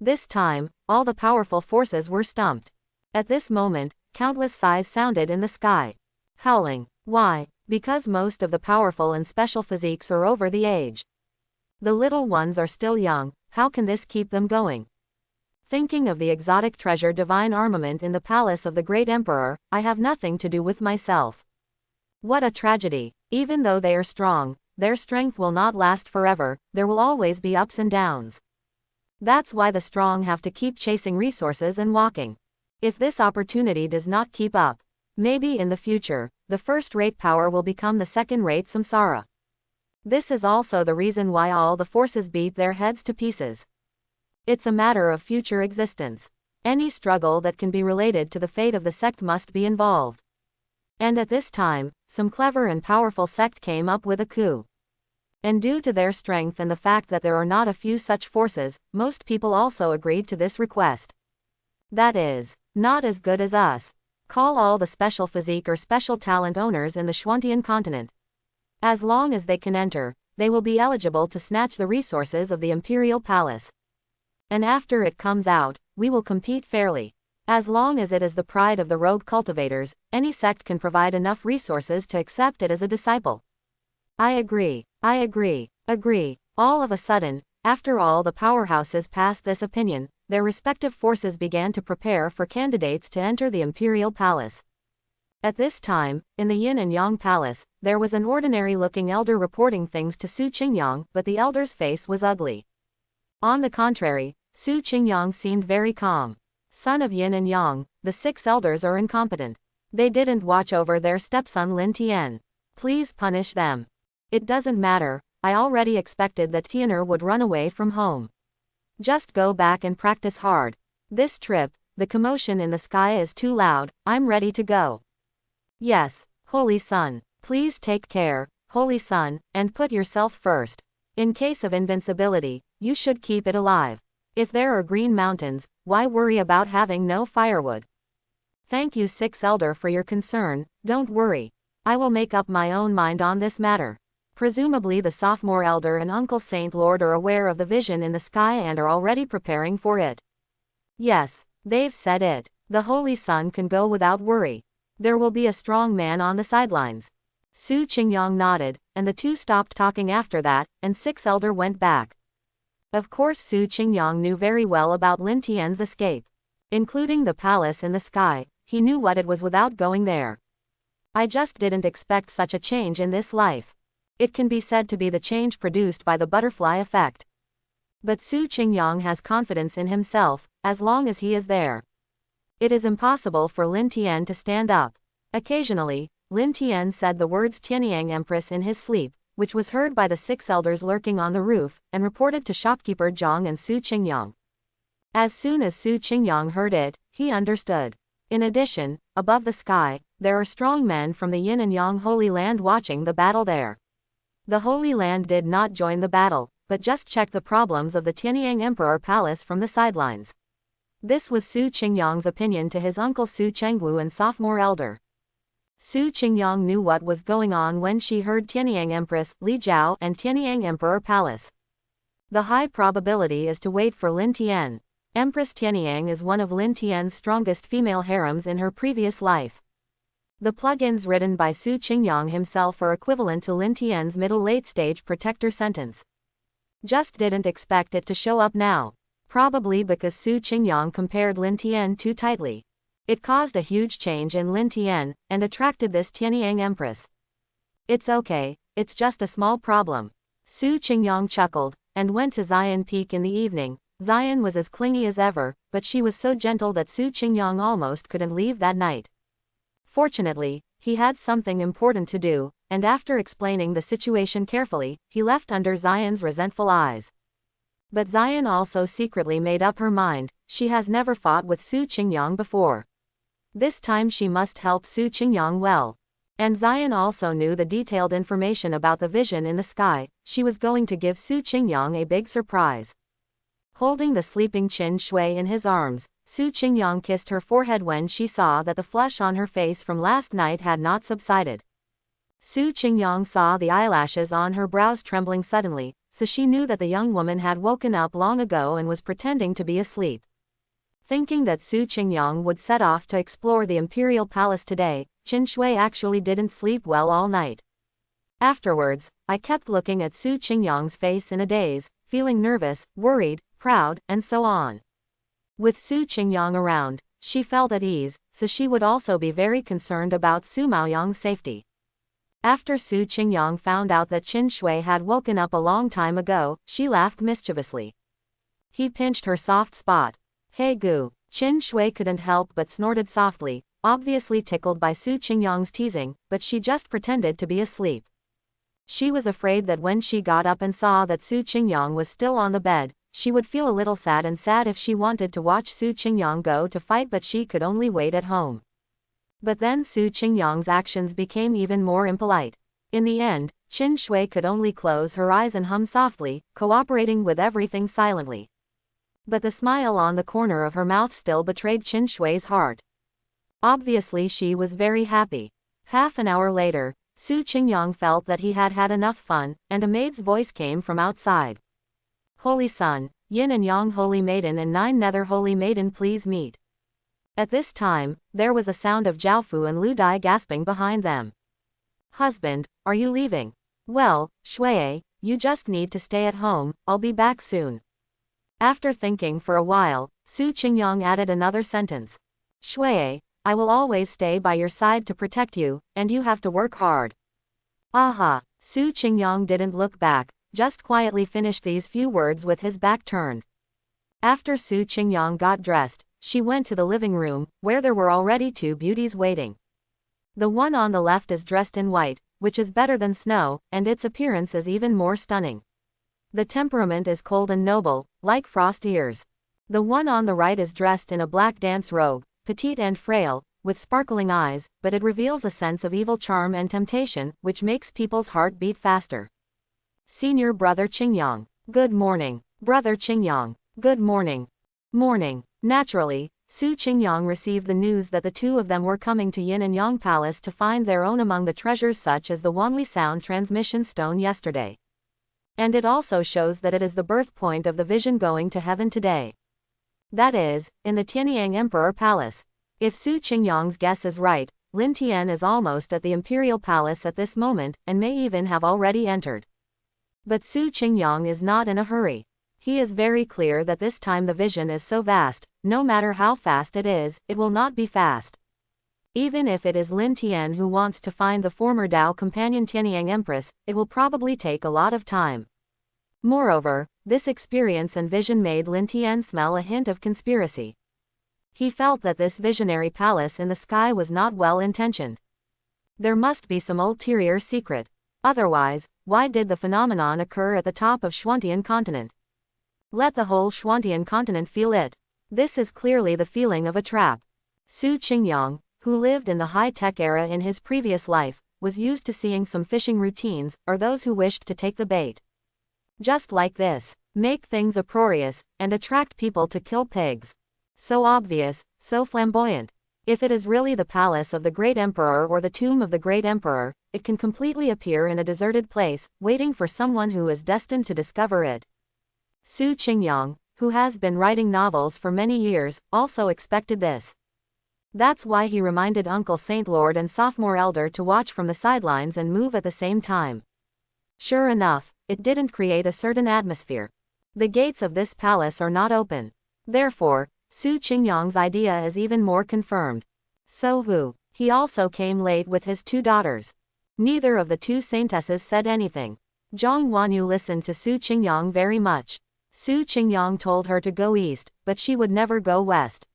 This time, all the powerful forces were stumped. At this moment, countless sighs sounded in the sky. Howling. Why? Because most of the powerful and special physiques are over the age. The little ones are still young, how can this keep them going? Thinking of the exotic treasure divine armament in the palace of the great emperor, I have nothing to do with myself. What a tragedy. Even though they are strong, their strength will not last forever, there will always be ups and downs. That's why the strong have to keep chasing resources and walking. If this opportunity does not keep up, maybe in the future, the first-rate power will become the second-rate samsara. This is also the reason why all the forces beat their heads to pieces. It's a matter of future existence. Any struggle that can be related to the fate of the sect must be involved. And at this time, some clever and powerful sect came up with a coup. And due to their strength and the fact that there are not a few such forces, most people also agreed to this request. That is, not as good as us. Call all the special physique or special talent owners in the Xuantian continent. As long as they can enter, they will be eligible to snatch the resources of the imperial palace. And after it comes out, we will compete fairly. As long as it is the pride of the rogue cultivators, any sect can provide enough resources to accept it as a disciple. I agree. All of a sudden, after all the powerhouses passed this opinion, their respective forces began to prepare for candidates to enter the imperial palace. At this time, in the Yin and Yang palace, there was an ordinary-looking elder reporting things to Su Qingyang, but the elder's face was ugly. On the contrary, Su Qingyang seemed very calm. Son of Yin and Yang, the 6 elders are incompetent. They didn't watch over their stepson Lin Tien. Please punish them. It doesn't matter, I already expected that Tianan would run away from home. Just go back and practice hard. This trip, the commotion in the sky is too loud, I'm ready to go. Yes, Holy Son, please take care, Holy Son, and put yourself first. In case of invincibility, you should keep it alive. If there are green mountains, why worry about having no firewood? Thank you 6 Elder for your concern, don't worry. I will make up my own mind on this matter. Presumably the sophomore Elder and Uncle Saint Lord are aware of the vision in the sky and are already preparing for it. Yes, they've said it. The Holy Son can go without worry. There will be a strong man on the sidelines. Su Qingyang nodded, and the two stopped talking after that, and 6 Elder went back. Of course Su Qingyang knew very well about Lin Tien's escape. Including the palace in the sky, he knew what it was without going there. I just didn't expect such a change in this life. It can be said to be the change produced by the butterfly effect. But Su Qingyang has confidence in himself, as long as he is there. It is impossible for Lin Tien to stand up. Occasionally, Lin Tien said the words Tianyang Empress in his sleep, which was heard by the 6 elders lurking on the roof, and reported to shopkeeper Zhang and Su Qingyang. As soon as Su Qingyang heard it, he understood. In addition, above the sky, there are strong men from the Yin and Yang Holy Land watching the battle there. The Holy Land did not join the battle, but just checked the problems of the Tianyang Emperor Palace from the sidelines. This was Su Qingyang's opinion to his uncle Su Chengwu and sophomore elder. Su Qingyang knew what was going on when she heard Tianyang Empress, Li Jiao, and Tianyang Emperor Palace. The high probability is to wait for Lin Tien. Empress Tianyang is one of Lin Tien's strongest female harems in her previous life. The plugins written by Su Qingyang himself are equivalent to Lin Tien's middle-late stage protector sentence. Just didn't expect it to show up now. Probably because Su Qingyang compared Lin Tien too tightly. It caused a huge change in Lin Tien, and attracted this Tianyang Empress. It's okay, it's just a small problem. Su Qingyang chuckled, and went to Xian Peak in the evening. Xian was as clingy as ever, but she was so gentle that Su Qingyang almost couldn't leave that night. Fortunately, he had something important to do, and after explaining the situation carefully, he left under Xian's resentful eyes. But Xian also secretly made up her mind. She has never fought with Su Qingyang before. This time she must help Su Qingyang well. And Xian also knew the detailed information about the vision in the sky. She was going to give Su Qingyang a big surprise. Holding the sleeping Qin Shui in his arms, Su Qingyang kissed her forehead when she saw that the flush on her face from last night had not subsided. Su Qingyang saw the eyelashes on her brows trembling suddenly, so she knew that the young woman had woken up long ago and was pretending to be asleep. Thinking that Su Qingyang would set off to explore the imperial palace today, Qin Shui actually didn't sleep well all night. Afterwards, I kept looking at Su Qingyang's face in a daze, feeling nervous, worried, proud, and so on. With Su Qingyang around, she felt at ease, so she would also be very concerned about Su Maoyang's safety. After Su Qingyang found out that Qin Shui had woken up a long time ago, she laughed mischievously. He pinched her soft spot. Hey Gu. Qin Shui couldn't help but snorted softly, obviously tickled by Su Qingyang's teasing, but she just pretended to be asleep. She was afraid that when she got up and saw that Su Qingyang was still on the bed, she would feel a little sad if she wanted to watch Su Qingyang go to fight, but she could only wait at home. But then Su Qingyang's actions became even more impolite. In the end, Qin Shui could only close her eyes and hum softly, cooperating with everything silently. But the smile on the corner of her mouth still betrayed Qin Shui's heart. Obviously she was very happy. Half an hour later, Su Qingyang felt that he had had enough fun, and a maid's voice came from outside. Holy Sun, Yin and Yang Holy Maiden and 9 Nether Holy Maiden, please meet. At this time, there was a sound of Jiaofu and Lu Dai gasping behind them. Husband, are you leaving? Well, Shui, you just need to stay at home, I'll be back soon. After thinking for a while, Su Qingyang added another sentence. Shui, I will always stay by your side to protect you, and you have to work hard. Aha, Su Qingyang didn't look back, just quietly finished these few words with his back turned. After Su Qingyang got dressed, she went to the living room, where there were already 2 beauties waiting. The one on the left is dressed in white, which is better than snow, and its appearance is even more stunning. The temperament is cold and noble, like frost ears. The one on the right is dressed in a black dance robe, petite and frail, with sparkling eyes, but it reveals a sense of evil charm and temptation, which makes people's heart beat faster. Senior Brother Qingyang. Good morning. Brother Qingyang. Good morning. Morning. Naturally, Su Qingyang received the news that the 2 of them were coming to Yin and Yang Palace to find their own among the treasures such as the Wanli sound transmission stone yesterday. And it also shows that it is the birth point of the vision going to heaven today. That is, in the Tianyang Emperor Palace. If Su Qingyang's guess is right, Lin Tien is almost at the Imperial Palace at this moment, and may even have already entered. But Su Qingyang is not in a hurry. He is very clear that this time the vision is so vast, no matter how fast it is, it will not be fast. Even if it is Lin Tien who wants to find the former Dao companion Tianyang Empress, it will probably take a lot of time. Moreover, this experience and vision made Lin Tien smell a hint of conspiracy. He felt that this visionary palace in the sky was not well intentioned. There must be some ulterior secret. Otherwise, why did the phenomenon occur at the top of Xuantian continent? Let the whole Xuantian continent feel it. This is clearly the feeling of a trap. Ching Yang, who lived in the high-tech era in his previous life, was used to seeing some fishing routines, or those who wished to take the bait. Just like this, make things uproarious, and attract people to kill pigs. So obvious, so flamboyant. If it is really the palace of the great emperor or the tomb of the great emperor, it can completely appear in a deserted place, waiting for someone who is destined to discover it. Ching Yang, who has been writing novels for many years, also expected this. That's why he reminded Uncle Saint Lord and Sophomore Elder to watch from the sidelines and move at the same time. Sure enough, it didn't create a certain atmosphere. The gates of this palace are not open. Therefore, Ching Yang's idea is even more confirmed. So he also came late with his 2 daughters. Neither of the 2 saintesses said anything. Jang Wanu listened to Ching Yang very much. Ching Yang told her to go east, but she would never go west.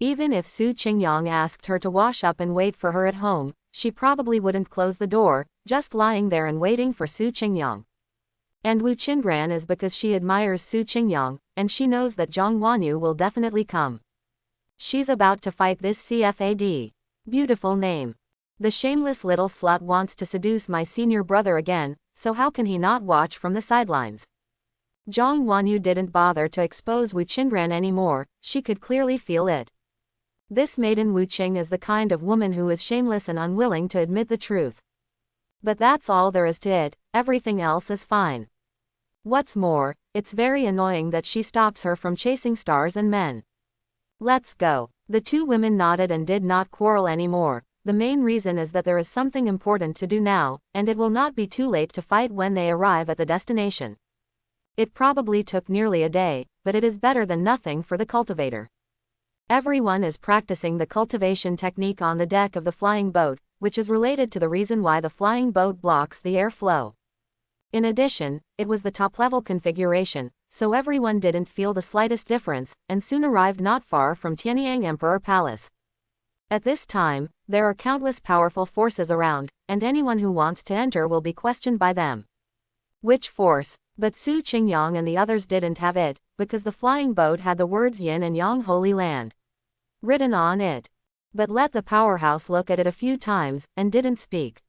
Even if Ching Yang asked her to wash up and wait for her at home, she probably wouldn't close the door, just lying there and waiting for Ching Yang. And Chenran is because she admires Ching Yang, and she knows that Jang Wanu will definitely come. She's about to fight this CFAD. Beautiful name. The shameless little slut wants to seduce my senior brother again, so how can he not watch from the sidelines? Jang Wanu didn't bother to expose Chenran anymore, she could clearly feel it. This maiden Wu Qing is the kind of woman who is shameless and unwilling to admit the truth. But that's all there is to it, everything else is fine. What's more, it's very annoying that she stops her from chasing stars and men. Let's go. The 2 women nodded and did not quarrel anymore. The main reason is that there is something important to do now, and it will not be too late to fight when they arrive at the destination. It probably took nearly a day, but it is better than nothing for the cultivator. Everyone is practicing the cultivation technique on the deck of the flying boat, which is related to the reason why the flying boat blocks the airflow. In addition, it was the top-level configuration, so everyone didn't feel the slightest difference, and soon arrived not far from Tianyang Emperor Palace. At this time, there are countless powerful forces around, and anyone who wants to enter will be questioned by them. Which force? But Ching Yang and the others didn't have it, because the flying boat had the words Yin and Yang Holy Land written on it. But let the powerhouse look at it a few times, and didn't speak.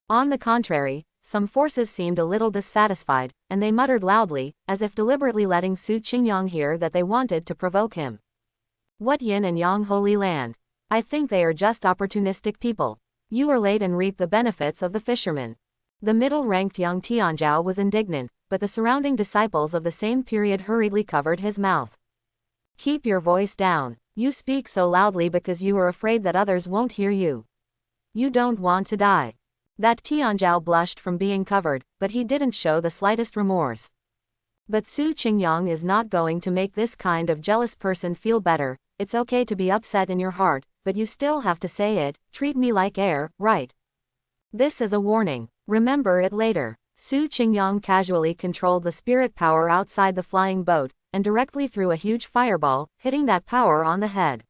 On the contrary, some forces seemed a little dissatisfied, and they muttered loudly, as if deliberately letting Ching Yang hear that they wanted to provoke him. What Yin and Yang Holy Land? I think they are just opportunistic people. You are late and reap the benefits of the fishermen. The middle-ranked young Tianzhao was indignant, but the surrounding disciples of the same period hurriedly covered his mouth. Keep your voice down. You speak so loudly because you are afraid that others won't hear you. You don't want to die. That Tianzhao blushed from being covered, but he didn't show the slightest remorse. But Ching Yang is not going to make this kind of jealous person feel better. It's okay to be upset in your heart, but you still have to say it. Treat me like air, right? This is a warning. Remember it later. Ching Yang casually controlled the spirit power outside the flying boat, and directly threw a huge fireball, hitting that power on the head.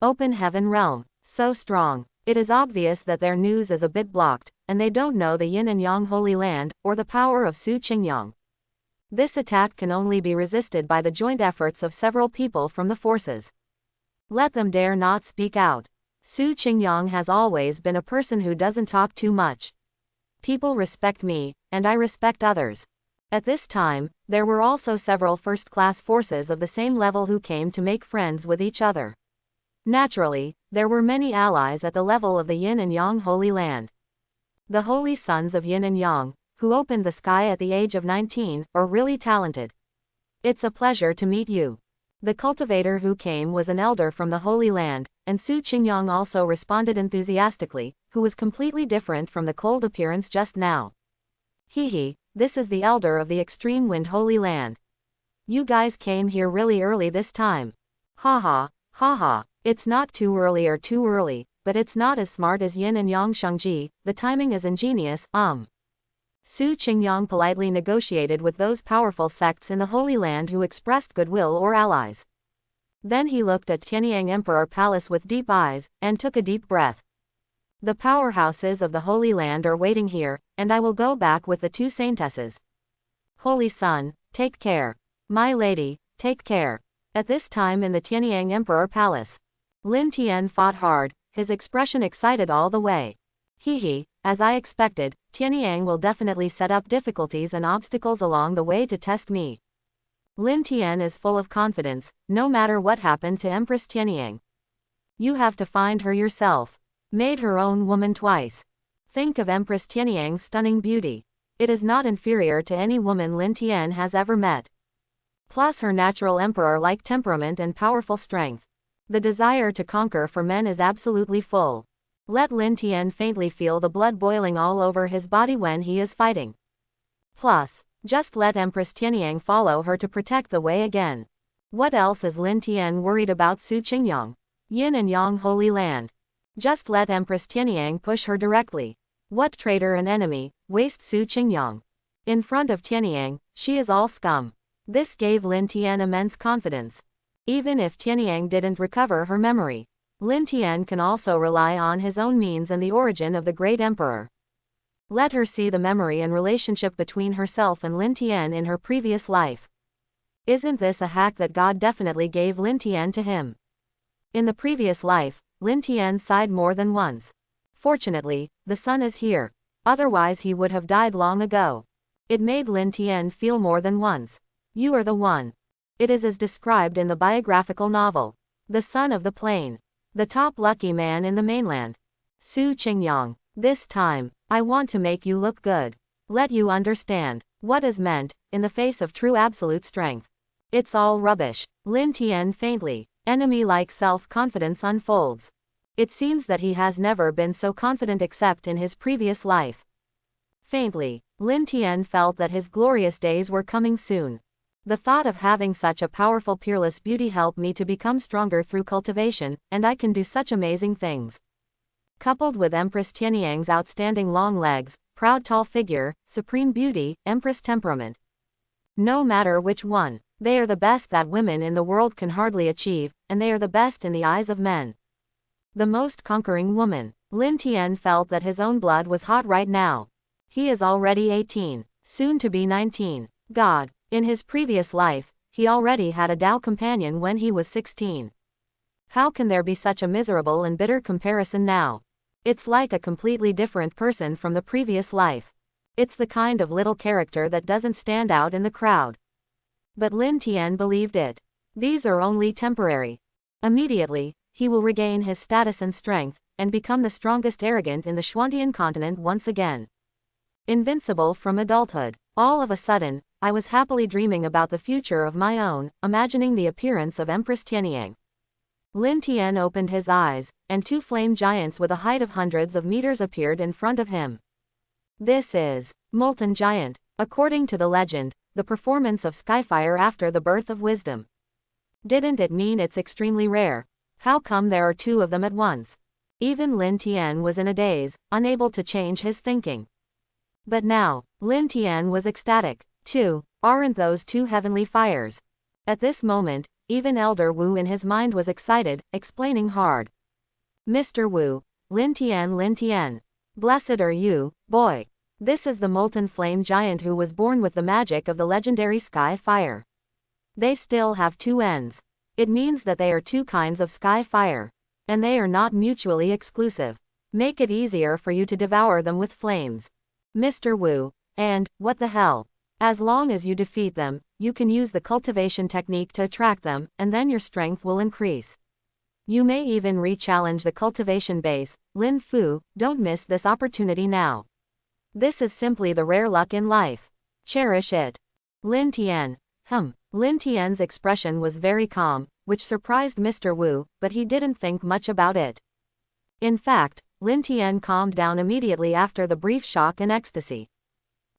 Open heaven realm. So strong. It is obvious that their news is a bit blocked, and they don't know the Yin and Yang Holy Land, or the power of Ching Yang. This attack can only be resisted by the joint efforts of several people from the forces. Let them dare not speak out. Ching Yang has always been a person who doesn't talk too much. People respect me, and I respect others. At this time, there were also several first-class forces of the same level who came to make friends with each other. Naturally, there were many allies at the level of the Yin and Yang Holy Land. The Holy Sons of Yin and Yang, who opened the sky at the age of 19, are really talented. It's a pleasure to meet you. The cultivator who came was an elder from the Holy Land, and Ching Yang also responded enthusiastically, who was completely different from the cold appearance just now. Hee, this is the elder of the Extreme Wind Holy Land. You guys came here really early this time. Ha ha. It's not too early or too early, but it's not as smart as Yin and Yang Shangji, the timing is ingenious, Ching Yang politely negotiated with those powerful sects in the Holy Land who expressed goodwill or allies. Then he looked at Tianyang Emperor Palace with deep eyes, and took a deep breath. The powerhouses of the Holy Land are waiting here, and I will go back with the two saintesses. Holy Son, take care. My lady, take care. At this time in the Tianyang Emperor Palace, Lin Tien fought hard, his expression excited all the way. Hee, as I expected, Tianyang will definitely set up difficulties and obstacles along the way to test me. Lin Tien is full of confidence, no matter what happened to Empress Tianyang. You have to find her yourself. Made her own woman twice. Think of Empress Tianyang's stunning beauty. It is not inferior to any woman Lin Tien has ever met. Plus her natural emperor-like temperament and powerful strength. The desire to conquer for men is absolutely full. Let Lin Tien faintly feel the blood boiling all over his body when he is fighting. Plus, just let Empress Tianyang follow her to protect the way again. What else is Lin Tien worried about? Ching Yang. Yin and Yang Holy Land. Just let Empress Tianyang push her directly. What traitor and enemy, waste Ching Yang. In front of Tianyang, she is all scum. This gave Lin Tien immense confidence. Even if Tianyang didn't recover her memory, Lin Tien can also rely on his own means and the origin of the great emperor. Let her see the memory and relationship between herself and Lin Tien in her previous life. Isn't this a hack that God definitely gave Lin Tien to him? In the previous life, Lin Tien sighed more than once. Fortunately, the sun is here. Otherwise he would have died long ago. It made Lin Tien feel more than once. You are the one. It is as described in the biographical novel. The son of the plain. The top lucky man in the mainland. Ching Yang. This time, I want to make you look good. Let you understand what is meant, in the face of true absolute strength. It's all rubbish. Lin Tien faintly. Enemy-like self-confidence unfolds. It seems that he has never been so confident except in his previous life. Faintly, Lin Tien felt that his glorious days were coming soon. The thought of having such a powerful peerless beauty help me to become stronger through cultivation, and I can do such amazing things. Coupled with Empress Tianyang's outstanding long legs, proud tall figure, supreme beauty, Empress temperament. No matter which one, they are the best that women in the world can hardly achieve, and they are the best in the eyes of men. The most conquering woman. Lin Tien felt that his own blood was hot right now. He is already 18, soon to be 19. God. In his previous life, he already had a Tao companion when he was 16. How can there be such a miserable and bitter comparison now? It's like a completely different person from the previous life. It's the kind of little character that doesn't stand out in the crowd. But Lin Tien believed it. These are only temporary. Immediately, he will regain his status and strength, and become the strongest arrogant in the Xuantian continent once again. Invincible from adulthood. All of a sudden, I was happily dreaming about the future of my own, imagining the appearance of Empress Tianyang. Lin Tien opened his eyes, and two flame giants with a height of hundreds of meters appeared in front of him. This is Molten Giant, according to the legend, the performance of Skyfire after the birth of wisdom. Didn't it mean it's extremely rare? How come there are two of them at once? Even Lin Tien was in a daze, unable to change his thinking. But now, Lin Tien was ecstatic. Aren't those two heavenly fires? At this moment, even Elder Wu in his mind was excited, explaining hard. Mr. Wu, Lin Tien. Blessed are you, boy. This is the molten flame giant who was born with the magic of the legendary sky fire. They still have two ends. It means that they are two kinds of sky fire. And they are not mutually exclusive. Make it easier for you to devour them with flames. Mr. Wu, and, what the hell? As long as you defeat them, you can use the cultivation technique to attract them, and then your strength will increase. You may even re-challenge the cultivation base. Lin Fu, don't miss this opportunity now. This is simply the rare luck in life. Cherish it. Lin Tien. Lin Tien's expression was very calm, which surprised Mr. Wu, but he didn't think much about it. In fact, Lin Tien calmed down immediately after the brief shock and ecstasy.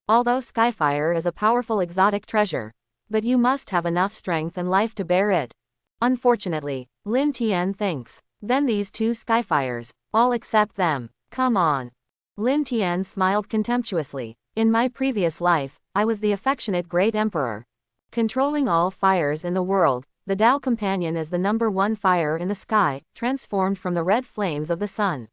Although Skyfire is a powerful exotic treasure, but you must have enough strength and life to bear it. Unfortunately, Lin Tien thinks. Then these two Skyfires, I'll accept them. Come on. Lin Tien smiled contemptuously. In my previous life, I was the affectionate great emperor. Controlling all fires in the world, the Tao companion is the #1 fire in the sky, transformed from the red flames of the sun.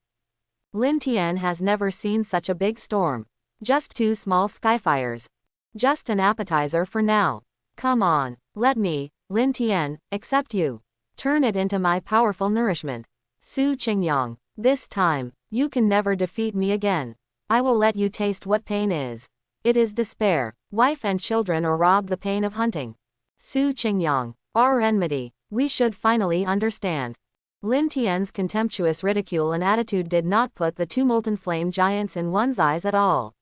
Lin Tien has never seen such a big storm. Just 2 small skyfires. Just an appetizer for now. Come on, let me, Lin Tien, accept you. Turn it into my powerful nourishment. Ching Yang, this time, you can never defeat me again. I will let you taste what pain is. It is despair, wife and children or rob the pain of hunting. Ching Yang, our enmity, we should finally understand. Lin Tien's contemptuous ridicule and attitude did not put the 2 molten flame giants in one's eyes at all.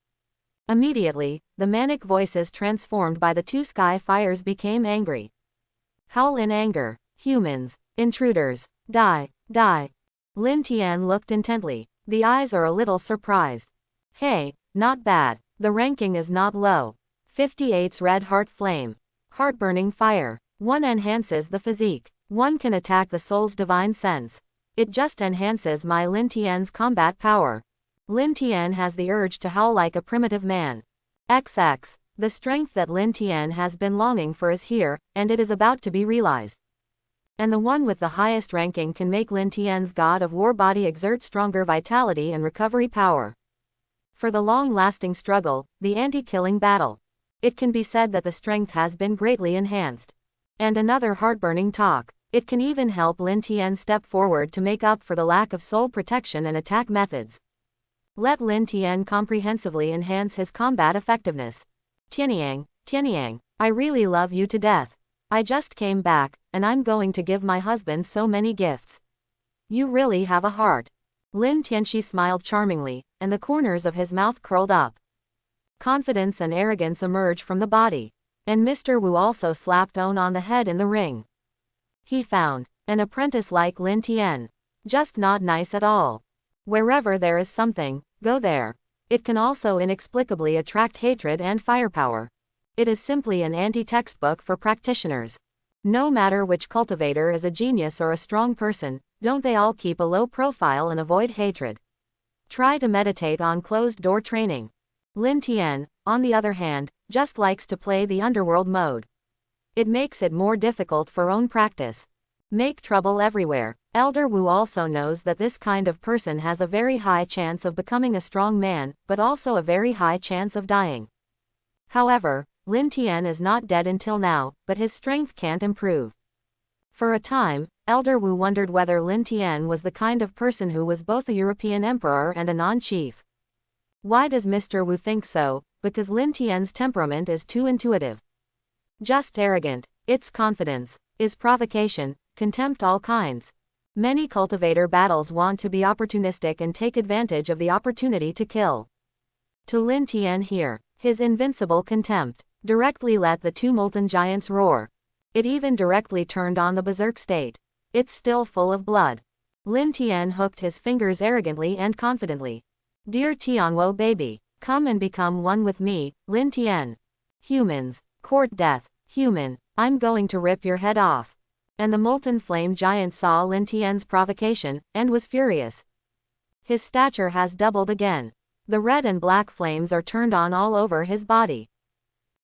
Immediately, the manic voices transformed by the 2 sky fires became angry. Howl in anger, humans, intruders, die, die. Lin Tien looked intently, the eyes are a little surprised. Hey, not bad, the ranking is not low. 58's red heart flame. Heart-burning fire. 1 enhances the physique. 1 can attack the soul's divine sense. It just enhances my Lin Tien's combat power. Lin Tien has the urge to howl like a primitive man. XX. The strength that Lin Tien has been longing for is here, and it is about to be realized. And the one with the highest ranking can make Lin Tien's god of war body exert stronger vitality and recovery power. For the long-lasting struggle, the anti-killing battle. It can be said that the strength has been greatly enhanced. And another heart-burning talk. It can even help Lin Tien step forward to make up for the lack of soul protection and attack methods. Let Lin Tien comprehensively enhance his combat effectiveness. Tianyang, I really love you to death. I just came back, and I'm going to give my husband so many gifts. You really have a heart. Lin Tianxi smiled charmingly, and the corners of his mouth curled up. Confidence and arrogance emerged from the body. And Mr. Wu also slapped On on the head in the ring. He found an apprentice like Lin Tien. Just not nice at all. Wherever there is something, go there. It can also inexplicably attract hatred and firepower. It is simply an anti-textbook for practitioners. No matter which cultivator is a genius or a strong person, don't they all keep a low profile and avoid hatred? Try to meditate on closed-door training. Lin Tien, on the other hand, just likes to play the underworld mode. It makes it more difficult for own practice. Make trouble everywhere. Elder Wu also knows that this kind of person has a very high chance of becoming a strong man, but also a very high chance of dying. However, Lin Tien is not dead until now, but his strength can't improve. For a time, Elder Wu wondered whether Lin Tien was the kind of person who was both a European emperor and a non-chief. Why does Mr. Wu think so? Because Lin Tien's temperament is too intuitive. Just arrogant, its confidence, is provocation, contempt all kinds. Many cultivator battles want to be opportunistic and take advantage of the opportunity to kill. To Lin Tien here, his invincible contempt directly let the 2 molten giants roar. It even directly turned on the berserk state. It's still full of blood. Lin Tien hooked his fingers arrogantly and confidently. Dear Tianwo baby, come and become one with me, Lin Tien. Humans, court death, human, I'm going to rip your head off. And the molten flame giant saw Lin Tien's provocation, and was furious. His stature has doubled again. The red and black flames are turned on all over his body.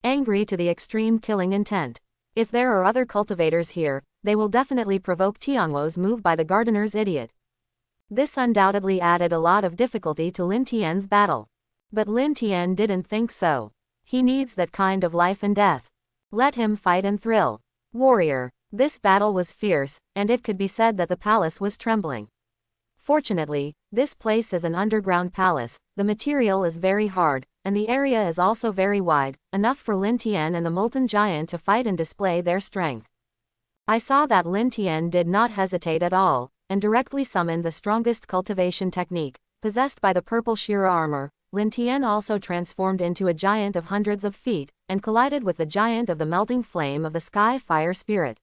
Angry to the extreme killing intent. If there are other cultivators here, they will definitely provoke Tianwo's move by the gardener's idiot. This undoubtedly added a lot of difficulty to Lin Tien's battle. But Lin Tien didn't think so. He needs that kind of life and death. Let him fight and thrill. Warrior. This battle was fierce, and it could be said that the palace was trembling. Fortunately, this place is an underground palace, the material is very hard, and the area is also very wide, enough for Lin Tien and the molten giant to fight and display their strength. I saw that Lin Tien did not hesitate at all, and directly summoned the strongest cultivation technique, possessed by the purple Shira armor. Lin Tien also transformed into a giant of hundreds of feet, and collided with the giant of the melting flame of the sky fire spirit.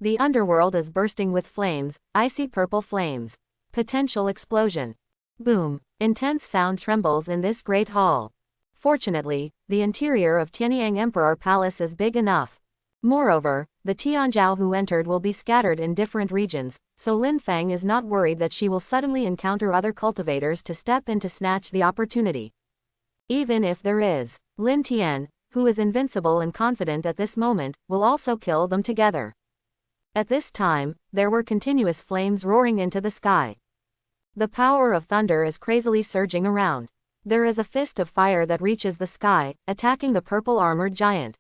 The underworld is bursting with flames, icy purple flames. Potential explosion. Boom. Intense sound trembles in this great hall. Fortunately, the interior of Tianyang Emperor Palace is big enough. Moreover, the Tianzhao who entered will be scattered in different regions, so Lin Feng is not worried that she will suddenly encounter other cultivators to step in to snatch the opportunity. Even if there is, Lin Tien, who is invincible and confident at this moment, will also kill them together. At this time, there were continuous flames roaring into the sky. The power of thunder is crazily surging around. There is a fist of fire that reaches the sky, attacking the purple armored giant.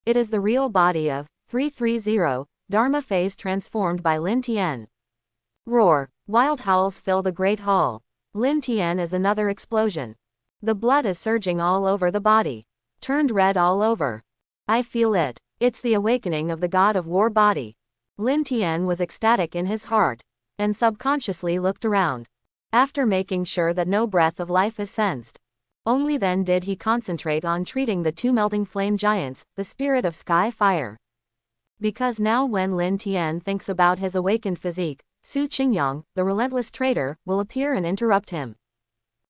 It is the real body of 330, Dharma phase transformed by Lin Tien. Roar. Wild howls fill the great hall. Lin Tien is another explosion. The blood is surging all over the body. Turned red all over. I feel it. It's the awakening of the god of war body. Lin Tien was ecstatic in his heart, and subconsciously looked around. After making sure that no breath of life is sensed. Only then did he concentrate on treating the two melting flame giants, the spirit of sky fire. Because now when Lin Tien thinks about his awakened physique, Ching Yang, the relentless traitor, will appear and interrupt him.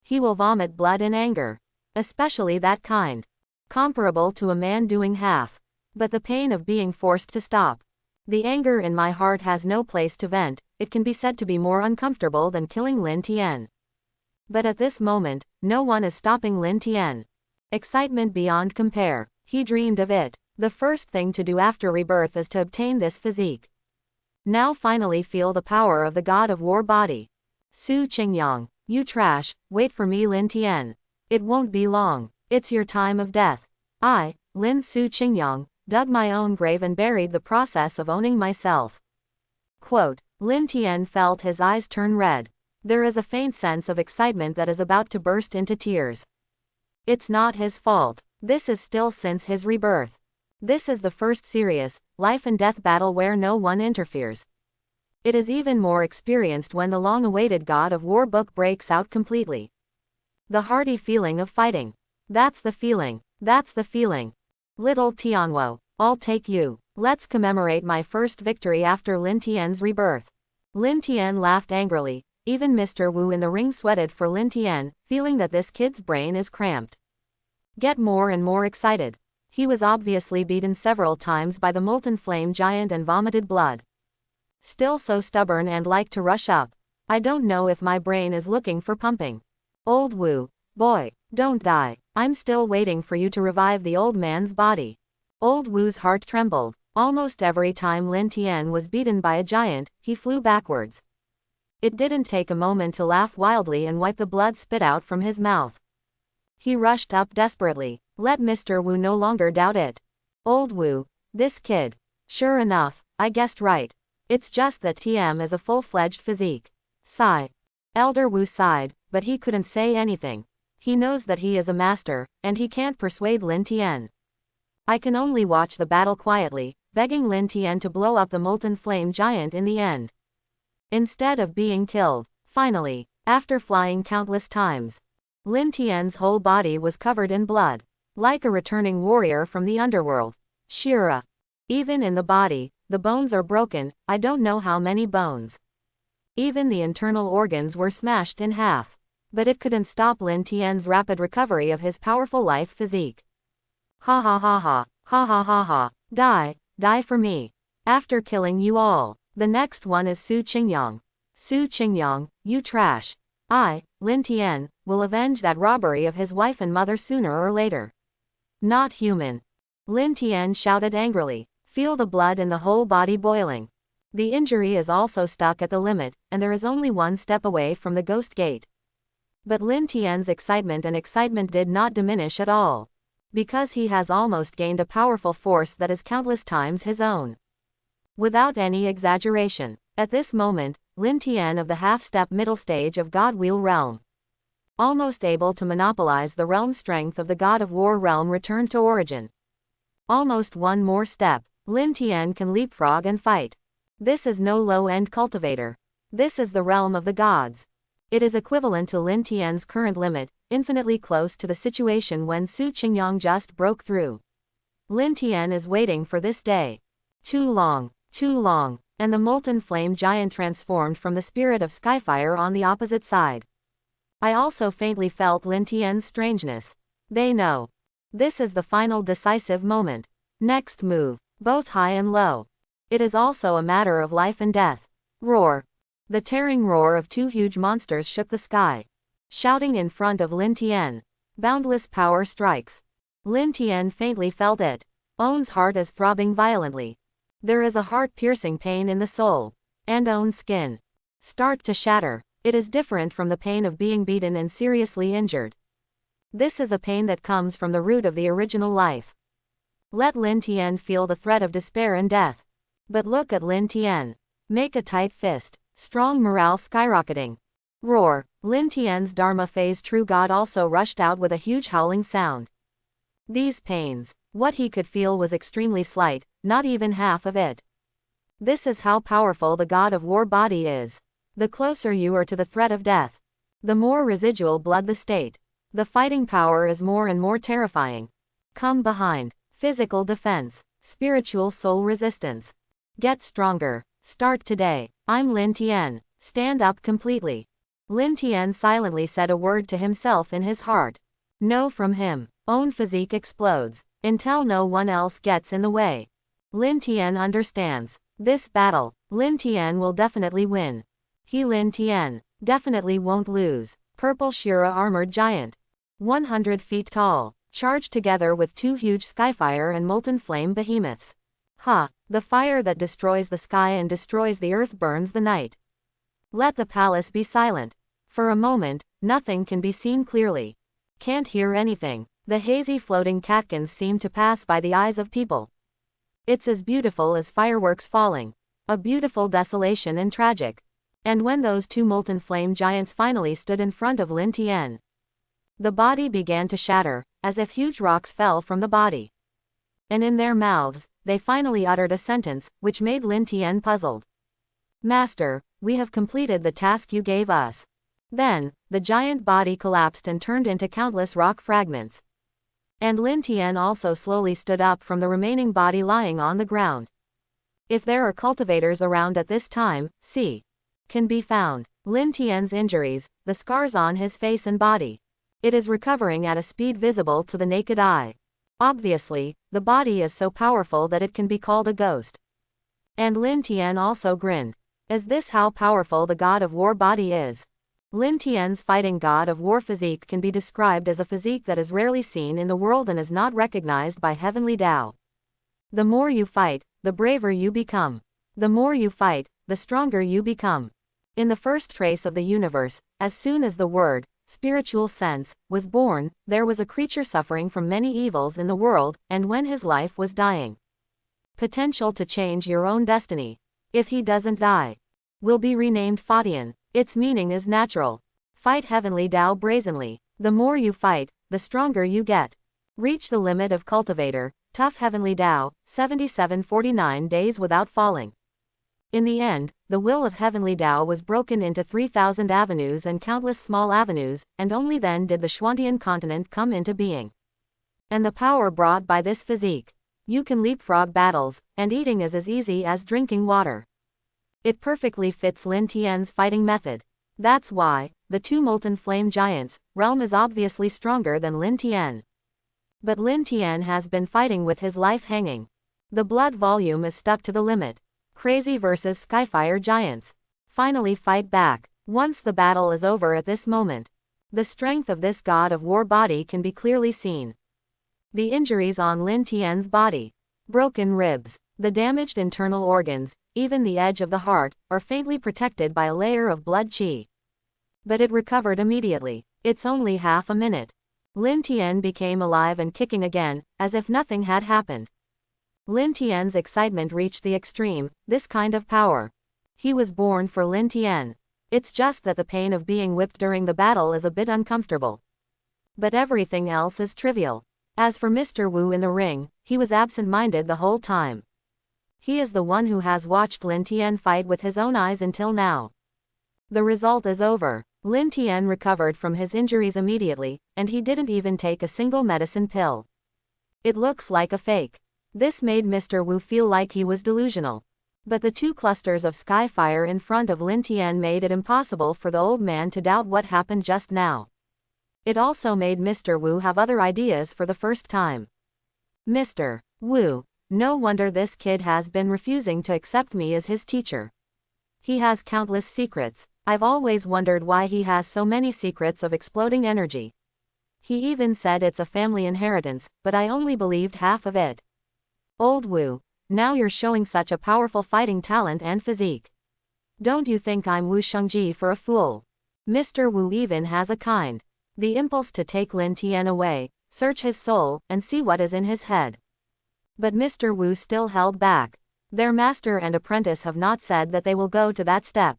He will vomit blood in anger. Especially that kind. Comparable to a man doing half. But the pain of being forced to stop. The anger in my heart has no place to vent. It can be said to be more uncomfortable than killing Lin Tien. But at this moment, no one is stopping Lin Tien. Excitement beyond compare. He dreamed of it. The first thing to do after rebirth is to obtain this physique. Now finally feel the power of the god of war body. Ching Yang, you trash, wait for me Lin Tien. It won't be long. It's your time of death. I, Lin Ching Yang, dug my own grave and buried the process of owning myself. Quote, Lin Tien felt his eyes turn red. There is a faint sense of excitement that is about to burst into tears. It's not his fault. This is still since his rebirth. This is the first serious, life and death battle where no one interferes. It is even more experienced when the long-awaited God of War book breaks out completely. The hearty feeling of fighting. That's the feeling. That's the feeling. Little Tianwo, I'll take you. Let's commemorate my first victory after Lin Tien's rebirth. Lin Tien laughed angrily. Even Mr. Wu in the ring sweated for Lin Tien, feeling that this kid's brain is cramped. Get more and more excited. He was obviously beaten several times by the molten flame giant and vomited blood. Still so stubborn and like to rush up. I don't know if my brain is looking for pumping. Old Wu, boy, don't die. I'm still waiting for you to revive the old man's body. Old Wu's heart trembled. Almost every time Lin Tien was beaten by a giant, he flew backwards. It didn't take a moment to laugh wildly and wipe the blood spit out from his mouth. He rushed up desperately. Let Mr. Wu no longer doubt it. Old Wu, this kid. Sure enough, I guessed right. It's just that TM is a full-fledged physique. Sigh. Elder Wu sighed, but he couldn't say anything. He knows that he is a master, and he can't persuade Lin Tien. I can only watch the battle quietly, begging Lin Tien to blow up the molten flame giant in the end. Instead of being killed. Finally, after flying countless times, Lin Tien's whole body was covered in blood. Like a returning warrior from the underworld. Shira. Even in the body, the bones are broken, I don't know how many bones. Even the internal organs were smashed in half. But it couldn't stop Lin Tien's rapid recovery of his powerful life physique. Ha ha ha ha, ha ha ha ha, die for me. After killing you all, the next one is Ching Yang. Ching Yang, you trash. I, Lin Tien, will avenge that robbery of his wife and mother sooner or later. Not human. Lin Tien shouted angrily. Feel the blood in the whole body boiling. The injury is also stuck at the limit, and there is only one step away from the ghost gate. But Lin Tien's excitement did not diminish at all. Because he has almost gained a powerful force that is countless times his own. Without any exaggeration, at this moment, Lin Tien of the half-step middle stage of God Wheel realm. Almost able to monopolize the realm strength of the God of War realm returned to origin. Almost one more step, Lin Tien can leapfrog and fight. This is no low-end cultivator. This is the realm of the gods. It is equivalent to Lin Tien's current limit, infinitely close to the situation when Ching Yang just broke through. Lin Tien is waiting for this day. Too long, and the molten flame giant transformed from the spirit of Skyfire on the opposite side. I also faintly felt Lin Tien's strangeness. They know. This is the final decisive moment. Next move, both high and low. It is also a matter of life and death. Roar. The tearing roar of two huge monsters shook the sky. Shouting in front of Lin Tien. Boundless power strikes. Lin Tien faintly felt it. Owen's heart is throbbing violently. There is a heart-piercing pain in the soul. And Owen's skin start to shatter. It is different from the pain of being beaten and seriously injured. This is a pain that comes from the root of the original life. Let Lin Tien feel the threat of despair and death. But look at Lin Tien. Make a tight fist. Strong morale skyrocketing. Roar. Lin Tien's Dharma phase true God also rushed out with a huge howling sound. These pains, what he could feel was extremely slight, not even half of it. This is how powerful the God of War body is. The closer you are to the threat of death, the more residual blood the state. The fighting power is more and more terrifying. Come behind. Physical defense. Spiritual soul resistance. Get stronger. Start today. I'm Lin Tien. Stand up completely. Lin Tien silently said a word to himself in his heart. No from him. Own physique explodes. Until no one else gets in the way. Lin Tien understands. This battle, Lin Tien will definitely win. He Lin Tien definitely won't lose. Purple Shira armored giant. 100 feet tall. Charged together with two huge skyfire and molten flame behemoths. Ha! The fire that destroys the sky and destroys the earth burns the night. Let the palace be silent. For a moment, nothing can be seen clearly. Can't hear anything. The hazy floating catkins seem to pass by the eyes of people. It's as beautiful as fireworks falling. A beautiful desolation and tragic. And when those two molten flame giants finally stood in front of Lin Tien, the body began to shatter, as if huge rocks fell from the body. And in their mouths, they finally uttered a sentence, which made Lin Tien puzzled. Master, we have completed the task you gave us. Then, the giant body collapsed and turned into countless rock fragments. And Lin Tien also slowly stood up from the remaining body lying on the ground. If there are cultivators around at this time, can be found. Lin Tien's injuries, the scars on his face and body. It is recovering at a speed visible to the naked eye. Obviously, the body is so powerful that it can be called a ghost. And Lin Tien also grinned. Is this how powerful the God of War body is? Lin Tien's fighting God of War physique can be described as a physique that is rarely seen in the world and is not recognized by heavenly Tao. The more you fight, the braver you become. The more you fight, the stronger you become. In the first trace of the universe, as soon as the word, spiritual sense, was born, there was a creature suffering from many evils in the world, and when his life was dying. Potential to change your own destiny. If he doesn't die, will be renamed Fatian. Its meaning is natural. Fight heavenly Tao brazenly. The more you fight, the stronger you get. Reach the limit of cultivator, tough heavenly Tao, 7749 days without falling. In the end, the will of heavenly Tao was broken into 3,000 avenues and countless small avenues, and only then did the Xuantian continent come into being. And the power brought by this physique. You can leapfrog battles, and eating is as easy as drinking water. It perfectly fits Lin Tien's fighting method. That's why, the two molten flame giants, realm is obviously stronger than Lin Tien. But Lin Tien has been fighting with his life hanging. The blood volume is stuck to the limit. Crazy versus Skyfire giants. Finally fight back. Once the battle is over at this moment, the strength of this God of War body can be clearly seen. The injuries on Lin Tien's body. Broken ribs. The damaged internal organs, even the edge of the heart, are faintly protected by a layer of blood qi. But it recovered immediately. It's only half a minute. Lin Tien became alive and kicking again, as if nothing had happened. Lin Tien's excitement reached the extreme, this kind of power. He was born for Lin Tien. It's just that the pain of being whipped during the battle is a bit uncomfortable. But everything else is trivial. As for Mr. Wu in the ring, he was absent-minded the whole time. He is the one who has watched Lin Tien fight with his own eyes until now. The result is over. Lin Tien recovered from his injuries immediately, and he didn't even take a single medicine pill. It looks like a fake. This made Mr. Wu feel like he was delusional. But the two clusters of skyfire in front of Lin Tien made it impossible for the old man to doubt what happened just now. It also made Mr. Wu have other ideas for the first time. Mr. Wu, no wonder this kid has been refusing to accept me as his teacher. He has countless secrets. I've always wondered why he has so many secrets of exploding energy. He even said it's a family inheritance, but I only believed half of it. Old Wu, now you're showing such a powerful fighting talent and physique. Don't you think I'm Wu Shengji for a fool? Mr. Wu even has a the impulse to take Lin Tien away, search his soul, and see what is in his head. But Mr. Wu still held back. Their master and apprentice have not said that they will go to that step.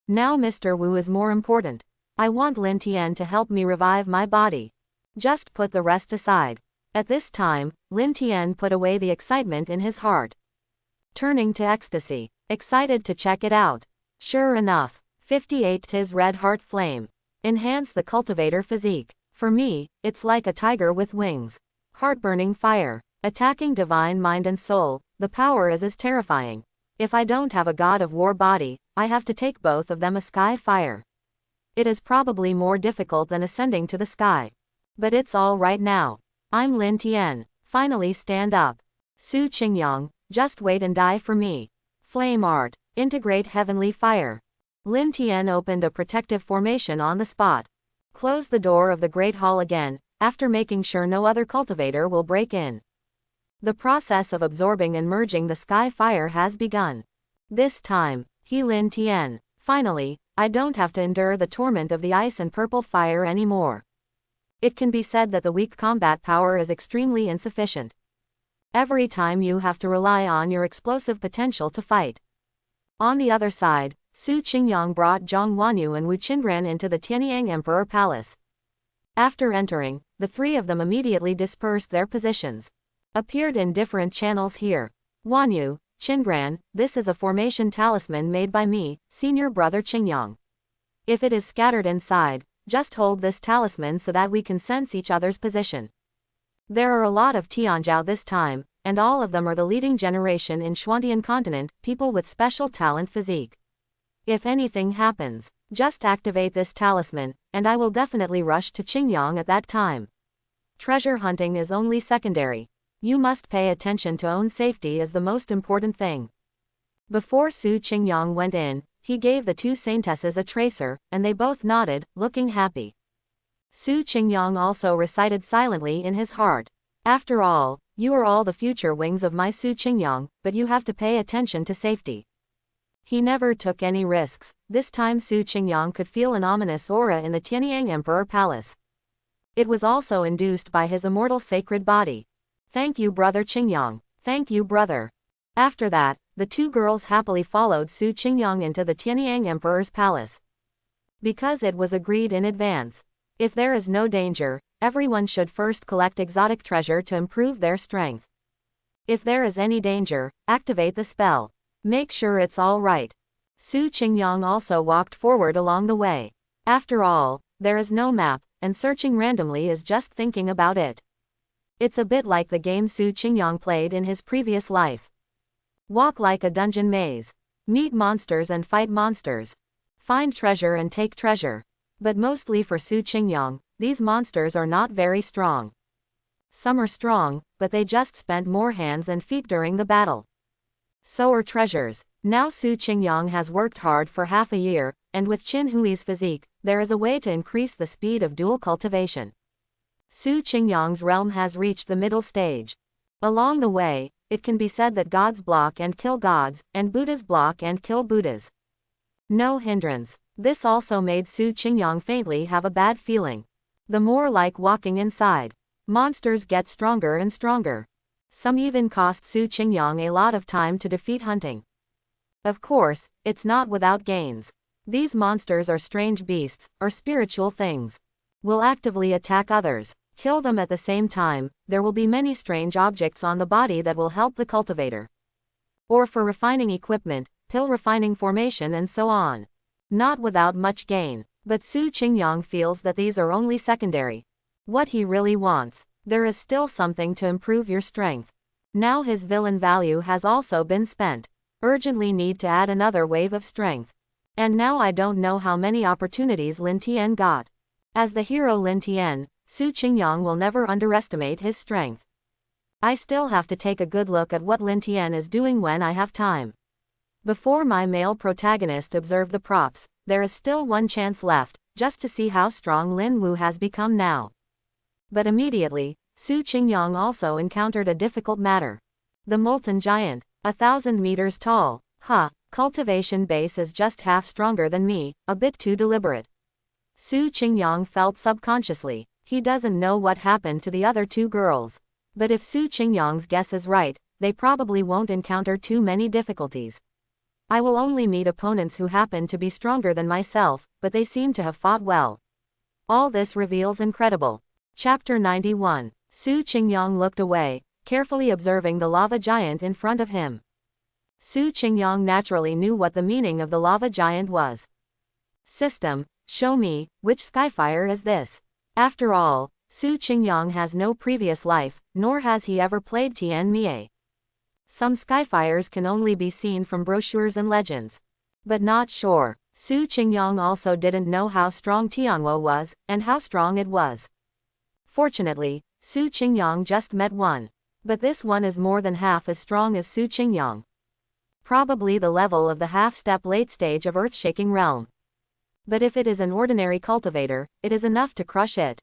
Now Mr. Wu is more important. I want Lin Tien to help me revive my body. Just put the rest aside. At this time, Lin Tien put away the excitement in his heart. Turning to ecstasy, excited to check it out. Sure enough, 58 tis red heart flame. Enhance the cultivator physique. For me, it's like a tiger with wings. Heart-burning fire. Attacking divine mind and soul, the power is as terrifying. If I don't have a god of war body, I have to take both of them a sky fire. It is probably more difficult than ascending to the sky. But it's all right now. I'm Lin Tien. Finally stand up. Su Qingyang, just wait and die for me. Flame art. Integrate heavenly fire. Lin Tien opened a protective formation on the spot. Close the door of the Great Hall again, after making sure no other cultivator will break in. The process of absorbing and merging the sky fire has begun. This time, Lin Tien. Finally, I don't have to endure the torment of the ice and purple fire anymore. It can be said that the weak combat power is extremely insufficient. Every time you have to rely on your explosive potential to fight. On the other side, Su Qingyang brought Jang Wanu and Wu Chenran into the Tianyang Emperor Palace. After entering, the three of them immediately dispersed their positions. Appeared in different channels here. Wanu, Chenran, this is a formation talisman made by me, senior brother Qingyang. If it is scattered inside, just hold this talisman so that we can sense each other's position. There are a lot of Tianzhao this time, and all of them are the leading generation in Xuantian continent, people with special talent physique. If anything happens, just activate this talisman, and I will definitely rush to Qingyang at that time. Treasure hunting is only secondary. You must pay attention to own safety as the most important thing. Before Su Qingyang went in, he gave the two saintesses a tracer, and they both nodded, looking happy. Su Qingyang also recited silently in his heart. After all, you are all the future wings of my Su Qingyang, but you have to pay attention to safety. He never took any risks. This time Su Qingyang could feel an ominous aura in the Tianyang Emperor Palace. It was also induced by his immortal sacred body. Thank you, brother Qingyang. Thank you, brother. After that, the two girls happily followed Su Qingyang into the Tianyang Emperor's palace. Because it was agreed in advance. If there is no danger, everyone should first collect exotic treasure to improve their strength. If there is any danger, activate the spell. Make sure it's all right. Su Qingyang also walked forward along the way. After all, there is no map, and searching randomly is just thinking about it. It's a bit like the game Su Qingyang played in his previous life. Walk like a dungeon maze. Meet monsters and fight monsters. Find treasure and take treasure. But mostly for Su Qingyang, these monsters are not very strong. Some are strong, but they just spent more hands and feet during the battle. So are treasures. Now Su Qingyang has worked hard for half a year, and with Qin Hui's physique, there is a way to increase the speed of dual cultivation. Su Qingyang's realm has reached the middle stage. Along the way, it can be said that gods block and kill gods, and Buddhas block and kill Buddhas. No hindrance. This also made Su Qingyang faintly have a bad feeling. The more like walking inside. Monsters get stronger and stronger. Some even cost Su Qingyang a lot of time to defeat hunting. Of course, it's not without gains. These monsters are strange beasts, or spiritual things. Will actively attack others. Kill them at the same time. There will be many strange objects on the body that will help the cultivator. Or for refining equipment, pill refining formation and so on. Not without much gain. But Su Qingyang feels that these are only secondary. What he really wants, there is still something to improve your strength. Now his villain value has also been spent. Urgently need to add another wave of strength. And now I don't know how many opportunities Lin Tien got. As the hero Lin Tien, Su Qingyang will never underestimate his strength. I still have to take a good look at what Lin Tien is doing when I have time. Before my male protagonist observe the props, there is still one chance left, just to see how strong Lin Wu has become now. But immediately, Su Qingyang also encountered a difficult matter. The molten giant, 1,000 meters tall. Cultivation base is just half stronger than me, a bit too deliberate. Su Qingyang felt subconsciously. He doesn't know what happened to the other two girls. But if Su Qingyang's guess is right, they probably won't encounter too many difficulties. I will only meet opponents who happen to be stronger than myself, but they seem to have fought well. All this reveals incredible. Chapter 91. Su Qingyang looked away, carefully observing the lava giant in front of him. Su Qingyang naturally knew what the meaning of the lava giant was. System, show me, which skyfire is this? After all, Su Qingyang has no previous life, nor has he ever played Tian Mie. Some skyfires can only be seen from brochures and legends. But not sure. Su Qingyang also didn't know how strong Tianwo was, and how strong it was. Fortunately, Su Qingyang just met one. But this one is more than half as strong as Su Qingyang. Probably the level of the half-step late stage of earth-shaking realm. But if it is an ordinary cultivator, it is enough to crush it.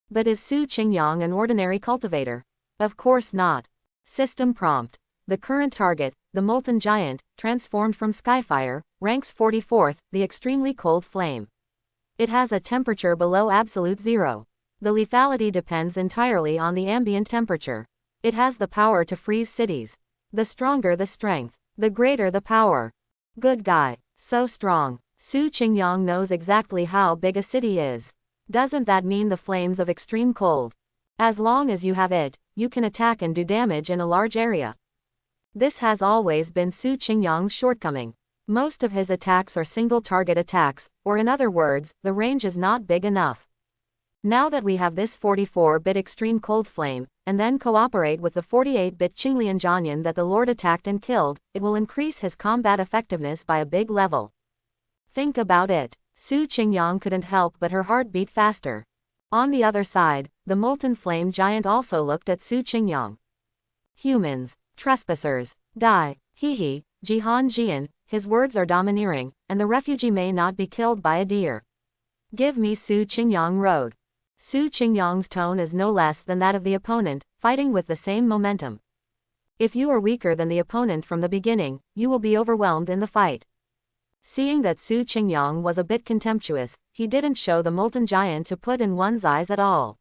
But is Su Qingyang an ordinary cultivator? Of course not. System prompt. The current target, the molten giant, transformed from skyfire, ranks 44th, the extremely cold flame. It has a temperature below absolute zero. The lethality depends entirely on the ambient temperature. It has the power to freeze cities. The stronger the strength, the greater the power. Good guy. So strong. Su Qingyang knows exactly how big a city is. Doesn't that mean the flames of extreme cold? As long as you have it, you can attack and do damage in a large area. This has always been Su Qingyang's shortcoming. Most of his attacks are single-target attacks, or in other words, the range is not big enough. Now that we have this 44-bit extreme cold flame, and then cooperate with the 48-bit Qinglian Jianyan that the Lord attacked and killed, it will increase his combat effectiveness by a big level. Think about it. Su Qingyang couldn't help but her heart beat faster. On the other side, the molten flame giant also looked at Su Qingyang. Humans, trespassers, die, hehe, Jihan Jian, his words are domineering, and the refugee may not be killed by a deer. Give me Su Qingyang road. Su Qingyang's tone is no less than that of the opponent, fighting with the same momentum. If you are weaker than the opponent from the beginning, you will be overwhelmed in the fight. Seeing that Su Qingyang was a bit contemptuous, he didn't show the molten giant to put in one's eyes at all.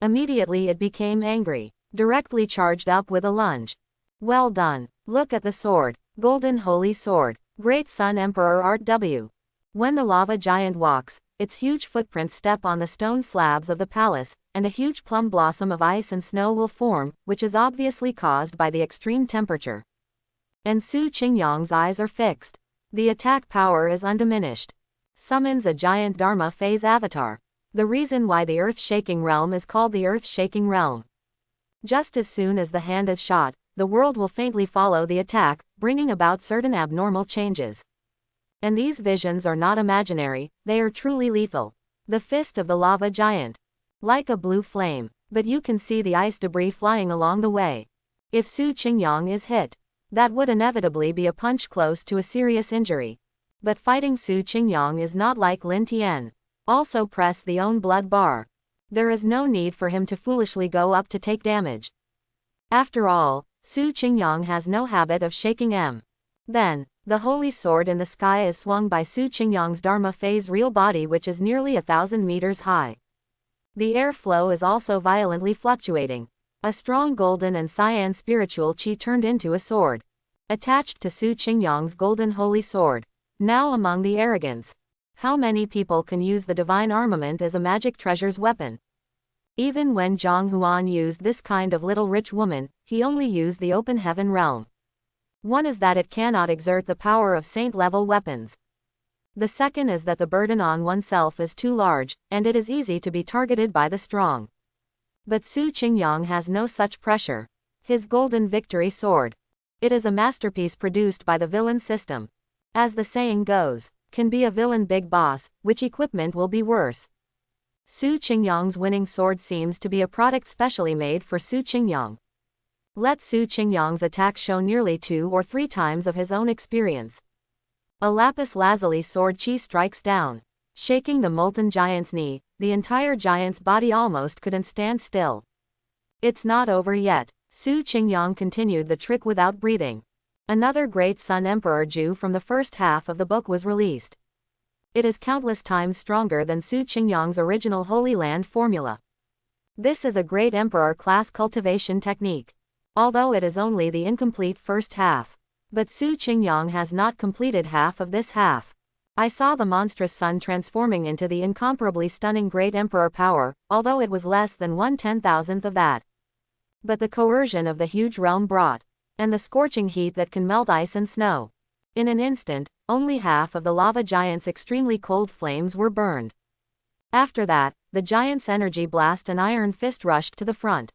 Immediately it became angry, directly charged up with a lunge. Well done. Look at the sword. Golden Holy Sword. Great Sun Emperor Art W. When the lava giant walks, its huge footprints step on the stone slabs of the palace, and a huge plum blossom of ice and snow will form, which is obviously caused by the extreme temperature. And Su Qingyang's eyes are fixed. The attack power is undiminished. Summons a giant Dharma phase avatar. The reason why the earth-shaking realm is called the earth-shaking realm. Just as soon as the hand is shot, the world will faintly follow the attack, bringing about certain abnormal changes. And these visions are not imaginary, they are truly lethal. The fist of the lava giant. Like a blue flame. But you can see the ice debris flying along the way. If Su Qingyang is hit, that would inevitably be a punch close to a serious injury. But fighting Su Qingyang is not like Lin Tien. Also press the own blood bar. There is no need for him to foolishly go up to take damage. After all, Su Qingyang has no habit of shaking M. Then, the holy sword in the sky is swung by Su Qingyang's Dharma phase real body, which is nearly 1,000 meters high. The airflow is also violently fluctuating. A strong golden and cyan spiritual chi turned into a sword. Attached to Su Qingyang's golden holy sword. Now among the arrogance. How many people can use the divine armament as a magic treasure's weapon? Even when Zhang Huan used this kind of little rich woman, he only used the open heaven realm. One is that it cannot exert the power of saint-level weapons. The second is that the burden on oneself is too large, and it is easy to be targeted by the strong. But Su Qingyang has no such pressure. His golden victory sword. It is a masterpiece produced by the villain system. As the saying goes, can be a villain big boss, which equipment will be worse? Su Qingyang's winning sword seems to be a product specially made for Su Qingyang. Let Su Qingyang's attack show nearly 2 or 3 times of his own experience. A lapis lazuli sword chi strikes down. Shaking the molten giant's knee, the entire giant's body almost couldn't stand still. It's not over yet. Ching Yang continued the trick without breathing. Another great Sun Emperor Ju from the first half of the book was released. It is countless times stronger than Ching Yang's original Holy Land formula. This is a great Emperor class cultivation technique. Although it is only the incomplete first half. But Ching Yang has not completed half of this half. I saw the monstrous sun transforming into the incomparably stunning great Emperor power, although it was less than 1/10,000th of that. But the coercion of the huge realm brought, and the scorching heat that can melt ice and snow. In an instant, only half of the lava giant's extremely cold flames were burned. After that, the giant's energy blast and iron fist rushed to the front.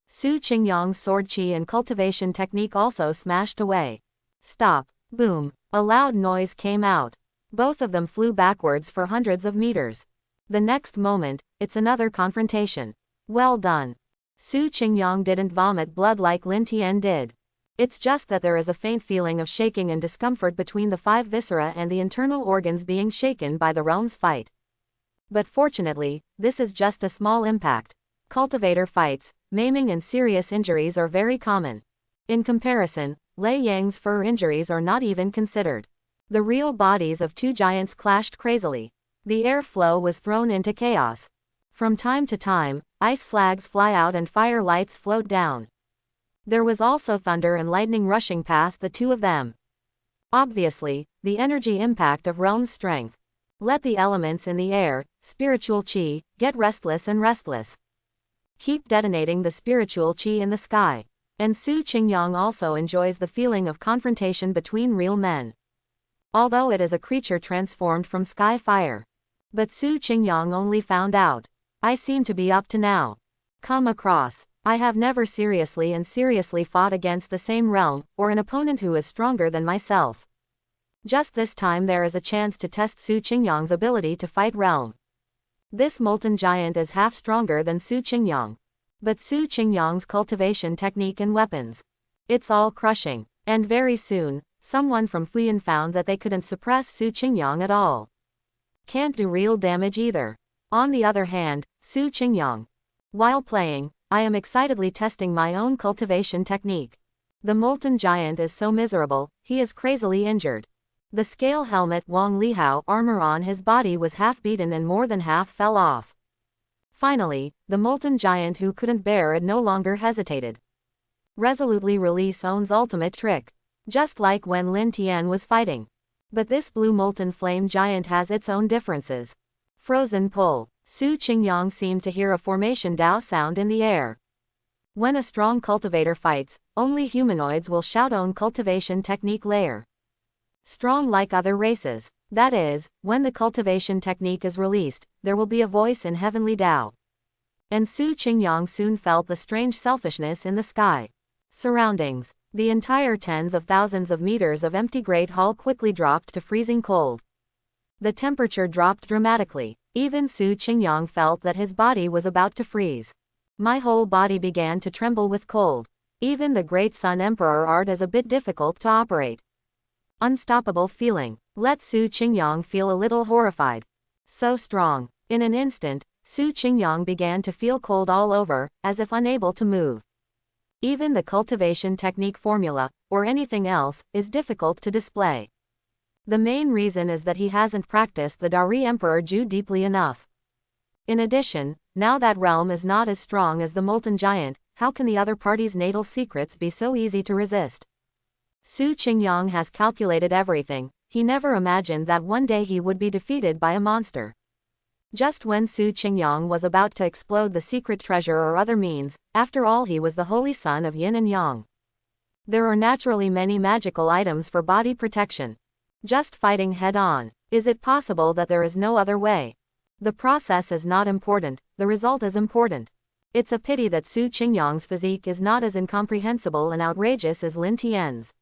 Ching Yang's sword chi and cultivation technique also smashed away. Stop. Boom. A loud noise came out. Both of them flew backwards for hundreds of meters. The next moment, it's another confrontation. Well done. Ching Yang didn't vomit blood like Lin Tien did. It's just that there is a faint feeling of shaking and discomfort between the 5 viscera and the internal organs being shaken by the realm's fight. But fortunately, this is just a small impact. Cultivator fights, maiming and serious injuries are very common. In comparison, Lei Yang's fur injuries are not even considered. The real bodies of 2 giants clashed crazily. The airflow was thrown into chaos. From time to time, ice slags fly out and fire lights float down. There was also thunder and lightning rushing past the 2 of them. Obviously, the energy impact of realm's strength. Let the elements in the air, spiritual chi, get restless and restless. Keep detonating the spiritual chi in the sky. And Ching Yang also enjoys the feeling of confrontation between real men. Although it is a creature transformed from sky fire. But Ching Yang only found out. I seem to be up to now. Come across. I have never seriously fought against the same realm, or an opponent who is stronger than myself. Just this time there is a chance to test Ching Yang's ability to fight realm. This molten giant is half stronger than Ching Yang. But Ching Yang's cultivation technique and weapons. It's all crushing. And very soon, someone from Fuyan found that they couldn't suppress Ching Yang at all. Can't do real damage either. On the other hand, Ching Yang. While playing, I am excitedly testing my own cultivation technique. The molten giant is so miserable, he is crazily injured. The scale helmet Wang Lihao armor on his body was half beaten and more than half fell off. Finally, the molten giant who couldn't bear it no longer hesitated. Resolutely release Own's ultimate trick. Just like when Lin Tien was fighting. But this blue molten flame giant has its own differences. Frozen pull. Ching Yang seemed to hear a formation Dao sound in the air. When a strong cultivator fights, only humanoids will shout Own cultivation technique layer. Strong like other races. That is, when the cultivation technique is released, there will be a voice in heavenly Dao. And Ching Yang soon felt the strange selfishness in the sky. Surroundings. The entire tens of thousands of meters of empty Great Hall quickly dropped to freezing cold. The temperature dropped dramatically. Even Ching Yang felt that his body was about to freeze. My whole body began to tremble with cold. Even the great Sun Emperor art is a bit difficult to operate. Unstoppable feeling. Let Ching Yang feel a little horrified. So strong. In an instant, Ching Yang began to feel cold all over, as if unable to move. Even the cultivation technique formula, or anything else, is difficult to display. The main reason is that he hasn't practiced the Dari Emperor Ju deeply enough. In addition, now that realm is not as strong as the molten giant, how can the other party's natal secrets be so easy to resist? Ching Yang has calculated everything. He never imagined that one day he would be defeated by a monster. Just when Ching Yang was about to explode the secret treasure or other means, after all he was the holy son of Yin and Yang. There are naturally many magical items for body protection. Just fighting head-on. Is it possible that there is no other way? The process is not important, the result is important. It's a pity that Ching Yang's physique is not as incomprehensible and outrageous as Lin Tien's.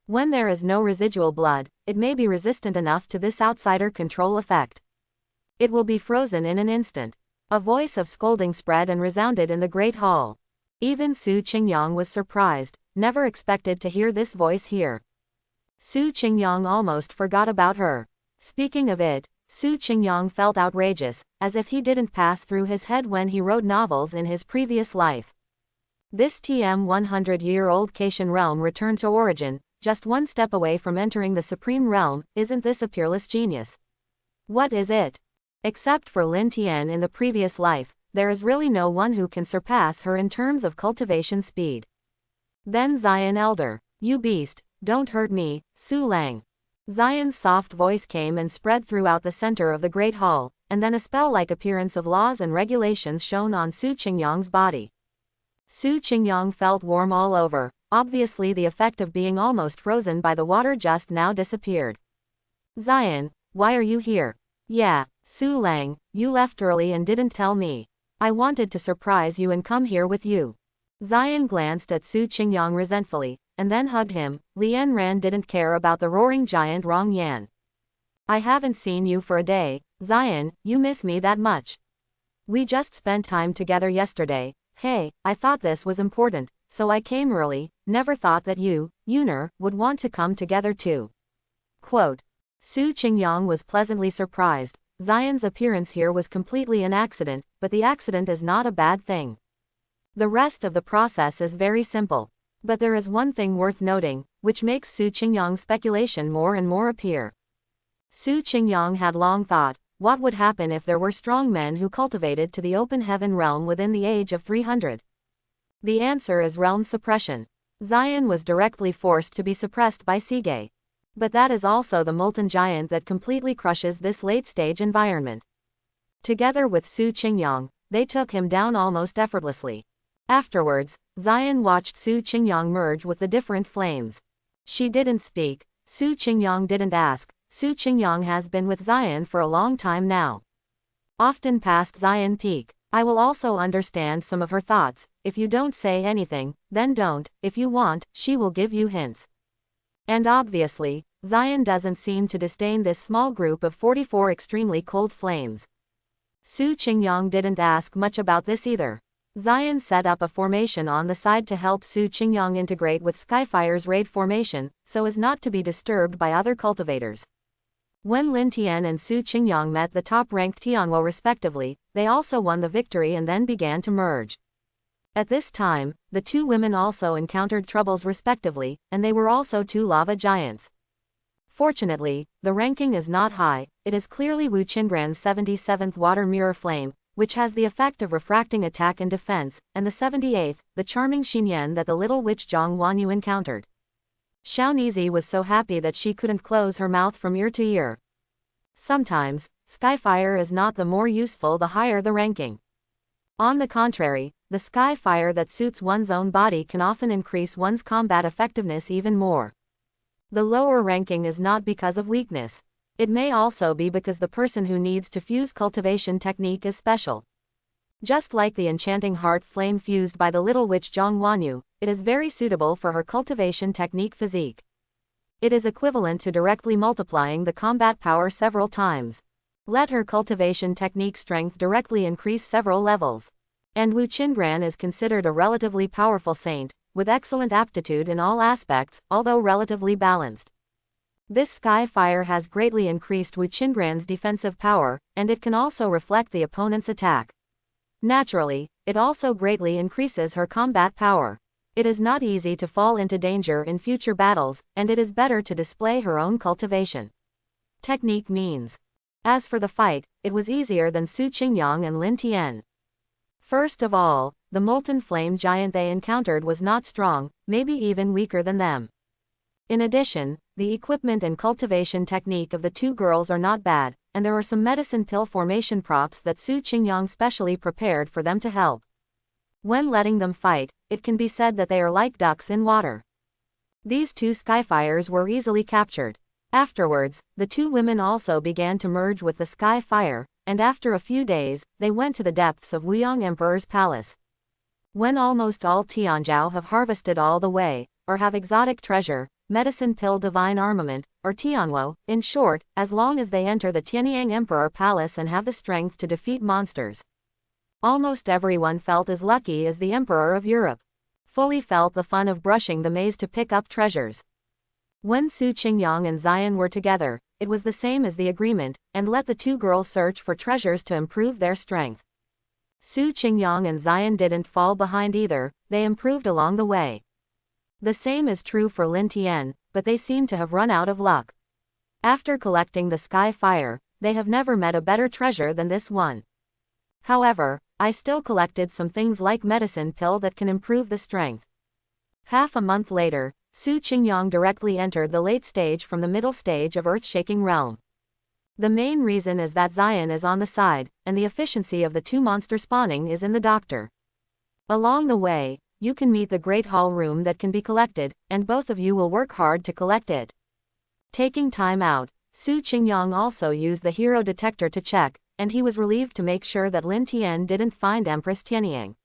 When there is no residual blood, it may be resistant enough to this outsider control effect. It will be frozen in an instant. A voice of scolding spread and resounded in the great hall. Even Ching Yang was surprised, never expected to hear this voice here. Ching Yang almost forgot about her. Speaking of it, Su Qingyang felt outrageous, as if he didn't pass through his head when he wrote novels in his previous life. This TM 100-year-old Caitian realm returned to origin, just one step away from entering the supreme realm. Isn't this a peerless genius? What is it? Except for Lin Tien in the previous life, there is really no one who can surpass her in terms of cultivation speed. Then Xian Elder, you beast, don't hurt me, Su Lang. Xian's soft voice came and spread throughout the center of the great hall, and then a spell-like appearance of laws and regulations shone on Su Qingyang's body. Su Qingyang felt warm all over. Obviously the effect of being almost frozen by the water just now disappeared. Xian, why are you here? Yeah, Su Lang, you left early and didn't tell me. I wanted to surprise you and come here with you. Xian glanced at Su Qingyang resentfully, and then hugged him. Lien Ran didn't care about the roaring giant Rong Yan. I haven't seen you for a day. Xian, you miss me that much? We just spent time together yesterday. Hey, I thought this was important, so I came early. Never thought that you, Yuner, would want to come together too. Quote. Su Qingyang was pleasantly surprised. Xian's appearance here was completely an accident, but the accident is not a bad thing. The rest of the process is very simple. But there is one thing worth noting, which makes Su Qingyang's speculation more and more appear. Su Qingyang had long thought, what would happen if there were strong men who cultivated to the open heaven realm within the age of 300? The answer is realm suppression. Xian was directly forced to be suppressed by Sige. But that is also the molten giant that completely crushes this late-stage environment. Together with Su Qingyang, they took him down almost effortlessly. Afterwards, Xian watched Su Qingyang merge with the different flames. She didn't speak. Su Qingyang didn't ask. Su Qingyang has been with Xian for a long time now. Often past Xian peak. I will also understand some of her thoughts. If you don't say anything, then don't. If you want, she will give you hints. And obviously, Xian doesn't seem to disdain this small group of 44 extremely cold flames. Su Qingyang didn't ask much about this either. Xian set up a formation on the side to help Su Qingyang integrate with Skyfire's raid formation, so as not to be disturbed by other cultivators. When Lin Tien and Su Qingyang met the top-ranked Tianwo respectively, they also won the victory and then began to merge. At this time, the two women also encountered troubles respectively, and they were also two lava giants. Fortunately, the ranking is not high. It is clearly Wu Qingran's 77th water mirror flame, which has the effect of refracting attack and defense, and the 78th, the charming Xinyan that the little witch Jang Wanu encountered. Xiaonizi was so happy that she couldn't close her mouth from ear to ear. Sometimes, Skyfire is not the more useful the higher the ranking. On the contrary, the Skyfire that suits one's own body can often increase one's combat effectiveness even more. The lower ranking is not because of weakness. It may also be because the person who needs to fuse cultivation technique is special. Just like the enchanting heart flame fused by the little witch Jang Wanu, it is very suitable for her cultivation technique physique. It is equivalent to directly multiplying the combat power several times. Let her cultivation technique strength directly increase several levels. And Wu Qingran is considered a relatively powerful saint, with excellent aptitude in all aspects, although relatively balanced. This sky fire has greatly increased Wu Qingran's defensive power, and it can also reflect the opponent's attack. Naturally, it also greatly increases her combat power. It is not easy to fall into danger in future battles, and it is better to display her own cultivation technique means. As for the fight, it was easier than Su Qingyang and Lin Tien. First of all, the molten flame giant they encountered was not strong, maybe even weaker than them. In addition, the equipment and cultivation technique of the two girls are not bad, and there are some medicine pill formation props that Su Qingyang specially prepared for them to help. When letting them fight, it can be said that they are like ducks in water. These two Skyfires were easily captured. Afterwards, the two women also began to merge with the Skyfire, and after a few days, they went to the depths of Wuyang Emperor's palace. When almost all Tianzhou have harvested all the way, or have exotic treasure, medicine pill divine armament, or Tianwo, in short, as long as they enter the Tianyang Emperor Palace and have the strength to defeat monsters. Almost everyone felt as lucky as the Emperor of Europe. Fully felt the fun of brushing the maze to pick up treasures. When Su Qingyang and Xian were together, it was the same as the agreement, and let the two girls search for treasures to improve their strength. Su Qingyang and Xian didn't fall behind either, they improved along the way. The same is true for Lin Tien, but they seem to have run out of luck. After collecting the sky fire, they have never met a better treasure than this one. However, I still collected some things like medicine pill that can improve the strength. Half a month later, Su Qingyang directly entered the late stage from the middle stage of earth-shaking realm. The main reason is that Xian is on the side, and the efficiency of the two monster spawning is in the doctor. Along the way, you can meet the Great Hall room that can be collected, and both of you will work hard to collect it. Taking time out, Su Qingyang also used the hero detector to check, and he was relieved to make sure that Lin Tien didn't find Empress Tianyang.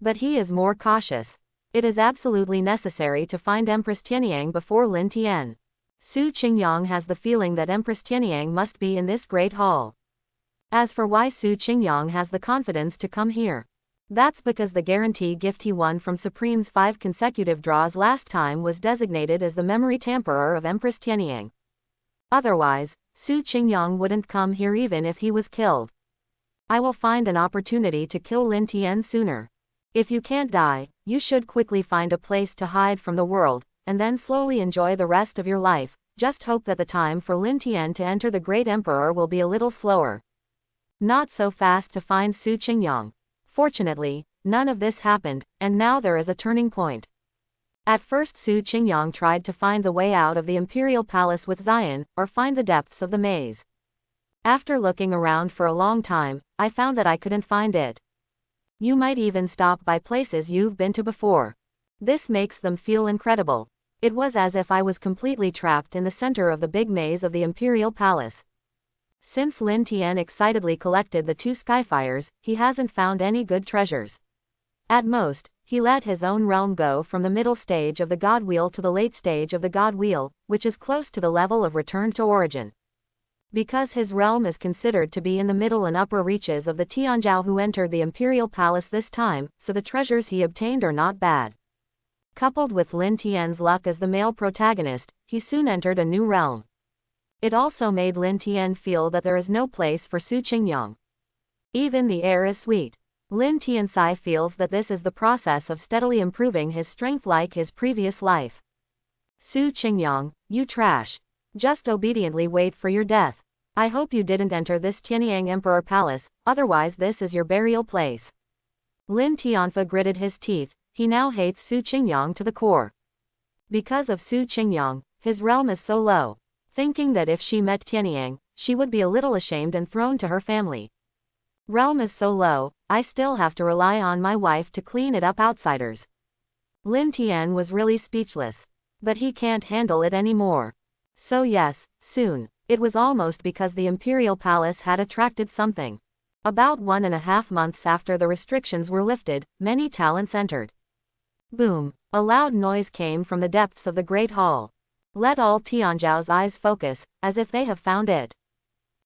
But he is more cautious. It is absolutely necessary to find Empress Tianyang before Lin Tien. Su Qingyang has the feeling that Empress Tianyang must be in this great hall. As for why Su Qingyang has the confidence to come here, that's because the guarantee gift he won from Supreme's 5 consecutive draws last time was designated as the memory tamperer of Empress Tianyang. Otherwise, Su Qingyang wouldn't come here even if he was killed. I will find an opportunity to kill Lin Tien sooner. If you can't die, you should quickly find a place to hide from the world, and then slowly enjoy the rest of your life. Just hope that the time for Lin Tien to enter the Great Emperor will be a little slower. Not so fast to find Su Qingyang. Fortunately, none of this happened, and now there is a turning point. At first Su Qingyang tried to find the way out of the Imperial Palace with Xian, or find the depths of the maze. After looking around for a long time, I found that I couldn't find it. You might even stop by places you've been to before. This makes them feel incredible. It was as if I was completely trapped in the center of the big maze of the Imperial Palace. Since Lin Tien excitedly collected the 2 skyfires, he hasn't found any good treasures. At most, he let his own realm go from the middle stage of the God Wheel to the late stage of the God Wheel, which is close to the level of return to origin. Because his realm is considered to be in the middle and upper reaches of the Tianzhou who entered the Imperial Palace this time, so the treasures he obtained are not bad. Coupled with Lin Tien's luck as the male protagonist, he soon entered a new realm. It also made Lin Tien feel that there is no place for Su Qingyang. Even the air is sweet. Lin Tianxi feels that this is the process of steadily improving his strength like his previous life. Su Qingyang, you trash. Just obediently wait for your death. I hope you didn't enter this Tianyang Emperor Palace, otherwise this is your burial place. Lin Tianfa gritted his teeth, he now hates Su Qingyang to the core. Because of Su Qingyang, his realm is so low. Thinking that if she met Tianyang, she would be a little ashamed and thrown to her family. Realm is so low, I still have to rely on my wife to clean it up outsiders. Lin Tien was really speechless. But he can't handle it anymore. So yes, soon. It was almost because the Imperial Palace had attracted something. About 1.5 months after the restrictions were lifted, many talents entered. Boom! A loud noise came from the depths of the Great Hall. Let all Tianzhou's eyes focus, as if they have found it.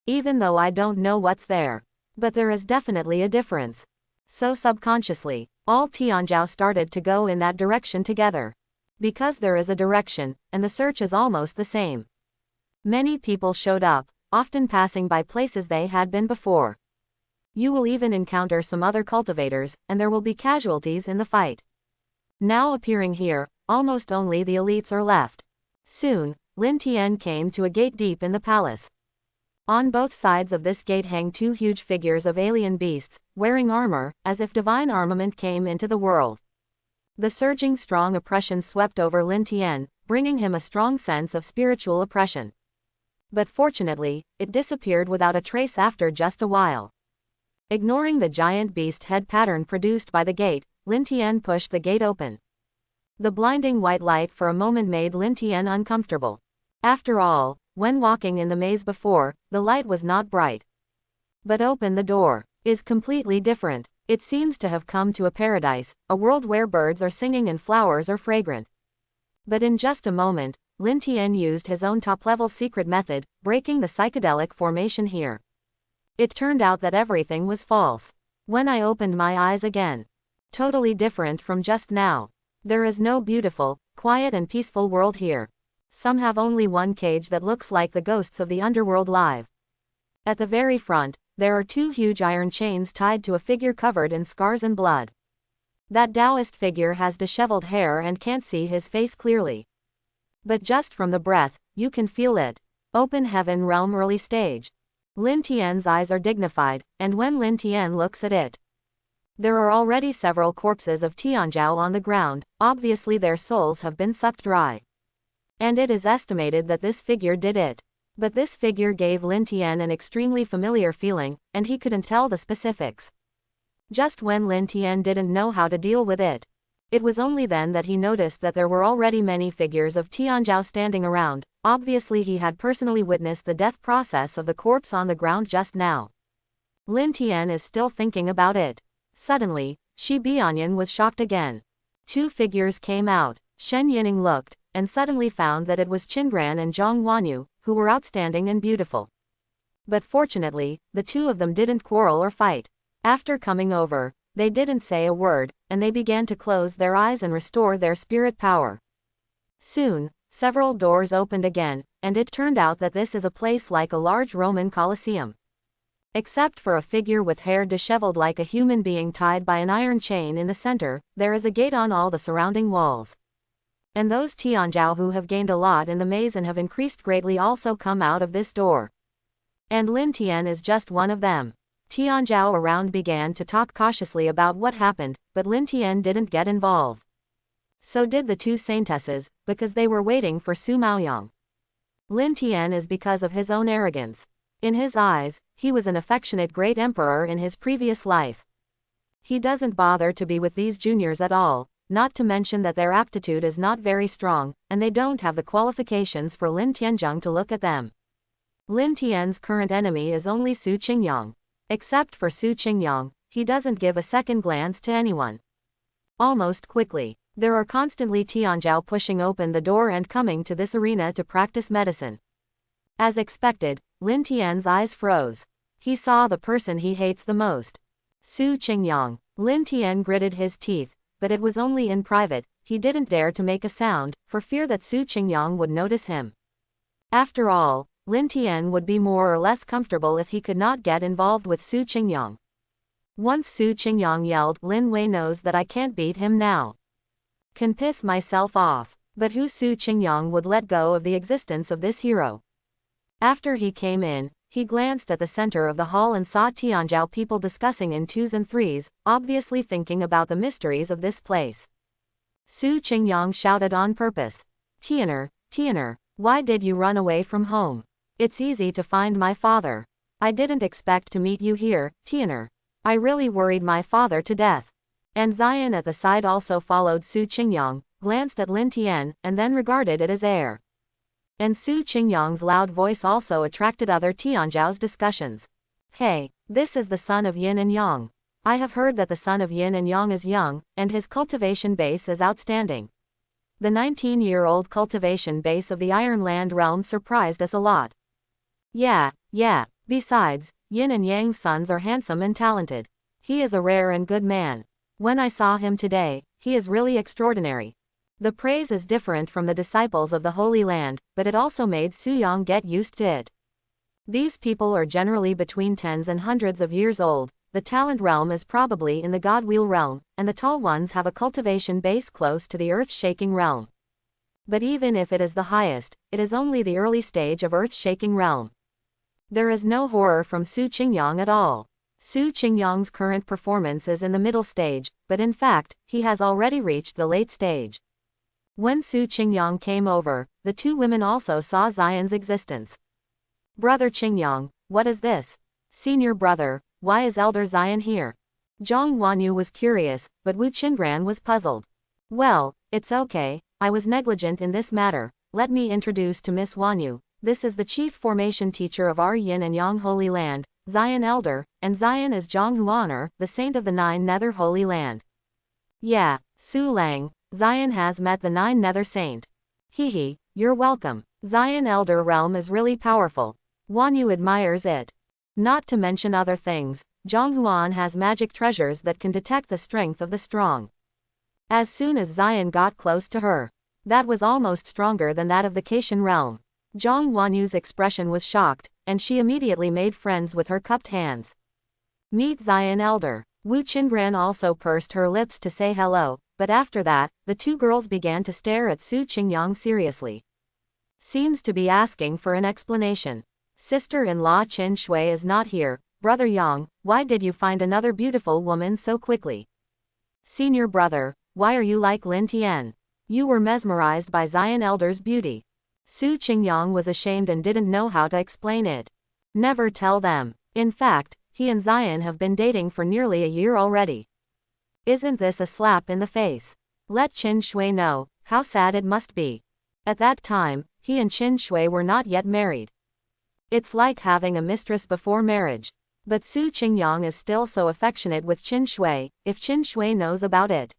Even though I don't know what's there. But there is definitely a difference. So subconsciously, all Tianzhou started to go in that direction together. Because there is a direction, and the search is almost the same. Many people showed up, often passing by places they had been before. You will even encounter some other cultivators, and there will be casualties in the fight. Now appearing here, almost only the elites are left. Soon, Lin Tien came to a gate deep in the palace. On both sides of this gate hang 2 huge figures of alien beasts, wearing armor, as if divine armament came into the world. The surging strong oppression swept over Lin Tien, bringing him a strong sense of spiritual oppression. But fortunately, it disappeared without a trace after just a while. Ignoring the giant beast head pattern produced by the gate, Lin Tien pushed the gate open. The blinding white light for a moment made Lin Tien uncomfortable. After all, when walking in the maze before, the light was not bright. But open the door is completely different. It seems to have come to a paradise, a world where birds are singing and flowers are fragrant. But in just a moment, Lin Tien used his own top-level secret method, breaking the psychedelic formation here. It turned out that everything was false. When I opened my eyes again, totally different from just now. There is no beautiful, quiet and peaceful world here. Some have only one cage that looks like the ghosts of the underworld live. At the very front, there are 2 huge iron chains tied to a figure covered in scars and blood. That Taoist figure has disheveled hair and can't see his face clearly. But just from the breath, you can feel it. Open heaven realm early stage. Lin Tien's eyes are dignified, and when Lin Tien looks at it, there are already several corpses of Tianzhao on the ground, obviously their souls have been sucked dry. And it is estimated that this figure did it. But this figure gave Lin Tien an extremely familiar feeling, and he couldn't tell the specifics. Just when Lin Tien didn't know how to deal with it. It was only then that he noticed that there were already many figures of Tianzhao standing around. Obviously he had personally witnessed the death process of the corpse on the ground just now. Lin Tien is still thinking about it. Suddenly, Shi Bianyan was shocked again. 2 figures came out. Shen Yining looked, and suddenly found that it was Chenran and Jang Wanu, who were outstanding and beautiful. But fortunately, the 2 of them didn't quarrel or fight. After coming over, they didn't say a word, and they began to close their eyes and restore their spirit power. Soon, several doors opened again, and it turned out that this is a place like a large Roman Colosseum. Except for a figure with hair disheveled like a human being tied by an iron chain in the center, there is a gate on all the surrounding walls. And those Tianzhao who have gained a lot in the maze and have increased greatly also come out of this door. And Lin Tien is just one of them. Tianzhao around began to talk cautiously about what happened, but Lin Tien didn't get involved. So did the 2 saintesses, because they were waiting for Su Maoyang. Lin Tien is because of his own arrogance. In his eyes, he was an affectionate great emperor in his previous life. He doesn't bother to be with these juniors at all, not to mention that their aptitude is not very strong, and they don't have the qualifications for Lin Tianzhang to look at them. Lin Tien's current enemy is only Su Qingyang. Except for Su Qingyang, he doesn't give a second glance to anyone. Almost quickly, there are constantly Tianzhao pushing open the door and coming to this arena to practice medicine. As expected, Lin Tien's eyes froze. He saw the person he hates the most. Su Qingyang. Lin Tien gritted his teeth, but it was only in private. He didn't dare to make a sound, for fear that Su Qingyang would notice him. After all, Lin Tien would be more or less comfortable if he could not get involved with Su Qingyang. Once Su Qingyang yelled, "Lin Wei knows that I can't beat him now. Can piss myself off." But who Su Qingyang would let go of the existence of this hero? After he came in, he glanced at the center of the hall and saw Tianzhao people discussing in 2s and 3s, obviously thinking about the mysteries of this place. Su Qingyang shouted on purpose. Tianer, why did you run away from home? It's easy to find my father. I didn't expect to meet you here, Tianer. I really worried my father to death." And Zion at the side also followed Su Qingyang, glanced at Lin Tien, and then regarded it as air. And Su Qingyang's loud voice also attracted other Tianzhao's discussions. "Hey, this is the son of Yin and Yang. I have heard that the son of Yin and Yang is young, and his cultivation base is outstanding. The 19-year-old cultivation base of the Iron Land realm surprised us a lot. Yeah, besides, Yin and Yang's sons are handsome and talented. He is a rare and good man. When I saw him today, he is really extraordinary." The praise is different from the disciples of the Holy Land, but it also made Su Yang get used to it. These people are generally between tens and hundreds of years old. The talent realm is probably in the God-wheel realm, and the tall ones have a cultivation base close to the earth-shaking realm. But even if it is the highest, it is only the early stage of earth-shaking realm. There is no horror from Su Qingyang at all. Su Qingyang's current performance is in the middle stage, but in fact, he has already reached the late stage. When Su Qingyang came over, the 2 women also saw Zion's existence. "Brother Qingyang, what is this? Senior brother, why is Elder Zion here?" Jang Wanu was curious, but Wu Chenran was puzzled. "Well, it's okay, I was negligent in this matter. Let me introduce to Miss Wanu. This is the chief formation teacher of our Yin and Yang Holy Land, Zion Elder, and Zion is Zhang Huaner, the saint of the 9 Nether Holy Land." "Yeah, Su Lang, Zion has met the 9 Nether Saint." "Hehe, you're welcome. Zion Elder realm is really powerful. Wanu admires it. Not to mention other things, Zhonghuan has magic treasures that can detect the strength of the strong." As soon as Zion got close to her, That was almost stronger than that of the Cation realm. Jang Wanu's expression was shocked, and she immediately made friends with her cupped hands. Meet Zion Elder. Wu Chenran also pursed her lips to say hello, but after that, the two girls began to stare at Su Qingyang seriously. Seems to be asking for an explanation. Sister-in-law Qin Shui is not here. Brother Yang, why did you find another beautiful woman so quickly? Senior brother, why are you like Lin Tien? You were mesmerized by Zion Elder's beauty. Su Qingyang was ashamed and didn't know how to explain it. Never tell them. In fact, he and Zion have been dating for nearly a year already. Isn't this a slap in the face? Let Qin Shui know how sad it must be. At that time, he and Qin Shui were not yet married. It's like having a mistress before marriage. But Su Qingyang is still so affectionate with Qin Shui, if Qin Shui knows about it.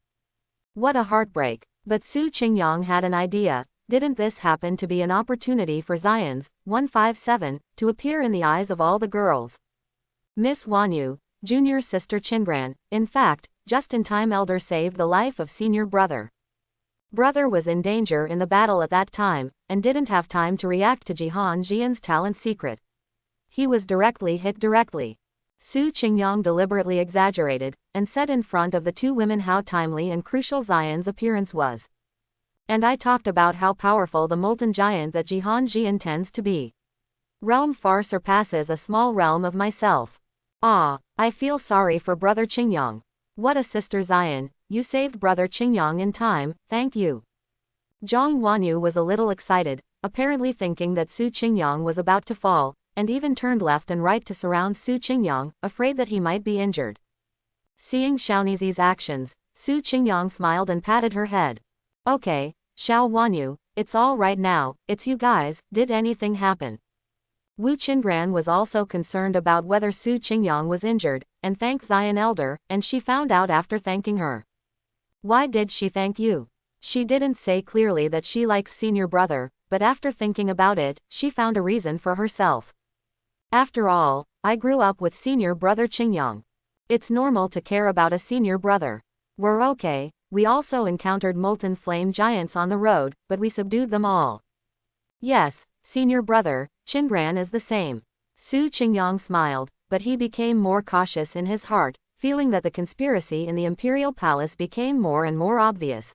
What a heartbreak. But Su Qingyang had an idea. Didn't this happen to be an opportunity for Zion's 157 to appear in the eyes of all the girls? Miss Wanu, junior sister Chenran, in fact, just in time Elder saved the life of senior brother. Brother was in danger in the battle at that time, and didn't have time to react to Jihan Jian's talent secret. He was hit directly. Su Qingyang deliberately exaggerated, and said in front of the two women how timely and crucial Zion's appearance was. And I talked about how powerful the molten giant that Jihan Jian tends to be. Realm far surpasses a small realm of myself. Ah, I feel sorry for brother Qingyang. What a sister Zion, you saved brother Qingyang in time, thank you. Jang Wanu was a little excited, apparently thinking that Su Qingyang was about to fall, and even turned left and right to surround Su Qingyang, afraid that he might be injured. Seeing Xiaonizi's actions, Su Qingyang smiled and patted her head. Okay, Xiao Wanu, it's all right now, it's you guys, did anything happen? Wu Chenran was also concerned about whether Su Qingyang was injured, and thanked Zion Elder, and she found out after thanking her. Why did she thank you? She didn't say clearly that she likes senior brother, but after thinking about it, she found a reason for herself. After all, I grew up with senior brother Qingyang. It's normal to care about a senior brother. We're okay. We also encountered molten flame giants on the road, but we subdued them all. Yes, senior brother, Chenran is the same. Su Qingyang smiled, but he became more cautious in his heart, feeling that the conspiracy in the imperial palace became more and more obvious.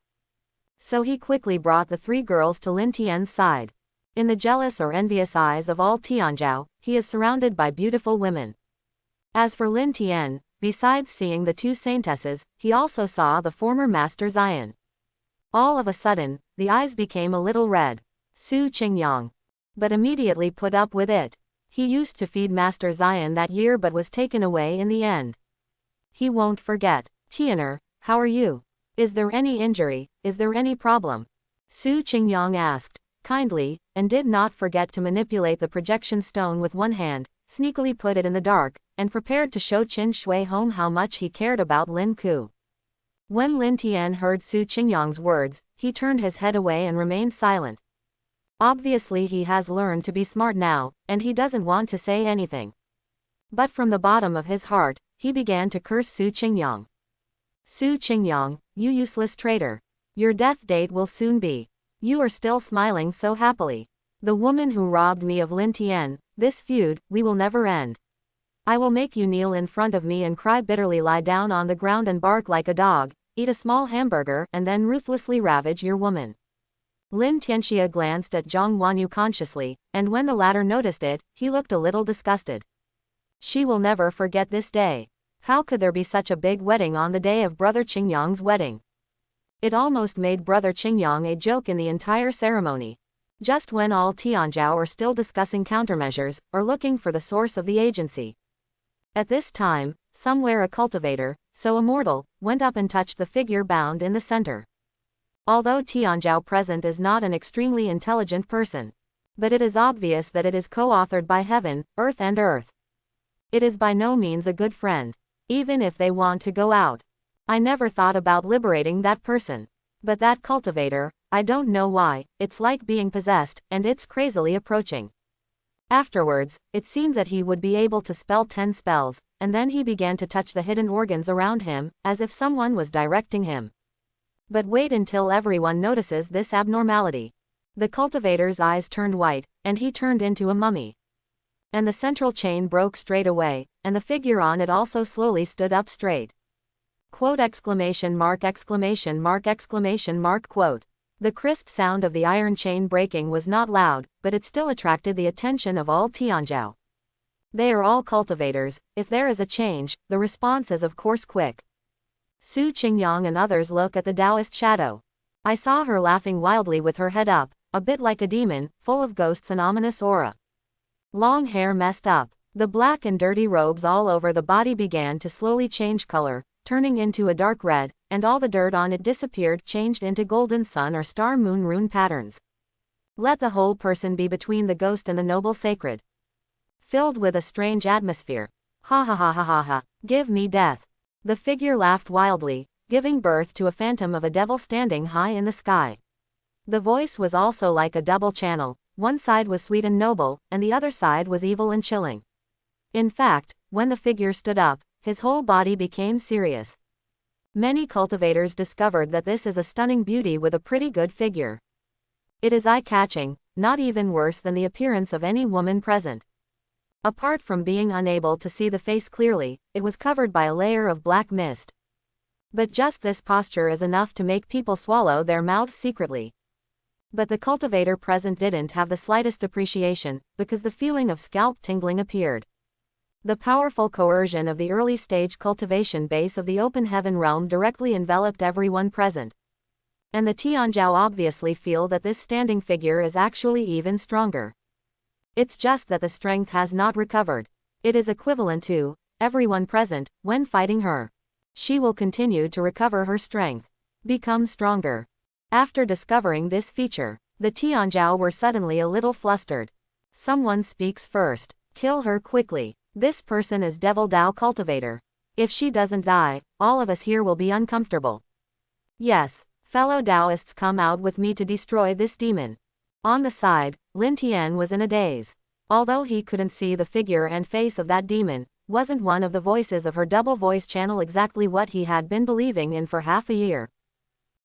So he quickly brought the three girls to Lin Tien's side. In the jealous or envious eyes of all Tianzhou, he is surrounded by beautiful women. As for Lin Tien, besides seeing the two saintesses, he also saw the former master Zion. All of a sudden, the eyes became a little red. Su Qingyang. But immediately put up with it. He used to feed Master Zion that year but was taken away in the end. He won't forget. Tianan, how are you? Is there any injury, is there any problem? Su Qingyang asked, kindly, and did not forget to manipulate the projection stone with one hand, sneakily put it in the dark, and prepared to show Qin Shui home how much he cared about Lin Ku. When Lin Tien heard Su Qingyang's words, he turned his head away and remained silent. Obviously he has learned to be smart now, and he doesn't want to say anything. But from the bottom of his heart, he began to curse Su Qingyang. Su Qingyang, you useless traitor. Your death date will soon be. You are still smiling so happily. The woman who robbed me of Lin Tien, this feud, we will never end. I will make you kneel in front of me and cry bitterly, lie down on the ground and bark like a dog, eat a small hamburger and then ruthlessly ravage your woman. Lin Tianxia glanced at Jang Wanu consciously, and when the latter noticed it, he looked a little disgusted. She will never forget this day. How could there be such a big wedding on the day of brother Qingyang's wedding? It almost made brother Qingyang a joke in the entire ceremony. Just when all Tianzhou are still discussing countermeasures, or looking for the source of the agency. At this time, somewhere a cultivator, so immortal, went up and touched the figure bound in the center. Although Tianzhou present is not an extremely intelligent person. But it is obvious that it is co-authored by heaven, earth and earth. It is by no means a good friend. Even if they want to go out. I never thought about liberating that person. But that cultivator, I don't know why, it's like being possessed, and it's crazily approaching. Afterwards, it seemed that he would be able to spell 10 spells, and then he began to touch the hidden organs around him, as if someone was directing him. But wait until everyone notices this abnormality. The cultivator's eyes turned white, and he turned into a mummy. And the central chain broke straight away, and the figure on it also slowly stood up straight. Quote exclamation mark exclamation mark exclamation mark quote. The crisp sound of the iron chain breaking was not loud, but it still attracted the attention of all Tianzhou. They are all cultivators. If there is a change, the response is of course quick. Su Qingyang and others look at the Taoist shadow. I saw her laughing wildly with her head up, a bit like a demon, full of ghosts and ominous aura. Long hair messed up. The black and dirty robes all over the body began to slowly change color, turning into a dark red, and all the dirt on it disappeared, changed into golden sun or star moon rune patterns. Let the whole person be between the ghost and the noble sacred. Filled with a strange atmosphere. Ha ha ha ha ha ha, give me death. The figure laughed wildly, giving birth to a phantom of a devil standing high in the sky. The voice was also like a double channel, one side was sweet and noble, and the other side was evil and chilling. In fact, when the figure stood up, his whole body became serious. Many cultivators discovered that this is a stunning beauty with a pretty good figure. It is eye-catching, not even worse than the appearance of any woman present. Apart from being unable to see the face clearly, it was covered by a layer of black mist. But just this posture is enough to make people swallow their mouths secretly. But the cultivator present didn't have the slightest appreciation, because the feeling of scalp tingling appeared. The powerful coercion of the early-stage cultivation base of the open heaven realm directly enveloped everyone present. And the Tianzhou obviously feel that this standing figure is actually even stronger. It's just that the strength has not recovered. It is equivalent to everyone present when fighting her. She will continue to recover her strength, become stronger. After discovering this feature, the Tianzhou were suddenly a little flustered. Someone speaks first. Kill her quickly. This person is Devil Dao Cultivator. If she doesn't die, all of us here will be uncomfortable. Yes, fellow Taoists, come out with me to destroy this demon. On the side, Lin Tien was in a daze. Although he couldn't see the figure and face of that demon, wasn't one of the voices of her double voice channel exactly what he had been believing in for half a year?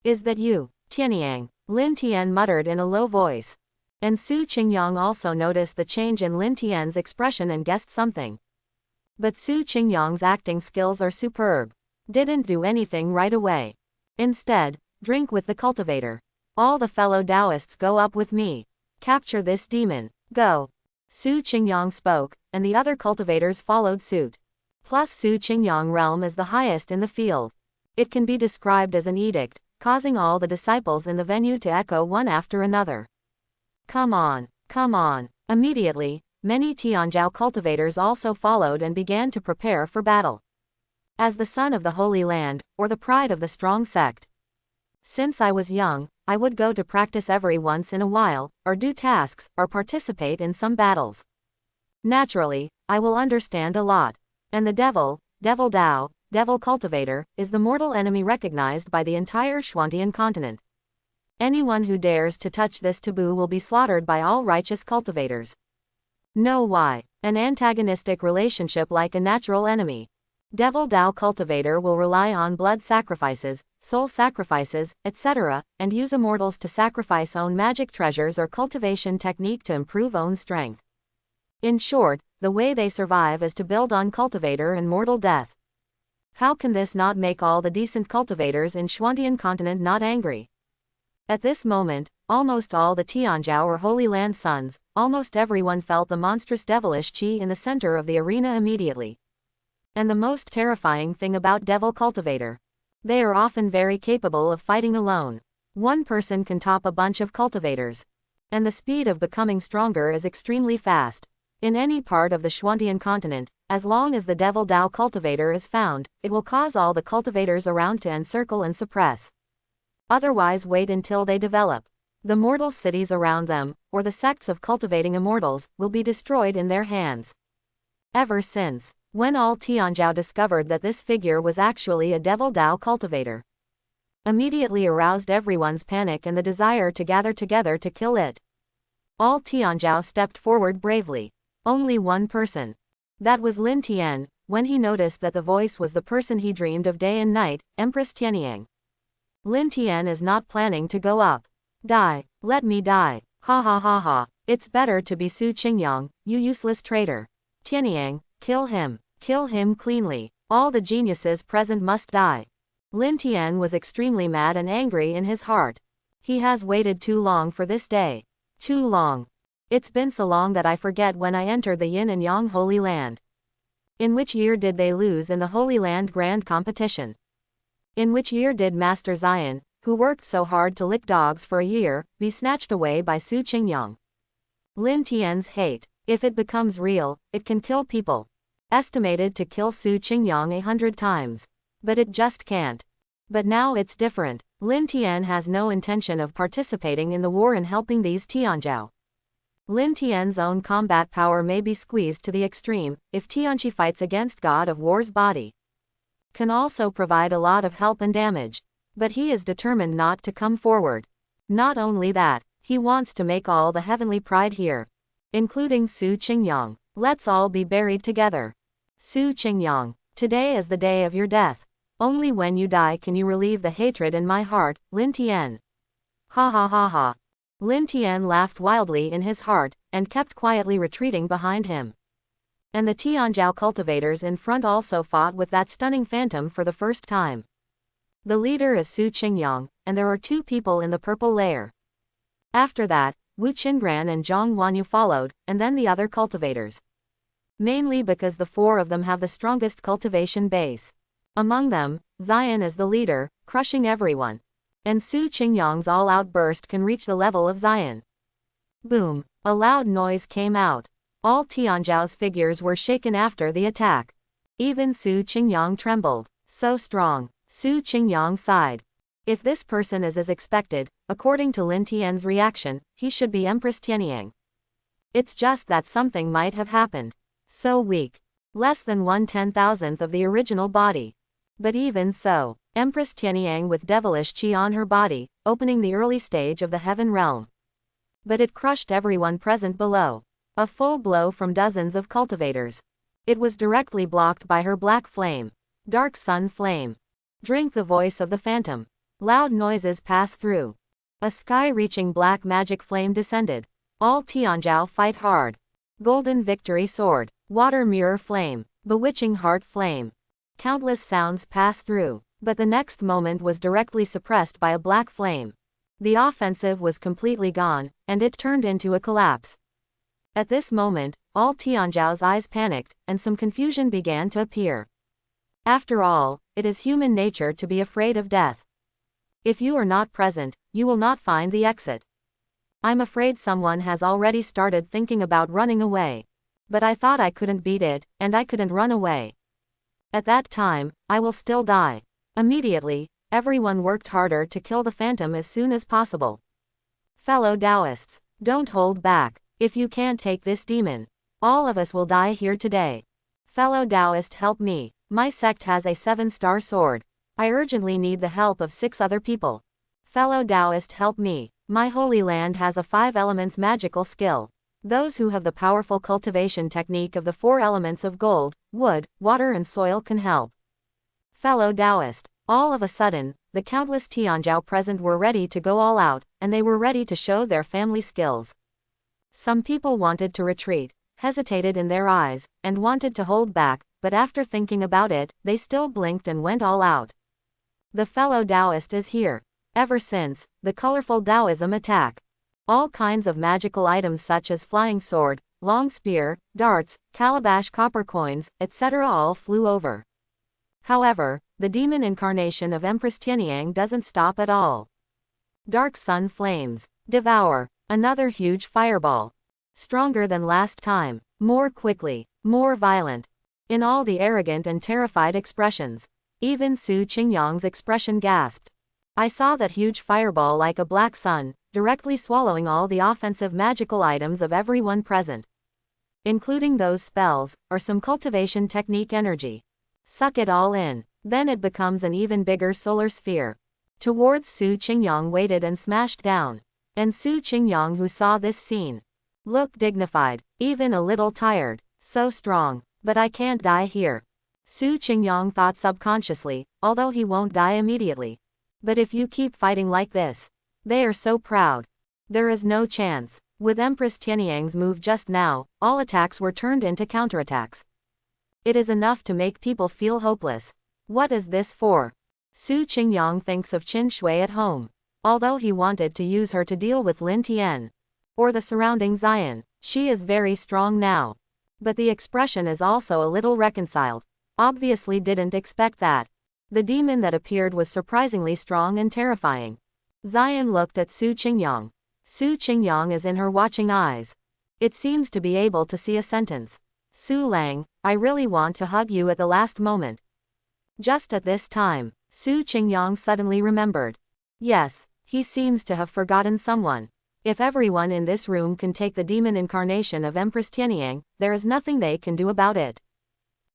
Is that you, Tianyang? Lin Tien muttered in a low voice. And Su Qingyang also noticed the change in Lin Tien's expression and guessed something. But Su Qingyang's acting skills are superb. Didn't do anything right away. Instead, drink with the cultivator. All the fellow Taoists go up with me. Capture this demon. Go. Su Qingyang spoke, and the other cultivators followed suit. Plus Su Qingyang realm is the highest in the field. It can be described as an edict, causing all the disciples in the venue to echo one after another. Come on, come on. Immediately, many Tianzhou cultivators also followed and began to prepare for battle. As the son of the Holy Land, or the pride of the strong sect. Since I was young, I would go to practice every once in a while, or do tasks, or participate in some battles. Naturally, I will understand a lot. And the Devil Dao, Devil Cultivator, is the mortal enemy recognized by the entire Xuantian continent. Anyone who dares to touch this taboo will be slaughtered by all righteous cultivators. Know why? An antagonistic relationship like a natural enemy. Devil Dao Cultivator will rely on blood sacrifices, soul sacrifices, etc., and use immortals to sacrifice own magic treasures or cultivation technique to improve own strength. In short, the way they survive is to build on cultivator and mortal death. How can this not make all the decent cultivators in Xuantian continent not angry? At this moment, almost all the Tianzhou or Holy Land sons, almost everyone felt the monstrous devilish qi in the center of the arena immediately. And the most terrifying thing about Devil Cultivator. They are often very capable of fighting alone. One person can top a bunch of cultivators. And the speed of becoming stronger is extremely fast. In any part of the Xuantian continent, as long as the Devil Dao Cultivator is found, it will cause all the cultivators around to encircle and suppress. Otherwise wait until they develop. The mortal cities around them, or the sects of cultivating immortals, will be destroyed in their hands. Ever since, when all Tianzhou discovered that this figure was actually a Devil Dao Cultivator, immediately aroused everyone's panic and the desire to gather together to kill it. All Tianzhou stepped forward bravely. Only one person. That was Lin Tien, when he noticed that the voice was the person he dreamed of day and night, Empress Tianyang. Lin Tien is not planning to go up. Die. Let me die. Ha ha ha ha. It's better to be Su Qingyang, you useless traitor. Tianyang, kill him. Kill him cleanly. All the geniuses present must die. Lin Tien was extremely mad and angry in his heart. He has waited too long for this day. Too long. It's been so long that I forget when I entered the Yin and Yang Holy Land. In which year did they lose in the Holy Land Grand Competition? In which year did Master Zion, who worked so hard to lick dogs for a year, be snatched away by Su Qingyang? Lin Tien's hate, if it becomes real, it can kill people. Estimated to kill Su Qingyang 100 times. But it just can't. But now it's different. Lin Tien has no intention of participating in the war and helping these Tianzhao. Lin Tien's own combat power may be squeezed to the extreme, if Tianqi fights against God of War's body. Can also provide a lot of help and damage. But he is determined not to come forward. Not only that, he wants to make all the heavenly pride here. Including Su Qingyang. Let's all be buried together. Su Qingyang, today is the day of your death. Only when you die can you relieve the hatred in my heart, Lin Tien. Ha ha ha ha. Lin Tien laughed wildly in his heart, and kept quietly retreating behind him. And the Tianzhao cultivators in front also fought with that stunning phantom for the first time. The leader is Su Qingyang, and there are 2 people in the purple layer. After that, Wu Chenran and Jang Wanu followed, and then the other cultivators. Mainly because the 4 of them have the strongest cultivation base. Among them, Zion is the leader, crushing everyone. And Su Qingyang's all-out burst can reach the level of Zion. Boom! A loud noise came out. All Tianzhao's figures were shaken after the attack. Even Su Qingyang trembled. So strong. Su Qingyang sighed. If this person is as expected, according to Lin Tien's reaction, he should be Empress Tianyang. It's just that something might have happened. So weak. Less than 1/10,000th of the original body. But even so, Empress Tianyang with devilish qi on her body, opening the early stage of the heaven realm. But it crushed everyone present below. A full blow from dozens of cultivators. It was directly blocked by her black flame. Dark sun flame. Drink the voice of the phantom. Loud noises pass through. A sky-reaching black magic flame descended. All Tianzhao fight hard. Golden victory sword. Water mirror flame. Bewitching heart flame. Countless sounds pass through. But the next moment was directly suppressed by a black flame. The offensive was completely gone, and it turned into a collapse. At this moment, all Tianzhao's eyes panicked, and some confusion began to appear. After all, it is human nature to be afraid of death. If you are not present, you will not find the exit. I'm afraid someone has already started thinking about running away. But I thought I couldn't beat it, and I couldn't run away. At that time, I will still die. Immediately, everyone worked harder to kill the phantom as soon as possible. Fellow Taoists, don't hold back. If you can't take this demon, all of us will die here today. Fellow Taoist, help me. My sect has a 7-star sword. I urgently need the help of 6 other people. Fellow Taoist, help me. My holy land has a 5 elements magical skill. Those who have the powerful cultivation technique of the 4 elements of gold, wood, water and soil can help. Fellow Taoist. All of a sudden, the countless Tianzhao present were ready to go all out, and they were ready to show their family skills. Some people wanted to retreat, hesitated in their eyes, and wanted to hold back, but after thinking about it, they still blinked and went all out. The fellow Taoist is here. Ever since, the colorful Taoism attack. All kinds of magical items such as flying sword, long spear, darts, calabash copper coins, etc. all flew over. However, the demon incarnation of Empress Tianyang doesn't stop at all. Dark sun flames. Devour. Another huge fireball. Stronger than last time. More quickly. More violent. In all the arrogant and terrified expressions. Even Su Qingyang's expression gasped. I saw that huge fireball like a black sun, directly swallowing all the offensive magical items of everyone present. Including those spells, or some cultivation technique energy. Suck it all in. Then it becomes an even bigger solar sphere. Towards Su Qingyang waited and smashed down. And Su Qingyang, who saw this scene, looked dignified, even a little tired. So strong. But I can't die here. Su Qingyang thought subconsciously, although he won't die immediately. But if you keep fighting like this, they are so proud. There is no chance. With Empress Tianyang's move just now, all attacks were turned into counterattacks. It is enough to make people feel hopeless. What is this for? Su Qingyang thinks of Qin Shui at home. Although he wanted to use her to deal with Lin Tien or the surrounding Zion, she is very strong now. But the expression is also a little reconciled. Obviously didn't expect that. The demon that appeared was surprisingly strong and terrifying. Zion looked at Su Qingyang. Su Qingyang is in her watching eyes. It seems to be able to see a sentence. Su Lang, I really want to hug you at the last moment. Just at this time, Su Qingyang suddenly remembered. Yes, he seems to have forgotten someone. If everyone in this room can take the demon incarnation of Empress Tianyang, there is nothing they can do about it.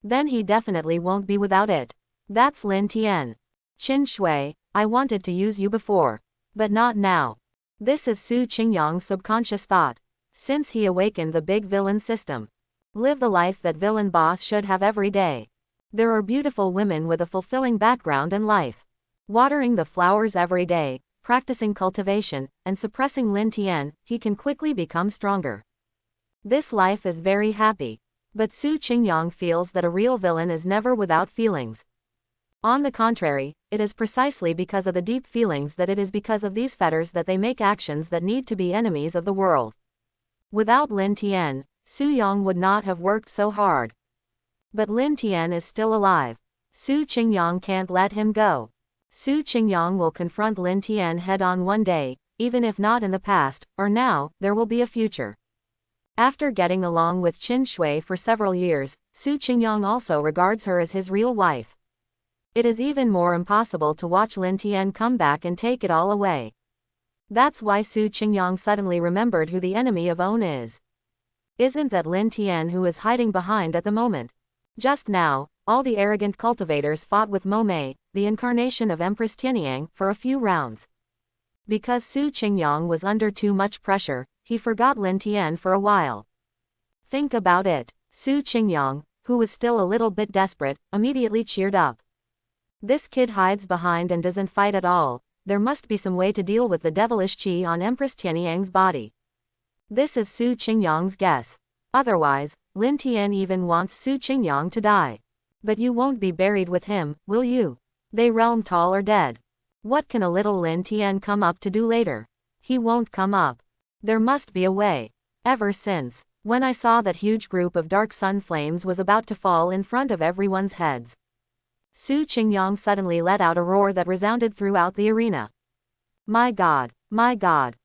Then he definitely won't be without it. That's Lin Tien. Qin Shui, I wanted to use you before. But not now. This is Su Qingyang's subconscious thought. Since he awakened the big villain system. Live the life that villain boss should have every day. There are beautiful women with a fulfilling background in life. Watering the flowers every day, practicing cultivation, and suppressing Lin Tien, he can quickly become stronger. This life is very happy. But Su Qingyang feels that a real villain is never without feelings. On the contrary, it is precisely because of the deep feelings that it is because of these fetters that they make actions that need to be enemies of the world. Without Lin Tien, Su Yang would not have worked so hard. But Lin Tien is still alive. Su Qingyang can't let him go. Su Qingyang will confront Lin Tien head-on one day, even if not in the past, or now, there will be a future. After getting along with Qin Shui for several years, Su Qingyang also regards her as his real wife. It is even more impossible to watch Lin Tien come back and take it all away. That's why Su Qingyang suddenly remembered who the enemy of Own is. Isn't that Lin Tien who is hiding behind at the moment? Just now, all the arrogant cultivators fought with Mo Mei, the incarnation of Empress Tianyang, for a few rounds. Because Su Qingyang was under too much pressure, he forgot Lin Tien for a while. Think about it. Su Qingyang, who was still a little bit desperate, immediately cheered up. This kid hides behind and doesn't fight at all. There must be some way to deal with the devilish qi on Empress Tianyang's body. This is Su Qingyang's guess. Otherwise, Lin Tien even wants Su Qingyang to die. But you won't be buried with him, will you? They realm tall or dead. What can a little Lin Tien come up to do later? He won't come up. There must be a way. Ever since, when I saw that huge group of dark sun flames was about to fall in front of everyone's heads. Su Qingyang suddenly let out a roar that resounded throughout the arena. My God,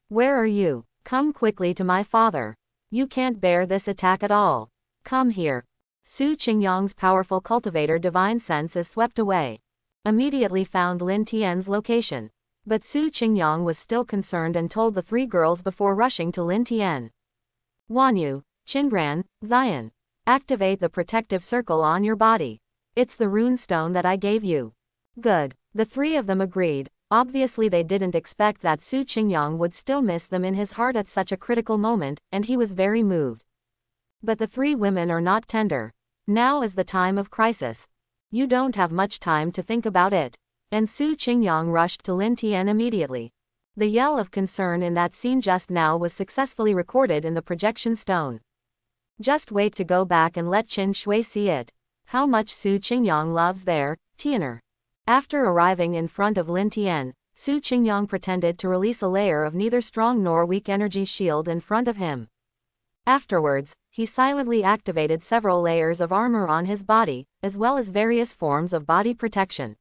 where are you? Come quickly to my father. You can't bear this attack at all. Come here. Su Qingyang's powerful cultivator divine sense is swept away. Immediately found Lin Tien's location. But Su Qingyang was still concerned and told the three girls before rushing to Lin Tien. Wanu, Chenran, Zion. Activate the protective circle on your body. It's the rune stone that I gave you. Good. The three of them agreed. Obviously they didn't expect that Su Qingyang would still miss them in his heart at such a critical moment, and he was very moved. But the three women are not tender. Now is the time of crisis. You don't have much time to think about it. And Su Qingyang rushed to Lin Tien immediately. The yell of concern in that scene just now was successfully recorded in the projection stone. Just wait to go back and let Qin Shui see it. How much Su Qingyang loves their Tianan. After arriving in front of Lin Tien, Su Qingyang pretended to release a layer of neither strong nor weak energy shield in front of him. Afterwards, he silently activated several layers of armor on his body, as well as various forms of body protection.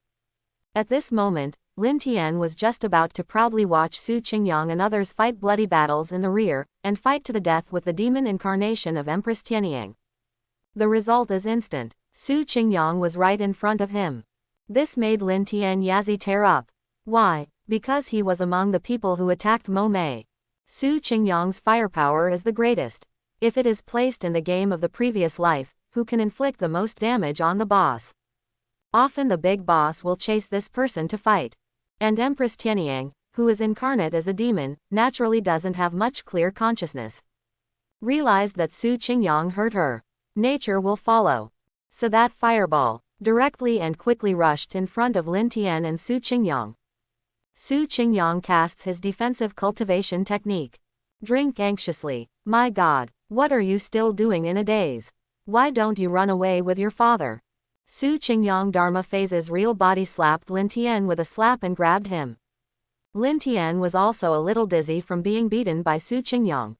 At this moment, Lin Tien was just about to proudly watch Su Qingyang and others fight bloody battles in the rear, and fight to the death with the demon incarnation of Empress Tianyang. The result is instant. Su Qingyang was right in front of him. This made Lin Tien Yazi tear up. Why? Because he was among the people who attacked Mo Mei. Su Qingyang's firepower is the greatest. If it is placed in the game of the previous life, who can inflict the most damage on the boss? Often the big boss will chase this person to fight. And Empress Tianyang, who is incarnate as a demon, naturally doesn't have much clear consciousness. Realized that Su Qingyang hurt her. Nature will follow. So that fireball, directly and quickly rushed in front of Lin Tien and Su Qingyang. Su Qingyang casts his defensive cultivation technique. Drink anxiously. My God, what are you still doing in a daze? Why don't you run away with your father? Su Qingyang Dharma phases real body slapped Lin Tien with a slap and grabbed him. Lin Tien was also a little dizzy from being beaten by Su Qingyang.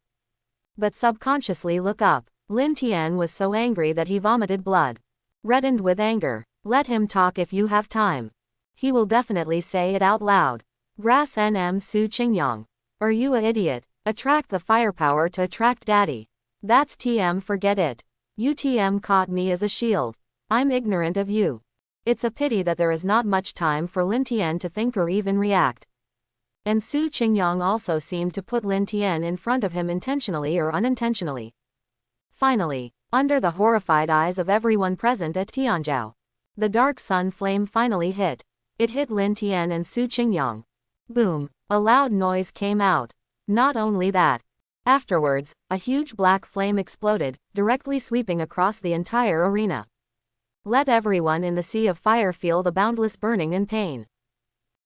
But subconsciously look up. Lin Tien was so angry that he vomited blood. Reddened with anger. Let him talk if you have time. He will definitely say it out loud. Grass NM Su Qingyang. Are you a idiot? Attract the firepower to attract daddy. That's TM, forget it. UTM caught me as a shield. I'm ignorant of you. It's a pity that there is not much time for Lin Tien to think or even react. And Su Qingyang also seemed to put Lin Tien in front of him intentionally or unintentionally. Finally, under the horrified eyes of everyone present at Tianzhou, the dark sun flame finally hit. It hit Lin Tien and Su Qingyang. Boom! A loud noise came out. Not only that. Afterwards, a huge black flame exploded, directly sweeping across the entire arena. Let everyone in the sea of fire feel the boundless burning and pain.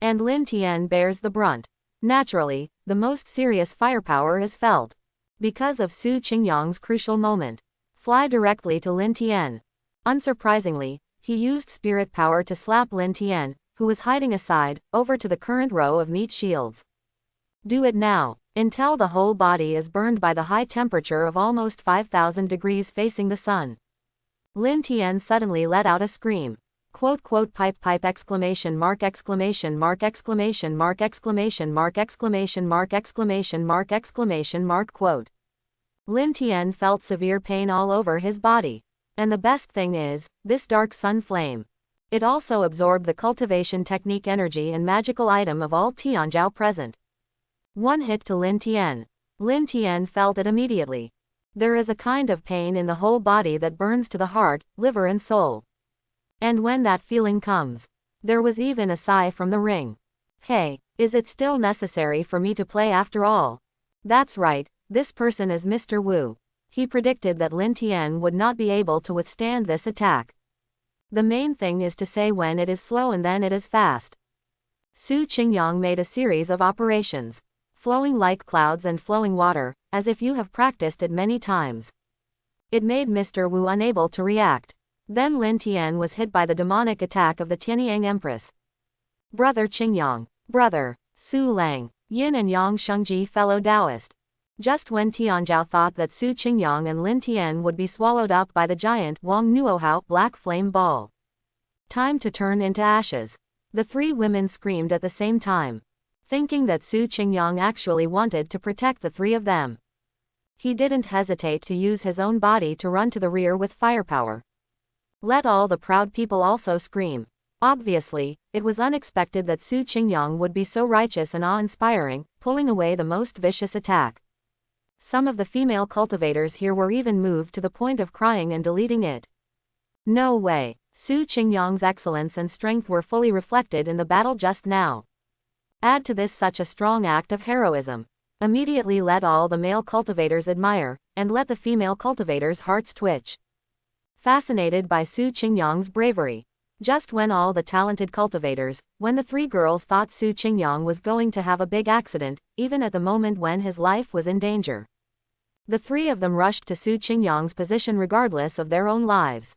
And Lin Tien bears the brunt. Naturally, the most serious firepower is felt. Because of Su Qingyang's crucial moment. Fly directly to Lin Tien. Unsurprisingly, he used spirit power to slap Lin Tien, who was hiding aside, over to the current row of meat shields. Do it now, until the whole body is burned by the high temperature of almost 5,000 degrees facing the sun. Lin Tien suddenly let out a scream. Quote quote pipe exclamation mark exclamation mark exclamation mark exclamation mark exclamation mark exclamation mark exclamation mark quote. Lin Tien felt severe pain all over his body. And the best thing is, this dark sun flame. It also absorbed the cultivation technique energy and magical item of all Tianzhou present. One hit to Lin Tien. Lin Tien felt it immediately. There is a kind of pain in the whole body that burns to the heart, liver and soul. And when that feeling comes, there was even a sigh from the ring. Hey, is it still necessary for me to play after all? That's right, this person is Mr. Wu. He predicted that Lin Tien would not be able to withstand this attack. The main thing is to say when it is slow and then it is fast. Su Qingyang made a series of operations. Flowing like clouds and flowing water, as if you have practiced it many times. It made Mr. Wu unable to react. Then Lin Tien was hit by the demonic attack of the Tianyang Empress. Brother Qingyang. Brother. Su Lang. Yin and Yang Shengji fellow Taoist. Just when Tianzhou thought that Su Qingyang and Lin Tien would be swallowed up by the giant Wang Nuohao black flame ball. Time to turn into ashes. The three women screamed at the same time. Thinking that Su Qingyang actually wanted to protect the three of them. He didn't hesitate to use his own body to run to the rear with firepower. Let all the proud people also scream. Obviously, it was unexpected that Su Qingyang would be so righteous and awe-inspiring, pulling away the most vicious attack. Some of the female cultivators here were even moved to the point of crying and deleting it. No way. Su Qingyang's excellence and strength were fully reflected in the battle just now. Add to this such a strong act of heroism. Immediately let all the male cultivators admire, and let the female cultivators' hearts twitch. Fascinated by Su Qingyang's bravery. Just when all the talented cultivators, when the three girls thought Su Qingyang was going to have a big accident, even at the moment when his life was in danger. The three of them rushed to Su Qingyang's position regardless of their own lives.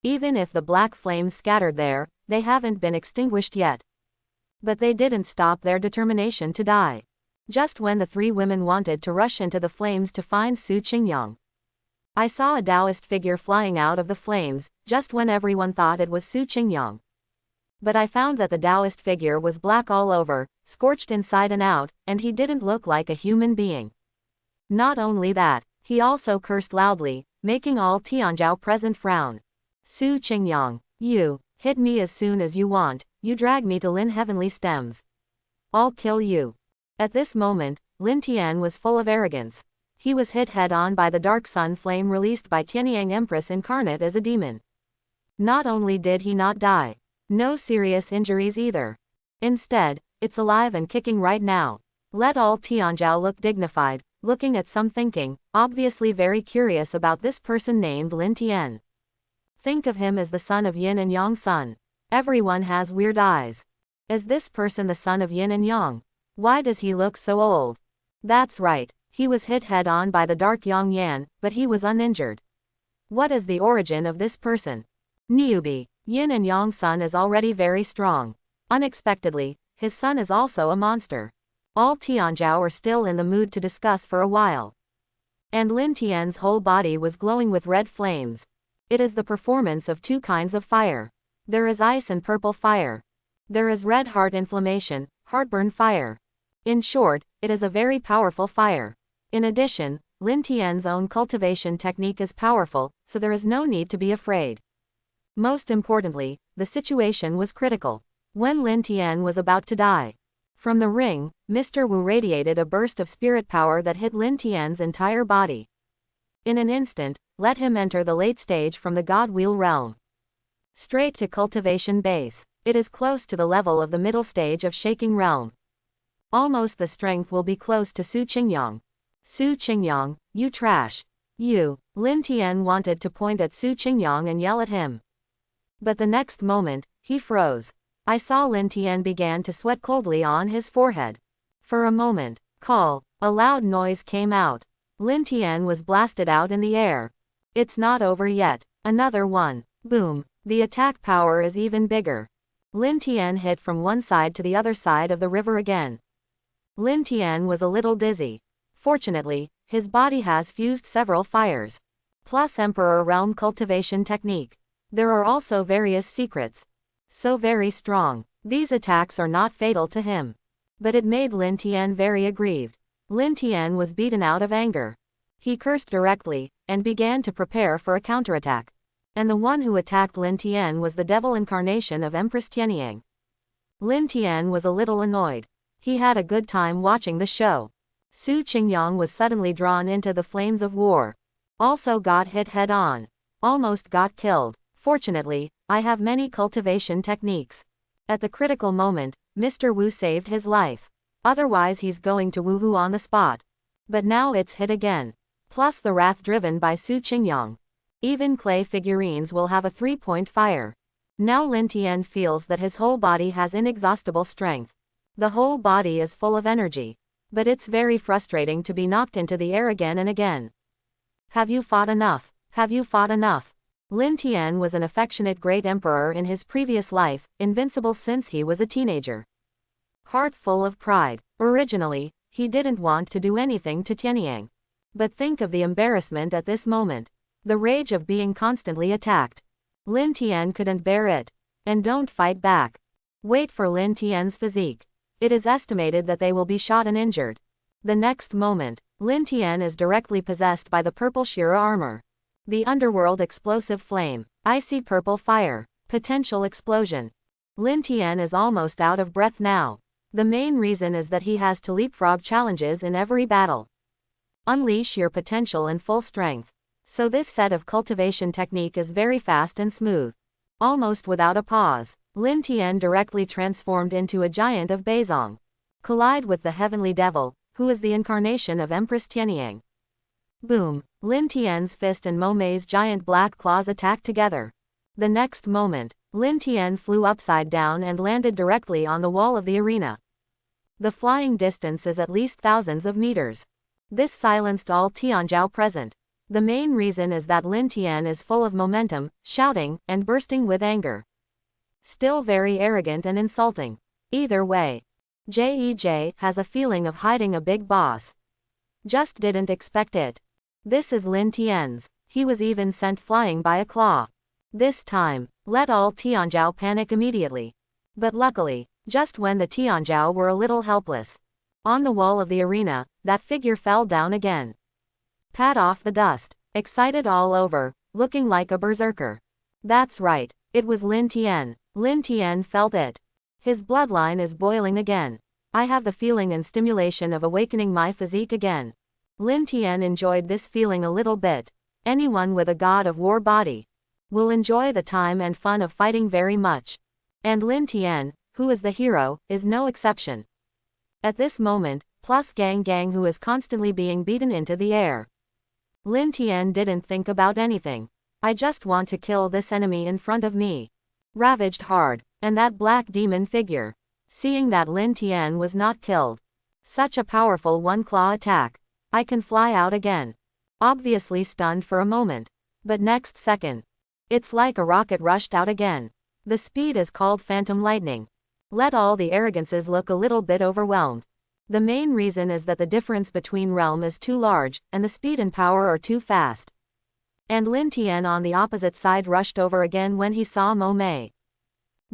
Even if the black flames scattered there, they haven't been extinguished yet. But they didn't stop their determination to die. Just when the three women wanted to rush into the flames to find Su Qingyang. I saw a Taoist figure flying out of the flames, just when everyone thought it was Su Qingyang. But I found that the Taoist figure was black all over, scorched inside and out, and he didn't look like a human being. Not only that, he also cursed loudly, making all Tianzhou present frown. Su Qingyang, you, hit me as soon as you want, you drag me to Lin Heavenly Stems. I'll kill you. At this moment, Lin Tien was full of arrogance. He was hit head-on by the dark sun flame released by Tianyang Empress incarnate as a demon. Not only did he not die, no serious injuries either. Instead, it's alive and kicking right now. Let all Tianzhou look dignified, looking at some thinking, obviously very curious about this person named Lin Tien. Think of him as the son of Yin and Yang sun. Everyone has weird eyes. Is this person the son of Yin and Yang? Why does he look so old? That's right, he was hit head-on by the dark Yang Yan, but he was uninjured. What is the origin of this person? Newbie. Yin and Yang son is already very strong. Unexpectedly, his son is also a monster. All Tianzhao are still in the mood to discuss for a while. And Lin Tien's whole body was glowing with red flames. It is the performance of two kinds of fire. There is ice and purple fire. There is red heart inflammation, heartburn fire. In short, it is a very powerful fire. In addition, Lin Tien's own cultivation technique is powerful, so there is no need to be afraid. Most importantly, the situation was critical. When Lin Tien was about to die. From the ring, Mr. Wu radiated a burst of spirit power that hit Lin Tien's entire body. In an instant, let him enter the late stage from the God Wheel realm. Straight to cultivation base. It is close to the level of the middle stage of shaking realm. Almost the strength will be close to Su Qingyang. Su Qingyang, you trash. You. Lin Tien wanted to point at Su Qingyang and yell at him. But the next moment, he froze. I saw Lin Tien began to sweat coldly on his forehead. For a moment, a loud noise came out. Lin Tien was blasted out in the air. It's not over yet. Another one. Boom. The attack power is even bigger. Lin Tien hit from one side to the other side of the river again. Lin Tien was a little dizzy. Fortunately, his body has fused several fires. Plus Emperor Realm cultivation technique. There are also various secrets. So very strong. These attacks are not fatal to him. But it made Lin Tien very aggrieved. Lin Tien was beaten out of anger. He cursed directly, and began to prepare for a counterattack. And the one who attacked Lin Tien was the devil incarnation of Empress Tianyang. Lin Tien was a little annoyed. He had a good time watching the show. Su Qingyang was suddenly drawn into the flames of war. Also got hit head-on. Almost got killed. Fortunately, I have many cultivation techniques. At the critical moment, Mr. Wu saved his life. Otherwise he's going to woohoo on the spot. But now it's hit again. Plus the wrath driven by Su Qingyang. Even clay figurines will have a 3-point fire. Now Lin Tien feels that his whole body has inexhaustible strength. The whole body is full of energy. But it's very frustrating to be knocked into the air again and again. Have you fought enough? Have you fought enough? Lin Tien was an affectionate great emperor in his previous life, invincible since he was a teenager. Heart full of pride. Originally, he didn't want to do anything to Tianyang. But think of the embarrassment at this moment. The rage of being constantly attacked. Lin Tien couldn't bear it. And don't fight back. Wait for Lin Tien's physique. It is estimated that they will be shot and injured. The next moment, Lin Tien is directly possessed by the purple Shira armor. The underworld explosive flame, icy purple fire, potential explosion. Lin Tien is almost out of breath now. The main reason is that he has to leapfrog challenges in every battle. Unleash your potential in full strength. So this set of cultivation technique is very fast and smooth. Almost without a pause, Lin Tien directly transformed into a giant of Beizong. Collide with the heavenly devil, who is the incarnation of Empress Tianyang. Boom! Lin Tien's fist and Mo Mei's giant black claws attacked together. The next moment, Lin Tien flew upside down and landed directly on the wall of the arena. The flying distance is at least thousands of meters. This silenced all Tianzhao present. The main reason is that Lin Tien is full of momentum, shouting, and bursting with anger. Still very arrogant and insulting. Either way, JEJ has a feeling of hiding a big boss. Just didn't expect it. This is Lin Tien's. He was even sent flying by a claw. This time, let all Tianzhao panic immediately. But luckily, just when the Tianzhao were a little helpless, on the wall of the arena, that figure fell down again. Pat off the dust. Excited all over, looking like a berserker. That's right, it was Lin Tien. Lin Tien felt it. His bloodline is boiling again. I have the feeling and stimulation of awakening my physique again. Lin Tien enjoyed this feeling a little bit. Anyone with a god of war body will enjoy the time and fun of fighting very much. And Lin Tien, who is the hero, is no exception. At this moment, plus Gang Gang who is constantly being beaten into the air. Lin Tien didn't think about anything. I just want to kill this enemy in front of me. Ravaged hard, and that black demon figure. seeing that Lin Tien was not killed. Such a powerful one-claw attack. I can fly out again. Obviously stunned for a moment. But next second, it's like a rocket rushed out again. The speed is called phantom lightning. Let all the arrogances look a little bit overwhelmed. The main reason is that the difference between realm is too large, and the speed and power are too fast. And Lin Tien on the opposite side rushed over again when he saw Mo Mei.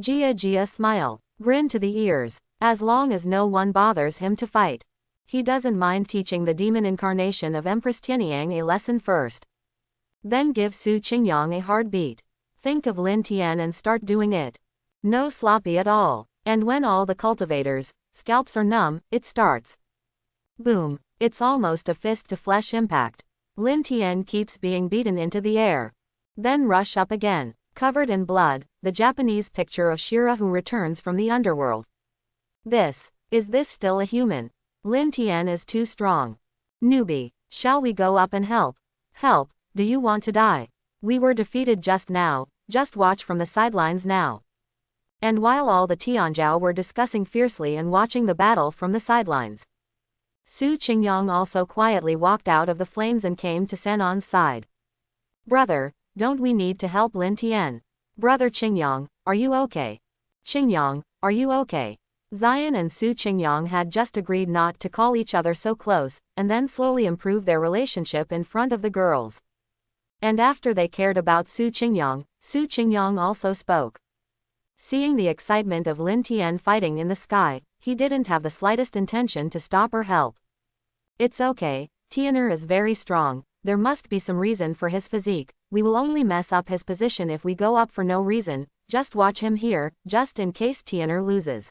Jia smile. Grin to the ears. As long as no one bothers him to fight. He doesn't mind teaching the demon incarnation of Empress Tianyang a lesson first. Then give Su Qingyang a hard beat. Think of Lin Tien and start doing it. No sloppy at all. And when all the cultivators' scalps are numb, it starts. Boom. It's almost a fist-to-flesh impact. Lin Tien keeps being beaten into the air. Then rush up again. Covered in blood, the Japanese picture of Shira who returns from the underworld. Is this still a human? Lin Tien is too strong. Newbie, shall we go up and help? Help, do you want to die? We were defeated just now, just watch from the sidelines now. And while all the Tianzhao were discussing fiercely and watching the battle from the sidelines, Su Qingyang also quietly walked out of the flames and came to Sanon's side. Brother, don't we need to help Lin Tien? Brother Qingyang, are you okay? Qingyang, are you okay? Zion and Su Qingyang had just agreed not to call each other so close, and then slowly improve their relationship in front of the girls. And after they cared about Su Qingyang also spoke. Seeing the excitement of Lin Tien fighting in the sky, he didn't have the slightest intention to stop or help. It's okay, Tianan is very strong, there must be some reason for his physique, we will only mess up his position if we go up for no reason, just watch him here, just in case Tianan loses.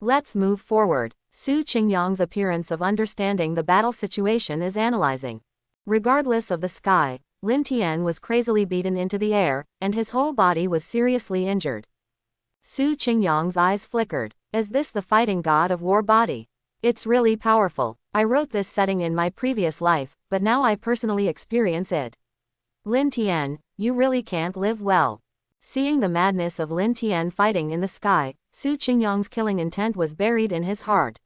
Let's move forward. Su Qingyang's appearance of understanding the battle situation is analyzing. Regardless of the sky, Lin Tien was crazily beaten into the air, and his whole body was seriously injured. Su Qingyang's eyes flickered. Is this the fighting god of war body? It's really powerful. I wrote this setting in my previous life, but now I personally experience it. Lin Tien, you really can't live well. Seeing the madness of Lin Tien fighting in the sky, Su Qingyang's killing intent was buried in his heart.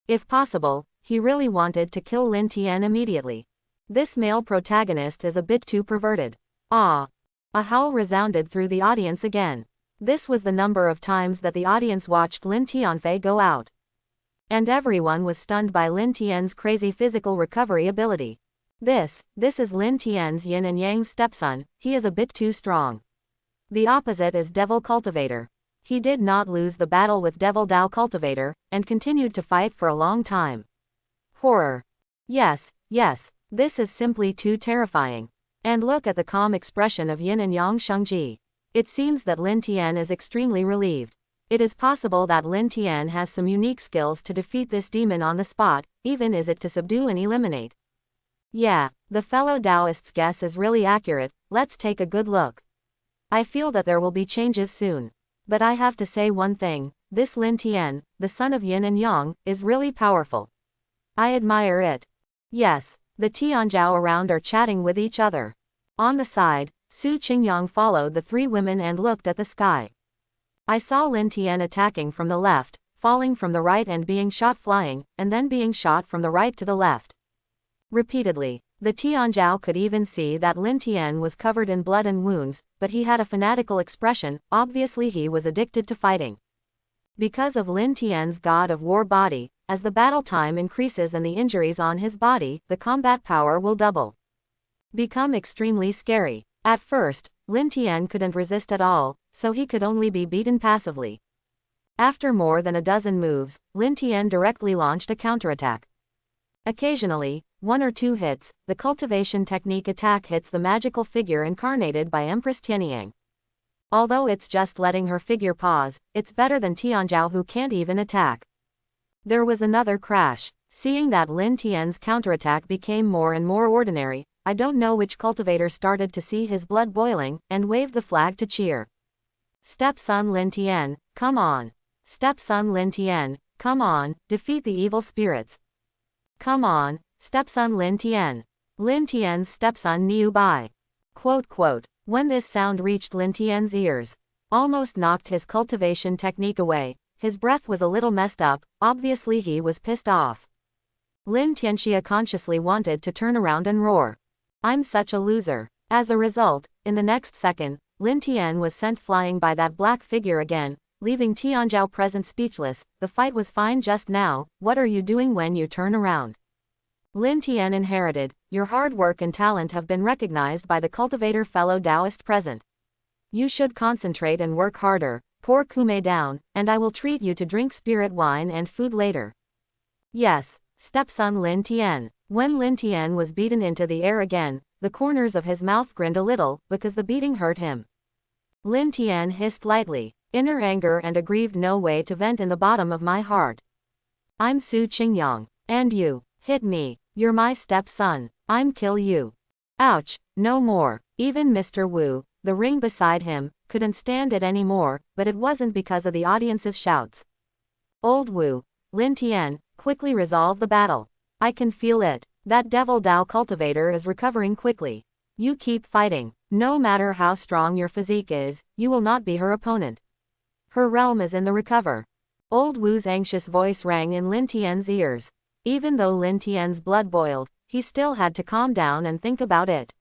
If possible, he really wanted to kill Lin Tien immediately. This male protagonist is a bit too perverted. Ah! A howl resounded through the audience again. This was the number of times that the audience watched Lin Tianfei go out. And everyone was stunned by Lin Tien's crazy physical recovery ability. This is Lin Tien's Yin and Yang stepson, he is a bit too strong. The opposite is Devil Cultivator. He did not lose the battle with Devil Dao Cultivator, and continued to fight for a long time. Horror. Yes, this is simply too terrifying. And look at the calm expression of Yin and Yang Shengji. It seems that Lin Tien is extremely relieved. It is possible that Lin Tien has some unique skills to defeat this demon on the spot, even is it to subdue and eliminate. Yeah, the fellow Taoist's guess is really accurate, let's take a good look. I feel that there will be changes soon. But I have to say one thing, this Lin Tien, the son of Yin and Yang, is really powerful. I admire it. Yes, the Tianzhao around are chatting with each other. On the side, Su Qingyang followed the three women and looked at the sky. I saw Lin Tien attacking from the left, falling from the right and being shot flying, and then being shot from the right to the left. Repeatedly, the Tianzhao could even see that Lin Tien was covered in blood and wounds, but he had a fanatical expression, obviously he was addicted to fighting. Because of Lin Tien's god of war body, as the battle time increases and the injuries on his body, the combat power will double. Become extremely scary. At first, Lin Tien couldn't resist at all, so he could only be beaten passively. After more than a dozen moves, Lin Tien directly launched a counterattack. Occasionally, one or two hits, the cultivation technique attack hits the magical figure incarnated by Empress Tianyang. Although it's just letting her figure pause, it's better than Tianzhao who can't even attack. There was another crash. Seeing that Lin Tien's counterattack became more and more ordinary, I don't know which cultivator started to see his blood boiling, and waved the flag to cheer. Stepson Lin Tien, come on. Stepson Lin Tien, come on, defeat the evil spirits. Come on, stepson Lin Tien. Lin Tien's stepson Niu Bai. When this sound reached Lin Tien's ears, almost knocked his cultivation technique away, His breath was a little messed up, obviously he was pissed off. Lin Tien consciously wanted to turn around and roar. I'm such a loser. As a result, in the next second, Lin Tien was sent flying by that black figure again, leaving Tianzhao present speechless. The fight was fine just now, what are you doing when you turn around? Lin Tien inherited, your hard work and talent have been recognized by the cultivator fellow Taoist present. You should concentrate and work harder, pour kume down, and I will treat you to drink spirit wine and food later. Yes, stepson Lin Tien. When Lin Tien was beaten into the air again, the corners of his mouth grinned a little, because the beating hurt him. Lin Tien hissed lightly, inner anger and aggrieved no way to vent in the bottom of my heart. I'm Su Ching Yang, and you hit me, you're my stepson, I'm kill you. Ouch, no more. Even Mr. Wu, the ring beside him, couldn't stand it anymore, but it wasn't because of the audience's shouts. Old Wu, Lin Tien, quickly resolve the battle. I can feel it. That devil Dao cultivator is recovering quickly. You keep fighting. No matter how strong your physique is, you will not be her opponent. Her realm is in the recover. Old Wu's anxious voice rang in Lin Tien's ears. Even though Lin Tien's blood boiled, he still had to calm down and think about it.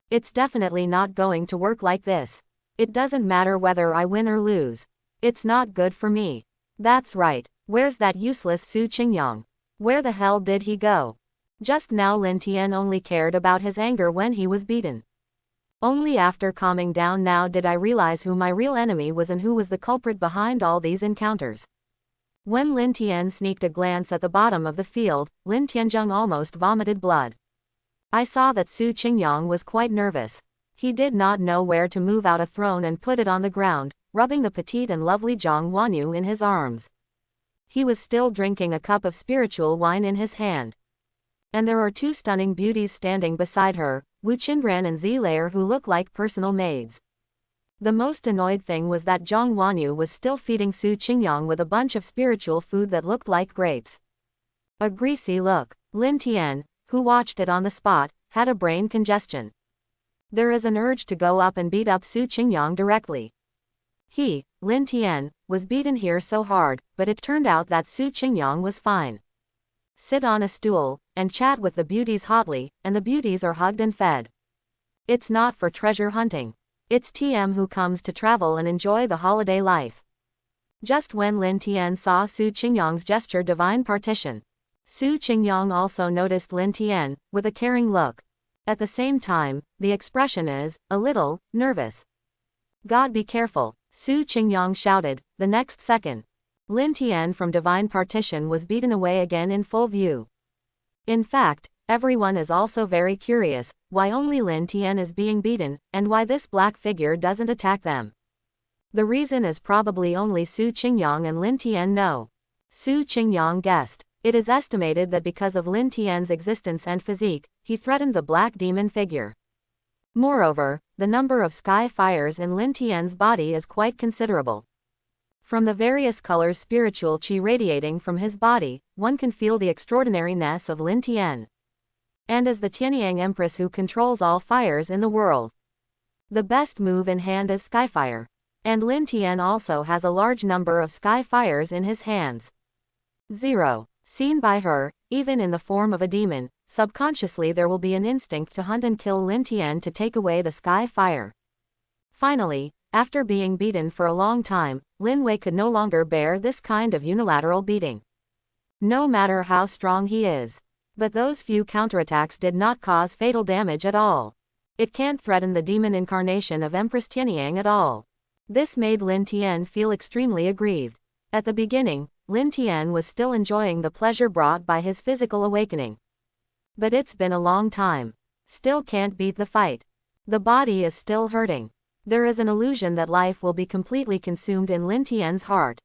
It's definitely not going to work like this. It doesn't matter whether I win or lose. It's not good for me. That's right. Where's that useless Su Qingyang? Where the hell did he go? Just now Lin Tien only cared about his anger when he was beaten. Only after calming down now did I realize who my real enemy was and who was the culprit behind all these encounters. When Lin Tien sneaked a glance at the bottom of the field, Lin Tianzheng almost vomited blood. I saw that Su Qingyang was quite nervous. He did not know where to move out a throne and put it on the ground, rubbing the petite and lovely Jang Wanu in his arms. He was still drinking a cup of spiritual wine in his hand. And there are two stunning beauties standing beside her, Wu Chenran and Zilair, who look like personal maids. The most annoyed thing was that Jang Wanu was still feeding Su Qingyang with a bunch of spiritual food that looked like grapes. A greasy look. Lin Tien, who watched it on the spot, had a brain congestion. There is an urge to go up and beat up Su Qingyang directly. He, Lin Tien, was beaten here so hard, but it turned out that Su Qingyang was fine. Sit on a stool, and chat with the beauties hotly, and the beauties are hugged and fed. It's not for treasure hunting. It's TM who comes to travel and enjoy the holiday life. Just when Lin Tien saw Su Qingyang's gesture divine partition, Su Qingyang also noticed Lin Tien, with a caring look. At the same time, the expression is, a little, nervous. God be careful, Su Qingyang shouted, the next second. Lin Tien from divine partition was beaten away again in full view. In fact, everyone is also very curious, why only Lin Tien is being beaten, and why this black figure doesn't attack them. The reason is probably only Su Qingyang and Lin Tien know. Su Qingyang guessed. It is estimated that because of Lin Tien's existence and physique, he threatened the black demon figure. Moreover, the number of sky fires in Lin Tien's body is quite considerable. From the various colors spiritual qi radiating from his body, one can feel the extraordinariness of Lin Tien. And as the Tianyang Empress who controls all fires in the world, the best move in hand is Skyfire. And Lin Tien also has a large number of sky fires in his hands. 0. Seen by her, even in the form of a demon, subconsciously there will be an instinct to hunt and kill Lin Tien to take away the sky fire. Finally, after being beaten for a long time, Lin Wei could no longer bear this kind of unilateral beating. No matter how strong he is. But those few counterattacks did not cause fatal damage at all. It can't threaten the demon incarnation of Empress Tianyang at all. This made Lin Tien feel extremely aggrieved. At the beginning, Lin Tien was still enjoying the pleasure brought by his physical awakening. But it's been a long time. Still can't beat the fight. The body is still hurting. There is an illusion that life will be completely consumed in Lin Tien's heart.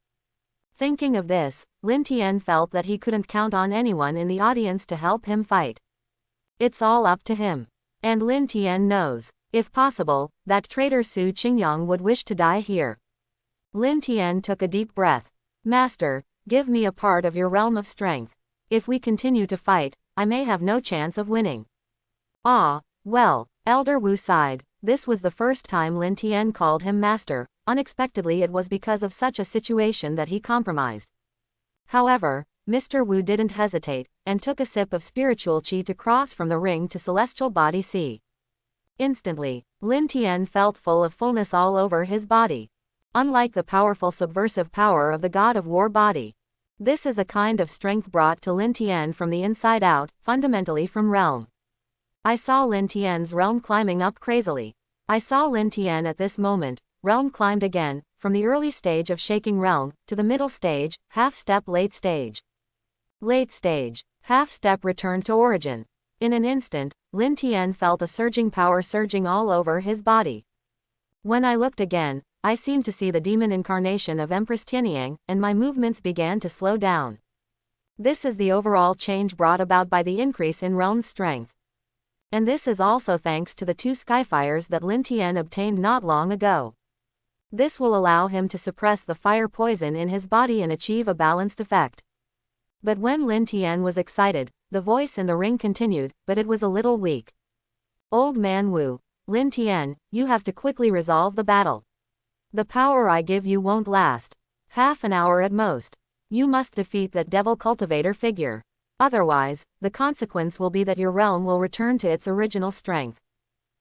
Thinking of this, Lin Tien felt that he couldn't count on anyone in the audience to help him fight. It's all up to him. And Lin Tien knows, if possible, that traitor Su Qingyang would wish to die here. Lin Tien took a deep breath. Master, give me a part of your realm of strength. If we continue to fight, I may have no chance of winning. Ah, well, Elder Wu sighed. This was the first time Lin Tien called him master, unexpectedly it was because of such a situation that he compromised. However, Mr. Wu didn't hesitate, and took a sip of spiritual qi to cross from the ring to celestial body C. Instantly, Lin Tien felt full of fullness all over his body. Unlike the powerful subversive power of the god of war body, this is a kind of strength brought to Lin Tien from the inside out, fundamentally from realm. I saw Lin Tien's realm climbing up crazily. I saw Lin Tien at this moment, realm climbed again, from the early stage of shaking realm, to the middle stage, half step late stage. Late stage, half step return to origin. In an instant, Lin Tien felt a surging power surging all over his body. When I looked again, I seemed to see the demon incarnation of Empress Tianyang, and my movements began to slow down. This is the overall change brought about by the increase in realm's strength. And this is also thanks to the 2 skyfires that Lin Tien obtained not long ago. This will allow him to suppress the fire poison in his body and achieve a balanced effect. But when Lin Tien was excited, the voice in the ring continued, but it was a little weak. Old man Wu, Lin Tien, you have to quickly resolve the battle. The power I give you won't last. Half an hour at most. You must defeat that devil cultivator figure. Otherwise, the consequence will be that your realm will return to its original strength.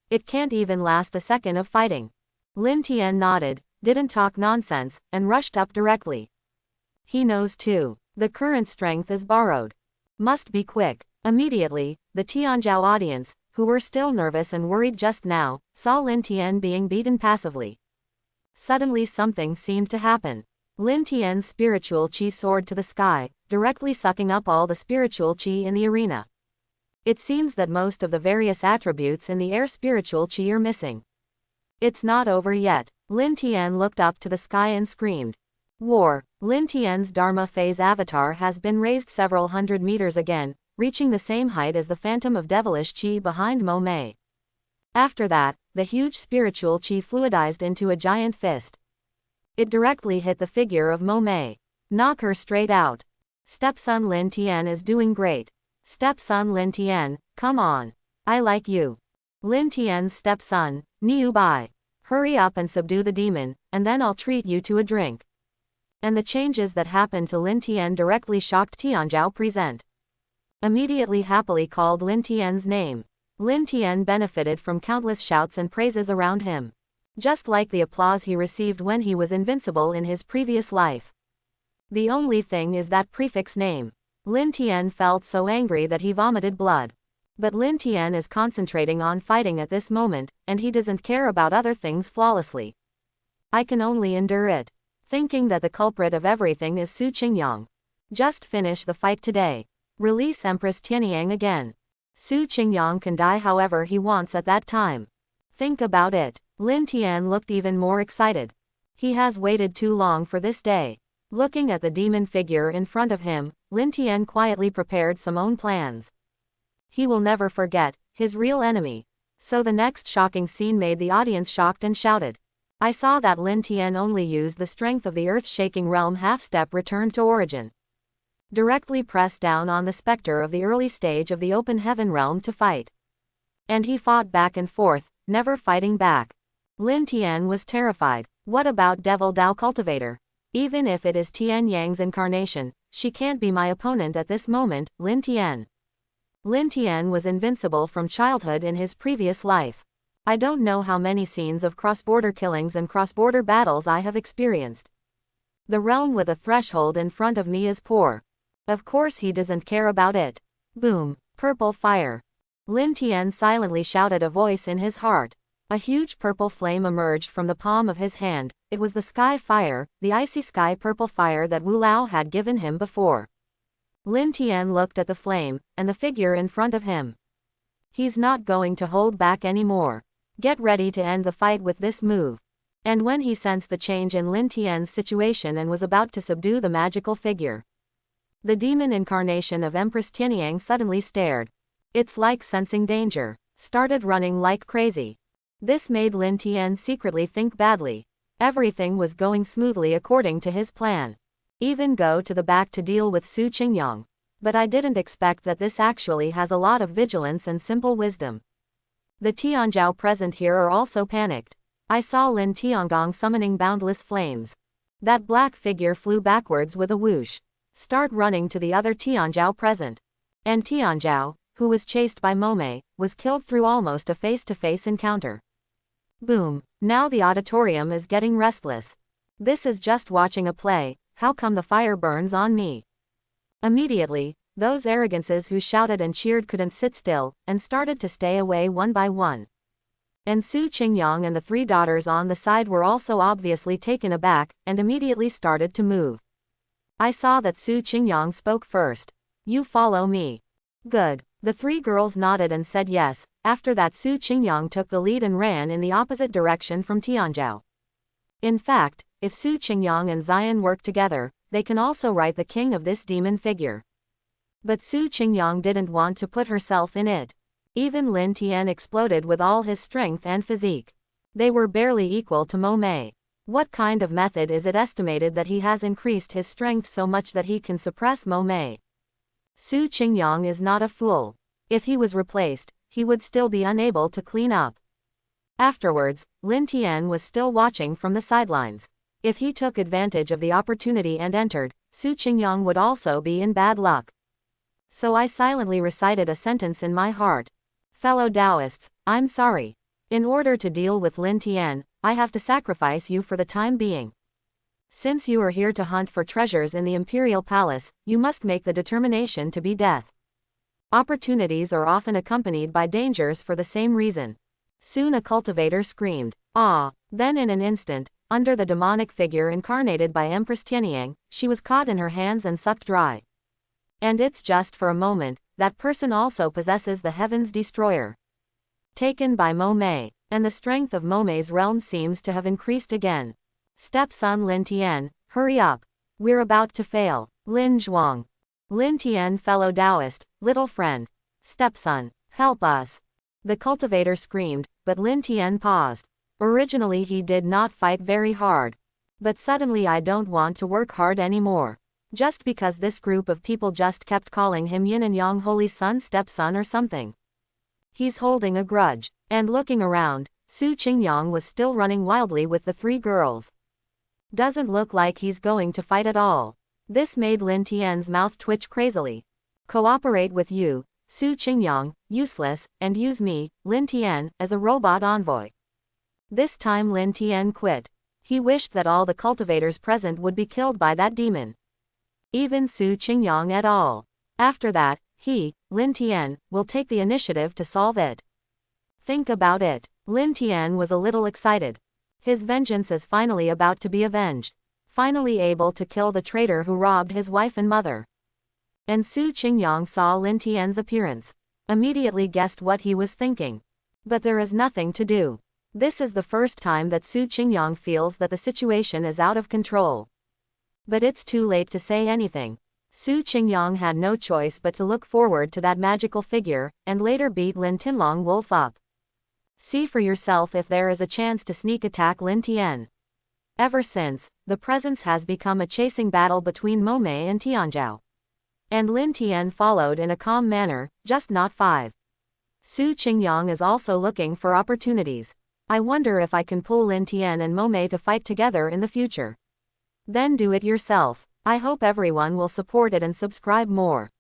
It can't even last a second of fighting. Lin Tien nodded, didn't talk nonsense, and rushed up directly. He knows too. The current strength is borrowed. Must be quick. Immediately, the Tianzhou audience, who were still nervous and worried just now, saw Lin Tien being beaten passively. Suddenly something seemed to happen. Lin Tien's spiritual qi soared to the sky, directly sucking up all the spiritual qi in the arena. It seems that most of the various attributes in the air spiritual qi are missing. It's not over yet. Lin Tien looked up to the sky and screamed. War. Lin Tien's Dharma phase avatar has been raised several hundred meters again, reaching the same height as the phantom of devilish qi behind Mo Mei. After that, the huge spiritual qi fluidized into a giant fist. It directly hit the figure of Mo Mei. Knock her straight out. Stepson Lin Tien is doing great. Stepson Lin Tien, come on. I like you. Lin Tien's stepson, Niu Bai. Hurry up and subdue the demon, and then I'll treat you to a drink. And the changes that happened to Lin Tien directly shocked Tianzhou present. Immediately happily called Lin Tien's name. Lin Tien benefited from countless shouts and praises around him. Just like the applause he received when he was invincible in his previous life. The only thing is that prefix name. Lin Tien felt so angry that he vomited blood. But Lin Tien is concentrating on fighting at this moment, and he doesn't care about other things flawlessly. I can only endure it. Thinking that the culprit of everything is Ching Yang. Just finish the fight today. Release Empress Tianyang again. Ching Yang can die however he wants at that time. Think about it. Lin Tien looked even more excited. He has waited too long for this day. Looking at the demon figure in front of him, Lin Tien quietly prepared some own plans. He will never forget his real enemy. So the next shocking scene made the audience shocked and shouted. I saw that Lin Tien only used the strength of the earth-shaking realm half-step return to origin. Directly pressed down on the specter of the early stage of the open heaven realm to fight. And he fought back and forth, never fighting back. Lin Tien was terrified. What about Devil Dao Cultivator? Even if it is Tian Yang's incarnation, she can't be my opponent at this moment, Lin Tien. Lin Tien was invincible from childhood in his previous life. I don't know how many scenes of cross-border killings and cross-border battles I have experienced. The realm with a threshold in front of me is poor. Of course he doesn't care about it. Boom. Purple fire. Lin Tien silently shouted a voice in his heart. A huge purple flame emerged from the palm of his hand. It was the sky fire, the icy sky purple fire that Wu Lao had given him before. Lin Tien looked at the flame, and the figure in front of him. He's not going to hold back anymore. Get ready to end the fight with this move. And when he sensed the change in Lin Tien's situation and was about to subdue the magical figure, the demon incarnation of Empress Tianyang suddenly stared. It's like sensing danger. Started running like crazy. This made Lin Tien secretly think badly. Everything was going smoothly according to his plan. Even go to the back to deal with Ching Yang. But I didn't expect that this actually has a lot of vigilance and simple wisdom. The Tianzhou present here are also panicked. I saw Lin Tian summoning boundless flames. That black figure flew backwards with a whoosh. Start running to the other Tianzhao present. And Tianzhao, who was chased by Momei, was killed through almost a face-to-face encounter. Boom. Now the auditorium is getting restless. This is just watching a play, how come the fire burns on me? Immediately, those arrogances who shouted and cheered couldn't sit still, and started to stay away one by one. And Su Qingyang and the three daughters on the side were also obviously taken aback, and immediately started to move. I saw that Su Qingyang spoke first. You follow me. Good. The three girls nodded and said yes. After that Su Qingyang took the lead and ran in the opposite direction from Tianzhao. In fact, if Su Qingyang and Xian work together, they can also right the king of this demon figure. But Su Qingyang didn't want to put herself in it. Even Lin Tien exploded with all his strength and physique. They were barely equal to Momei. What kind of method is it estimated that he has increased his strength so much that he can suppress Momei? Su Qingyang is not a fool. If he was replaced, he would still be unable to clean up. Afterwards, Lin Tien was still watching from the sidelines. If he took advantage of the opportunity and entered, Su Qingyang would also be in bad luck. So I silently recited a sentence in my heart. Fellow Taoists, I'm sorry. In order to deal with Lin Tien, I have to sacrifice you for the time being. Since you are here to hunt for treasures in the imperial palace, you must make the determination to be death. Opportunities are often accompanied by dangers for the same reason. Soon a cultivator screamed, "Ah!" Then in an instant, under the demonic figure incarnated by Empress Tianyang, she was caught in her hands and sucked dry. And it's just for a moment, that person also possesses the heaven's destroyer. Taken by Momei, and the strength of Momei's realm seems to have increased again. Stepson Lin Tien, hurry up. We're about to fail. Lin Zhuang. Lin Tien, fellow Taoist, little friend. Stepson, help us. The cultivator screamed, but Lin Tien paused. Originally he did not fight very hard. But suddenly I don't want to work hard anymore. Just because this group of people just kept calling him Yin and Yang holy son stepson or something. He's holding a grudge. And looking around, Su Qingyang was still running wildly with the three girls. Doesn't look like he's going to fight at all. This made Lin Tien's mouth twitch crazily. Cooperate with you, Su Qingyang, useless, and use me, Lin Tien, as a robot envoy. This time Lin Tien quit. He wished that all the cultivators present would be killed by that demon. Even Su Qingyang et al. After that, he, Lin Tien, will take the initiative to solve it. Think about it. Lin Tien was a little excited. His vengeance is finally about to be avenged. Finally able to kill the traitor who robbed his wife and mother. And Su Qingyang saw Lin Tien's appearance. Immediately guessed what he was thinking. But there is nothing to do. This is the first time that Su Qingyang feels that the situation is out of control. But it's too late to say anything. Su Qingyang had no choice but to look forward to that magical figure, and later beat Lin Tinlong Wolf up. See for yourself if there is a chance to sneak attack Lin Tien. Ever since, the presence has become a chasing battle between Momei and Tianzhao. And Lin Tien followed in a calm manner, just not 5. Su Qingyang is also looking for opportunities. I wonder if I can pull Lin Tien and Momei to fight together in the future. Then do it yourself. I hope everyone will support it and subscribe more.